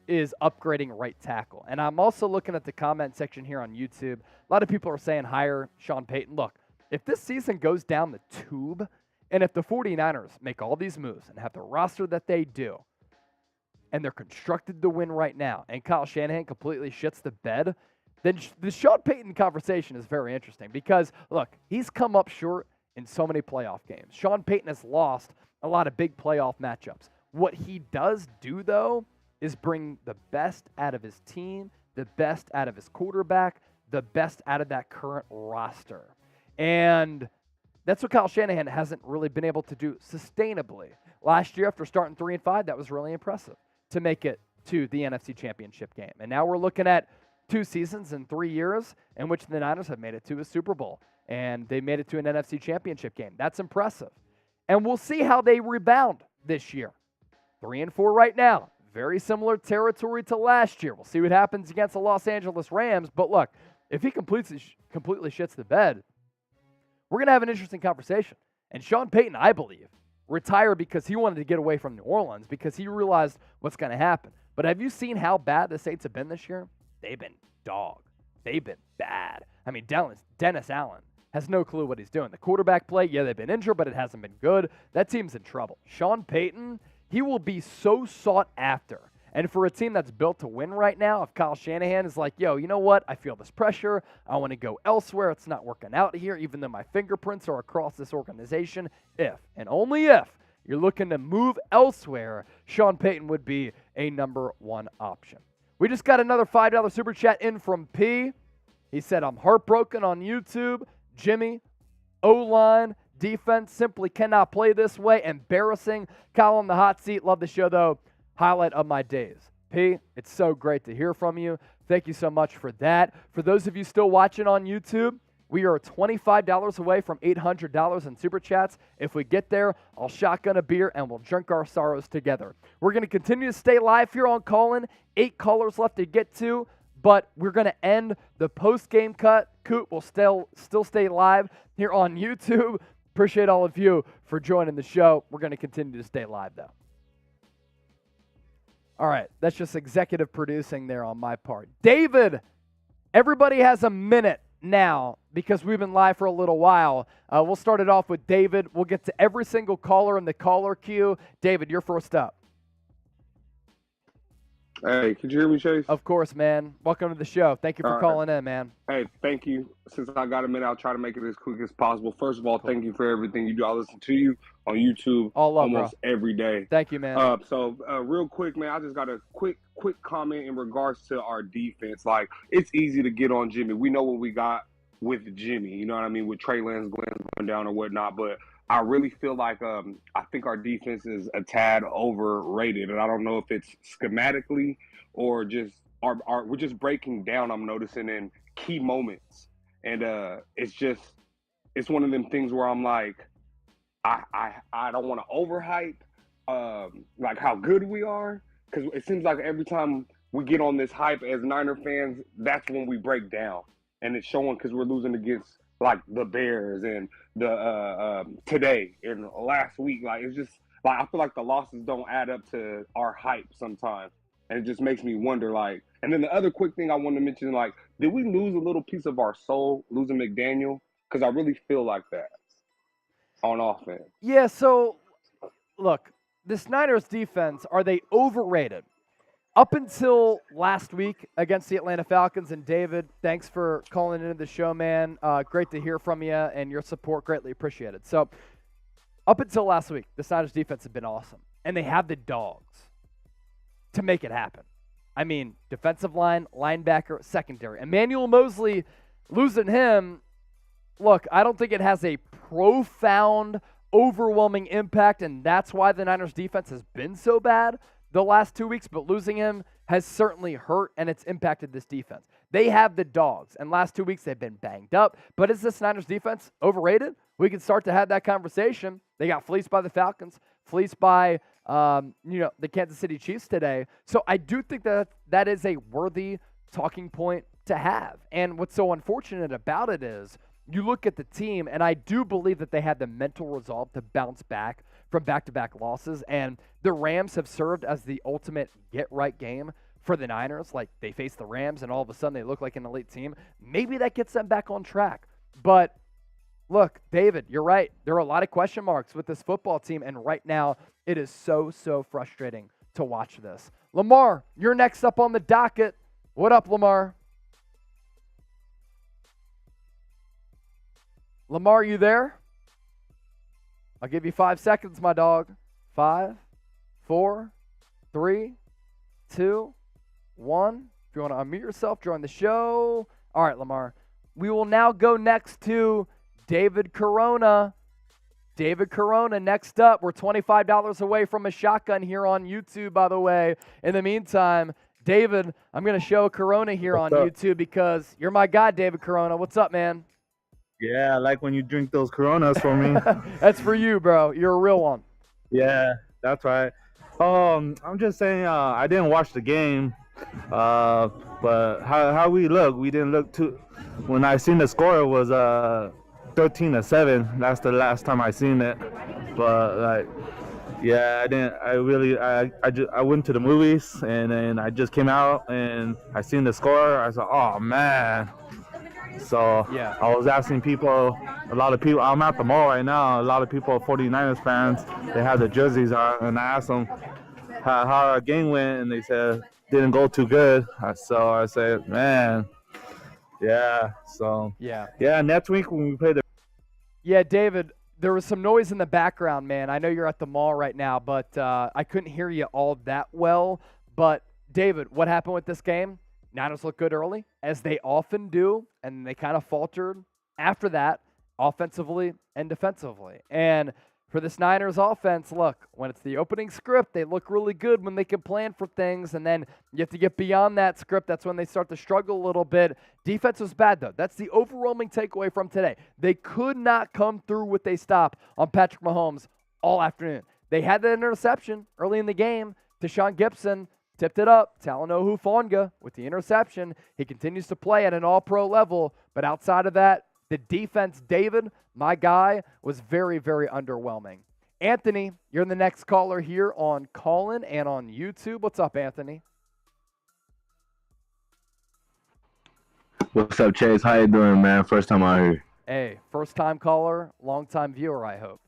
Speaker 1: is upgrading right tackle. And I'm also looking at the comment section here on YouTube. A lot of people are saying hire Sean Payton. Look, if this season goes down the tube, and if the 49ers make all these moves and have the roster that they do, and they're constructed to win right now, and Kyle Shanahan completely shits the bed, then the Sean Payton conversation is very interesting because, look, he's come up short in so many playoff games. Sean Payton has lost a lot of big playoff matchups. What he does do, though, is bring the best out of his team, the best out of his quarterback, the best out of that current roster. And that's what Kyle Shanahan hasn't really been able to do sustainably. last year after starting 3-5, that was really impressive to make it to the NFC Championship game. And now we're looking at 2 seasons and 3 years in which the Niners have made it to a Super Bowl, and they made it to an NFC Championship game. That's impressive. And we'll see how they rebound this year. 3-4 right now. Very similar territory to last year. We'll see what happens against the Los Angeles Rams. But look, if he completely shits the bed, we're going to have an interesting conversation. And Sean Payton, I believe, retired because he wanted to get away from New Orleans because he realized what's going to happen. But have you seen how bad the Saints have been this year? They've been dog. They've been bad. I mean, Dennis Allen has no clue what he's doing. The quarterback play, yeah, they've been injured, but it hasn't been good. That team's in trouble. Sean Payton, he will be so sought after. And for a team that's built to win right now, if Kyle Shanahan is like, yo, you know what? I feel this pressure. I want to go elsewhere. It's not working out here, even though my fingerprints are across this organization. If, and only if, you're looking to move elsewhere, Sean Payton would be a number 1 option. We just got another $5 super chat in from P. He said, I'm heartbroken on YouTube. Jimmy, O-line, defense simply cannot play this way. Embarrassing. Kyle on the hot seat. Love the show, though. Highlight of my days. P, it's so great to hear from you. Thank you so much for that. For those of you still watching on YouTube, we are $25 away from $800 in super chats. If we get there, I'll shotgun a beer and we'll drink our sorrows together. We're going to continue to stay live here on Callin. 8 callers left to get to, but we're going to end the post-game cut. Coot will still stay live here on YouTube. Appreciate all of you for joining the show. We're going to continue to stay live, though. All right, that's just executive producing there on my part. David, everybody has a minute now because we've been live for a little while. We'll start it off with David. We'll get to every single caller in the caller queue. David, you're first up.
Speaker 12: Hey, could you hear me, Chase?
Speaker 1: Of course, man. Welcome to the show. Thank you for calling in, man.
Speaker 12: Hey, thank you. Since I got a minute, I'll try to make it as quick as possible. First of all, thank you for everything you do. I listen to you on YouTube almost every day.
Speaker 1: Thank you, man.
Speaker 12: So real quick, man, I just got a quick comment in regards to our defense. Like, it's easy to get on Jimmy. We know what we got with Jimmy, you know what I mean, with Trey Lance going down or whatnot, but I really feel like I think our defense is a tad overrated, and I don't know if it's schematically or just we're just breaking down. I'm noticing in key moments, and it's one of them things where I'm like, I don't want to overhype like how good we are, because it seems like every time we get on this hype as Niner fans, that's when we break down, and it's showing because we're losing against like the Bears and the today and last week. Like, it's just like I feel like the losses don't add up to our hype sometimes, and it just makes me wonder. Like, and then the other quick thing I want to mention, like, did we lose a little piece of our soul losing McDaniel? Because I really feel like that on offense.
Speaker 1: Yeah. So, look, the Niners defense, are they overrated? Up until last week against the Atlanta Falcons, and David, thanks for calling into the show, man. Great to hear from you, and your support greatly appreciated. So, up until last week, the Niners defense has been awesome, and they have the dogs to make it happen. I mean, defensive line, linebacker, secondary. Emmanuel Mosley, losing him, look, I don't think it has a profound, overwhelming impact, and that's why the Niners defense has been so bad the last 2 weeks, but losing him has certainly hurt, and it's impacted this defense. They have the dogs, and last 2 weeks they've been banged up, but is this Niners defense overrated? We can start to have that conversation. They got fleeced by the Falcons, fleeced by the Kansas City Chiefs today. So I do think that is a worthy talking point to have. And what's so unfortunate about it is you look at the team, and I do believe that they had the mental resolve to bounce back from back-to-back losses, and the Rams have served as the ultimate get-right game for the Niners. Like, they face the Rams, and all of a sudden they look like an elite team. Maybe that gets them back on track. But, look, David, you're right. There are a lot of question marks with this football team, and right now it is so frustrating to watch this. Lamar, you're next up on the docket. What up, Lamar? Lamar, you there? I'll give you 5 seconds, my dog. 5, 4, 3, 2, 1. If you want to unmute yourself, join the show. All right, Lamar. We will now go next to David Corona. David Corona next up. We're $25 away from a shotgun here on YouTube, by the way. In the meantime, David, I'm going to show Corona here on YouTube because you're my guy, David Corona. What's up, man?
Speaker 13: Yeah, I like when you drink those Coronas for me.
Speaker 1: That's for you, bro. You're a real one.
Speaker 13: Yeah, that's right. I'm just saying I didn't watch the game, but how we look, we didn't look too. When I seen the score, it was 13-7. That's the last time I seen it. But like, yeah, I didn't. I went to the movies and then I just came out and I seen the score. I said, oh man. So
Speaker 1: yeah.
Speaker 13: I was asking people, a lot of people, I'm at the mall right now, a lot of people, 49ers fans, they have the jerseys on, and I asked them how our game went, and they said didn't go too good. So I said, man, yeah. So
Speaker 1: yeah,
Speaker 13: next week when we play the.
Speaker 1: Yeah, David, there was some noise in the background, man. I know you're at the mall right now, but I couldn't hear you all that well. But David, what happened with this game? Niners look good early, as they often do, and they kind of faltered after that, offensively and defensively. And for this Niners offense, look, when it's the opening script, they look really good when they can plan for things, and then you have to get beyond that script. That's when they start to struggle a little bit. Defense was bad, though. That's the overwhelming takeaway from today. They could not come through with a stop on Patrick Mahomes all afternoon. They had that interception early in the game to Sean Gibson. Tipped it up, Talanoa Hufanga with the interception. He continues to play at an all-pro level, but outside of that, the defense, David, my guy, was very, very underwhelming. Anthony, you're the next caller here on Callin and on YouTube. What's up, Anthony?
Speaker 14: What's up, Chase? How you doing, man? First time out here.
Speaker 1: Hey, first-time caller, long-time viewer, I hope.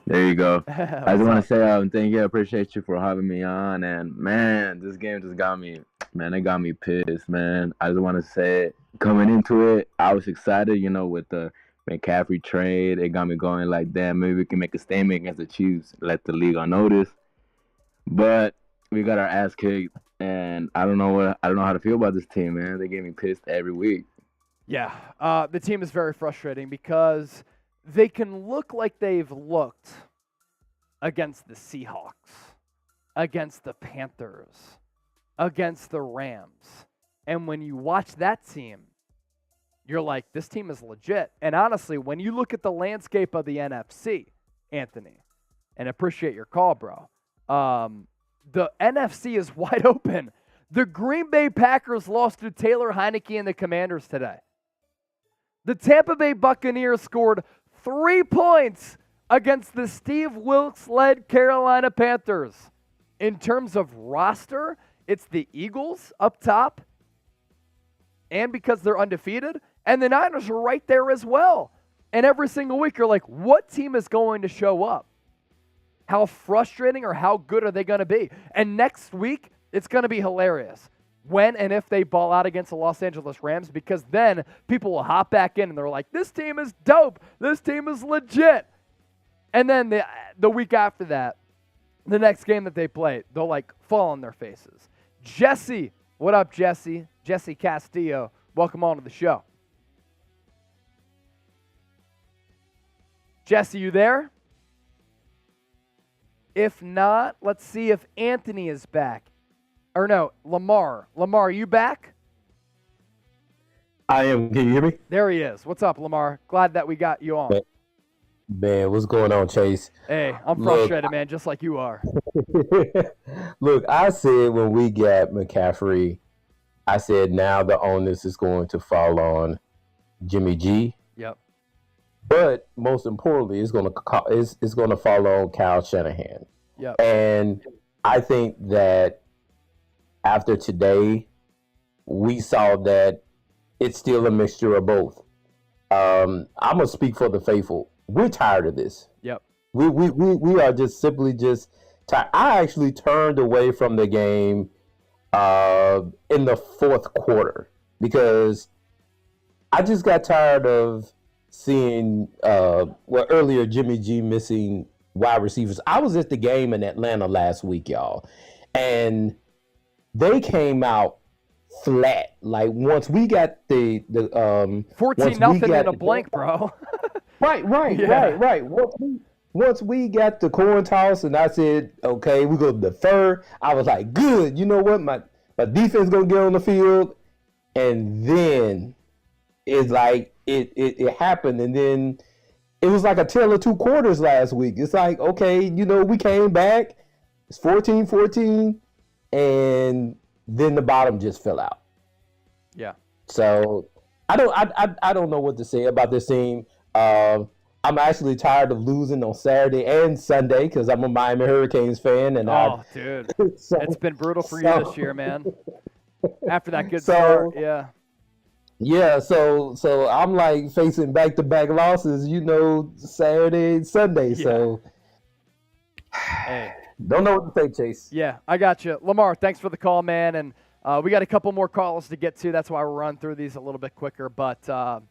Speaker 14: There you go. I just want to say thank you. I appreciate you for having me on. And, man, this game just got me, man, it got me pissed, man. I just want to say it. Coming into it, I was excited, with the McCaffrey trade. It got me going like, damn, maybe we can make a statement against the Chiefs, let the league on notice. But we got our ass kicked, and I don't know how to feel about this team, man. They get me pissed every week.
Speaker 1: Yeah, the team is very frustrating because they can look like they've looked against the Seahawks, against the Panthers, against the Rams. And when you watch that team, you're like, this team is legit. And honestly, when you look at the landscape of the NFC, Anthony, and appreciate your call, bro, the NFC is wide open. The Green Bay Packers lost to Taylor Heineke and the Commanders today. The Tampa Bay Buccaneers scored 3 points against the Steve Wilkes-led Carolina Panthers. In terms of roster, it's the Eagles up top, and because they're undefeated, and the Niners are right there as well. And every single week, you're like, what team is going to show up? How frustrating or how good are they going to be? And next week, it's going to be hilarious when and if they ball out against the Los Angeles Rams, because then people will hop back in and they're like, this team is dope. This team is legit. And then the week after that, the next game that they play, they'll like fall on their faces. Jesse, what up, Jesse? Jesse Castillo, welcome on to the show. Jesse, you there? If not, let's see if Anthony is back. Or no, Lamar. Lamar, are you back?
Speaker 15: I am. Can you hear me?
Speaker 1: There he is. What's up, Lamar? Glad that we got you on.
Speaker 15: Man, what's going on, Chase?
Speaker 1: Hey, I'm frustrated, man, just like you are.
Speaker 15: Look, I said when we got McCaffrey, I said now the onus is going to fall on Jimmy G.
Speaker 1: Yep.
Speaker 15: But most importantly, it's going to fall on Kyle Shanahan.
Speaker 1: Yep.
Speaker 15: And I think that after today, we saw that it's still a mixture of both. I'm gonna speak for the faithful. We're tired of this.
Speaker 1: Yep.
Speaker 15: We are just simply tired. I actually turned away from the game in the fourth quarter because I just got tired of seeing earlier Jimmy G missing wide receivers. I was at the game in Atlanta last week, y'all, and they came out flat. Like once we got the
Speaker 1: 14-0 in a blank, bro.
Speaker 15: Right. Once we got the coin toss and I said, okay, we're going to defer, I was like, good. You know what? My defense going to get on the field. And then it's like it happened. And then it was like a tale of two quarters last week. It's like, okay, we came back. It's 14-14. And then the bottom just fell out.
Speaker 1: Yeah.
Speaker 15: So I don't know what to say about this team. I'm actually tired of losing on Saturday and Sunday because I'm a Miami Hurricanes fan. And
Speaker 1: dude, it's been brutal for you this year, man. After that good start, yeah.
Speaker 15: Yeah, so I'm like facing back-to-back losses, Saturday and Sunday. Yeah. So,
Speaker 1: hey,
Speaker 15: don't know what to say, Chase.
Speaker 1: Yeah, I got you, Lamar. Thanks for the call, man. And we got a couple more calls to get to. That's why we're running through these a little bit quicker, but.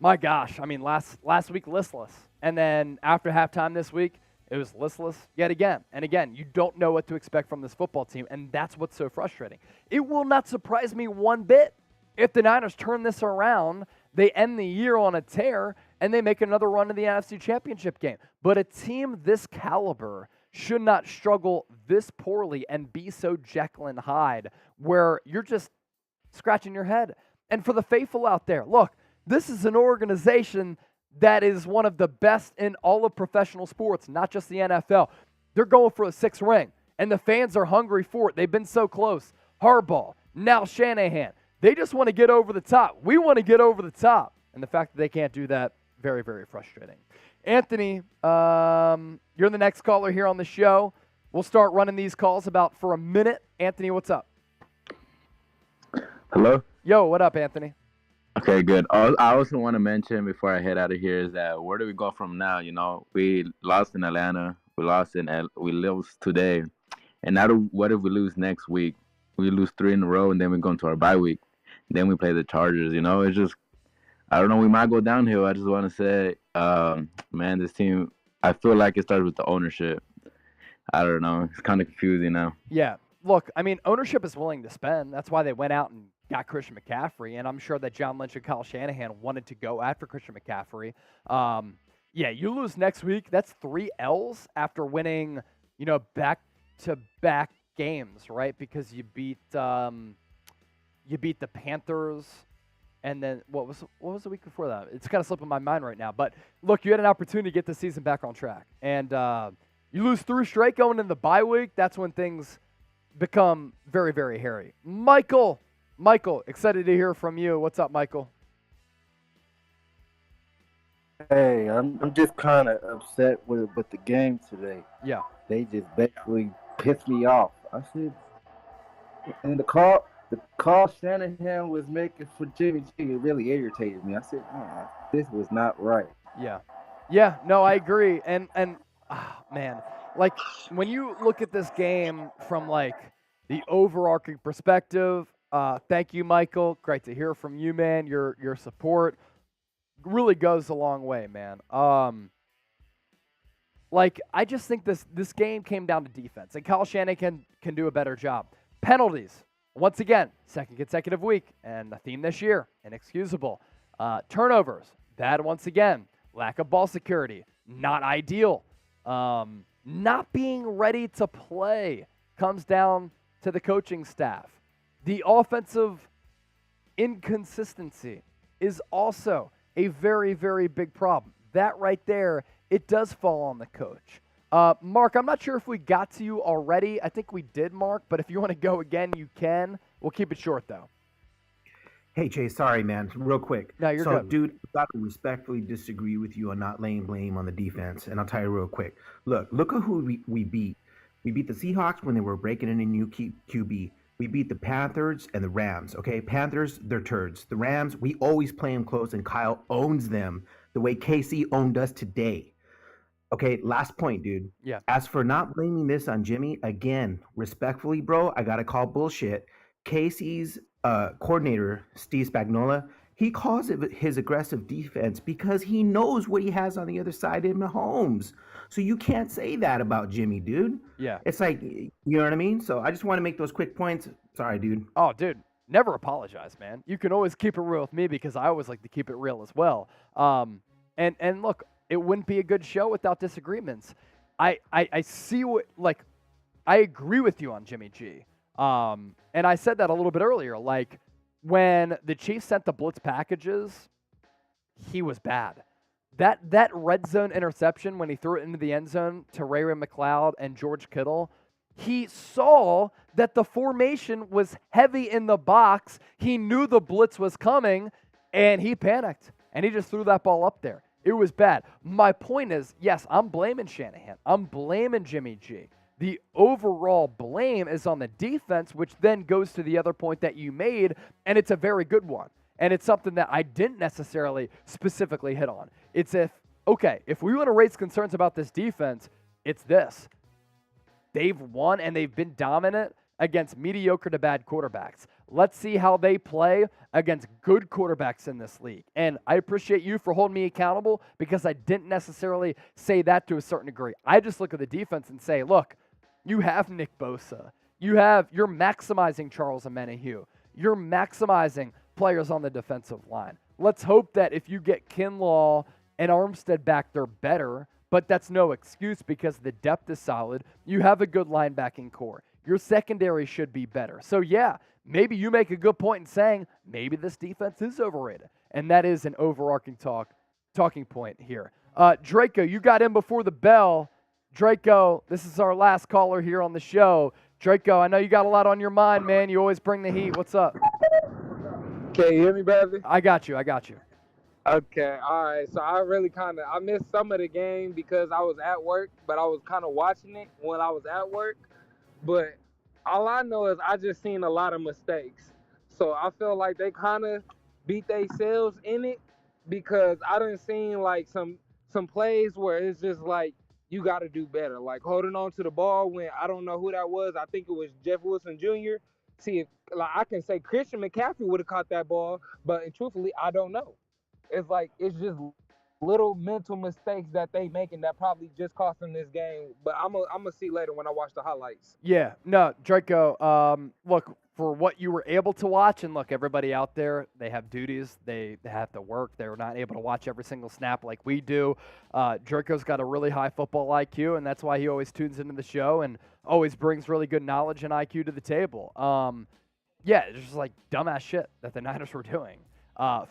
Speaker 1: My gosh, I mean, last week, listless. And then after halftime this week, it was listless yet again. And again, you don't know what to expect from this football team, and that's what's so frustrating. It will not surprise me one bit if the Niners turn this around, they end the year on a tear, and they make another run to the NFC Championship game. But a team this caliber should not struggle this poorly and be so Jekyll and Hyde, where you're just scratching your head. And for the faithful out there, look, this is an organization that is one of the best in all of professional sports, not just the NFL. They're going for a 6th ring, and the fans are hungry for it. They've been so close. Harbaugh, now Shanahan. They just want to get over the top. We want to get over the top. And the fact that they can't do that, very, very frustrating. Anthony, you're the next caller here on the show. We'll start running these calls about for a minute. Anthony, what's up?
Speaker 14: Hello?
Speaker 1: Yo, what up, Anthony?
Speaker 14: Okay, good. I also want to mention before I head out of here is that where do we go from now? We lost in Atlanta, we lost today, and now what if we lose next week? We lose 3 in a row, and then we go into our bye week. Then we play the Chargers. It's just I don't know. We might go downhill. I just want to say, man, this team. I feel like it starts with the ownership. I don't know. It's kind of confusing now.
Speaker 1: Yeah. Look, I mean, ownership is willing to spend. That's why they went out and got Christian McCaffrey, and I'm sure that John Lynch and Kyle Shanahan wanted to go after Christian McCaffrey. Yeah, you lose next week. That's 3 L's after winning, back-to-back games, right? Because you beat the Panthers, and then what was the week before that? It's kind of slipping my mind right now. But look, you had an opportunity to get the season back on track, and you lose 3 straight going into the bye week. That's when things become very, very hairy. Michael, excited to hear from you. What's up, Michael?
Speaker 16: Hey, I'm just kind of upset with the game today.
Speaker 1: Yeah.
Speaker 16: They just basically pissed me off. I said, and the call Shanahan was making for Jimmy G, it really irritated me. I said, oh, this was not right.
Speaker 1: Yeah. Yeah, no, I agree. And man, like when you look at this game from like the overarching perspective, thank you, Michael. Great to hear from you, man. Your support really goes a long way, man. Like I just think this game came down to defense, and Kyle Shanahan can do a better job. Penalties, once again, 2nd consecutive week, and the theme this year, inexcusable. Turnovers, bad once again. Lack of ball security, not ideal. Not being ready to play comes down to the coaching staff. The offensive inconsistency is also a very, very big problem. That right there, it does fall on the coach. Mark, I'm not sure if we got to you already. I think we did, Mark, but if you want to go again, you can. We'll keep it short, though.
Speaker 5: Hey, Chase, sorry, man. Real quick.
Speaker 1: No, you're good.
Speaker 5: Dude, I've got to respectfully disagree with you on not laying blame on the defense, and I'll tell you real quick. Look at who we beat. We beat the Seahawks when they were breaking in a new QB. We beat the Panthers and the Rams, okay? Panthers, they're turds. The Rams, we always play them close, and Kyle owns them the way KC owned us today. Okay, last point, dude.
Speaker 1: Yeah.
Speaker 5: As for not blaming this on Jimmy, again, respectfully, bro, I got to call bullshit. KC's coordinator, Steve Spagnuolo, he calls it his aggressive defense because he knows what he has on the other side in Mahomes. So you can't say that about Jimmy, dude.
Speaker 1: Yeah.
Speaker 5: It's like, you know what I mean? So I just want to make those quick points. Sorry, dude.
Speaker 1: Oh, dude. never apologize, man. You can always keep it real with me because I always like to keep it real as well. And look, it wouldn't be a good show without disagreements. I see what, like, I agree with you on Jimmy G. And I said that a little bit earlier. Like, when the Chiefs sent the blitz packages, he was bad. That red zone interception when he threw it into the end zone to Ray McLeod and George Kittle, he saw that the formation was heavy in the box. He knew the blitz was coming, and he panicked, and he just threw that ball up there. It was bad. My point is, yes, I'm blaming Shanahan. I'm blaming Jimmy G. The overall blame is on the defense, which then goes to the other point that you made, and it's a very good one. And it's something that I didn't necessarily specifically hit on. It's if we want to raise concerns about this defense, it's this. They've won and they've been dominant against mediocre to bad quarterbacks. Let's see how they play against good quarterbacks in this league. And I appreciate you for holding me accountable because I didn't necessarily say that to a certain degree. I just look at the defense and say, look, you have Nick Bosa. You're maximizing Charles Omenihu. You're maximizing players on the defensive line. Let's hope that if you get Kinlaw and Armstead back, they're better, but that's no excuse because the depth is solid. You have a good linebacking core. Your secondary should be better. So, yeah, maybe you make a good point in saying maybe this defense is overrated, and that is an overarching talking point here. Draco, you got in before the bell. Draco, this is our last caller here on the show. Draco, I know you got a lot on your mind, man. You always bring the heat. What's up?
Speaker 17: Can you hear me, brother?
Speaker 1: I got you.
Speaker 17: Okay, all right. So I missed some of the game because I was at work, but I was kind of watching it when I was at work. But all I know is I just seen a lot of mistakes. So I feel like they kind of beat themselves in it because I done seen like some plays where it's just like you got to do better. Like holding on to the ball when I don't know who that was. I think it was Jeff Wilson Jr. See, if like I can say Christian McCaffrey would have caught that ball, but truthfully, I don't know. It's just little mental mistakes that they making that probably just cost them this game. But I'm gonna see later when I watch the highlights.
Speaker 1: Yeah, no, Draco, look, for what you were able to watch, and look, everybody out there, they have duties. They have to work. They're not able to watch every single snap like we do. Draco's got a really high football IQ, and that's why he always tunes into the show and always brings really good knowledge and IQ to the table. Yeah, it's just like dumbass shit that the Niners were doing.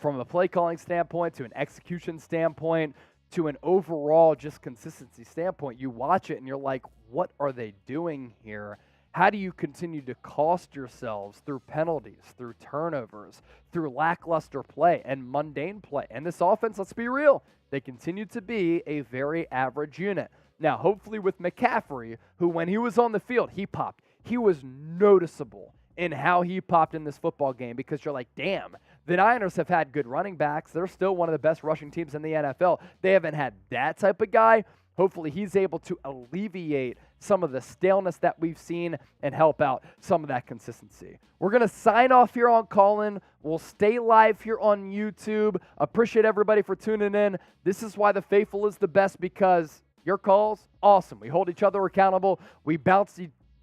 Speaker 1: From a play calling standpoint to an execution standpoint to an overall just consistency standpoint, you watch it and you're like, what are they doing here? How do you continue to cost yourselves through penalties, through turnovers, through lackluster play and mundane play? And this offense, let's be real, they continue to be a very average unit. Now, hopefully with McCaffrey, who when he was on the field, he popped. He was noticeable in how he popped in this football game because you're like, damn, the Niners have had good running backs. They're still one of the best rushing teams in the NFL. They haven't had that type of guy. Hopefully he's able to alleviate some of the staleness that we've seen and help out some of that consistency. We're going to sign off here on Callin. We'll stay live here on YouTube. Appreciate everybody for tuning in. This is why the faithful is the best because your calls, awesome. We hold each other accountable. We bounce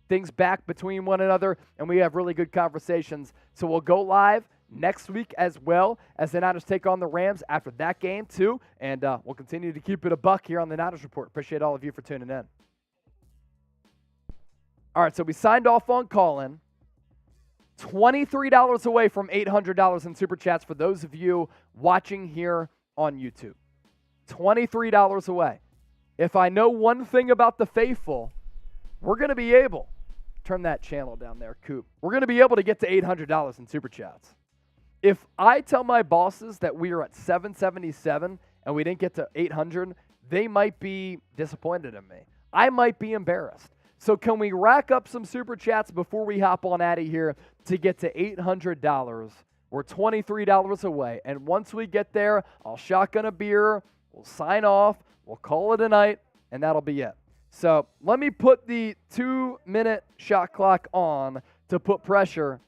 Speaker 1: things back between one another, and we have really good conversations. So we'll go live next week as well as the Niners take on the Rams after that game too, and we'll continue to keep it a buck here on the Niners Report. Appreciate all of you for tuning in. All right, so we signed off on Callin. $23 away from $800 in Super Chats for those of you watching here on YouTube. $23 away. If I know one thing about the faithful, we're going to be able, turn that channel down there, Coop. We're going to be able to get to $800 in Super Chats. If I tell my bosses that we are at 777 and we didn't get to 800, they might be disappointed in me. I might be embarrassed. So can we rack up some Super Chats before we hop on out of here to get to $800? We're $23 away. And once we get there, I'll shotgun a beer, we'll sign off, we'll call it a night, and that'll be it. So let me put the 2-minute shot clock on to put pressure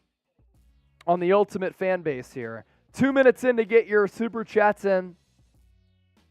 Speaker 1: on the ultimate fan base here. 2 minutes in to get your Super Chats in.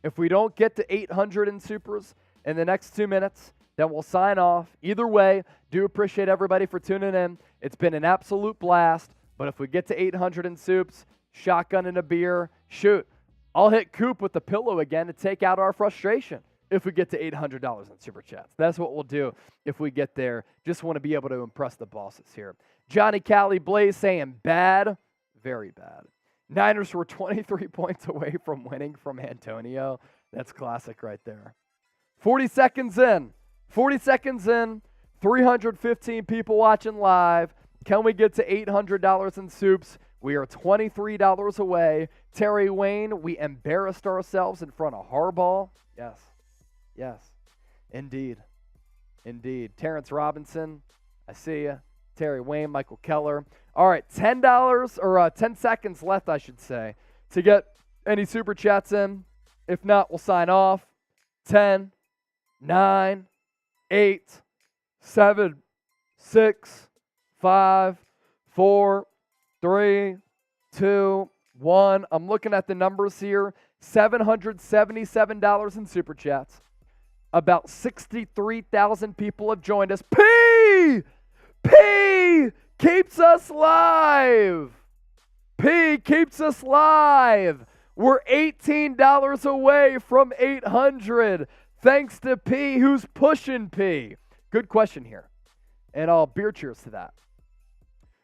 Speaker 1: If we don't get to 800 in Supers in the next 2 minutes, then we'll sign off. Either way, do appreciate everybody for tuning in. It's been an absolute blast. But if we get to 800 in soups, shotgun and a beer, shoot, I'll hit Coop with the pillow again to take out our frustration if we get to $800 in Super Chats. That's what we'll do if we get there. Just want to be able to impress the bosses here. Johnny Cali Blaze saying bad, very bad. Niners were 23 points away from winning from Antonio. That's classic right there. 40 seconds in. 40 seconds in. 315 people watching live. Can we get to $800 in soups? We are $23 away. Terry Wayne, we embarrassed ourselves in front of Harbaugh. Yes. Yes. Indeed. Indeed. Terrence Robinson, I see you. Terry Wayne, Michael Keller. All right, $10 or 10 seconds left, I should say, to get any super chats in. If not, we'll sign off. 10, 9, 8, 7, 6, 5, 4, 3, 2, 1. I'm looking at the numbers here. $777 in super chats. About 63,000 people have joined us. P keeps us live. P keeps us live. We're $18 away from 800. Thanks to P, who's pushing P. Good question here. And I'll beer cheers to that.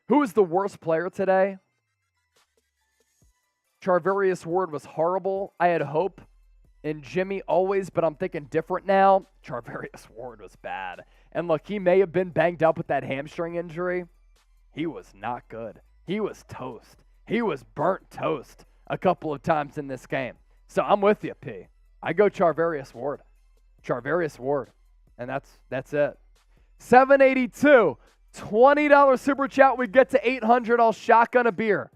Speaker 1: Who is the worst player today? Charvarius Ward was horrible. I had hope in Jimmy always, but I'm thinking different now. Charvarius Ward was bad. And look, he may have been banged up with that hamstring injury. He was not good. He was toast. He was burnt toast a couple of times in this game. So I'm with you, P. I go Charvarius Ward. Charvarius Ward. And that's it. 782. $20 super chat. We get to 800. I'll shotgun a beer.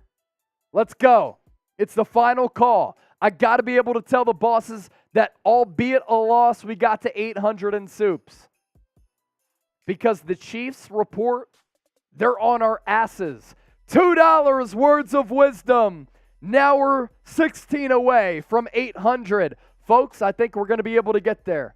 Speaker 1: Let's go. It's the final call. I got to be able to tell the bosses that albeit a loss, we got to 800 in soups. Because the Chiefs report, they're on our asses. $2 words of wisdom. Now we're 16 away from 800. Folks, I think we're going to be able to get there.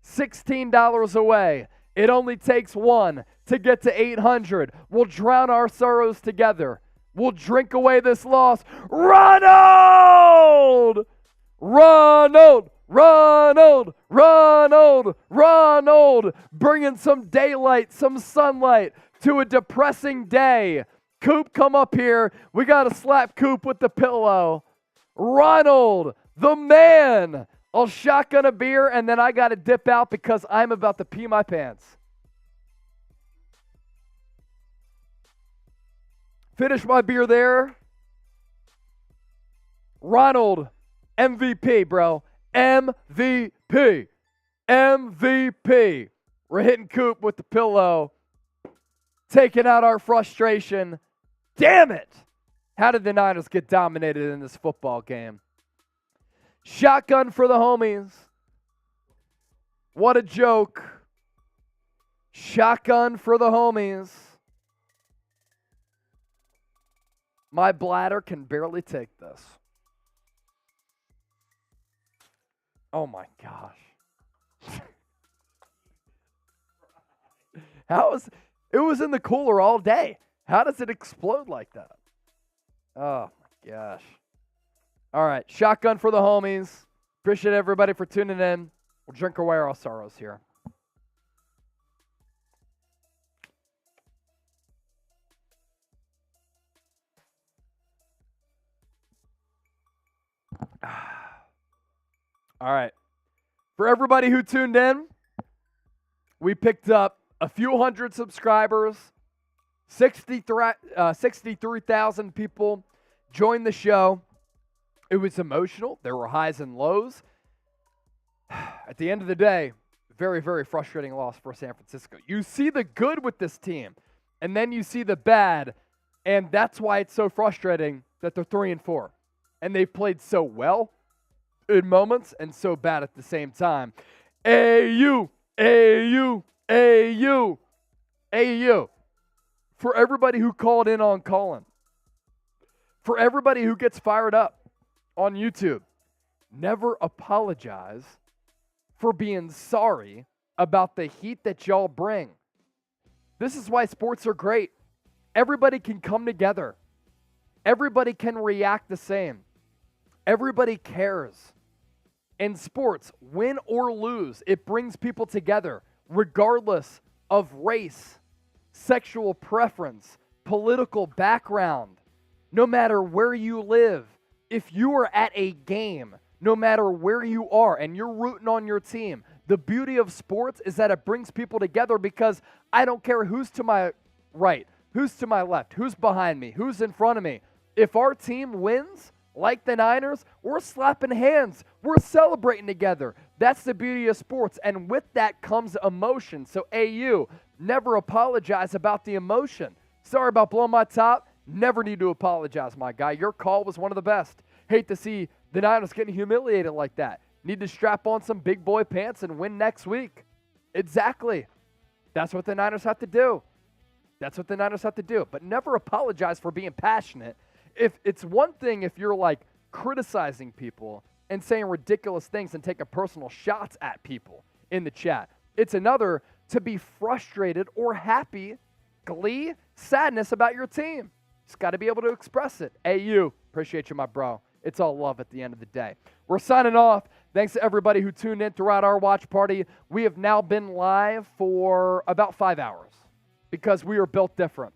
Speaker 1: $16 away. It only takes one to get to 800. We'll drown our sorrows together. We'll drink away this loss. Ronald! Ronald! Ronald! Ronald! Ronald! Bringing some daylight, some sunlight to a depressing day. Coop, come up here. We got to slap Coop with the pillow. Ronald, the man. I'll shotgun a beer, and then I got to dip out because I'm about to pee my pants. Finish my beer there. Ronald, MVP, bro. MVP. MVP. We're hitting Coop with the pillow. Taking out our frustration. Damn it. How did the Niners get dominated in this football game? Shotgun for the homies. What a joke. Shotgun for the homies. My bladder can barely take this. Oh my gosh. It was in the cooler all day. How does it explode like that? Oh my gosh. All right, shotgun for the homies. Appreciate everybody for tuning in. We'll drink away our sorrows here. All right. For everybody who tuned in, we picked up a few hundred subscribers. 63,000 people joined the show. It was emotional. There were highs and lows. At the end of the day, very, very frustrating loss for San Francisco. You see the good with this team, and then you see the bad, and that's why it's so frustrating that they're 3-4. And they've played so well in moments and so bad at the same time. AU, AU, AU, AU. For everybody who called in on Colin. For everybody who gets fired up on YouTube. Never apologize for being sorry about the heat that y'all bring. This is why sports are great. everybody can come together. Everybody can react the same. Everybody cares. In sports, win or lose, it brings people together, regardless of race, sexual preference, political background, no matter where you live. If you are at a game, no matter where you are, and you're rooting on your team, the beauty of sports is that it brings people together, because I don't care who's to my right, who's to my left, who's behind me, who's in front of me. If our team wins, like the Niners, we're slapping hands. We're celebrating together. That's the beauty of sports. And with that comes emotion. So AU, never apologize about the emotion. Sorry about blowing my top. Never need to apologize, my guy. Your call was one of the best. Hate to see the Niners getting humiliated like that. Need to strap on some big boy pants and win next week. Exactly. That's what the Niners have to do. That's what the Niners have to do. But never apologize for being passionate. If it's one thing if you're like criticizing people and saying ridiculous things and taking personal shots at people in the chat. It's another to be frustrated or happy, glee, sadness about your team. Just got to be able to express it. AU, appreciate you, my bro. It's all love at the end of the day. We're signing off. Thanks to everybody who tuned in throughout our watch party. We have now been live for about 5 hours because we are built different.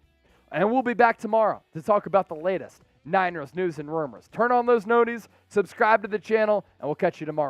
Speaker 1: And we'll be back tomorrow to talk about the latest Niners news and rumors. Turn on those noties, subscribe to the channel, and we'll catch you tomorrow.